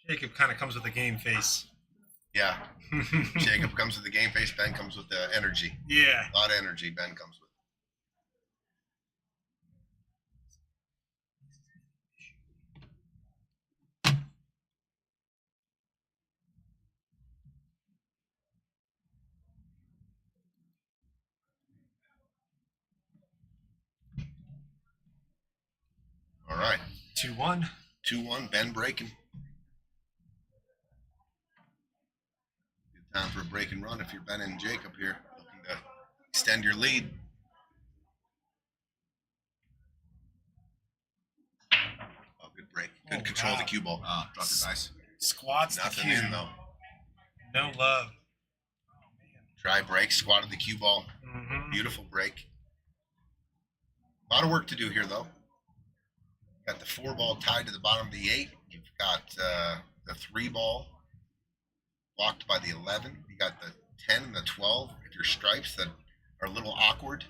Jacob kind of comes with a game face. Yeah. Jacob comes with the game face. Ben comes with the energy. Yeah. A lot of energy Ben comes with. All right. 2-1. 2-1, Ben breaking. Good time for a break and run if you're Ben and Jacob here, looking to extend your lead. Oh, good break. Good control of the cue ball. Oh, dropped it nice. Squats the Nothing cue. in, though. No love. Try break, squatted the cue ball. Beautiful break. A lot of work to do here, though. Got the 4 ball tied to the bottom of the 8. You've got the 3 ball blocked by the 11. You got the 10 and the 12 with your stripes that are a little awkward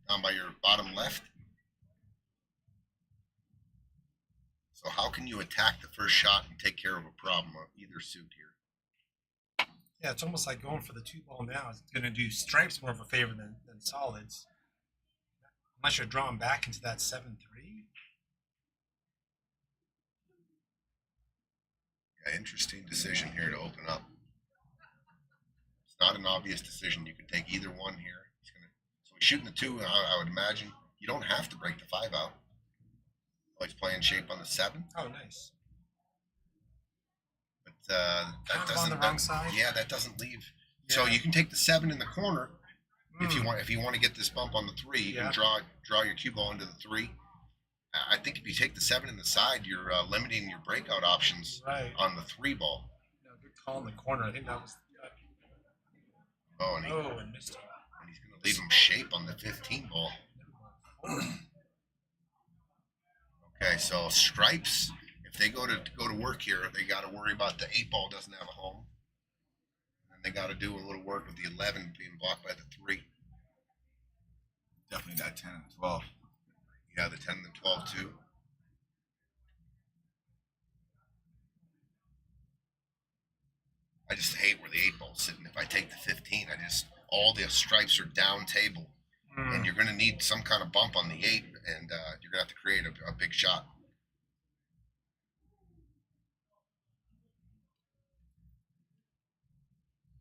down by your bottom left. So how can you attack the first shot and take care of a problem on either suit here? Yeah, it's almost like going for the 2 ball now. It's going to do stripes more of a favor than solids. Unless you're drawing back into that 7-3. Yeah, interesting decision here to open up. It's not an obvious decision. You can take either one here. So he's shooting the 2, I would imagine. You don't have to break the 5 out. Oh, he's playing shape on the 7. Oh, nice. But that Kind of doesn't on the wrong side. Yeah, that doesn't leave. So Yeah. you can take the 7 in the corner if you want to get this bump on the 3. You can draw your cue ball into the 3. I think if you take the 7 in the side, you're limiting your breakout options Right. on the 3 ball. No, good call in the corner. I think that was. Oh, and And missed it. he's going to leave him shape on the 15 ball. Okay, so stripes. If they go to work here, they got to worry about the 8 ball doesn't have a home, and they got to do a little work with the 11 being blocked by the 3. Definitely that 10 and 12. Yeah, the 10 and the 12 too. I just hate where the 8 ball's sitting. If I take the 15, all the stripes are down table, and you're going to need some kind of bump on the 8, and you're going to have to create a big shot.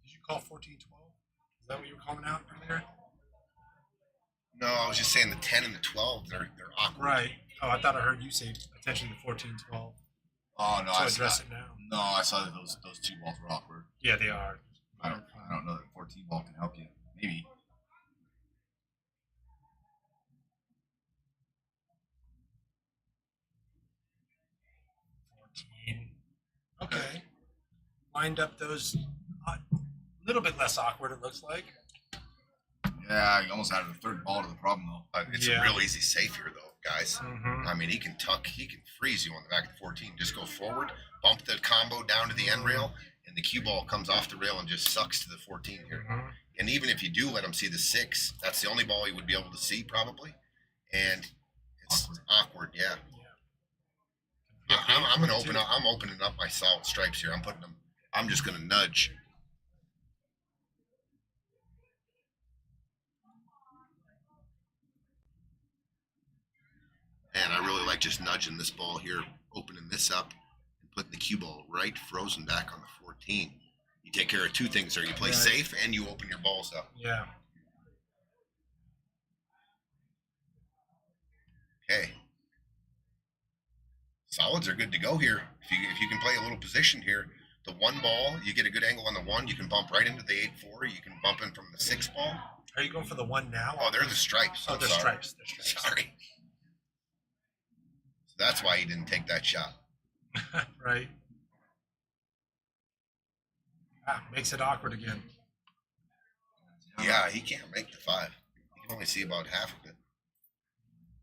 Did you call 14-12? Is that what you were calling out earlier? No, I was just saying the 10 and the 12, they're awkward. Right. Oh, I thought I heard you say attention to 14-12. Oh no, So I address saw, it now. no, I saw that those 2 balls were awkward. Yeah, they are. I don't know that 14 ball can help you. Maybe. Okay. Lined up those a little bit less awkward, it looks like. Yeah, you almost added a 3rd ball to the problem though. It's Yeah. a real easy save here, though, guys. Mm-hmm. He can freeze you on the back of the 14. Just go forward, bump the combo down to the end rail, and the cue ball comes off the rail and just sucks to the 14 here. Mm-hmm. And even if you do let him see the 6, that's the only ball he would be able to see probably. And it's awkward, yeah. I'm gonna open up. I'm opening up my solid stripes here. I'm just gonna nudge. And I really like just nudging this ball here, opening this up, and putting the cue ball right frozen back on the 14. You take care of 2 things there. You play Right. safe and you open your balls up. Yeah. Okay. Solids are good to go here. If you can play a little position here, the 1 ball, you get a good angle on the 1, you can bump right into the 8-4. You can bump in from the 6 ball. Are you going for the 1 now? Oh, they're the stripes. Oh, I'm they're sorry. stripes. They're stripes. Sorry. So that's why he didn't take that shot. Right. Makes it awkward again. Yeah, he can't make the 5. He can only see about half of it.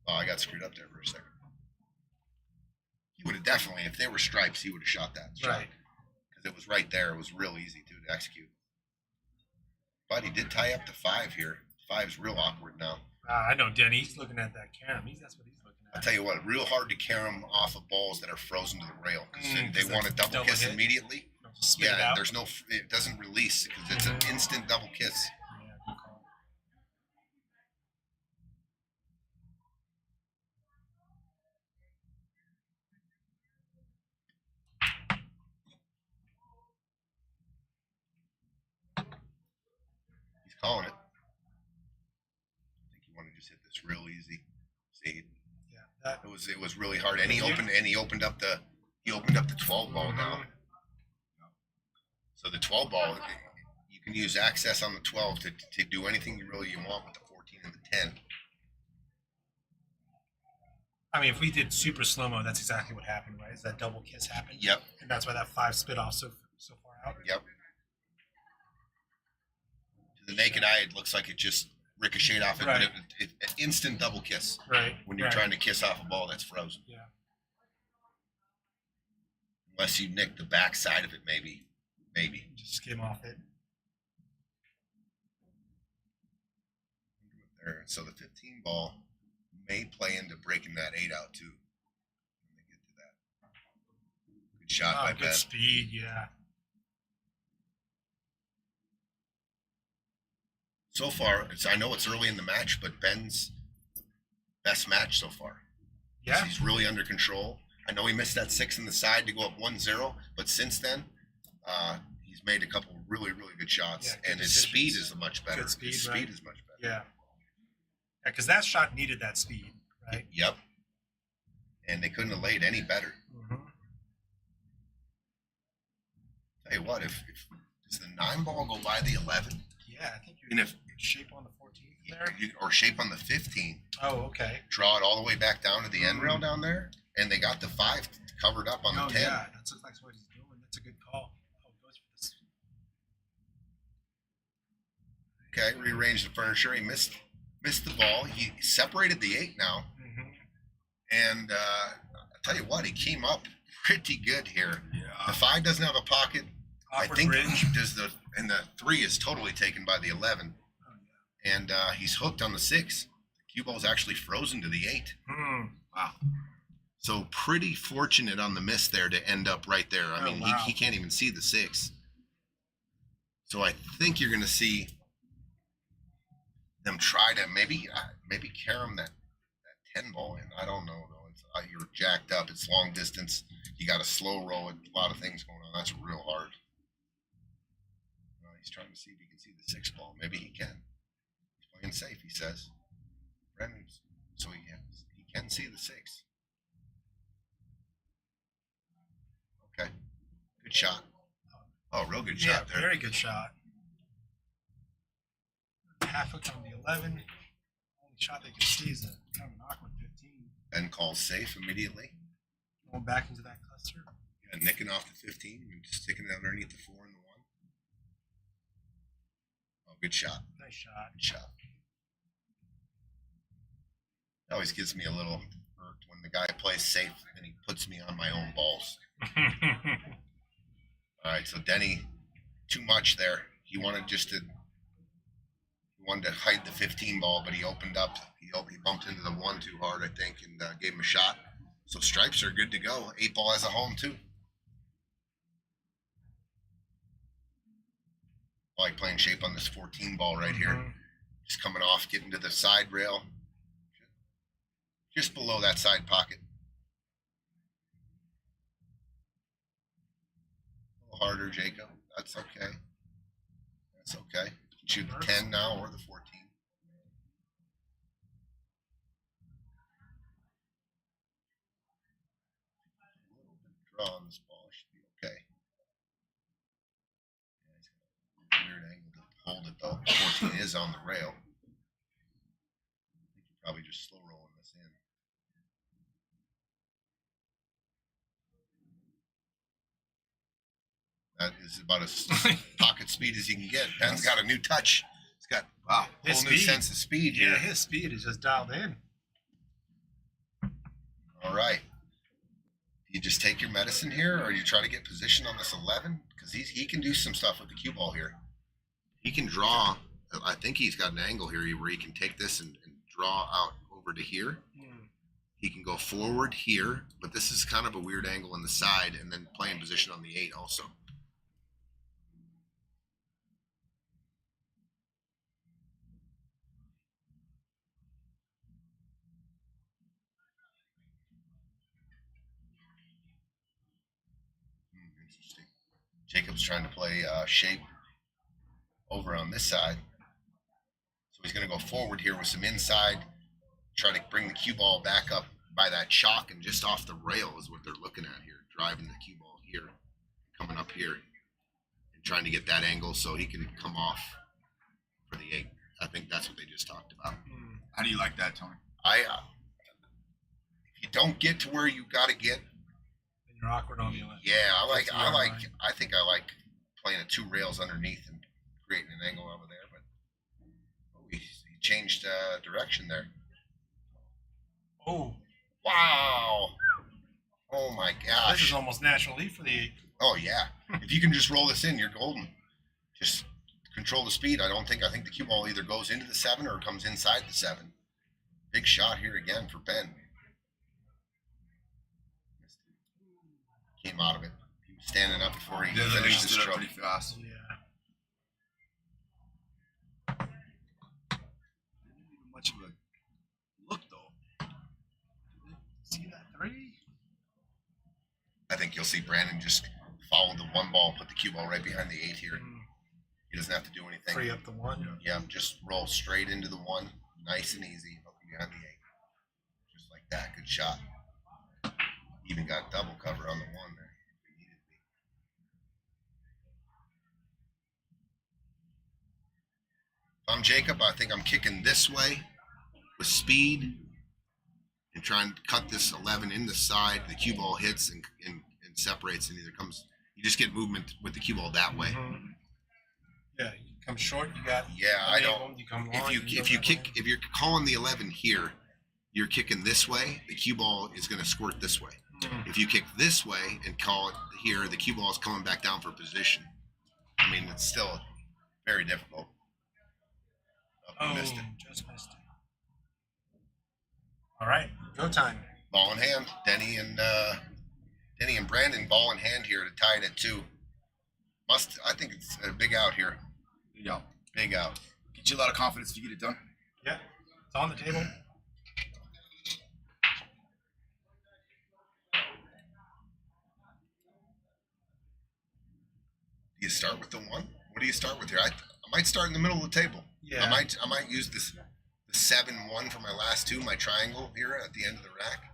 Oh, I got screwed up there for a second. He would have definitely, if they were stripes, he would have shot that shot. Right. Because it was right there. It was real easy to execute. But he did tie up to 5 here. 5's real awkward now. I know Denny. He's looking at that cam. That's what he's looking I'll at. tell you what, real hard to carry them off of balls that are frozen to the rail. Because they because want to that's double double kiss hit. immediately. Just spit it Yeah, out. there's no, it doesn't release because it's an instant double kiss. Yeah, good call. He's calling it. I think he wanted to just hit this real easy. See, Yeah, that. it was really hard, and he opened up the 12 ball now. So the 12 ball, you can use access on the 12 to do anything you want with the 14 and the 10. I mean, if we did super slow mo, that's exactly what happened, right? Is that double kiss happened? Yep, And that's why that 5 spit off so far out. yep. To the naked eye, it looks like it just ricocheted off it, Right. but it an instant double kiss Right. when you're right. trying to kiss off a ball that's frozen. Yeah. Unless you nick the back side of it, maybe. Just skim off it. There. So the 15 ball may play into breaking that 8 out too. When they get to that. Good shot by Good Ben. speed. Yeah. So far, I know it's early in the match, but Ben's best match so far. Yeah. He's really under control. I know he missed that 6 in the side to go up 1-0, but since then, he's made a couple really, really good shots, Yeah, good and his decisions. speed is much better. Good speed, his speed right? is much better. Yeah. Yeah, because that shot needed that speed, right? Yep. And they couldn't have laid any better. Mm-hmm. Tell you what, if does the 9 ball go by the 11? Yeah, I think you're And if shape on the 14 there. or shape on the 15, Oh, okay. draw it all the way back down to the end rail down there, and they got the 5 covered up on Oh, the 10. yeah, that's like what he's doing. That's a good call. Oh, he goes for this. Okay, rearranged the furniture. He missed the ball. He separated the 8 now, Mm-hmm. and I tell you what, he came up pretty good here. The Yeah. 5 doesn't have a pocket. Awkward I think bridge. does the 3 is totally taken by the 11, Oh, yeah. and he's hooked on the 6. The cue ball's actually frozen to the 8. Wow. So pretty fortunate on the miss there to end up right there. I Oh, mean, wow. he can't even see the 6. So I think you're going to see them try to maybe carry him that 10 ball in. I don't know though. It's, you're jacked up. It's long distance. You got a slow roll. A lot of things going on. That's real hard. He's trying to see if he can see the 6 ball. Maybe he can. He's playing safe, he says. Brennan, so he can see the 6. Okay. Good shot. Oh, real good Yeah, shot there. very good shot. Half hook on the 11. Only shot they can see is a kind of an awkward 15. Ben calls safe immediately. Going back into that cluster. Yeah, nicking off the 15 and just sticking it underneath the 4 and the 1. Oh, good shot. Nice shot. Good shot. It always gives me a little irked when the guy plays safe and he puts me on my own balls. All right, so Denny, too much there. He wanted to hide the 15 ball, but he opened up. He bumped into the 1 too hard, I think, and gave him a shot. So stripes are good to go. 8 ball has a home too. I like playing shape on this 14 ball right here. Mhm. Just coming off, getting to the side rail. Just below that side pocket. A little harder, Jacob. That's okay. That's okay. You can shoot the 10 now or the 14. draw on this ball. It should be okay. Yeah, he's got a weird angle to hold it though. 14 is on the rail. I think you're probably just slow rolling this in. That is about as pocket speed as you can get. Ben's got a new touch. He's got a His whole new speed. sense of speed here. Yeah, his speed is just dialed in. All right. Do you just take your medicine here, or do you try to get position on this 11? Because he can do some stuff with the cue ball here. He can draw. I think he's got an angle here where he can take this and draw out over to here. He can go forward here, but this is kind of a weird angle on the side, and then play in position on the 8 also. Interesting. Jacob's trying to play shape over on this side. So he's going to go forward here with some inside, try to bring the cue ball back up by that chalk and just off the rail is what they're looking at here, driving the cue ball here, coming up here, and trying to get that angle so he can come off for the 8. I think that's what they just talked about. How do you like that, Tony? If you don't get to where you got to get, And you're awkward on the 11. yeah, I think I like playing at 2 rails underneath and creating an angle over there, but he changed direction there. Oh, Wow. Oh my this gosh. is almost natural lead for the 8. Oh yeah. If you can just roll this in, you're golden. Just control the speed. I think the cue ball either goes into the 7 or comes inside the 7. Big shot here again for Ben. Came out of it. He was standing up before he Yeah, finished his stood up stroke. pretty fast. Yeah. Didn't even much of a look though. See that 3? I think you'll see Brandon just follow the 1 ball, put the cue ball right behind the 8 here. He doesn't have to do anything. Free up the 1. Yeah, just roll straight into the 1, nice and easy, hooking behind the 8. Just like that, good shot. Even got double cover on the 1 there. If he needed to be. If I'm Jacob, I think I'm kicking this way with speed and trying to cut this 11 in the side. The cue ball hits and separates and either comes. You just get movement with the cue ball that way. Yeah, you come short, you got. Yeah, I don't. You come long, If you're calling the 11 here, you're kicking this way. The cue ball is going to squirt this way. If you kick this way and call it here, the cue ball is coming back down for position. I mean, it's still very difficult. Oh, you missed it. Just missed it. All right, go time. Ball in hand. Denny and Brandon ball in hand here to tie it at 2. I think it's a big out here. Yeah. Big out. Get you a lot of confidence if you get it done. Yeah, it's on the table. Do you start with the 1? What do you start with here? I might start in the middle of the table. Yeah. I might use the 7-1 for my last 2, my triangle here at the end of the rack.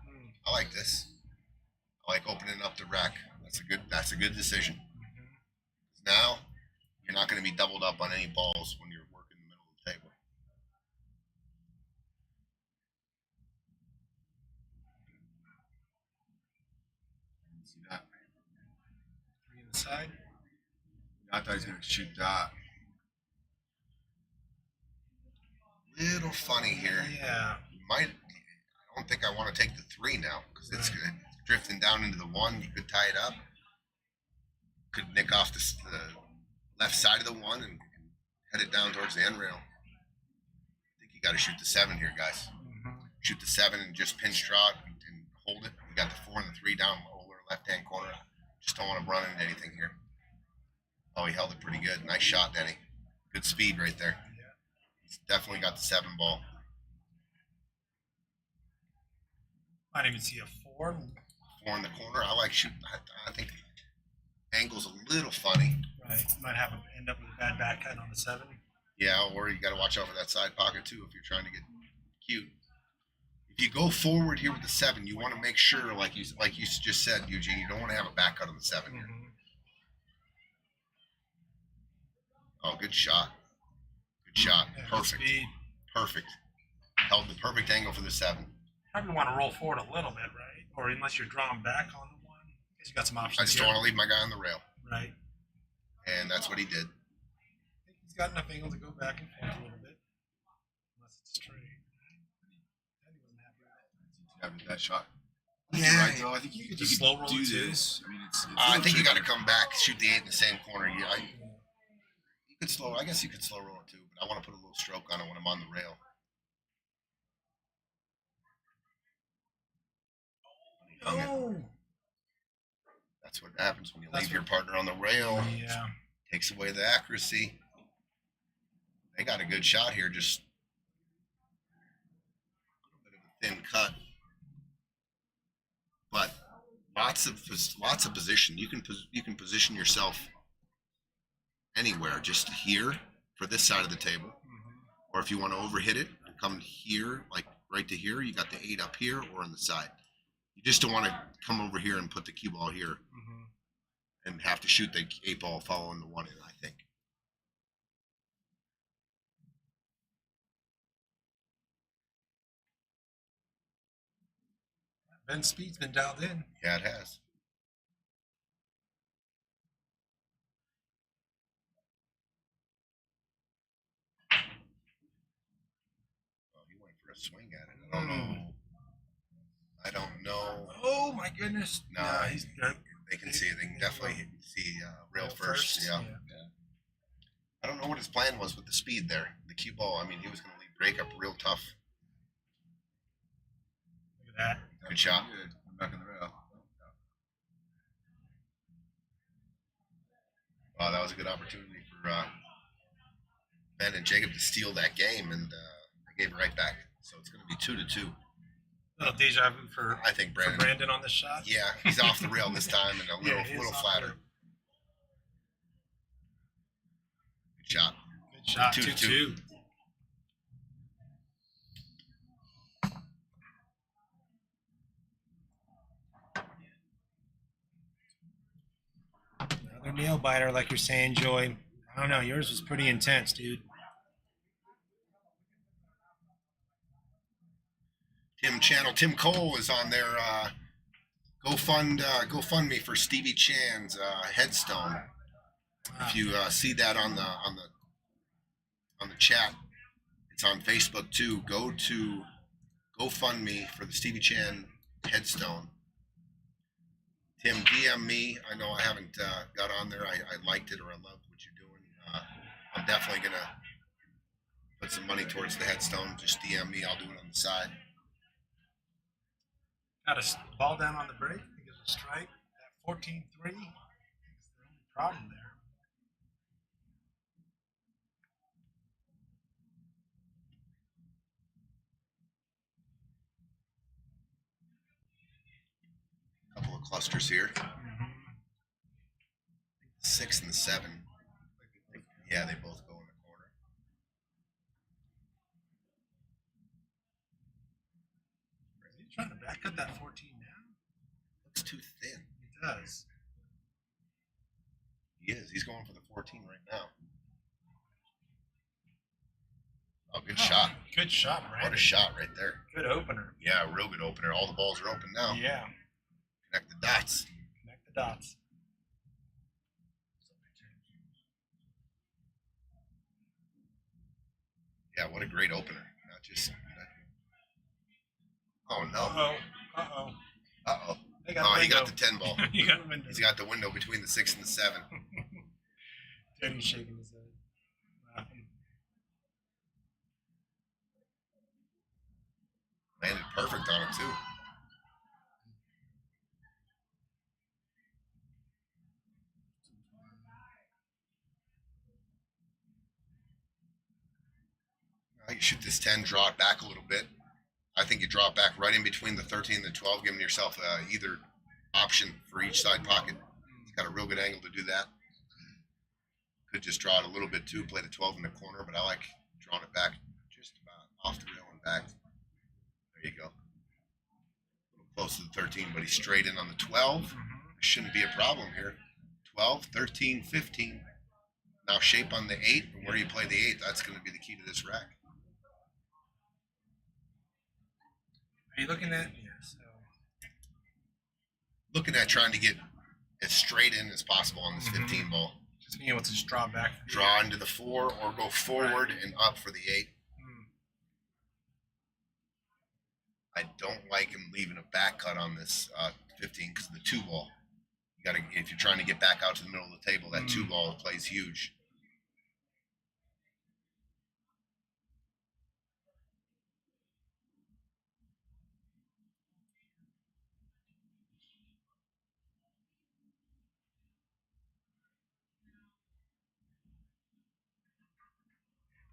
I like this. I like opening up the rack. That's a good decision. Now you're not going to be doubled up on any balls when you're working in the middle of the table. See that? 3 in the side. I thought he was gonna shoot that. Little funny here. Yeah. I don't think I want to take the 3 now because it's drifting down into the 1. You could tie it up. Could nick off the left side of the 1 and head it down towards the end rail. I think you got to shoot the 7 here, guys. Shoot the 7 and just pinch draw it and hold it. You got the 4 and the 3 down lower left-hand corner. Just don't want to run into anything here. Oh, he held it pretty good. Nice shot, Denny. Good speed right there. Yeah. He's definitely got the 7 ball. Might even see a 4. 4 in the corner. I like shooting. I think the angle's a little funny. Right. Might have end up with a bad back cut on the 7. Yeah, or you got to watch out for that side pocket too if you're trying to get cute. If you go forward here with the 7, you want to make sure, like you just said, Eugene, you don't want to have a back cut on the 7 here. Oh, good shot. Good shot. Yeah, good Perfect. speed. Perfect. Held the perfect angle for the 7. Probably want to roll forward a little bit, right? Or unless you're drawn back on the 1. Guess you got some options I just here. don't want to leave my guy on the rail. Right. And that's what he did. I think he's got enough angle to go back and forth a little bit. Unless it's straight. Denny wasn't happy with that. Having that shot. Yeah. Right, though. I think you could just slow roll do it too. this. I mean, it's I think you got to come back, shoot the 8 in the same corner. You could slow. I guess you could slow roll it too, but I want to put a little stroke on it when I'm on the rail. Oh. That's what happens when you leave your partner on the rail. Yeah. Takes away the accuracy. They got a good shot here, just a little bit of a thin cut, but lots of position. You can position yourself anywhere, just here for this side of the table, or if you want to overhit it and come here, like right to here, you got the 8 up here or on the side. You just don't want to come over here and put the cue ball here and have to shoot the 8 ball following the 1 in, I think. Ben's speed's been dialed in. Yeah, it has. Oh, he went for a swing at it. I don't know. I don't know. Oh my goodness. No, Nah, they can see it. They can definitely see rail first. Yeah. I don't know what his plan was with the speed there. The cue ball. I mean, he was going to leave break up real tough. Look at that. Good shot. Good. I'm back in the rail. Wow, that was a good opportunity for Ben and Jacob to steal that game, and they gave it right back. So it's going to be 2-2. A little deja vu for I think Brandon. Brandon on this shot. Yeah, he's off the rail this time and a little, Yeah, he is little off flatter. the- Good shot. Good shot. 2-2. 2-2. Another nail biter, like you're saying, Joy. I don't know. Yours was pretty intense, dude. Tim Cole is on their GoFundMe for Stevie Chan's headstone. If you see that on the chat, it's on Facebook too. Go to GoFundMe for the Stevie Chan headstone. Tim, DM me. I know I haven't got on there. I liked it or I loved what you're doing. I'm definitely gonna put some money towards the headstone. Just DM me. I'll do it on the side. Got a ball down on the break. I think it was a strike at 14-3. That's the only problem there. Couple of clusters here. 6 and the 7. Yeah, they both go in the corner. Is he trying to back cut that 14 now? Looks too thin. He does. He is. He's going for the 14 right now. Oh, good shot. Good shot, Brandon. What a shot right there. Good opener. Yeah, real good opener. All the balls are open now. Yeah. Connect the dots. Connect the dots. Yeah, what a great opener. Not just. Oh, no. Uh-oh. Uh-oh. Uh-oh. They got Oh, a he got window. the 10 ball. You got a window. He's got the window between the 6 and the 7. Denny's shaking his head. Laughing. Landed perfect on it, too. You shoot this 10, draw it back a little bit. I think you draw it back right in between the 13 and the 12, giving yourself either option for each side pocket. He's got a real good angle to do that. Could just draw it a little bit too, play the 12 in the corner, but I like drawing it back just about off the rail and back. There you go. close to the 13, but he's straight in on the 12. Shouldn't be a problem here. 12, 13, 15. Now shape on the 8, and where you play the 8, that's going to be the key to this rack. Are you looking at? Yeah. So Looking at trying to get as straight in as possible on this 15 ball. just being able to just draw back. Draw into the 4 or go forward and up for the 8. I don't like him leaving a back cut on this 15 because of the 2 ball. You gotta, if you're trying to get back out to the middle of the table, that 2 ball plays huge.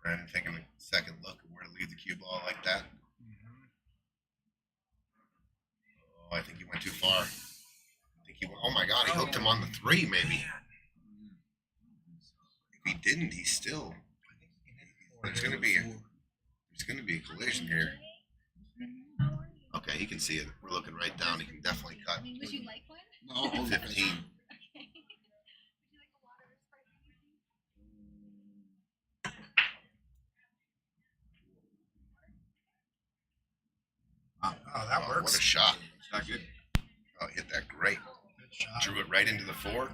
Brandon taking a second look at where to leave the cue ball like that. Oh, I think he went too far. I think he went, oh my God, he hooked him on the 3 maybe. If he didn't, he's still. There's going to be a collision here. Okay, he can see it. We're looking right down. He can definitely cut. Would you like one? No, 15. Oh, that What a works. shot. it's not good. Oh, hit that great. Good shot. Drew it right into the 4.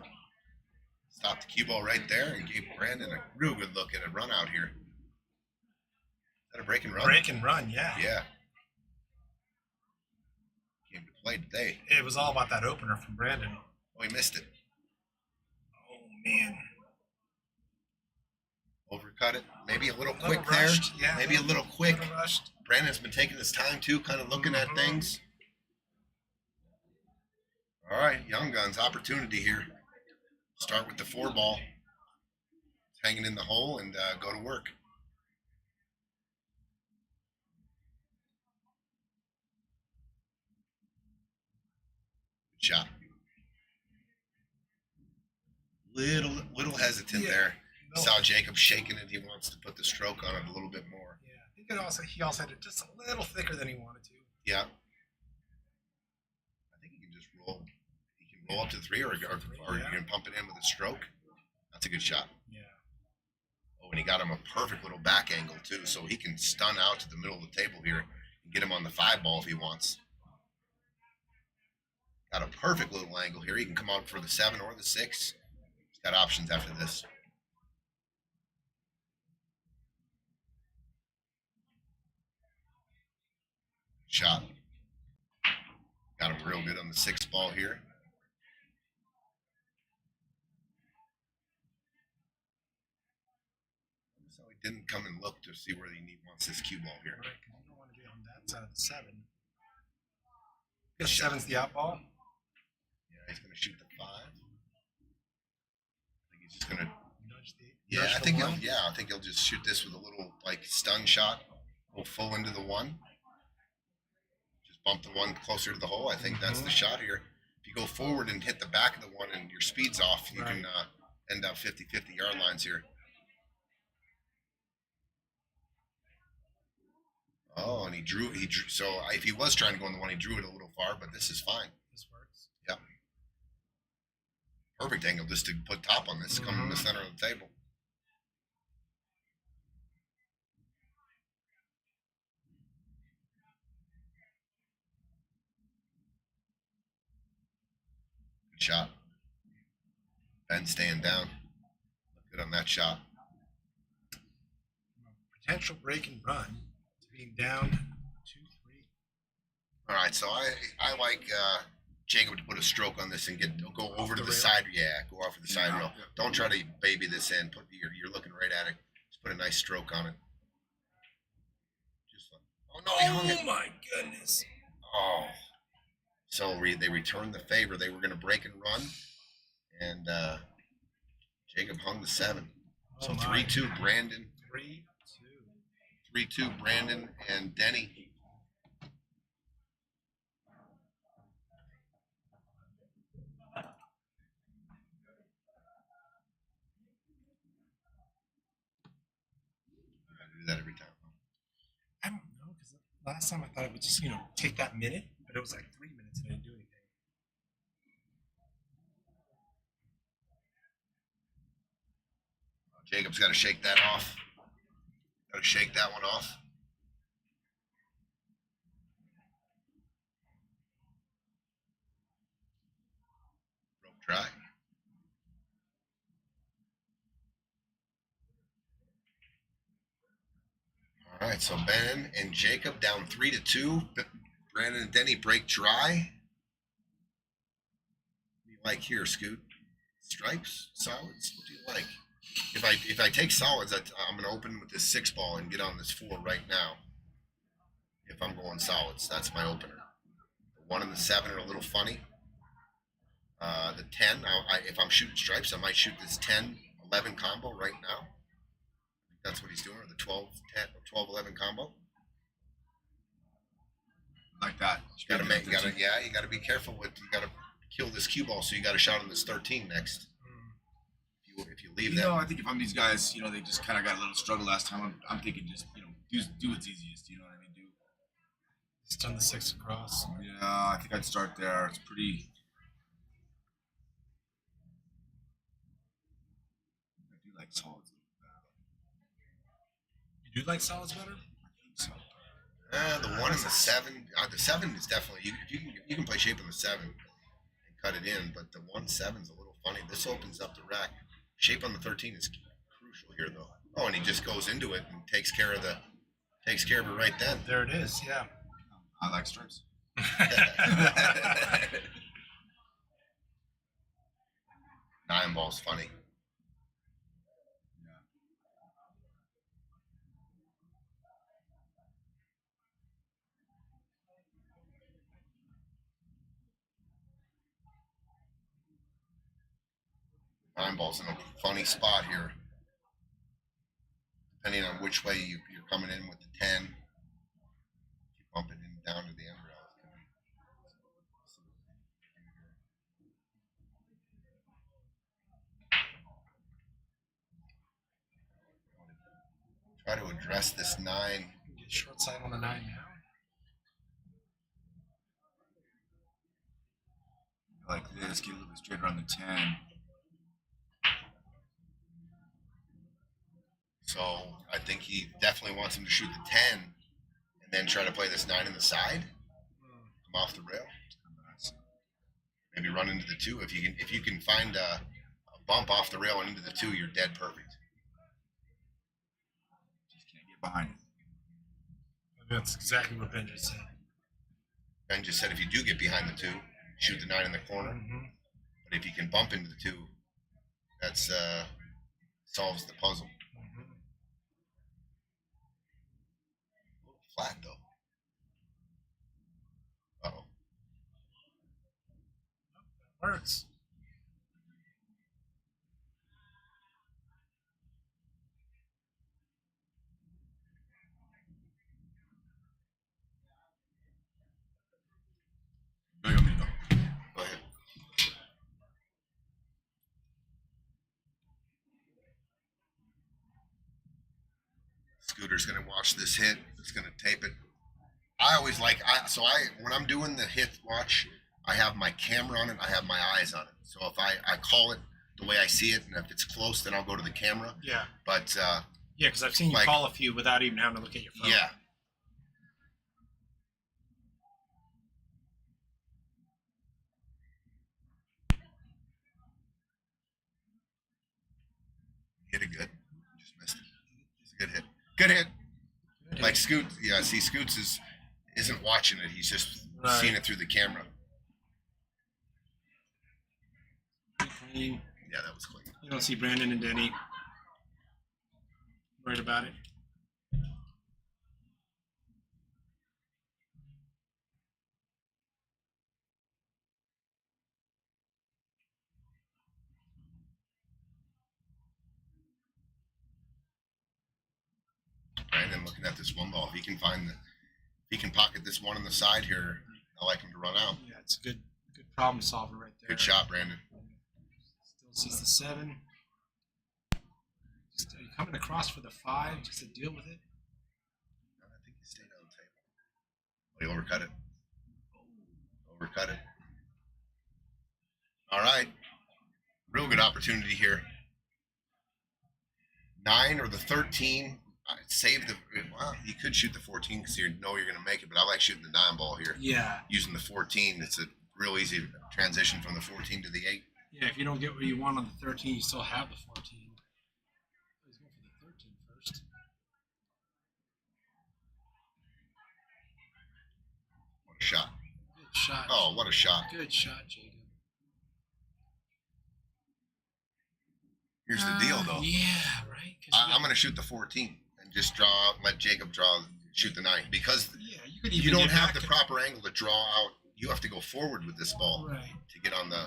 Stopped the cue ball right there and gave Brandon a real good look at a run out here. Is that a break and run? Break and run, yeah. Yeah. Came to play today. It was all about that opener from Brandon. Oh, he missed it. Oh man. Overcut it. Maybe a little Little quick there. rushed, yeah. Maybe a little quick. Little rushed. Brandon's been taking his time too, kind of looking at things. All right, Young Guns, opportunity here. Start with the 4 ball. It's hanging in the hole and go to work. Good shot. Little hesitant Yeah. there. No. Saw Jacob shaking it. He wants to put the stroke on it a little bit more. Yeah, I think he also had it just a little thicker than he wanted to. Yeah. I think he can just roll. He can roll up to 3 or you can pump it in with a stroke. That's a good shot. Yeah. Oh, and he got him a perfect little back angle too, so he can stun out to the middle of the table here and get him on the 5 ball if he wants. Got a perfect little angle here. He can come out for the 7 or the 6. He's got options after this. Shot. Got him real good on the 6 ball here. So he didn't come and look to see where he wants this cue ball here. Right, because you don't want to be on that side of the 7. Because 7's the out ball. Yeah, he's going to shoot the 5. I think he's just going to. Nudge the. Yeah, nudge I the think one. I think he'll just shoot this with a little like stun shot. Go full into the 1. Just bump the 1 closer to the hole. I think that's the shot here. If you go forward and hit the back of the 1 and your speed's off, you can end up 50-50 yard lines here. Oh, and he drew. So if he was trying to go in the 1, he drew it a little far, but this is fine. This works. Yep. Perfect angle just to put top on this, come in the center of the table. Good shot. Ben staying down. Look good on that shot. Potential break and run to being down 2-3. All right, so I like Jacob to put a stroke on this and go over to the rail? side. Yeah, go off of the side Yeah, rail. yeah. Don't try to baby this in. You're looking right at it. Just put a nice stroke on it. Just like, oh no, he hung it. Oh my goodness. Oh, so they returned the favor. They were going to break and run, and Jacob hung the 7. So Oh my. 3-2 Brandon, 3-2. 3-2 Brandon and Denny. Do that every time. I don't know, because last time I thought it would just, take that minute But it was like 3 minutes and I didn't do anything. Jacob's got to shake that off. Got to shake that one off. Rope dry. All right, so Ben and Jacob down 3-2. Brandon and Denny break dry. What do you like here, Scoot? Stripes, solids. What do you like? If I take solids, I'm going to open with this 6 ball and get on this 4 right now. If I'm going solids, that's my opener. The 1 and the 7 are a little funny. The 10, if I'm shooting stripes, I might shoot this 10-11 combo right now. I think that's what he's doing, or the 12-10 or 12-11 combo. Like that. You gotta be careful with. You gotta kill this cue ball, so you got a shot on this 13 next. If you leave that. I think if I'm these guys, they just kind of got a little struggle last time. I'm thinking just, do what's easiest. You know what I mean? Just on the 6 across. Yeah, I think I'd start there. It's pretty. I do like solids. You do like solids better? I think so. The 1 and the 7. The 7 is definitely you can play shape on the 7 and cut it in, but the 1-7 is a little funny. This opens up the rack. Shape on the 13 is crucial here, though. Oh, and he just goes into it and takes care of it right then. There it is. Yeah. I like stripes. 9 ball's funny. Yeah. 9 ball's in a funny spot here. Depending on which way you're coming in with the 10. If you bump it in down to the end rail. Try to address this 9. Get short side on the 9 now. Like this, get a little bit straighter on the 10. So I think he definitely wants him to shoot the 10 and then try to play this 9 in the side. Come off the rail. Maybe run into the 2. If you can find a bump off the rail and into the 2, you're dead perfect. Just can't get behind it. That's exactly what Ben just said. Ben just said if you do get behind the 2, shoot the 9 in the corner. Mm-hmm. But if you can bump into the 2, that's solves the puzzle. Mm-hmm. A little flat though. Uh-oh. Works. Go ahead, amigo. Go ahead. Scooter's gonna watch this hit. He's gonna tape it. I always like when I'm doing the hit watch, I have my camera on it. I have my eyes on it. So if I call it the way I see it, and if it's close, then I'll go to the camera. Yeah. But Yeah, because I've seen you like- call a few without even having to look at your phone. yeah. Hit it good. Just missed it. It's a good hit. Good hit. Good Like hit. Scoot, yeah. See, Scoots isn't watching it. He's just Right. seeing it through the camera. Pretty clean. Yeah, that was clean. You don't see Brandon and Denny worried about it. Brandon looking at this 1 ball. If he can pocket this 1 on the side here, I like him to run out. Yeah, it's a good problem solver right there. Good shot, Brandon. Still sees the 7. Just are you coming across for the 5 just to deal with it? I think he stayed on the table. Oh, he overcut it. Overcut it. All right. Real good opportunity here. 9 or the 13. Save the. Well, you could shoot the 14 because you know you're going to make it, but I like shooting the 9 ball here. Yeah. Using the 14, it's a real easy transition from the 14 to the 8. Yeah, if you don't get what you want on the 13, you still have the 14. Let's go for the 13 first. What a shot. Good shot. Oh, what a shot. Good shot, Jacob. Here's the deal, though. Yeah, right? I'm going to shoot the 14 and just draw, let Jacob shoot the 9. Because yeah, you could even you don't get have back the proper angle to draw out. You have to go forward with this ball Right. to get on the.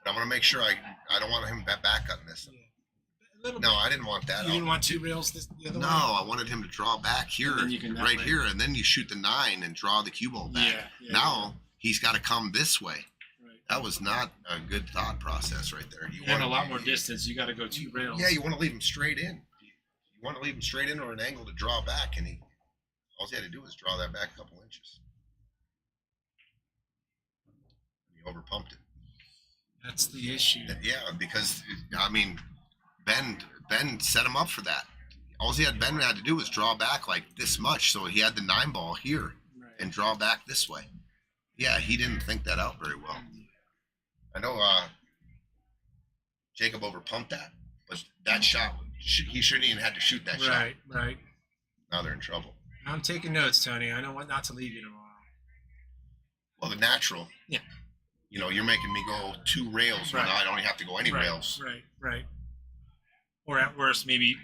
But I want to make sure I don't want him back cutting this. Yeah. A little No, I didn't want that. You didn't want 2 rails the other No, way? I wanted him to draw back here, And then you can right that way. here, and then you shoot the 9 and draw the cue ball back. Yeah, Now he's got to come this way. Right. That was not a good thought process right there. You And want a lot more distance. You got to go 2 rails. Yeah, you want to leave him straight in. You want to leave him straight in or an angle to draw back, and all he had to do was draw that back a couple inches. He overpumped it. That's the issue. Yeah, because I mean, Ben set him up for that. All Ben had to do was draw back like this much, so he had the 9 ball here Right. and draw back this way. Yeah, he didn't think that out very well. I know Jacob overpumped that, but that shot he shouldn't even had to shoot that shot. Right. Now they're in trouble. I'm taking notes, Tony. I know what not to leave you tomorrow. Well, the natural. Yeah. You know, you're making me go 2 rails when Right. I don't have to go any rails. Right. Or at worst, maybe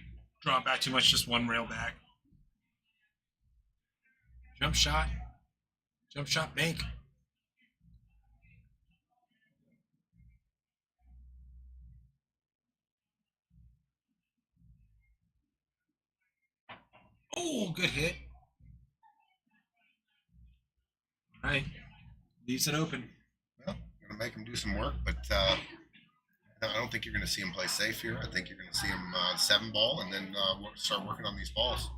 draw back too much, just 1 rail back. Jump shot, bank. Oh, good hit. All right, leaves it open. Well, I'm going to make him do some work, but I don't think you're going to see him play safe here. I think you're going to see him 7 ball and then start working on these balls.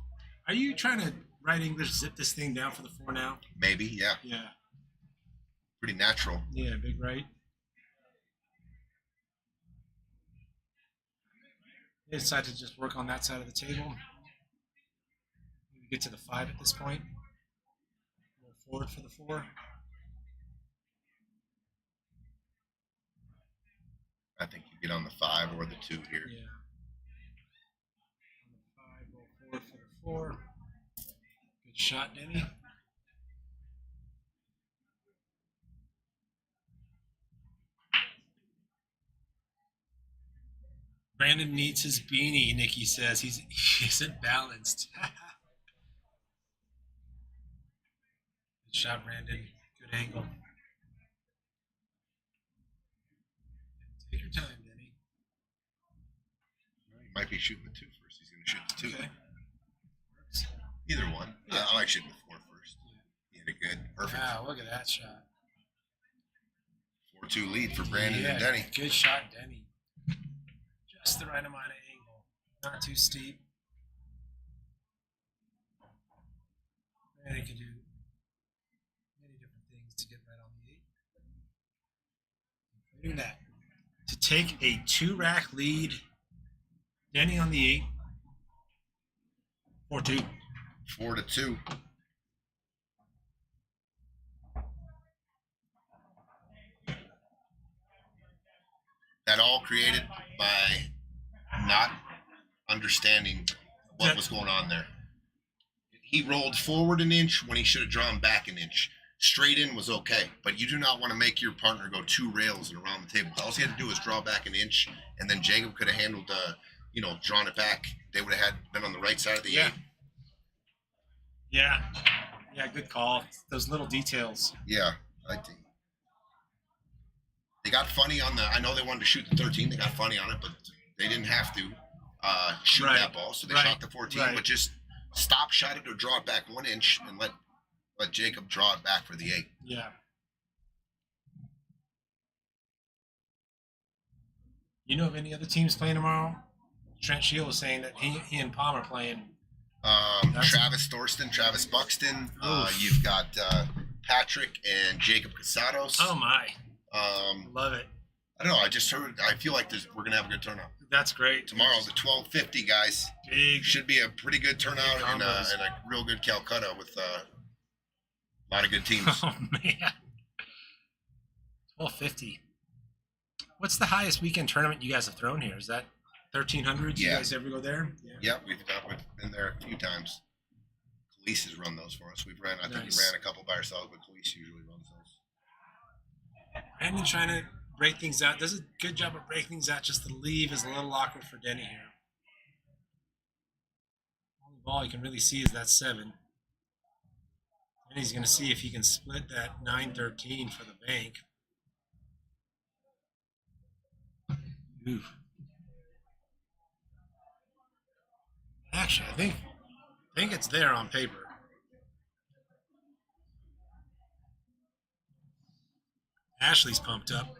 Are you trying to right English zip this thing down for the 4 now? Maybe, yeah. Yeah. Pretty natural. Yeah, big right. They decided to just work on that side of the table. Maybe get to the 5 at this point. Roll forward for the 4. I think you get on the 5 or the 2 here. Yeah. On the 5, roll forward for the 4. Good shot, Denny. Brandon needs his beanie, Nikki says. He isn't balanced. Good shot, Brandon. Good angle. Take your time, Denny. He might be shooting the 2 first. He's going to shoot the 2. Okay. Either one. Yeah. I like shooting the 4 first. He hit it good. Perfect. Wow, look at that shot. 4-2 lead for Brandon Yeah, and Denny. Good shot, Denny. Just the right amount of angle. Not too steep. Brandon can do many different things to get right on the 8. Including that. To take a 2-rack lead. Denny on the 8. 4-2. 4-2. That all created by not understanding what was going on there. He rolled forward an inch when he should have drawn back an inch. Straight in was okay, but you do not want to make your partner go 2 rails and around the table. All he had to do was draw back an inch, and then Jacob could have handled, drawn it back. They would have been on the right side of the 8. Yeah, good call. Those little details. Yeah, I think. They got funny on the. I know they wanted to shoot the 13. They got funny on it, but they didn't have to shoot Right. that ball, so they Right. shot the 14. Right. But just stop, shot it, or draw it back 1 inch, and let Jacob draw it back for the 8. Yeah. You know of any other teams playing tomorrow? Trent Shield was saying that he and Palm are playing. That's- Travis Thorsten, Travis Buxton. Oof. You've got Patrick and Jacob Casados. Oh my, Um, love it. I don't know. I just heard. I feel like we're gonna have a good turnout That's great. tomorrow. The 1250 guys Big. should be a pretty good turnout Big and combos. a real good Calcutta with a lot of good teams. Oh man. 1250. What's the highest weekend tournament you guys have thrown here? Is that 1300? You Yeah. guys ever go there? Yeah. Yep, we've been there a few times. Khalees has run those for us. We've ran. I think we Nice. ran a couple by ourselves, but Khalees usually runs those. Brandon trying to break things out. Does a good job of breaking things out. Just the leave is a little awkward for Denny here. Only ball you can really see is that 7. And he's going to see if he can split that 9-13 for the bank. Ooh. Actually, I think it's there on paper. Ashley's pumped up.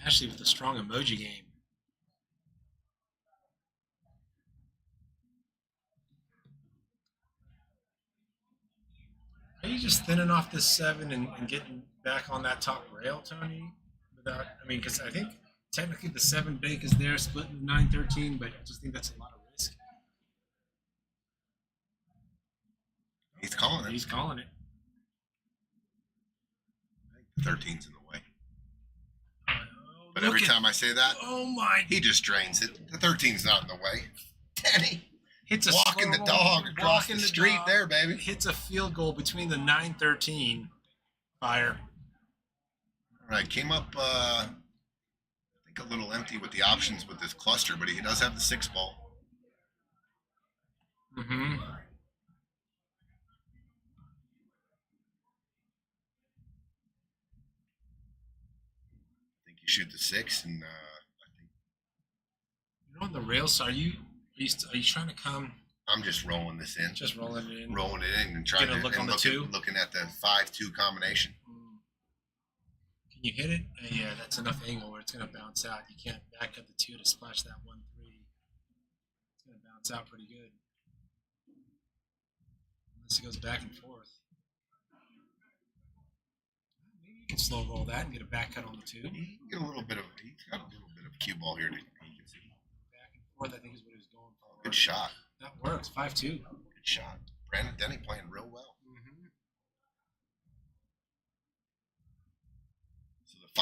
Ashley with a strong emoji game. Are you just thinning off this 7 and getting back on that top rail, Tony? Without, I mean, because I think technically the 7 bank is there, splitting the 9-13, but I just think that's a lot of risk. He's calling it. He's calling it. The 13's in the way. Oh, But look every at- time I say that, oh my! he just drains it. The 13's not in the way. Denny, Hits a walking the slow dog roll, across walking the street dog, there, baby. Hits a field goal between the 9-13 fire. All right, came up, I think a little empty with the options with this cluster, but he does have the 6 ball. Mm-hmm. I think you shoot the 6, and I think You're on the rails. So are you trying to come I'm just rolling this in, just rolling it in? rolling it in, and trying Get a to look on the look 2? looking at the 5-2 combination. Can you hit it? Yeah, that's enough angle where it's going to bounce out. You can't back up the 2 to splash that 1-3. It's going to bounce out pretty good. Unless it goes back and forth. Maybe you can slow roll that and get a back cut on the 2. He can get a little bit of. He's got a little bit of cue ball here. He can see. Back and forth, I think is what he was going for. Good shot. That works. 5-2. Good shot. Brandon Denny playing real well. Mm-hmm. So the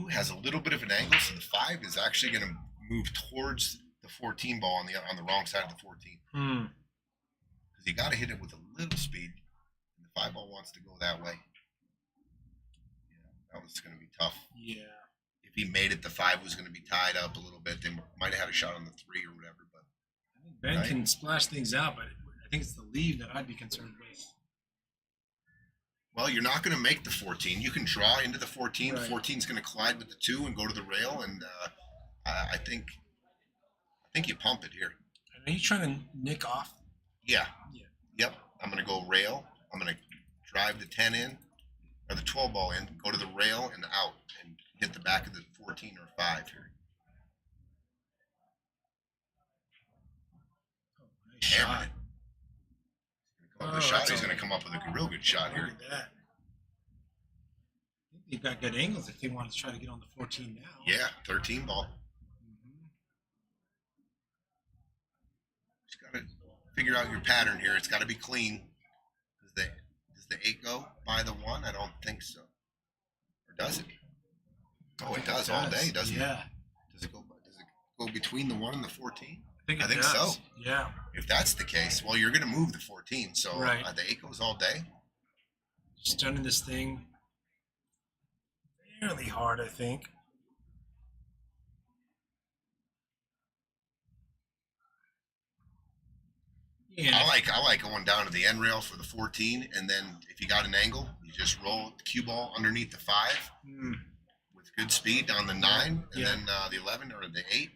5-2 has a little bit of an angle, so the 5 is actually going to move towards the 14 ball on the wrong side of the 14. Because you got to hit it with a little speed, and the 5 ball wants to go that way. Yeah, that was going to be tough. Yeah. If he made it, the 5 was going to be tied up a little bit. They might have had a shot on the 3 or whatever. But I think Ben Right. can splash things out, but I think it's the lead that I'd be concerned with. well, you're not going to make the 14. You can draw into the 14. Right. The 14 is going to collide with the 2 and go to the rail, and I think you pump it here. Are you trying to nick off? Yeah. Yeah. Yep. I'm going to go rail. I'm going to drive the 10 in, or the 12 ball in, go to the rail and out, and hit the back of the 14 or 5 here. Oh, nice shot. Come up with a Oh, shot. that's He's a- going to come up with a real good shot Look here. at that. I think they've got good angles if they want to try to get on the 14 now. Yeah, 13 ball. Mhm. Just got to figure out your pattern here. It's got to be clean. Does the 8 go by the 1? I don't think so. Or does it? Oh, it does all day, doesn't it? Yeah. Does it go between the 1 and the 14? I think I think does. so. Yeah. If that's the case, well, you're going to move the 14. So Right. the 8 goes all day. Stunning this thing fairly hard, I think. Yeah. I like going down to the end rail for the 14, and then if you got an angle, you just roll the cue ball underneath the 5 Hmm. with good speed on the 9, and Yeah. then the 11 or the 8.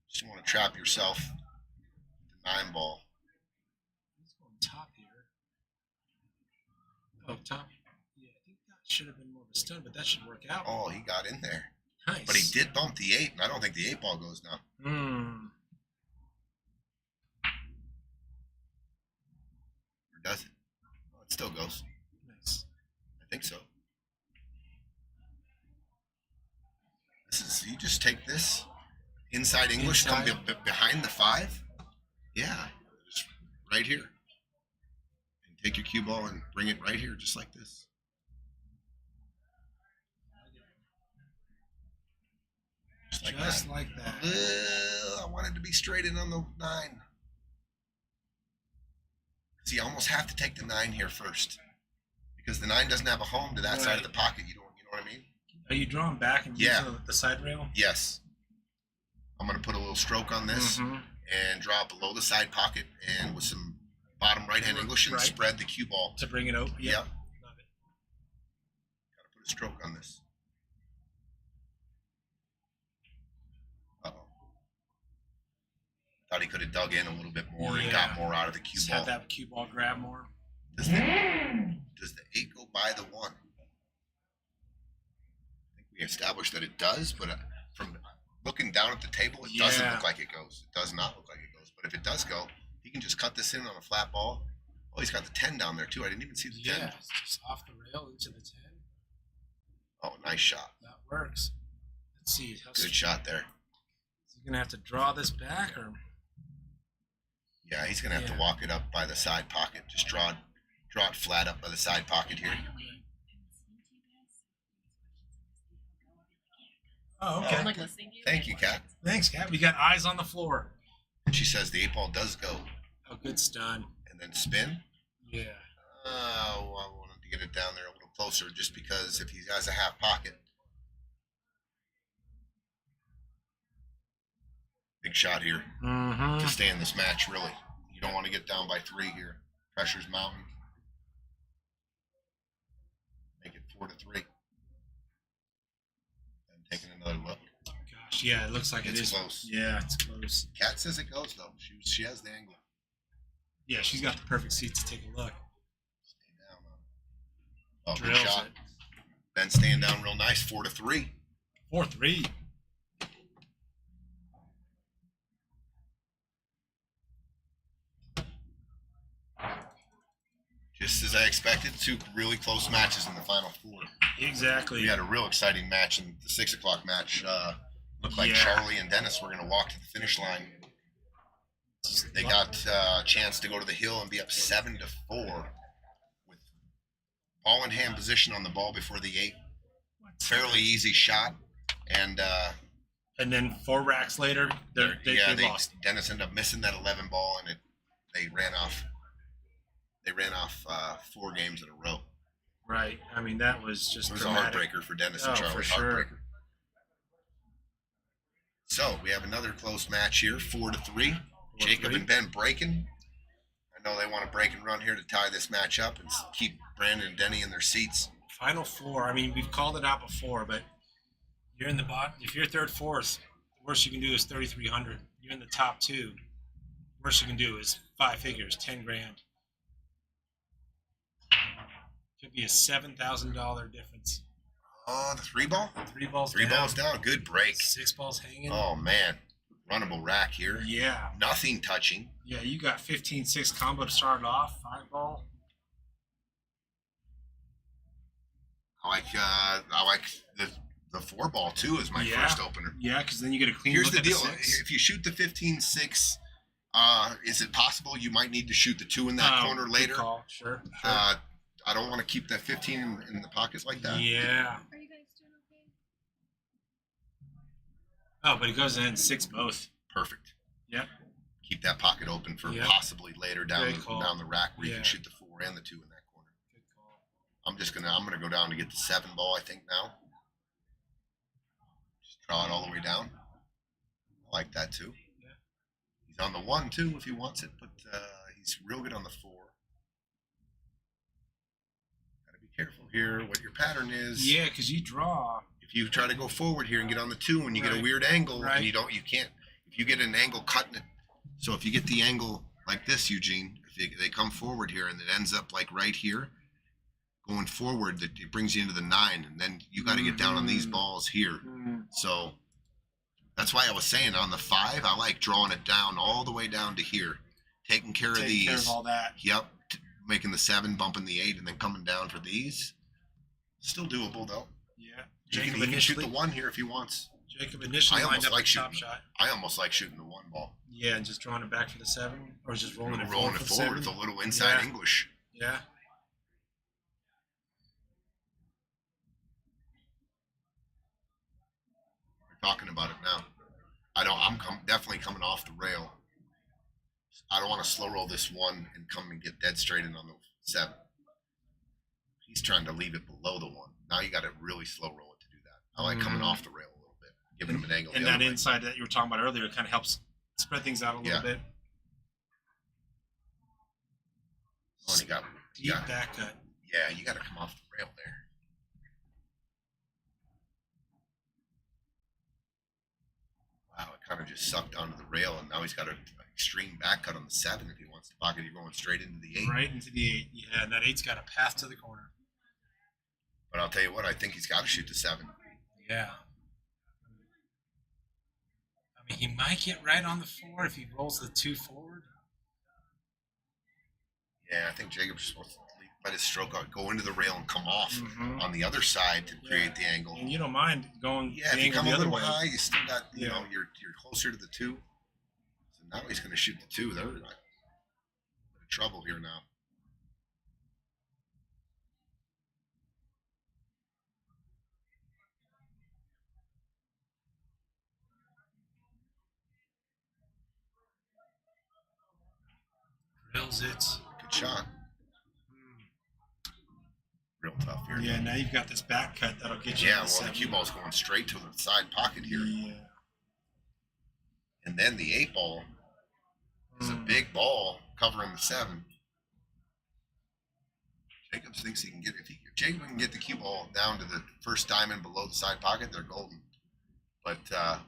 Just want to trap yourself with the 9 ball. Let's go on top here. Oh, top. Yeah, I think that should have been more of a stun, but that should work out. Oh, he got in there, Nice. but he did bump the 8, and I don't think the 8 ball goes now. Hmm. Does it? Oh, it still goes. Nice. I think so. This is, you just take this inside English, Inside. come behind the 5. Yeah, just right here. And take your cue ball and bring it right here, just like this. Just like that. I wanted to be straight in on the 9. See, you almost have to take the 9 here first, because the 9 doesn't have a home to that side of the pocket. You know what I mean? Are you drawing back and Yeah. using the side rail? Yes. I'm gonna put a little stroke on this and draw it below the side pocket, and with some bottom right hand English, and Right. spread the cue ball. To bring it open? Yeah. Love it. Gotta put a stroke on this. Uh-oh. Thought he could have dug in a little bit more and got more out of the cue Just ball. have that cue ball grab more. Does the 8 go by the 1? I think we established that it does, but from looking down at the table, it doesn't look like it goes. It does not look like it goes. But if it does go, he can just cut this in on a flat ball. Oh, he's got the 10 down there too. I didn't even see the 10. Yeah, it's just off the rail into the 10. Oh, nice shot. That works. Let's see. Good shot there. Is he gonna have to draw this back, or Yeah, he's gonna have to Yeah. walk it up by the side pocket. Just draw it flat up by the side pocket here. oh, okay. I'm like listening to you. Thank you, Kat. Thanks, Kat. We got eyes on the floor. And she says the 8 ball does go, Oh, good stun. and then spin. Yeah. Oh, I wanted to get it down there a little closer, just because if he has a half pocket. Big shot here to stay in this match, really. You don't want to get down by 3 here. Pressure's mounting. Make it 4-3. And taking another look. Gosh, yeah, it looks like It's it is close. Yeah, it's close. Kat says it goes, though. She has the angle. Yeah, she's got the perfect seat to take a look. Stay down on it. Oh, good Drills shot. it. Ben staying down real nice, 4-3. 4-3. Just as I expected, 2 really close matches in the final 4. Exactly. We had a real exciting match in the 6 o'clock match. Looked like Yeah. Charlie and Dennis were going to walk to the finish line. They got a chance to go to the hill and be up 7-4 with ball in hand position on the ball before the 8. Fairly easy shot, and then 4 racks later, they lost. Dennis ended up missing that 11 ball, and they ran off. They ran off 4 games in a row. Right. I mean, that was just It was dramatic. a heartbreaker for Dennis and Oh, Charlie. for sure. Heartbreaker. So we have another close match here, 4-3. Jacob and Ben breaking. I know they want to break and run here to tie this match up and keep Brandon and Denny in their seats. Final 4. I mean, we've called it out before, but you're in the bottom. If you're third, fourth, the worst you can do is 3,300. You're in the top 2. Worst you can do is 5 figures, 10 grand. Could be a $7,000 difference. Oh, the 3 ball? 3 balls 3 down. balls down. Good break. 6 balls hanging. Oh, man. Runnable rack here. Yeah. Nothing touching. Yeah, you got 15-6 combo to start it off. 5 ball. I like the 4 ball, too, as my first opener. Yeah, because then you get a clean Here's look the at deal. the 6. If you shoot the 15-6, is it possible you might need to shoot the 2 in that corner Good later? call. Sure. I don't want to keep that 15 in the pockets like that. Yeah. Are you guys doing okay? Oh, but it goes in 6 both. Perfect. Yep. Keep that pocket open for Yep. possibly later down Great call. down the rack where you Yeah. can shoot the 4 and the 2 in that corner. Good call. I'm gonna go down to get the 7 ball, I think now. Just draw it all the way down. I like that too. Yeah. He's on the 1 too if he wants it, but he's real good on the 4. Gotta be careful here what your pattern is. Yeah, because you draw. If you try to go forward here and get on the 2 and you get a Right. weird angle Right. and you can't, if you get an angle cutting it. So if you get the angle like this, Eugene, if they come forward here and it ends up like right here, going forward, that it brings you into the 9, and then you got to get down on these balls here. So that's why I was saying on the 5, I like drawing it down all the way down to here, taking care of Take these. care of all that. Yep. making the 7, bumping the 8, and then coming down for these. Still doable though. Yeah. He can shoot the 1 here if he wants. Jacob initially I lined almost up like the top shooting. shot. I almost like shooting the 1 ball. Yeah, and just drawing it back for the 7, or just rolling it Rolling forward. it for the forward with 7. a little inside Yeah. English. Yeah. We're talking about it now. I'm definitely coming off the rail. I don't want to slow roll this 1 and come and get dead straight in on the 7. He's trying to leave it below the 1. Now you got to really slow roll it to do that. I like coming off the rail a little bit, giving him an angle. And the that other way. inside that you were talking about earlier kind of helps spread things out a little Yeah. bit. Oh, and Deep back cut. yeah, you got to come off the rail there. Wow, it kind of just sucked onto the rail, and now he's got an extreme back cut on the 7 if he wants to pocket. You're going straight into the 8. Right into the 8. Yeah, and that 8's got a path to the corner. But I'll tell you what, I think he's got to shoot the 7. Yeah. I mean, he might get right on the 4 if he rolls the 2 forward. Yeah, I think Jacob's supposed to let his stroke out, go into the rail and come off Mhm. on the other side to create the angle. And you don't mind going Yeah, the if you angle come the a other little way. high, you still got, you Yeah. know, you're closer to the 2. So now he's going to shoot the 2. They're in trouble here now. Drills it. Good shot. Real tough here. Yeah, now you've got this back cut that'll get you. Yeah, to well, the 7. cue ball's going straight to the side pocket here. Yeah. And then the 8 ball is a big ball covering the 7. Jacobs thinks he can get if Jacob can get the cue ball down to the first diamond below the side pocket, they're golden. But the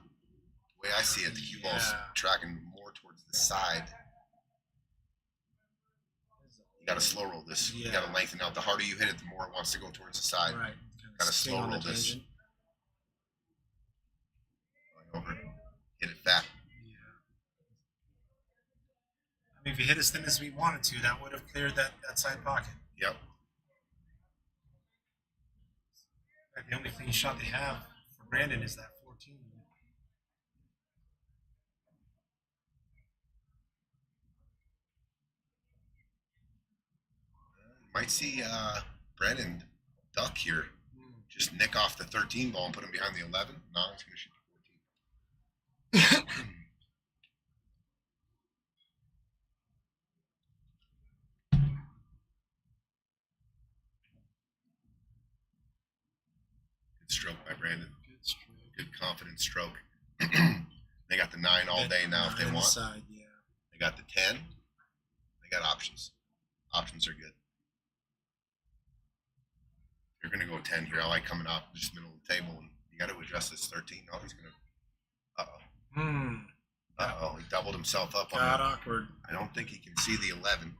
way I see it, the cue ball's tracking more towards the side. You got to slow roll this. You got to lengthen out. The harder you hit it, the more it wants to go towards the side. Right. Got to slow roll this. Going over, hit it fat. Yeah. I mean, if you hit as thin as we wanted to, that would have cleared that side pocket. Yep. In fact, the only clean shot they have for Brandon is that 14. Might see Brennan duck here. Just nick off the 13 ball and put him behind the 11. No, he's going to shoot the 14. Good stroke by Brandon. Good stroke. Good confident stroke. They got the 9 all day now if they want. Side, yeah. They got the 10. They got options. Options are good. You're going to go 10 here. I like coming up just middle of the table, and you got to address this 13. Oh, he's going to. He doubled himself up on Got that. awkward. I don't think he can see the 11.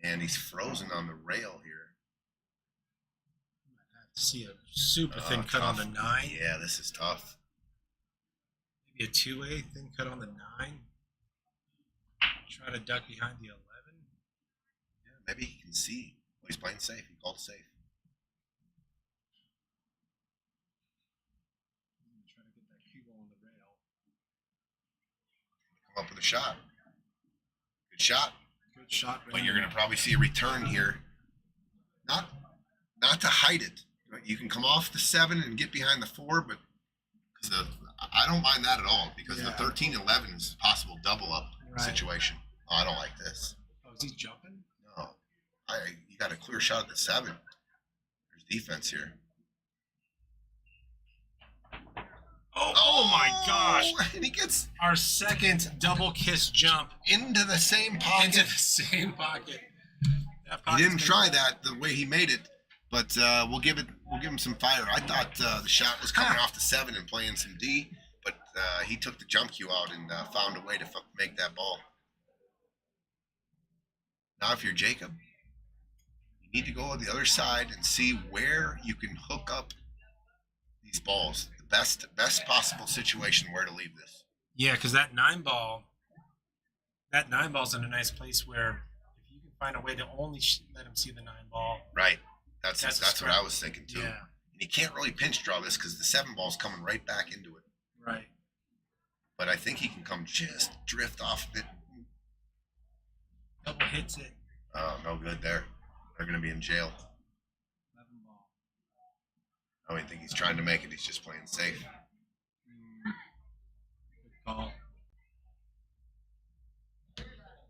And he's frozen on the rail here. See a super thin cut on the Tough. 9. Yeah, this is tough. Maybe a 2A thin cut on the 9. Try to duck behind the 11. Yeah, maybe he can see. Well, he's playing safe. He called safe. Try to get that cue ball on the rail. Come up with a shot. Good shot. Good shot. But you're going to probably see a return here. Not to hide it. You can come off the 7 and get behind the 4, but I don't mind that at all because the 13-11 is a possible double up situation. Oh, I don't like this. Oh, is he jumping? No, you got a clear shot at the 7. There's defense here. Oh my gosh! And he gets Our second double kiss jump into the same pocket. into the same pocket. He didn't try that the way he made it, but we'll give him some fire. I thought the shot was coming off the 7 and playing some D, but he took the jump cue out and found a way to make that ball. Now, if you're Jacob, you need to go on the other side and see where you can hook up these balls. The best possible situation where to leave this. Yeah, because that 9 ball's in a nice place where if you find a way to only let him see the 9 ball. Right. That's a what scrap. I was thinking too. Yeah. And he can't really pinch draw this because the 7 ball's coming right back into it. Right. But I think he can come just drift off of it. Double hits it. Oh, no good there. They're going to be in jail. 11 ball. I don't think he's trying to make it. He's just playing safe. Good call.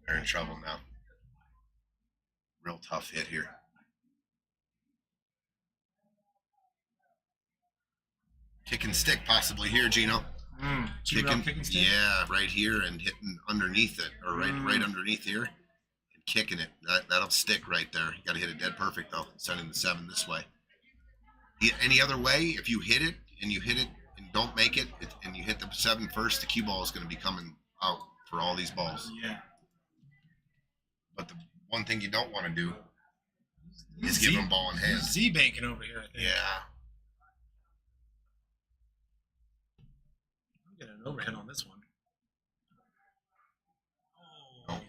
They're in trouble now. Real tough hit here. Kick and stick possibly here, Gino. Kicking stick? Yeah, right here and hitting underneath it, or right underneath here, and kicking it. That'll stick right there. You got to hit it dead perfect though. Sending the 7 this way. Any other way, if you hit it and don't make it, and you hit the 7 first, the cue ball is going to be coming out for all these balls. Yeah. But the one thing you don't want to do is give them ball in hand. Z banking over here, I think. Yeah. I'm getting an overhead on this one. Oh.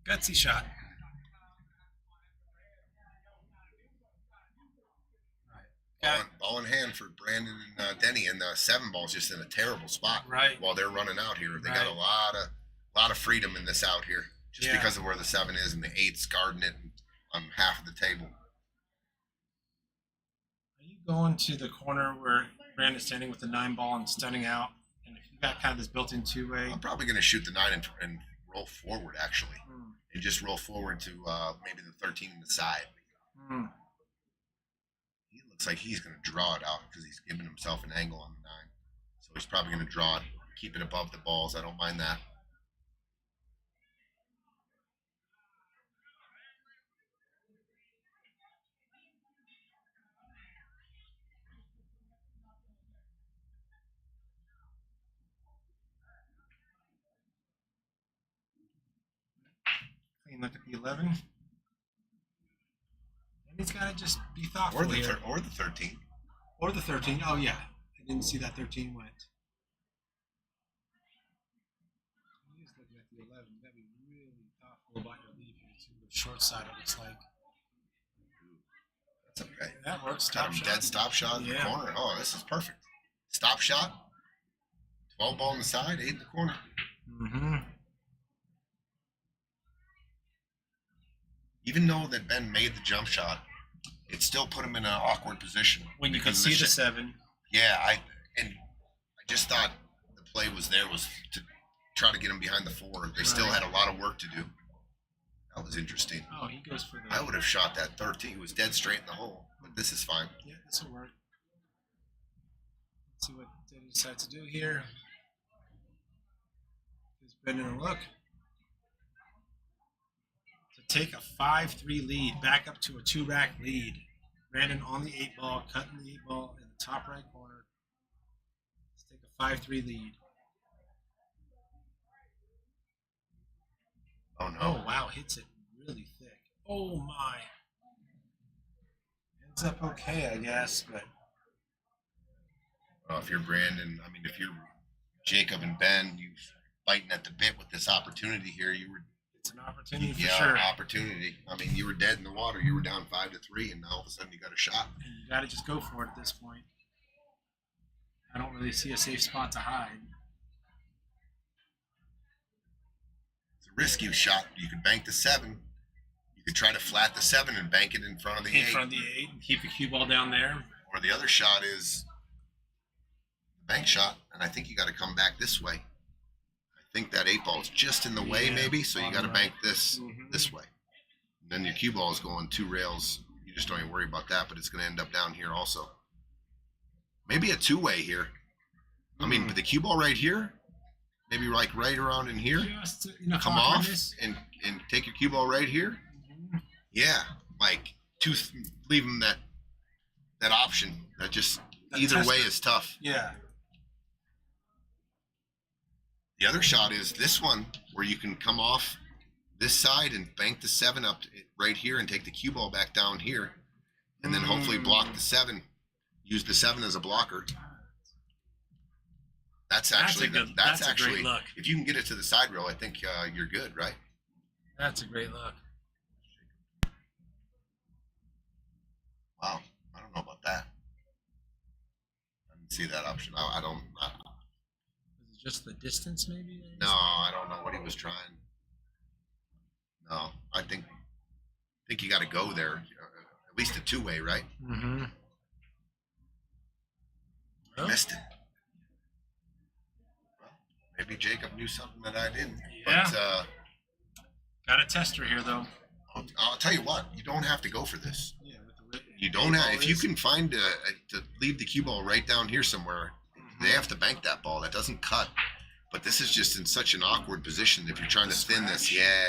Gutsy shot. Ball in hand for Brandon and Denny, and the 7 ball's just in a terrible spot. Right. While they're running out here, they got Right. a lot of freedom in this out here, just Yeah. because of where the 7 is and the 8's guarding it on half of the table. Are you going to the corner where Brandon's standing with the 9 ball and stunning out? And if you got kind of this built-in 2-way. I'm probably going to shoot the 9 and roll forward actually, and just roll forward to maybe the 13 in the side. He looks like he's going to draw it out because he's giving himself an angle on the 9. So he's probably going to draw it, keep it above the balls. I don't mind that. Clean look at the 11. And he's got to just be thoughtful Or the here. or the 13. Or the 13. Oh, yeah. I didn't see that 13 went. He's looking at the 11. You got to be really thoughtful about your lead here. See the short side, it looks like. That's okay. That works. Got him dead stop shot in the corner. Oh, this is perfect. Stop shot. 12 ball in the side, 8 in the corner. Even though that Ben made the jump shot, it still put him in an awkward position. When you could because of see the 7. Yeah, I just thought the play was to try to get him behind the 4. They still had a lot of work to do. That was interesting. Oh, he goes for the. I would have shot that 13. It was dead straight in the hole, but this is fine. Yeah, this will work. Let's see what Denny decides to do here. Gives Brendan a look. To take a 5-3 lead, back up to a 2-rack lead. Brandon on the 8 ball, cutting the 8 ball in the top right corner. Let's take a 5-3 lead. Oh, no. Oh, wow, hits it really thick. Oh, my. Ends up okay, I guess, but. Well, if you're Brandon, if you're Jacob and Ben, you fighting at the bit with this opportunity here. It's an opportunity for sure. Opportunity. You were dead in the water. You were down 5-3, and now all of a sudden you got a shot. And you got to just go for it at this point. I don't really see a safe spot to hide. It's a risky shot. You could bank the 7. You could try to flat the 7 and bank it in front of the 8. In front of the 8 and keep the cue ball down there. Or the other shot is the bank shot, and I think you got to come back this way. I think that 8 ball is just in the way, maybe, so you got to bank this this way. And then your cue ball is going 2 rails. You just don't even worry about that, but it's going to end up down here also. Maybe a 2-way here. But the cue ball right here, maybe like right around in here. Just Come off and take your cue ball right here. Yeah, leave them that option. That just either way is tough. Yeah. The other shot is this one where you can come off this side and bank the 7 up right here and take the cue ball back down here, and then hopefully block the 7. Use the 7 as a blocker. That's actually a great look. if you can get it to the side rail, I think you're good, right? That's a great look. Wow, I don't know about that. I didn't see that option. I don't. Is it just the distance, maybe? No, I don't know what he was trying. No, I think you got to go there. At least a two-way, right? Mm-hmm. I missed it. Well, maybe Jacob knew something that I didn't. Yeah. But Got a tester here, though. I'll tell you what. You don't have to go for this. Yeah, with the You don't have. If you can find to leave the cue ball right down here somewhere, they have to bank that ball. That doesn't cut. But this is just in such an awkward position if you're trying to thin this. Yeah.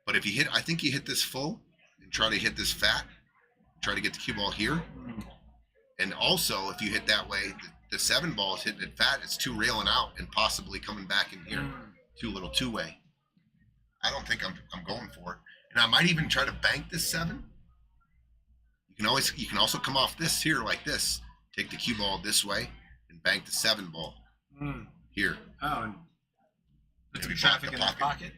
But if you hit, I think you hit this full and try to hit this fat. Try to get the cue ball here. And also, if you hit that way, the 7 ball is hitting it fat. It's 2 railing out and possibly coming back in here. 2 little two-way. I don't think I'm going for it. And I might even try to bank this 7. You can also come off this here like this. Take the cue ball this way and bank the 7 ball here. Oh, and put some Maybe traffic block in the the pocket.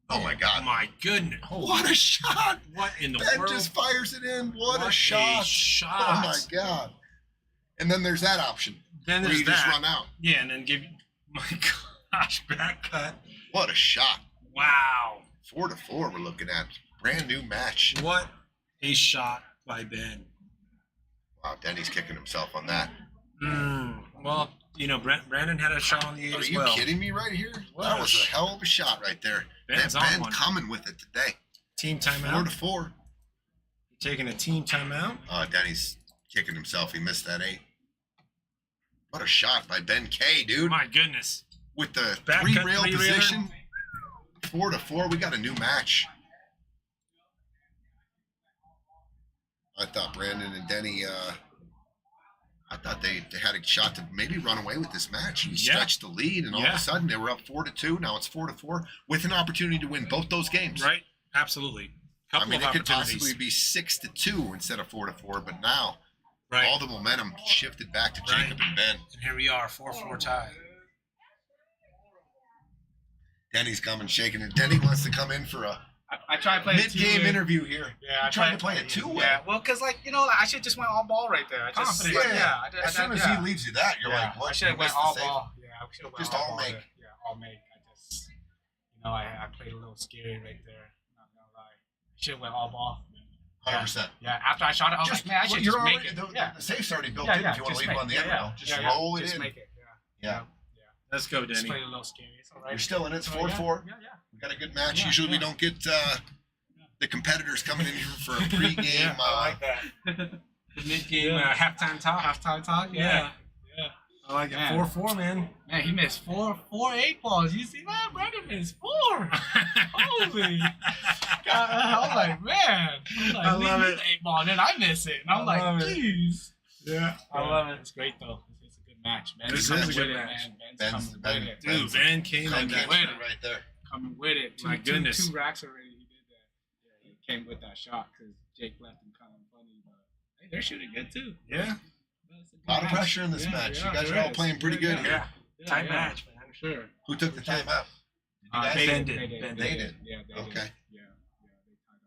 Oh my God! My goodness! What a shot! What in the Ben world? just fires it in. What a A shot! shot! Oh my God! And then there's that option. Then where there's you that. just run out. Yeah, and then give. My gosh, back cut! What a shot! Wow! 4-4. We're looking at brand new match. What a shot by Ben. Wow, Denny's kicking himself on that. Well, you know, Brandon had a shot on the 8 Are as you well. kidding me right here? What That a was a hell of a shot right there. Ben's on Ben one. coming with it today. Team timeout. 4-4. Taking a team timeout. Denny's kicking himself. He missed that 8. What a shot by Ben Kay, dude. My goodness. With the Back cut, 3-rail three-railer. position. 4-4. We got a new match. I thought Brandon and Denny, I thought they had a shot to maybe run away with this match and stretch the lead, and all of a sudden they were up 4-2. Now it's 4-4 with an opportunity to win both those games. Right? Absolutely. Couple I mean, of it could opportunities. possibly be 6-2 instead of 4-4, but now Right. all the momentum shifted back to Jacob and Ben. And here we are, 4-4 tie. Denny's coming, shaking it. Denny wants to come in for a I tried playing mid-game interview here. Yeah, I Trying to play a two-way. Yeah, well, because, like, you know, I should just went all ball right there. I just, Confident. like, Yeah. I As soon as he leaves you that, you're like, what? I should have You went missed the all save. ball. Yeah, I should have went Just all all ball make. there. Yeah, all make. I just, you know, I played a little scary right there. Not gonna lie. I should have went all ball. 100%. Yeah, after I shot it, I was like, man, I should just make it. The safe's already built Yeah, in yeah, if you want to just leave it on the make- end yeah, rail. yeah. Just Yeah, yeah, roll it just in. make it. Yeah. Let's go, Just Denny. played a little scary. It's all right. You're still in it. It's So, 4-4. Yeah. We got a good match. Yeah, Usually we yeah. don't get the competitors coming in here for a pregame. I like that. The mid-game halftime talk. Halftime talk. Yeah. Yeah. I like it. Man. 4-4, man. Man, he missed four 8 balls. You see that? Brandon missed 4. Holy. God, I was like, man. I love it. 8 ball, and then I miss it. And I'm I love like, it. jeez. Yeah. I love it. It's great, though. It's a good match, man. This He's is coming a good with it, match. man. Ben's- Ben's coming Ben- with it. Dude, Ben came Ben in catching that. it right there. Coming with it. My goodness. 2 racks already. He did that. Yeah, he came with that shot because Jake left him kind of funny. But hey, they're shooting good, too. Yeah. That's a good A lot of match. pressure in this Yeah, match. yeah, You guys are there all is. playing pretty good here. Yeah, Tight yeah. match, man. For sure. Who took the timeout? Did you guys? Ben Ben did. did. Ben They did. did. Yeah, they Okay. did. Yeah, they tied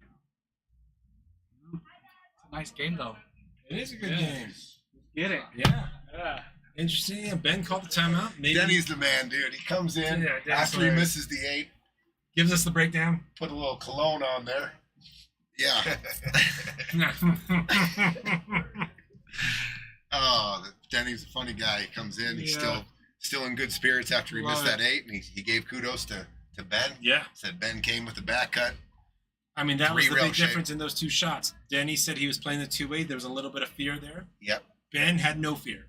up. It's a nice game, though. It is a good Yeah. game. Let's get it. Yeah. Yeah. Interesting. Yeah, Ben called the timeout. Maybe Denny's the man, dude. He comes in Yeah, Denny's after he hilarious. misses the 8. gives us the breakdown. Put a little cologne on there. Yeah. Oh, Denny's a funny guy. He comes in. He's Yeah. still in good spirits after he missed Love that 8, and he gave kudos to Ben. Yeah. Said Ben came with the back cut. I mean, that was the Three-rail big shape. difference in those 2 shots. Denny said he was playing the 2-way. There was a little bit of fear there. Yep. Ben had no fear.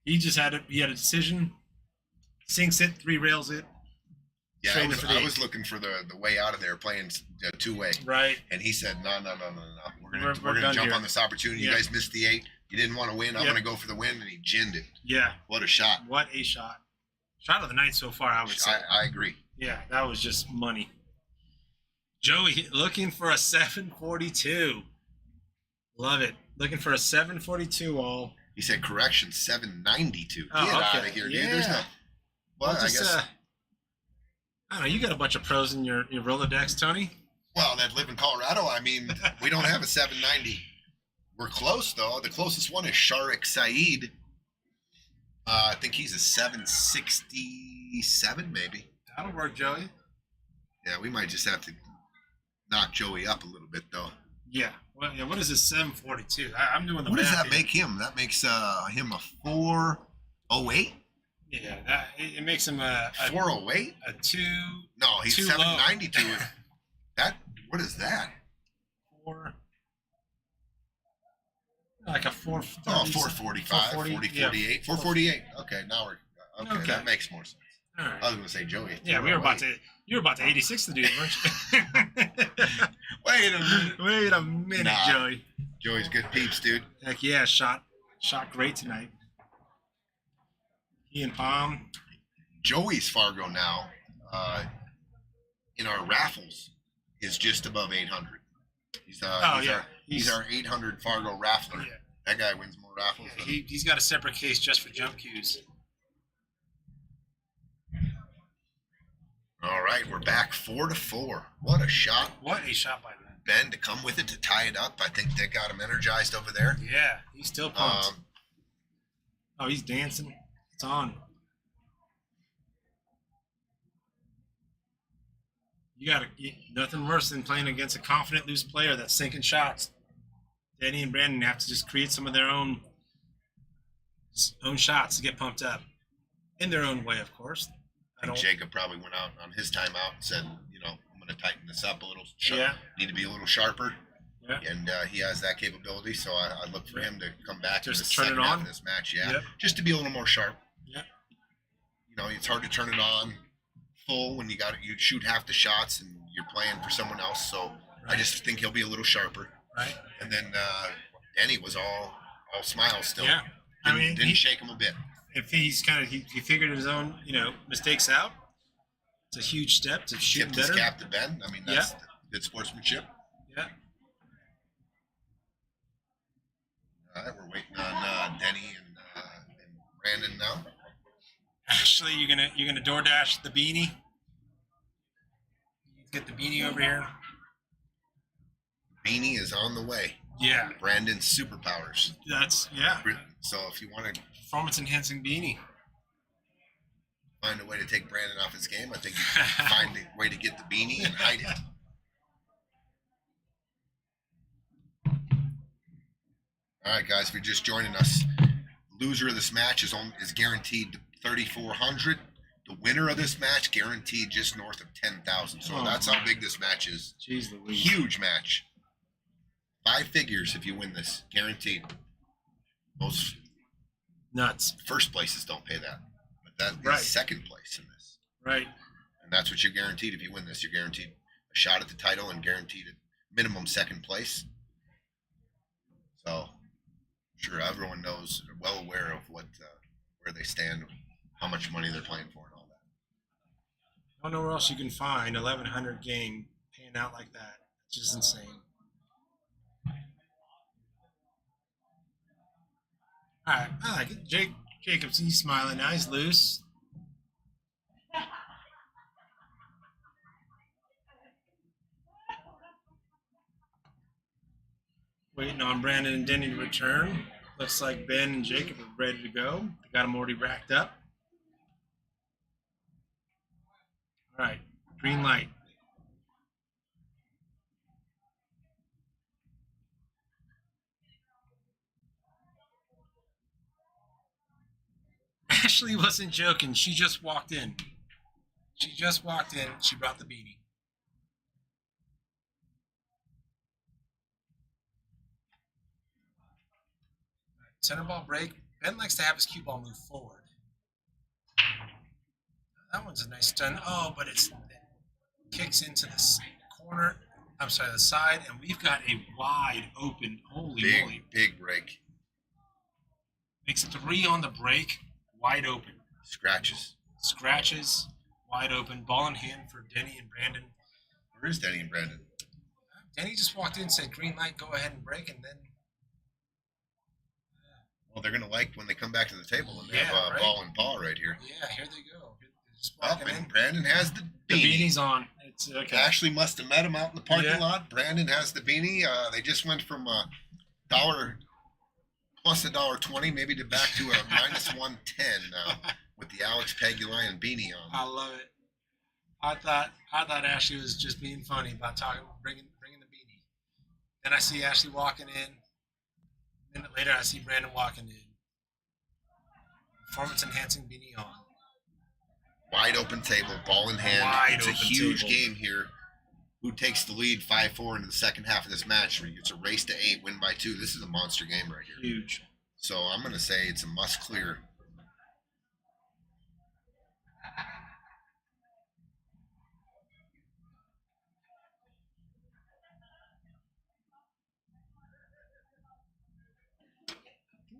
He just had he had a decision. Sinks it, 3 rails it. Yeah, Straight in for the I 8. was looking for the way out of there playing two-way. Right. And he said, no. We're We're gonna done jump here. on this opportunity. Yeah. You guys missed the 8. You didn't want to win. I'm Yep. gonna go for the win, and he ginned it. Yeah. What a shot! What a shot. Shot of the night so far, I would say. I agree. Yeah, that was just money. Joey looking for a 742. Love it. Looking for a 742 all. He said correction 792. Oh, Get out okay. of here, dude. Yeah. There's no. Well, I just, guess. I don't know. You got a bunch of pros in your Rolodex, Tony. Well, that live in Colorado. I mean, we don't have a 790. We're close though. The closest one is Sharik Saeed. I think he's a 767, maybe. That'll work, Joey. Yeah, we might just have to knock Joey up a little bit though. Yeah. Well, yeah. What is this 742? I'm doing the What does math that here. make him? That makes him a 408. Yeah, it makes him a 408? a 2. No, he's too 792. That what is that? 4. Like a 430. Oh, 445, 40, 48, 448. Okay, now we're okay. Okay. That makes more sense. All right. I was gonna say Joey. Yeah, you were about to 86 to do it, weren't you? Wait a minute. Wait a minute, Nah. Joey. Joey's good peeps, dude. Heck yeah, shot great tonight. He and Pom. Joey's Fargo now, in our raffles, is just above 800. He's our 800 Fargo raffler. Yeah. That guy wins more raffles. than- He's got a separate case just for jump cues. All right, we're back 4-4. What a shot, What a shot by Ben. Ben, to come with it to tie it up. I think they got him energized over there. Yeah, he's still pumped. Um, Oh, he's dancing. It's on. Nothing worse than playing against a confident loose player that's sinking shots. Denny and Brandon have to just create some of their own shots to get pumped up, in their own way, of course. I think Jacob probably went out on his timeout and said, I'm going to tighten this up a little. Yeah. Need to be a little sharper. Yeah. And he has that capability, so I look for him to come back in the Just turn it second half on? of this match. Yeah, Yep. just to be a little more sharp. Yeah. It's hard to turn it on full when you shoot half the shots and you're playing for someone else. So I just think he'll be a little sharper. Right. And then Denny was all smiles still. Yeah. I mean, didn't shake him a bit. if he's he figured his own mistakes out, it's a huge step to shoot Tipped his better. cap to Ben. I mean, that's good sportsmanship. Yeah. All right, we're waiting on Denny and Brandon now. Ashley, you're gonna DoorDash the beanie. Get the beanie over here. Beanie is on the way. Yeah, Brandon's superpowers. yeah. So if you want to Performance enhancing beanie. find a way to take Brandon off his game, I think you can find a way to get the beanie and hide it. All right, guys, if you're just joining us, loser of this match is guaranteed 3,400. The winner of this match guaranteed just north of 10,000. So that's how big this match is. Jeez Louise. Huge match. 5 figures if you win this, guaranteed. Most Nuts. first places don't pay that, but that is Right. second place in this. Right. And that's what you're guaranteed if you win this. You're guaranteed a shot at the title and guaranteed a minimum second place. So, I'm sure everyone knows, are well aware of where they stand, how much money they're playing for, and all that. I don't know where else you can find 1,100 game paying out like that. It's just insane. All right, I like it. Jacob's, he's smiling now. He's loose. Waiting on Brandon and Denny to return. Looks like Ben and Jacob are ready to go. They got them already racked up. All right, green light. Ashley wasn't joking. She just walked in. She brought the beanie. Center ball break. Ben likes to have his cue ball move forward. That one's a nice stun. Oh, but it kicks into the corner. I'm sorry, the side, and we've got a wide open. Holy moly! Big break. Makes 3 on the break. Wide open. Scratches. Scratches. Wide open. Ball in hand for Denny and Brandon. Where is Denny and Brandon? Denny just walked in, said green light, go ahead and break, and then Well, they're going to like when they come back to the table and they Yeah, have a right. ball and paw right here. Yeah, here they go. They're just Up, walking in. and Brandon has the The beanie. beanie's on. It's okay. Ashley must have met him out in the parking Yeah. lot. Brandon has the beanie. They just went from $1 plus $1.20 maybe to back to a minus 110 now with the Alex Pagulayan beanie on. I love it. I thought Ashley was just being funny about bringing the beanie. Then I see Ashley walking in. A minute later, I see Brandon walking in. Performance enhancing beanie on. Wide open table, ball in hand. Wide It's a open huge table. game here. Who takes the lead 5-4 into the second half of this match? It's a race to 8, win by 2. This is a monster game right here. Huge. So I'm going to say it's a must clear.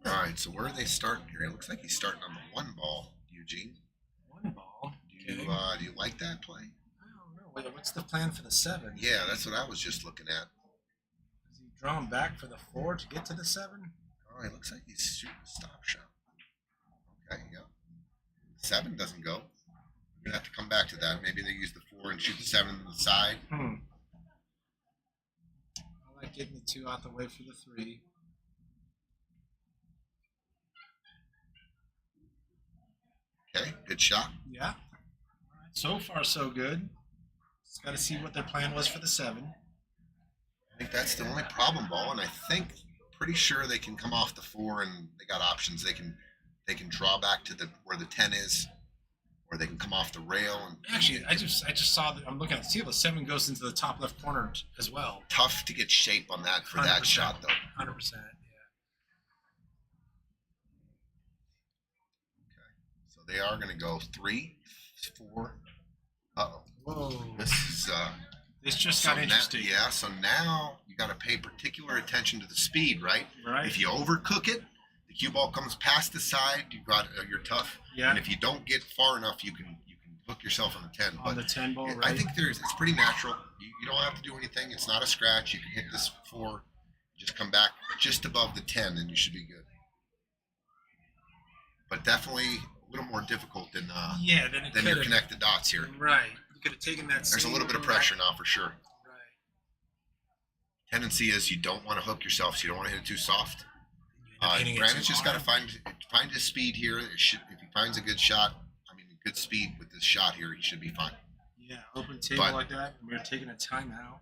All right, so where are they starting here? It looks like he's starting on the 1 ball, Eugene. 1 ball. Do you like that play? I don't know. What's the plan for the 7? Yeah, that's what I was just looking at. Is he drawing back for the 4 to get to the 7? Oh, it looks like he's shooting a stop shot. Okay, yeah. 7 doesn't go. We're going to have to come back to that. Maybe they use the 4 and shoot the 7 to the side. I like getting the 2 out the way for the 3. Okay, good shot. Yeah. All right. So far, so good. Just got to see what their plan was for the 7. I think that's the only problem ball, and I think pretty sure they can come off the 4 and they got options. They can draw back to where the 10 is, or they can come off the rail. And Actually, I just saw that. I'm looking at the table. 7 goes into the top left corner as well. tough to get shape on that for that 100%. shot though. 100%. Yeah. So they are going to go 3, 4. Uh-oh. Whoa. This is This just so got interesting. so now you got to pay particular attention to the speed, right? Right. If you overcook it, the cue ball comes past the side. You're tough. Yeah. And if you don't get far enough, you can hook yourself on the 10. On the 10 ball, right? I think it's pretty natural. You don't have to do anything. It's not a scratch. You can hit this 4, just come back just above the 10, and you should be good. But definitely a little more difficult than then your connect the dots here. Right. You could have taken that. There's a same little bit of little pressure now for sure. Right. Tendency is you don't want to hook yourself, so you don't want to hit it too soft. You end up hitting it Brandon's too just got to hard. find his speed here. If he finds a good shot, a good speed with this shot here, he should be fine. Yeah, open table But- like that. We're taking a timeout.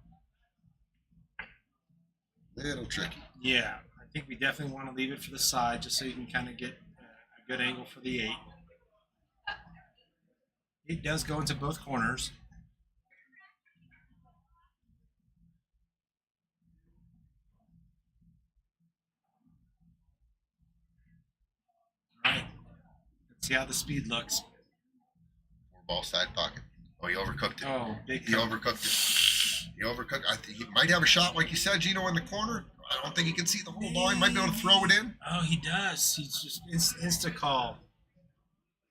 Little tricky. Yeah, I think we definitely want to leave it for the side just so you can kind of get a good angle for the 8. It does go into both corners. All right. Let's see how the speed looks. 4 ball side pocket. Oh, he overcooked it. Oh, big He cover. overcooked it. He overcooked. I think he might have a shot, like you said, Gino, in the corner. I don't think he can see the whole ball. He might be able to throw it in. Oh, he does. He's just insta call.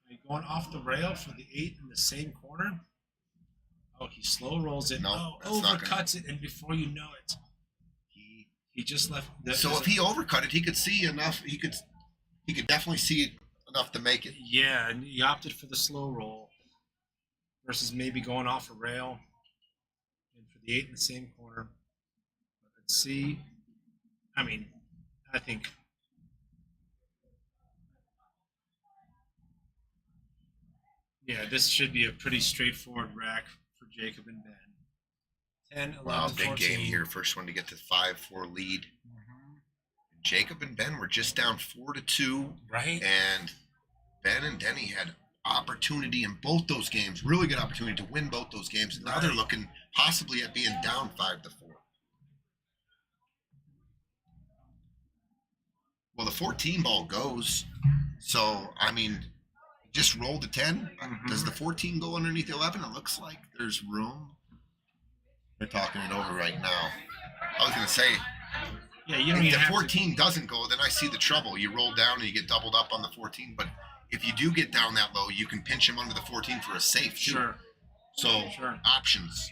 Are you going off the rail for the 8 in the same corner? Oh, he slow rolls it. No, oh, that's not overcuts it, and before you know it, he just left. So if he overcut it, he could see enough. He could definitely see it enough to make it. Yeah, and he opted for the slow roll versus maybe going off a rail and for the 8 in the same corner. Let's see. I think. Yeah, this should be a pretty straightforward rack for Jacob and Ben. 10, 11, Wow, big 14. game here. First one to get to 5-4 lead. Jacob and Ben were just down 4-2, Right? and Ben and Denny had opportunity in both those games. Really good opportunity to win both those games. And now they're Right. looking possibly at being down 5-4. Well, the 14 ball goes. So, just roll the 10. Does the 14 go underneath the 11? It looks like there's room. They're talking it over right now. I was going to say, Yeah, you don't if even the have 14 doesn't go, then I see the trouble. You roll down and you get doubled up on the 14. But if you do get down that low, you can pinch him under the 14 for a safe, to. too. Sure. So, Sure. options,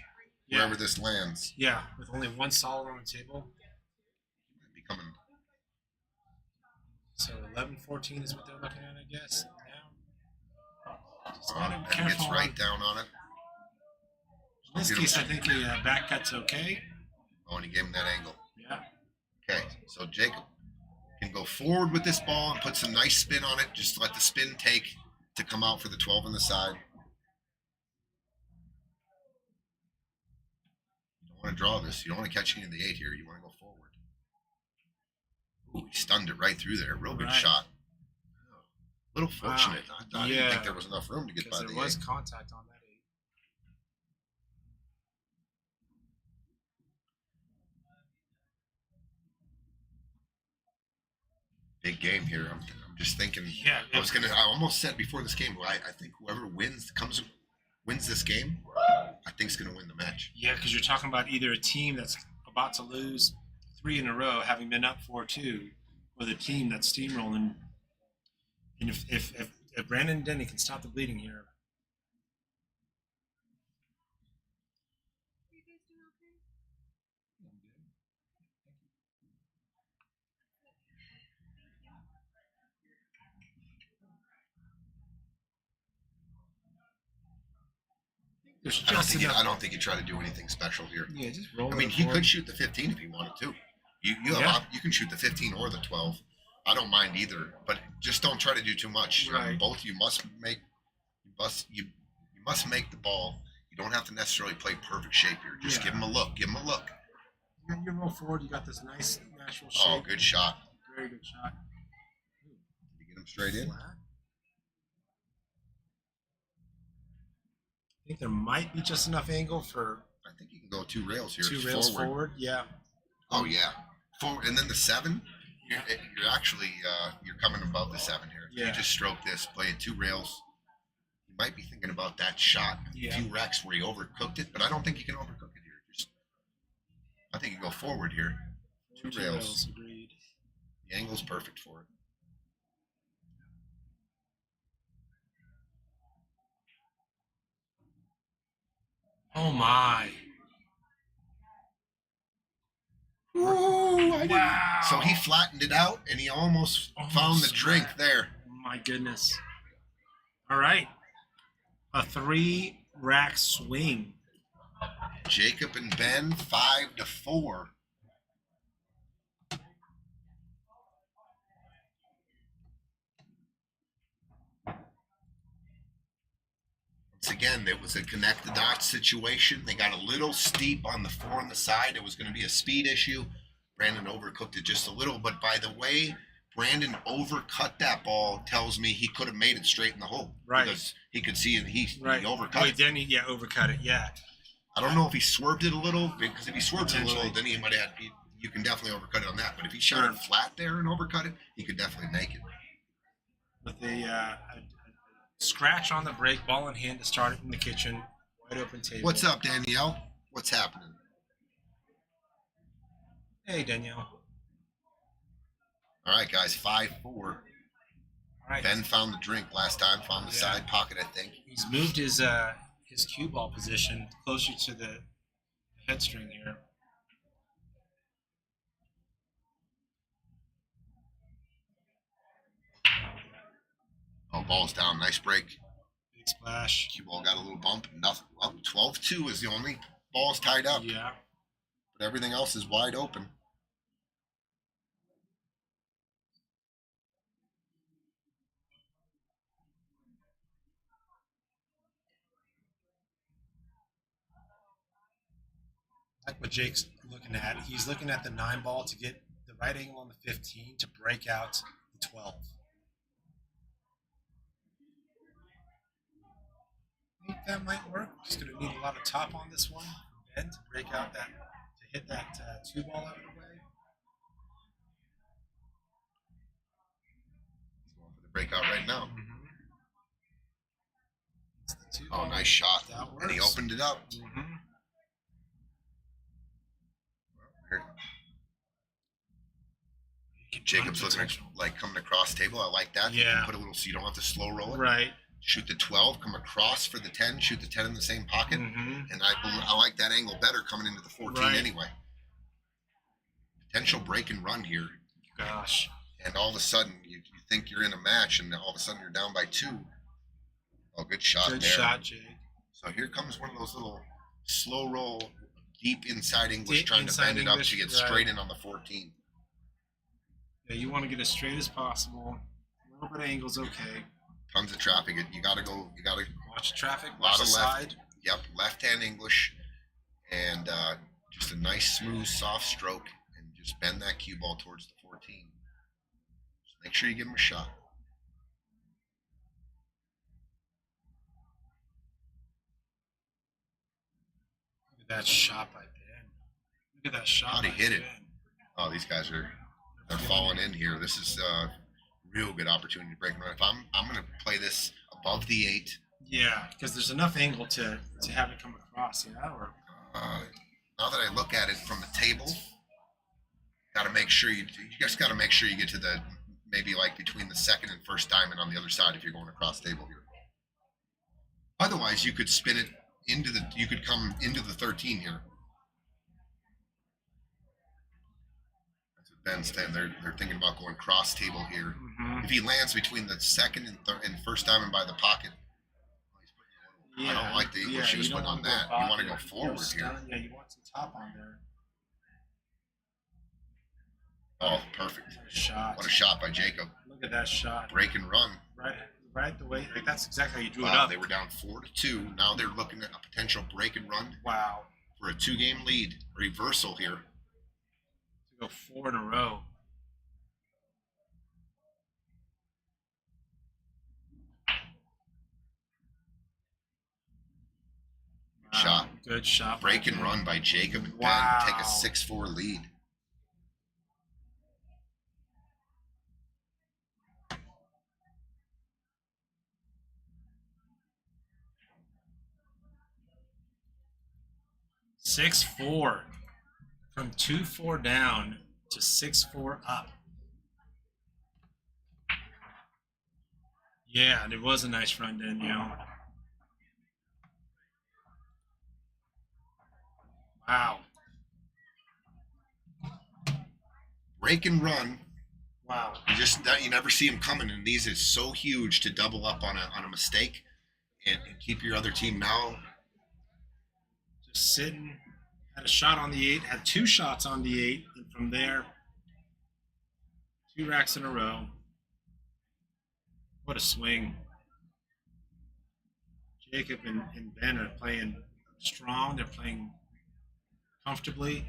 Yeah. wherever this lands. Yeah, with only one solid on the table. Might be coming. So 11-14 is what they're looking at, I guess. Now, just gotta be And gets careful. right down on it. In this case, I think a back cut's okay. Oh, and he gave him that angle. Yeah. Okay, so Jacob can go forward with this ball and put some nice spin on it. Just let the spin take to come out for the 12 on the side. You don't want to draw this. You don't want to catch any of the 8 here. You want to go forward. Ooh, he stunned it right through there. Real good Right. shot. A little fortunate. I didn't Yeah. think there was enough room to get by Because the there was 8. contact on that 8. Big game here. I'm just thinking. Yeah. I almost said before this game, I think whoever wins this game, I think is going to win the match. Yeah, because you're talking about either a team that's about to lose 3 in a row, having been up 4-2, or the team that's steamrolling. And if Brandon and Denny can stop the bleeding here, there's just enough. I don't think he tried to do anything special here. Yeah, just roll. I mean, it he forward. could shoot the 15 if he wanted to. You Yeah. you can shoot the 15 or the 12. I don't mind either, but just don't try to do too much. Right. Both you must make the ball. You don't have to necessarily play perfect shape here. Just Yeah. give him a look. Give him a look. You roll forward. You got this nice natural shape. Oh, good shot. Very good shot. Did you get him straight in? Flat. I think there might be just enough angle for I think you can go 2 rails here. 2 rails forward. Yeah. Oh yeah, forward, and then the 7. You're actually you're coming above the 7 here. Yeah. You just stroke this, play it 2 rails. You might be thinking about that shot. Yeah. A few wrecks where you overcooked it, but I don't think you can overcook it here. I think you go forward here. 2 rails. Agreed. The angle's perfect for it. Oh my. Ooh, Wow. So he flattened it out, and he almost found the drink flat. there. My goodness. All right. A 3-rack swing. Jacob and Ben 5-4. Once again, it was a connect the dots situation. They got a little steep on the 4 on the side. It was going to be a speed issue. Brandon overcooked it just a little, but by the way Brandon overcut that ball tells me he could have made it straight in the hole. Right. Because he could see it. He Right. overcut Wait, it. then he overcut it. Yeah. I don't know if he swerved it a little, because if he swerved it a little, Potentially. then he might have had. You can definitely overcut it on that. But if he shot it flat there and overcut it, he could definitely make it. With a scratch on the brake, ball in hand to start it in the kitchen, wide open table. What's up, Danielle? What's happening? Hey, Danielle. All right, guys, 5-4. All right. Ben found the drink last time, found the Yeah. side pocket, I think. He's moved his cue ball position closer to the head string here. Oh, ball's down. Nice break. Big splash. Cue ball got a little bump. Nothing. Well, 12-2 is the only ball's tied up, Yeah. but everything else is wide open. Like what Jake's looking at. He's looking at the 9 ball to get the right angle on the 15 to break out the 12. I think that might work. Just going to need a lot of top on this one. Ben to break out that, to hit that 2 ball out of the way. He's going for the breakout right now. It's the 2 Oh, ball. nice shot. That And he works. opened it up. Mhm. Jacob's looking at, like coming across table. I like that. You Yeah. can put a little so you don't have to slow roll it. Right. Shoot the 12, come across for the 10, shoot the 10 in the same pocket. Mhm. And I like that angle better coming into the 14 Right. anyway. Potential break and run here. Gosh. and all of a sudden you think you're in a match, and all of a sudden you're down by 2. Oh, good shot Good there. shot, Jake. So here comes one of those little slow roll, deep inside English, Deep trying to inside bend it up English, to get right. straight in on the 14. Yeah, you want to get as straight as possible. A little bit of angle's okay. Tons of traffic. You gotta go. You gotta Watch the traffic. Lot Watch the of left. side. Yep, left-hand English, and just a nice, smooth, soft stroke, and just bend that cue ball towards the 14. Just make sure you give him a shot. Look at that shot by Ben. Look at that shot. How'd he by hit it? Ben. Oh, these guys they're falling in here. This is a real good opportunity to break and run. If I'm gonna play this above the 8. Yeah, because there's enough angle to have it come across. Yeah, or Now that I look at it from the table, got to make sure you just got to make sure you get to the maybe like between the second and first diamond on the other side if you're going across table here. Otherwise, you could spin it you could come into the 13 here. That's what Ben's saying. They're thinking about going cross table here. If he lands between the second and first diamond by the pocket, I don't like the English he was putting on that. You want to go forward here. Yeah, you want some top on there. Oh, perfect. What a shot. What a shot by Jacob. Look at that shot. Break and run. Right the way. Like that's exactly how you drew it Wow, up. they were down 4-2. Now they're looking at a potential break and run Wow. for a 2-game lead. Reversal here. To go 4 in a row. Shot. Good shot. Break and run by Jacob and Wow. Ben. Take a 6-4 lead. Six 4 from 2-4 down to 6-4 up. Yeah, and it was a nice run, Danielle. Wow. Break and run. Wow. You never see him coming, and these is so huge to double up on a mistake and keep your other team now. Just sitting. Had a shot on the 8. Had 2 shots on the 8. And from there, 2 racks in a row. What a swing. Jacob and Ben are playing strong. They're playing comfortably.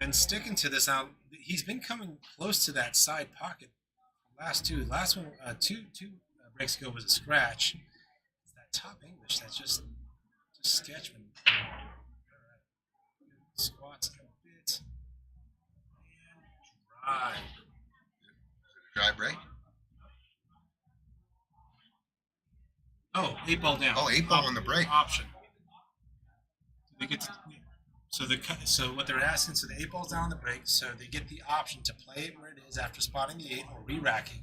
And sticking to this out, he's been coming close to that side pocket. Last one, two breaks ago was a scratch. It's that top English that's just sketch when squats a bit and drive. Drive break. Oh, 8 ball down. Oh, 8 ball on the break. Option. They get to, so what they're asking, so the 8 ball's down on the break, so they get the option to play it where it is after spotting the 8 or re-racking,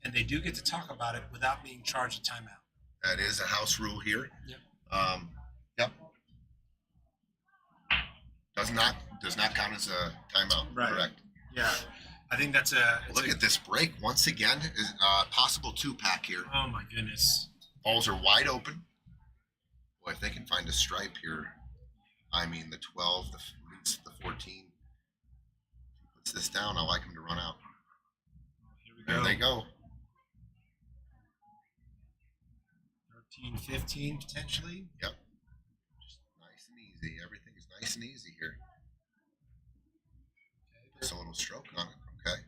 and they do get to talk about it without being charged a timeout. That is a house rule here. Yep. Yep. Does not count as a timeout. Right. Correct. Yeah, I think that's a. Look at this break once again. Is possible 2-pack here. Oh my goodness. Balls are wide open. Boy, if they can find a stripe here, I mean the 12, the 14. If he puts this down, I like him to run out. Here we There go. they go. 13, 15 potentially. Yep. Just nice and easy. Everything is nice and easy here. Just a little stroke on it. Okay.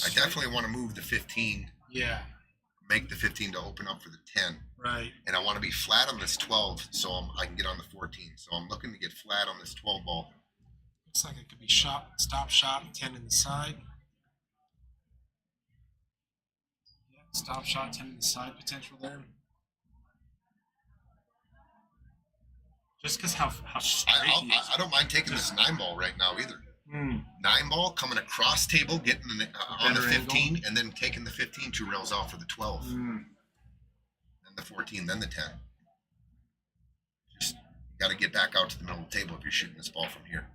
I definitely want to move the 15. Yeah. Make the 15 to open up for the 10. Right. And I want to be flat on this 12 so I can get on the 14. So I'm looking to get flat on this 12 ball. Looks like it could be stop shot, 10 in the side. Yeah, stop shot, 10 in the side potential there. Just because how straight he is. I don't mind taking this 9 ball right now either. 9 ball coming across table, getting on the better 15, angle. and then taking the 15 2 rails out for the 12. Then the 14, then the 10. Just got to get back out to the middle of the table if you're shooting this ball from here.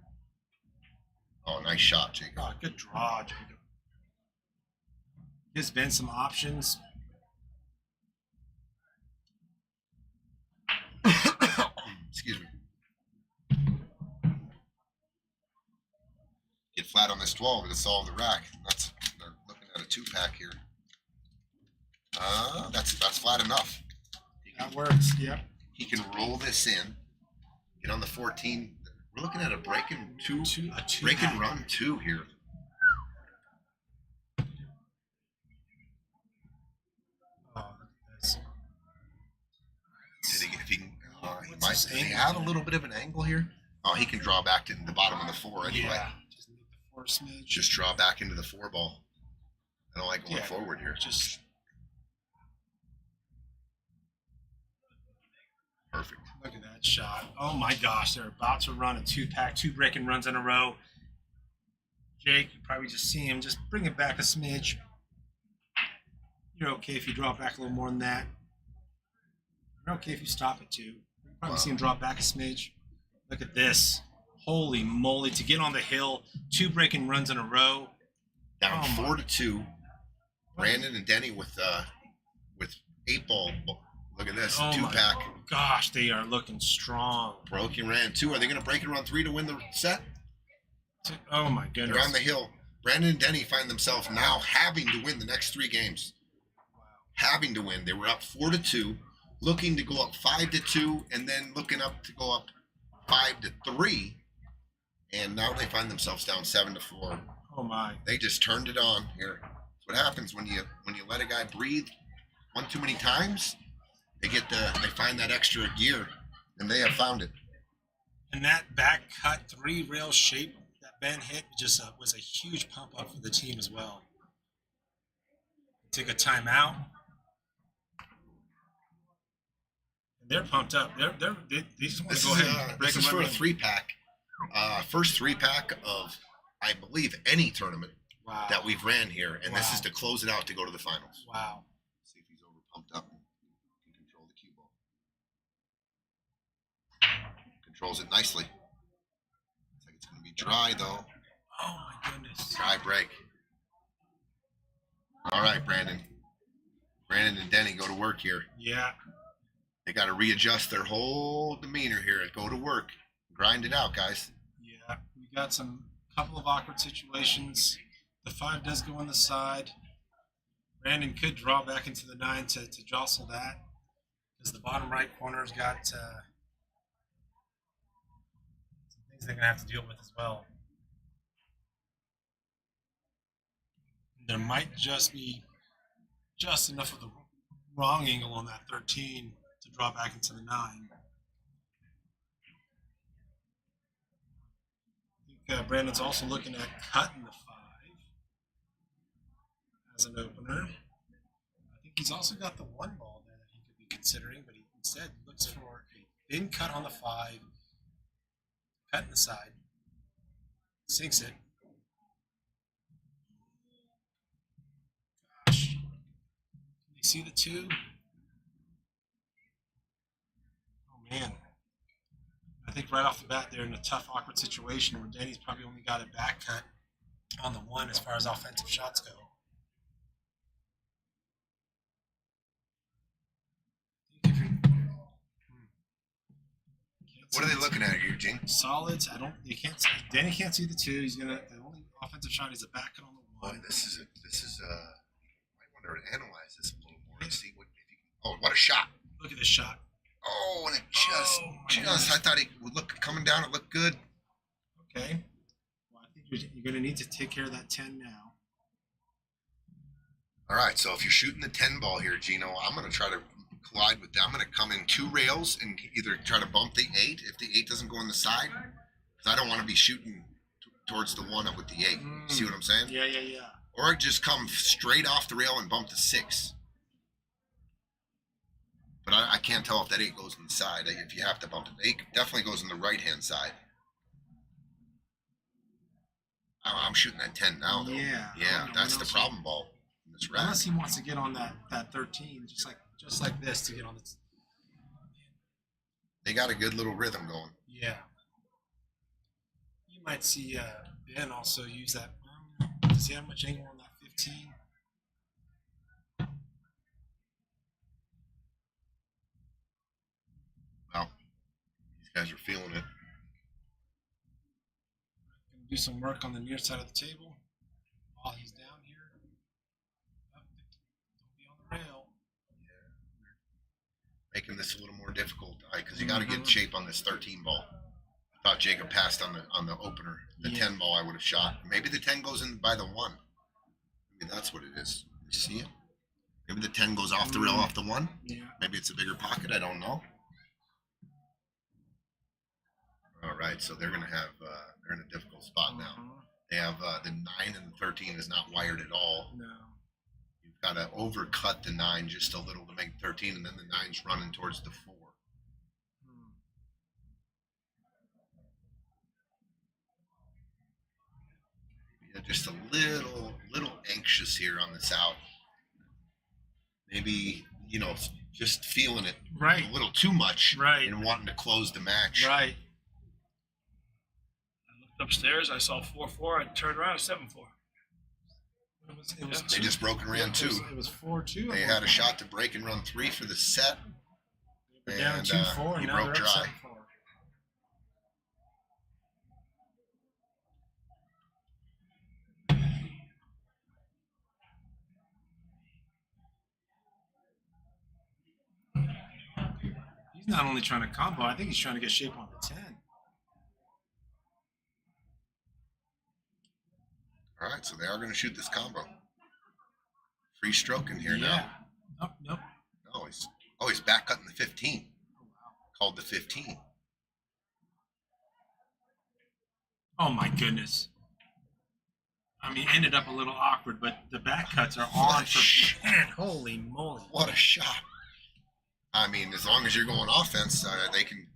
Oh, nice shot, Jacob. Oh, good draw, Jacob. Gives Ben some options. Excuse me. Get flat on this 12 to solve the rack. They're looking at a 2-pack here. That's flat enough. That works. Yep. He can roll this in. Get on the 14. We're looking at a break and break and run 2 here. Oh, look at this. If he can, does he have a little bit of an angle here? Oh, he can draw back to the bottom of the 4 anyway. Yeah. Just need the 4 smidge. Just draw back into the 4 ball. I don't like going forward here. Just Perfect. look at that shot. Oh my gosh, they're about to run a 2-pack, 2 break and runs in a row. Jake, you probably just see him. Just bring it back a smidge. You're okay if you drop back a little more than that. You're okay if you stop it too. You probably see him drop back a smidge. Look at this. Holy moly. To get on the hill, 2 break and runs in a row. Down 4-2. Brandon and Denny with 8 ball. Look at this. Oh 2-pack. my gosh, they are looking strong. Broke and ran 2. Are they going to break and run 3 to win the set? Oh my goodness. They're on the hill. Brandon and Denny find themselves now having to win the next 3 games. Having to win. They were up 4-2, looking to go up 5-2, and then looking up to go up 5-3. And now they find themselves down 7-4. Oh my. They just turned it on here. That's what happens when you let a guy breathe one too many times. They find that extra gear, and they have found it. And that back cut 3 rail shape that Ben hit just was a huge pump up for the team as well. Take a timeout. And they're pumped up. They just want to go ahead and break This is for a run. 3-pack. First 3-pack of, I believe, any tournament Wow. that we've ran here, and this Wow. is to close it out to go to the finals. Wow. See if he's over pumped up and can control the cue ball. Controls it nicely. Looks like it's going to be dry though. Oh my goodness. Dry break. All right, Brandon. Brandon and Denny go to work here. Yeah. They got to readjust their whole demeanor here and go to work. Grind it out, guys. Yeah. We got some couple of awkward situations. The 5 does go on the side. Brandon could draw back into the 9 to jostle that, because the bottom right corner's got some things they're going to have to deal with as well. There might just be just enough of the wrong angle on that 13 to draw back into the 9. I think Brandon's also looking at cutting the 5 as an opener. I think he's also got the 1 ball there that he could be considering, but he instead looks for a thin cut on the 5, cut in the side, sinks it. Gosh. Can you see the 2? Oh man. I think right off the bat they're in a tough, awkward situation where Denny's probably only got a back cut on the 1 as far as offensive shots go. What are they looking at here, Eugene? Solids. You can't see. Denny can't see the 2. The only offensive shot is a back cut on the Boy, 1. this is I wonder to analyze this a little more and see what. If you can, oh, what a shot! Look at this shot. Oh, and it Oh, my goodness. I thought he would look coming down. It looked good. Okay. Well, I think you're going to need to take care of that 10 now. All right, so if you're shooting the 10 ball here, Gino, I'm going to try to collide with that. I'm going to come in 2 rails and either try to bump the 8 if the 8 doesn't go on the side, because I don't want to be shooting towards the 1 up with the 8. See what I'm saying? Yeah. Or just come straight off the rail and bump the 6. But I can't tell if that 8 goes on the side. If you have to bump it, 8 definitely goes on the right-hand side. I'm shooting that 10 now, though. Yeah. Yeah, that's the problem ball in this rack. Unless he wants to get on that 13, just like this to get on the. They got a good little rhythm going. Yeah. You might see Ben also use that. Does he have much angle on that 15? Well, these guys are feeling it. Gonna do some work on the near side of the table while he's down here. Oh, don't be on the rail. Making this a little more difficult, because you got to get in shape on this 13 ball. I thought Jacob passed on the opener. The 10 ball I would have shot. Maybe the 10 goes in by the 1. Maybe that's what it is. You see it? Maybe the 10 goes off the rail off the 1. Yeah. Maybe it's a bigger pocket. I don't know. All right, so they're gonna have they're in a difficult spot now. They have the 9 and the 13 is not wired at all. No. You've got to overcut the 9 just a little to make 13, and then the 9's running towards the 4. Yeah, just a little anxious here on this out. Maybe, just feeling it Right. a little too much, Right. and wanting to close the match. Right. I looked upstairs. I saw 4-4. I turned around. 7-4. It was They just broke and ran 2. It was 4-2. They had a shot to break and run 3 for the set. They're down and 2-4. he Now broke they're up dry. 7-4. He's not only trying to combo, I think he's trying to get shape on the 10. All right, so they are going to shoot this combo. Free stroking here now. Nope. No, he's back cutting the 15. Called the 15. Oh my goodness. I mean, ended up a little awkward, but the back cuts are on for man. Holy moly! What a shot! I mean, as long as you're going offense,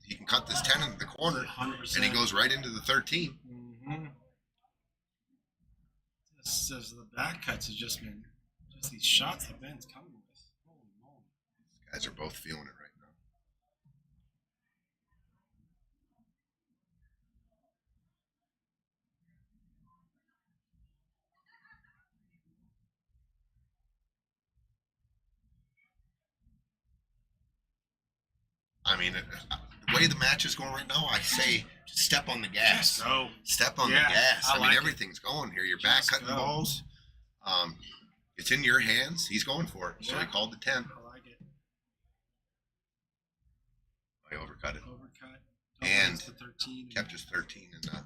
he can cut this 10 into the corner, 100%. and he goes right into the 13. Mm-hmm. Just as the back cuts have just been these shots that Ben's coming with. Holy moly! These guys are both feeling it right now. I mean, the way the match is going right now, I say just step on the gas. Go. Step on Yeah, the gas. I I mean, like it. everything's going here. You're back Just cutting go. balls. It's in your hands. He's going for it. So Yeah. he called the 10. I like it. I overcut it. Overcut. And the 13. Kept his 13 in the.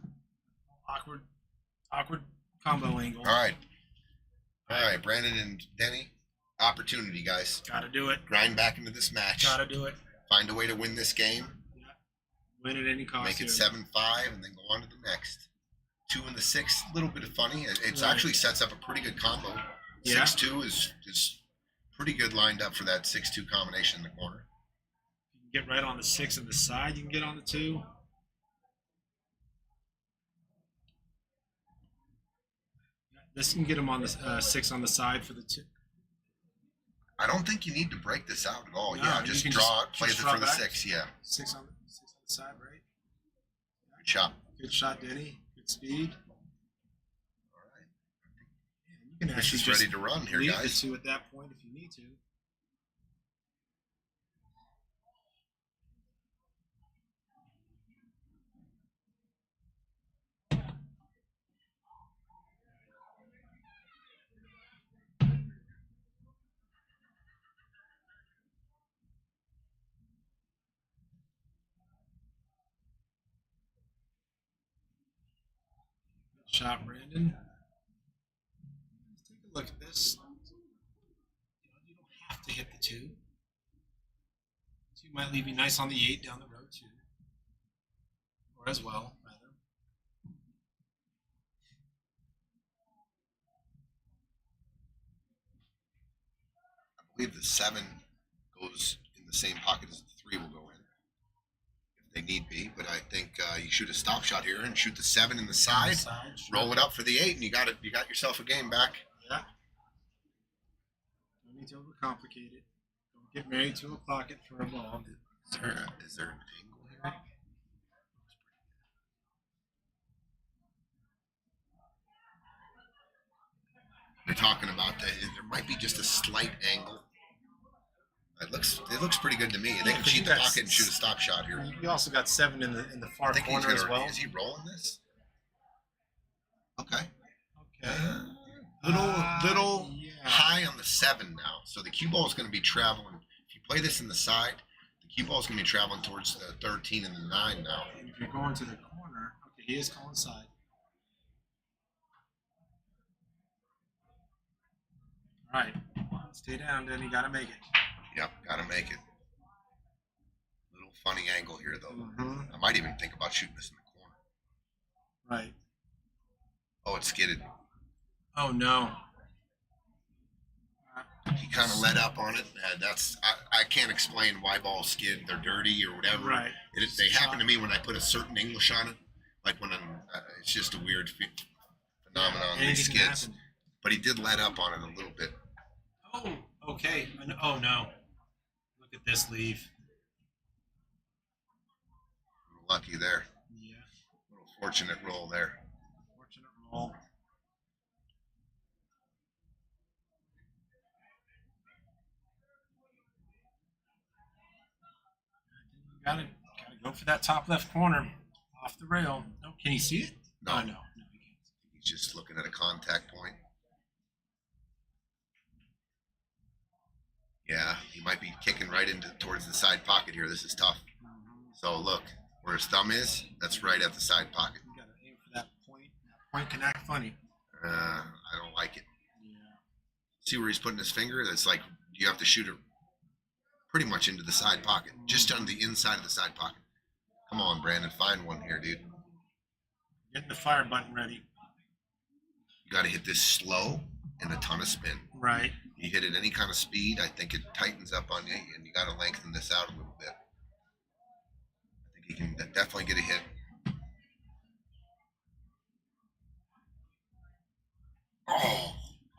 Awkward combo angle. All right, Brandon and Denny. Opportunity, guys. Gotta do it. Grind back into this match. Gotta do it. Find a way to win this game. Yeah. Win at any cost. Make it here. 7-5, and then go on to the next. 2 in the 6, a little bit of funny. It Right. actually sets up a pretty good combo. Yeah. 6-2 is pretty good lined up for that 6-2 combination in the corner. You can get right on the 6 on the side. You can get on the 2. This can get him on the 6 on the side for the 2. I don't think you need to break this out at all. No, Yeah, you just can draw it, play just it draw for the back. 6. Yeah, 6 on the side, right? good shot. Good shot, Denny. Good speed. All right, You can this actually is just ready to run here, leave guys. the 2 at that point if you need to. Good shot, Brandon. Let's take a look at this. You don't have to hit the 2. 2 might leave you nice on the 8 down the road too, or as well, rather. I believe the 7 goes in the same pocket as the 3 will go in if they need be. But I think you shoot a stop shot here and shoot the 7 in the side. Sure. Roll it up for the 8, and you got it. You got yourself a game back. Yeah. Don't need to overcomplicate it. Don't get married to a pocket for a ball. Is there an angle here? They're talking about that there might be just a slight angle. It looks pretty good to me. They can cheat the pocket and shoot a stop shot here. You also got 7 in the far I think he's corner as gonna. well. Is he rolling this? Okay. Okay. Little yeah. high on the 7 now. So the cue ball is going to be traveling. If you play this in the side, the cue ball is going to be traveling towards the 13 and the 9 now. And if you're going to the corner, okay, he is calling side. All right, stay down, Denny. Got to make it. Yep, got to make it. Little funny angle here though. Mm-hmm. I might even think about shooting this in the corner. Right. Oh, it's skidded. Oh no. He kind of let up on it. I can't explain why balls skid. They're dirty or whatever. Right. They happen to me when I put a certain English on it. Like when it's just a weird phenomenon. These Anything can skids. happen. But he did let up on it a little bit. Oh, okay. Oh no. Look at this leave. Lucky there. Yeah. Little fortunate roll there. Fortunate roll. Gotta go for that top left corner. Off the rail. No, can you see it? No. Oh, no, he can't. He's just looking at a contact point. Yeah, he might be kicking right towards the side pocket here. This is tough. So look, where his thumb is, that's right at the side pocket. You gotta aim for that point. That point can act funny. I don't like it. Yeah. See where he's putting his finger? That's like you have to shoot it pretty much into the side pocket, just on the inside of the side pocket. Come on, Brandon, find one here, dude. Getting the fire button ready. You got to hit this slow and a ton of spin. Right. You hit it any kind of speed, I think it tightens up on you, and you got to lengthen this out a little bit. I think he can definitely get a hit.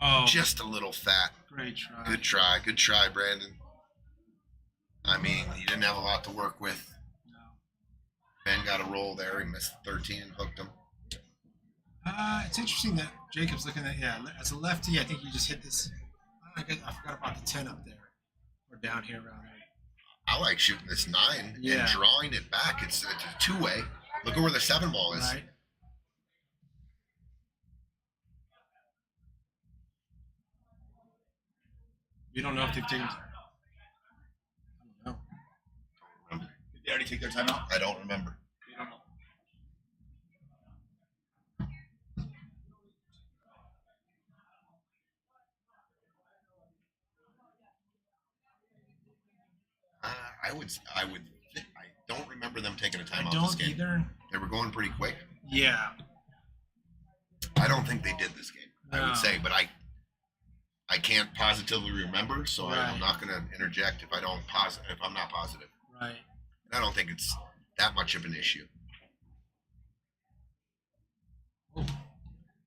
Oh, Just a little fat. great try. Good try, Brandon. I mean, you didn't have a lot to work with. No. Ben got a roll there. He missed 13 and hooked him. It's interesting that Jacob's looking at, as a lefty, I think you just hit this. I forgot about the 10 up there. Or down here around there. I like shooting this 9 Yeah. and drawing it back. It's a two-way. Look at where the 7 ball is. Right. We don't know if they've taken. I don't know. Did they already take their timeout? I don't remember. We don't know. I don't remember them taking a I timeout this don't game. either. They were going pretty quick. Yeah. I don't think they did this game. I No. would say, but I can't positively remember, so Right. I'm not going to interject if I'm not positive. Right. And I don't think it's that much of an issue. Oh,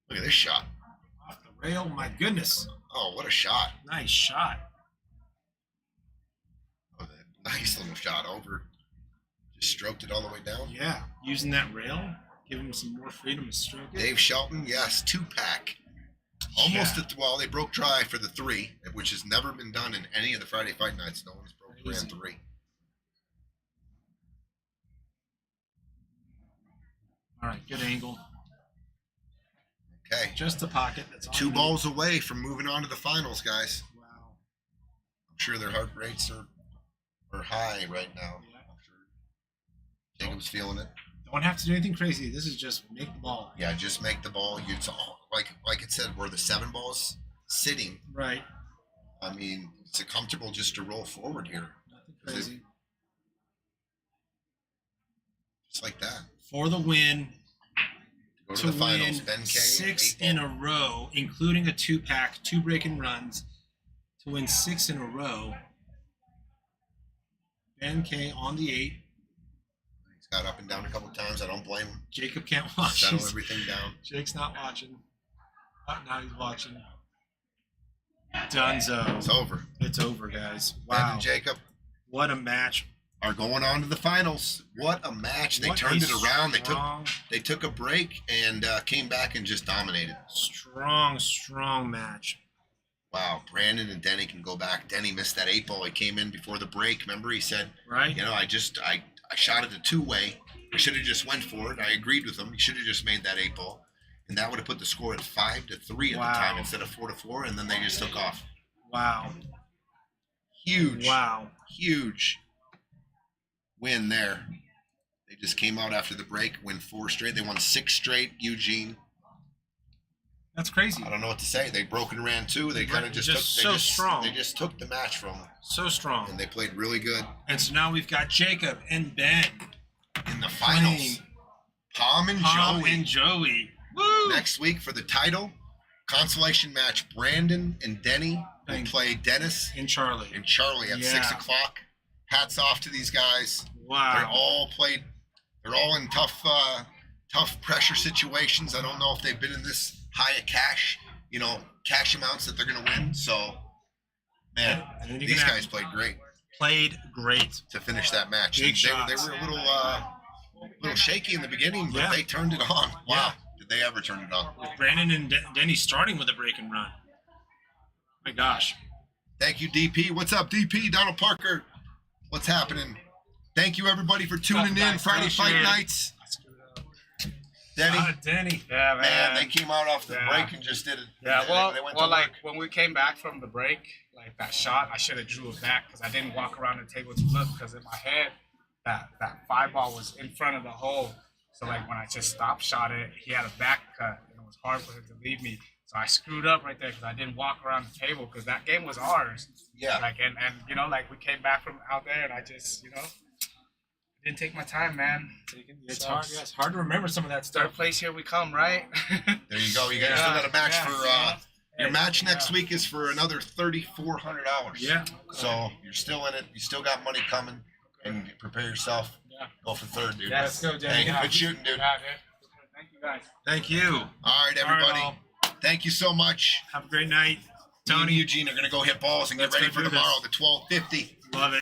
Look at this shot. off the rail. My goodness. Oh, what a shot. Nice shot. Oh, that nice little shot over. Just stroked it all the way down. Yeah. Using that rail, give him some more freedom to stroke it. Dave Shelton, yes, 2-pack. Almost they broke dry for the 3, which has never been done in any of the Friday Fight Nights. No one's broke dry on 3. All right. Good angle. Okay. Just the pocket. That's all 2 we need. balls away from moving on to the finals, guys. Wow. I'm sure their heart rates are high right now. Yeah. I'm sure Jacob's feeling it. Don't have to do anything crazy. This is just make the ball. Yeah, just make the ball. It's all, like it said, where the 7 ball's sitting. Right. I mean, it's comfortable just to roll forward here, Nothing crazy. just like that. For the win. Go to To the finals. win Ben Kay, 6 8 in ball. a row, including a 2-pack, 2 breaking runs. To win 6 in a row. Ben Kay on the 8. He's got up and down a couple times. I don't blame him. Jacob can't watch. Settle He's- everything down. Jake's not watching. Oh, now he's watching. Dunzo. It's over. It's over, guys. Ben Wow. and Jacob. What a match. are going on to the finals. What a match. They turned it around. They took a break and came back and just dominated. Strong match. Wow, Brandon and Denny can go back. Denny missed that 8-ball. He came in before the break. Remember, he said, Right. you know, I shot it a 2-way. I should have just went for it. I agreed with him. He should have just made that 8-ball. And that would have put the score at 5-3 at the time instead of 4-4. And then they just took off. Wow. Huge. Wow. Huge win there. They just came out after the break, win 4 straight. They won 6 straight, Eugene. That's crazy. I don't know what to say. They broke and ran 2. They kind of just strong. They just took the match from them. So strong. And they played really good. And so now we've got Jacob and Ben in the finals. playing Pom and Joey. Woo! Next week for the title, consolation match, Brandon and Denny will play Dennis and Charlie at 6 o'clock. Hats off to these guys. Wow. They're all in tough pressure situations. I don't know if they've been in this high of cash amounts that they're going to win. So, man, these guys played great. To finish that match. They were a little shaky in the beginning, but they turned it on. Wow. Yeah. Did they ever turn it on? With Brandon and Denny starting with a break and run. My gosh. Thank you, DP. What's up, DP? Donald Parker. What's happening? Thank you, everybody, for tuning in. Friday Fight Nights. Denny. Yeah, man. They came out off the break and just did it. Yeah, they went to like work. when we came back from the break, like that shot, I should have drew it back because I didn't walk around the table to look because in my head, that 5-ball was in front of the hole. So like when I just stop shot it, he had a back cut and it was hard for him to leave me. So I screwed up right there because I didn't walk around the table because that game was ours. Yeah. Like and like we came back from out there and I just didn't take my time, man. It's hard. Yeah, it's hard to remember some of that stuff. Third place, here we come, right? There you go. You guys still got a match for your match next week is for another $3,400. Yeah. So you're still in it. You still got money coming, and prepare yourself. Yeah. Go for third, dude. Yes. Let's go, Denny. Hey, good shooting, dude. Yeah, thank you, guys. Thank you. All right, everybody. all. Thank you so much. Have a great night. Tony and Eugene are going to go hit balls and get Let's ready go for do tomorrow, this. the 12:50. Love it.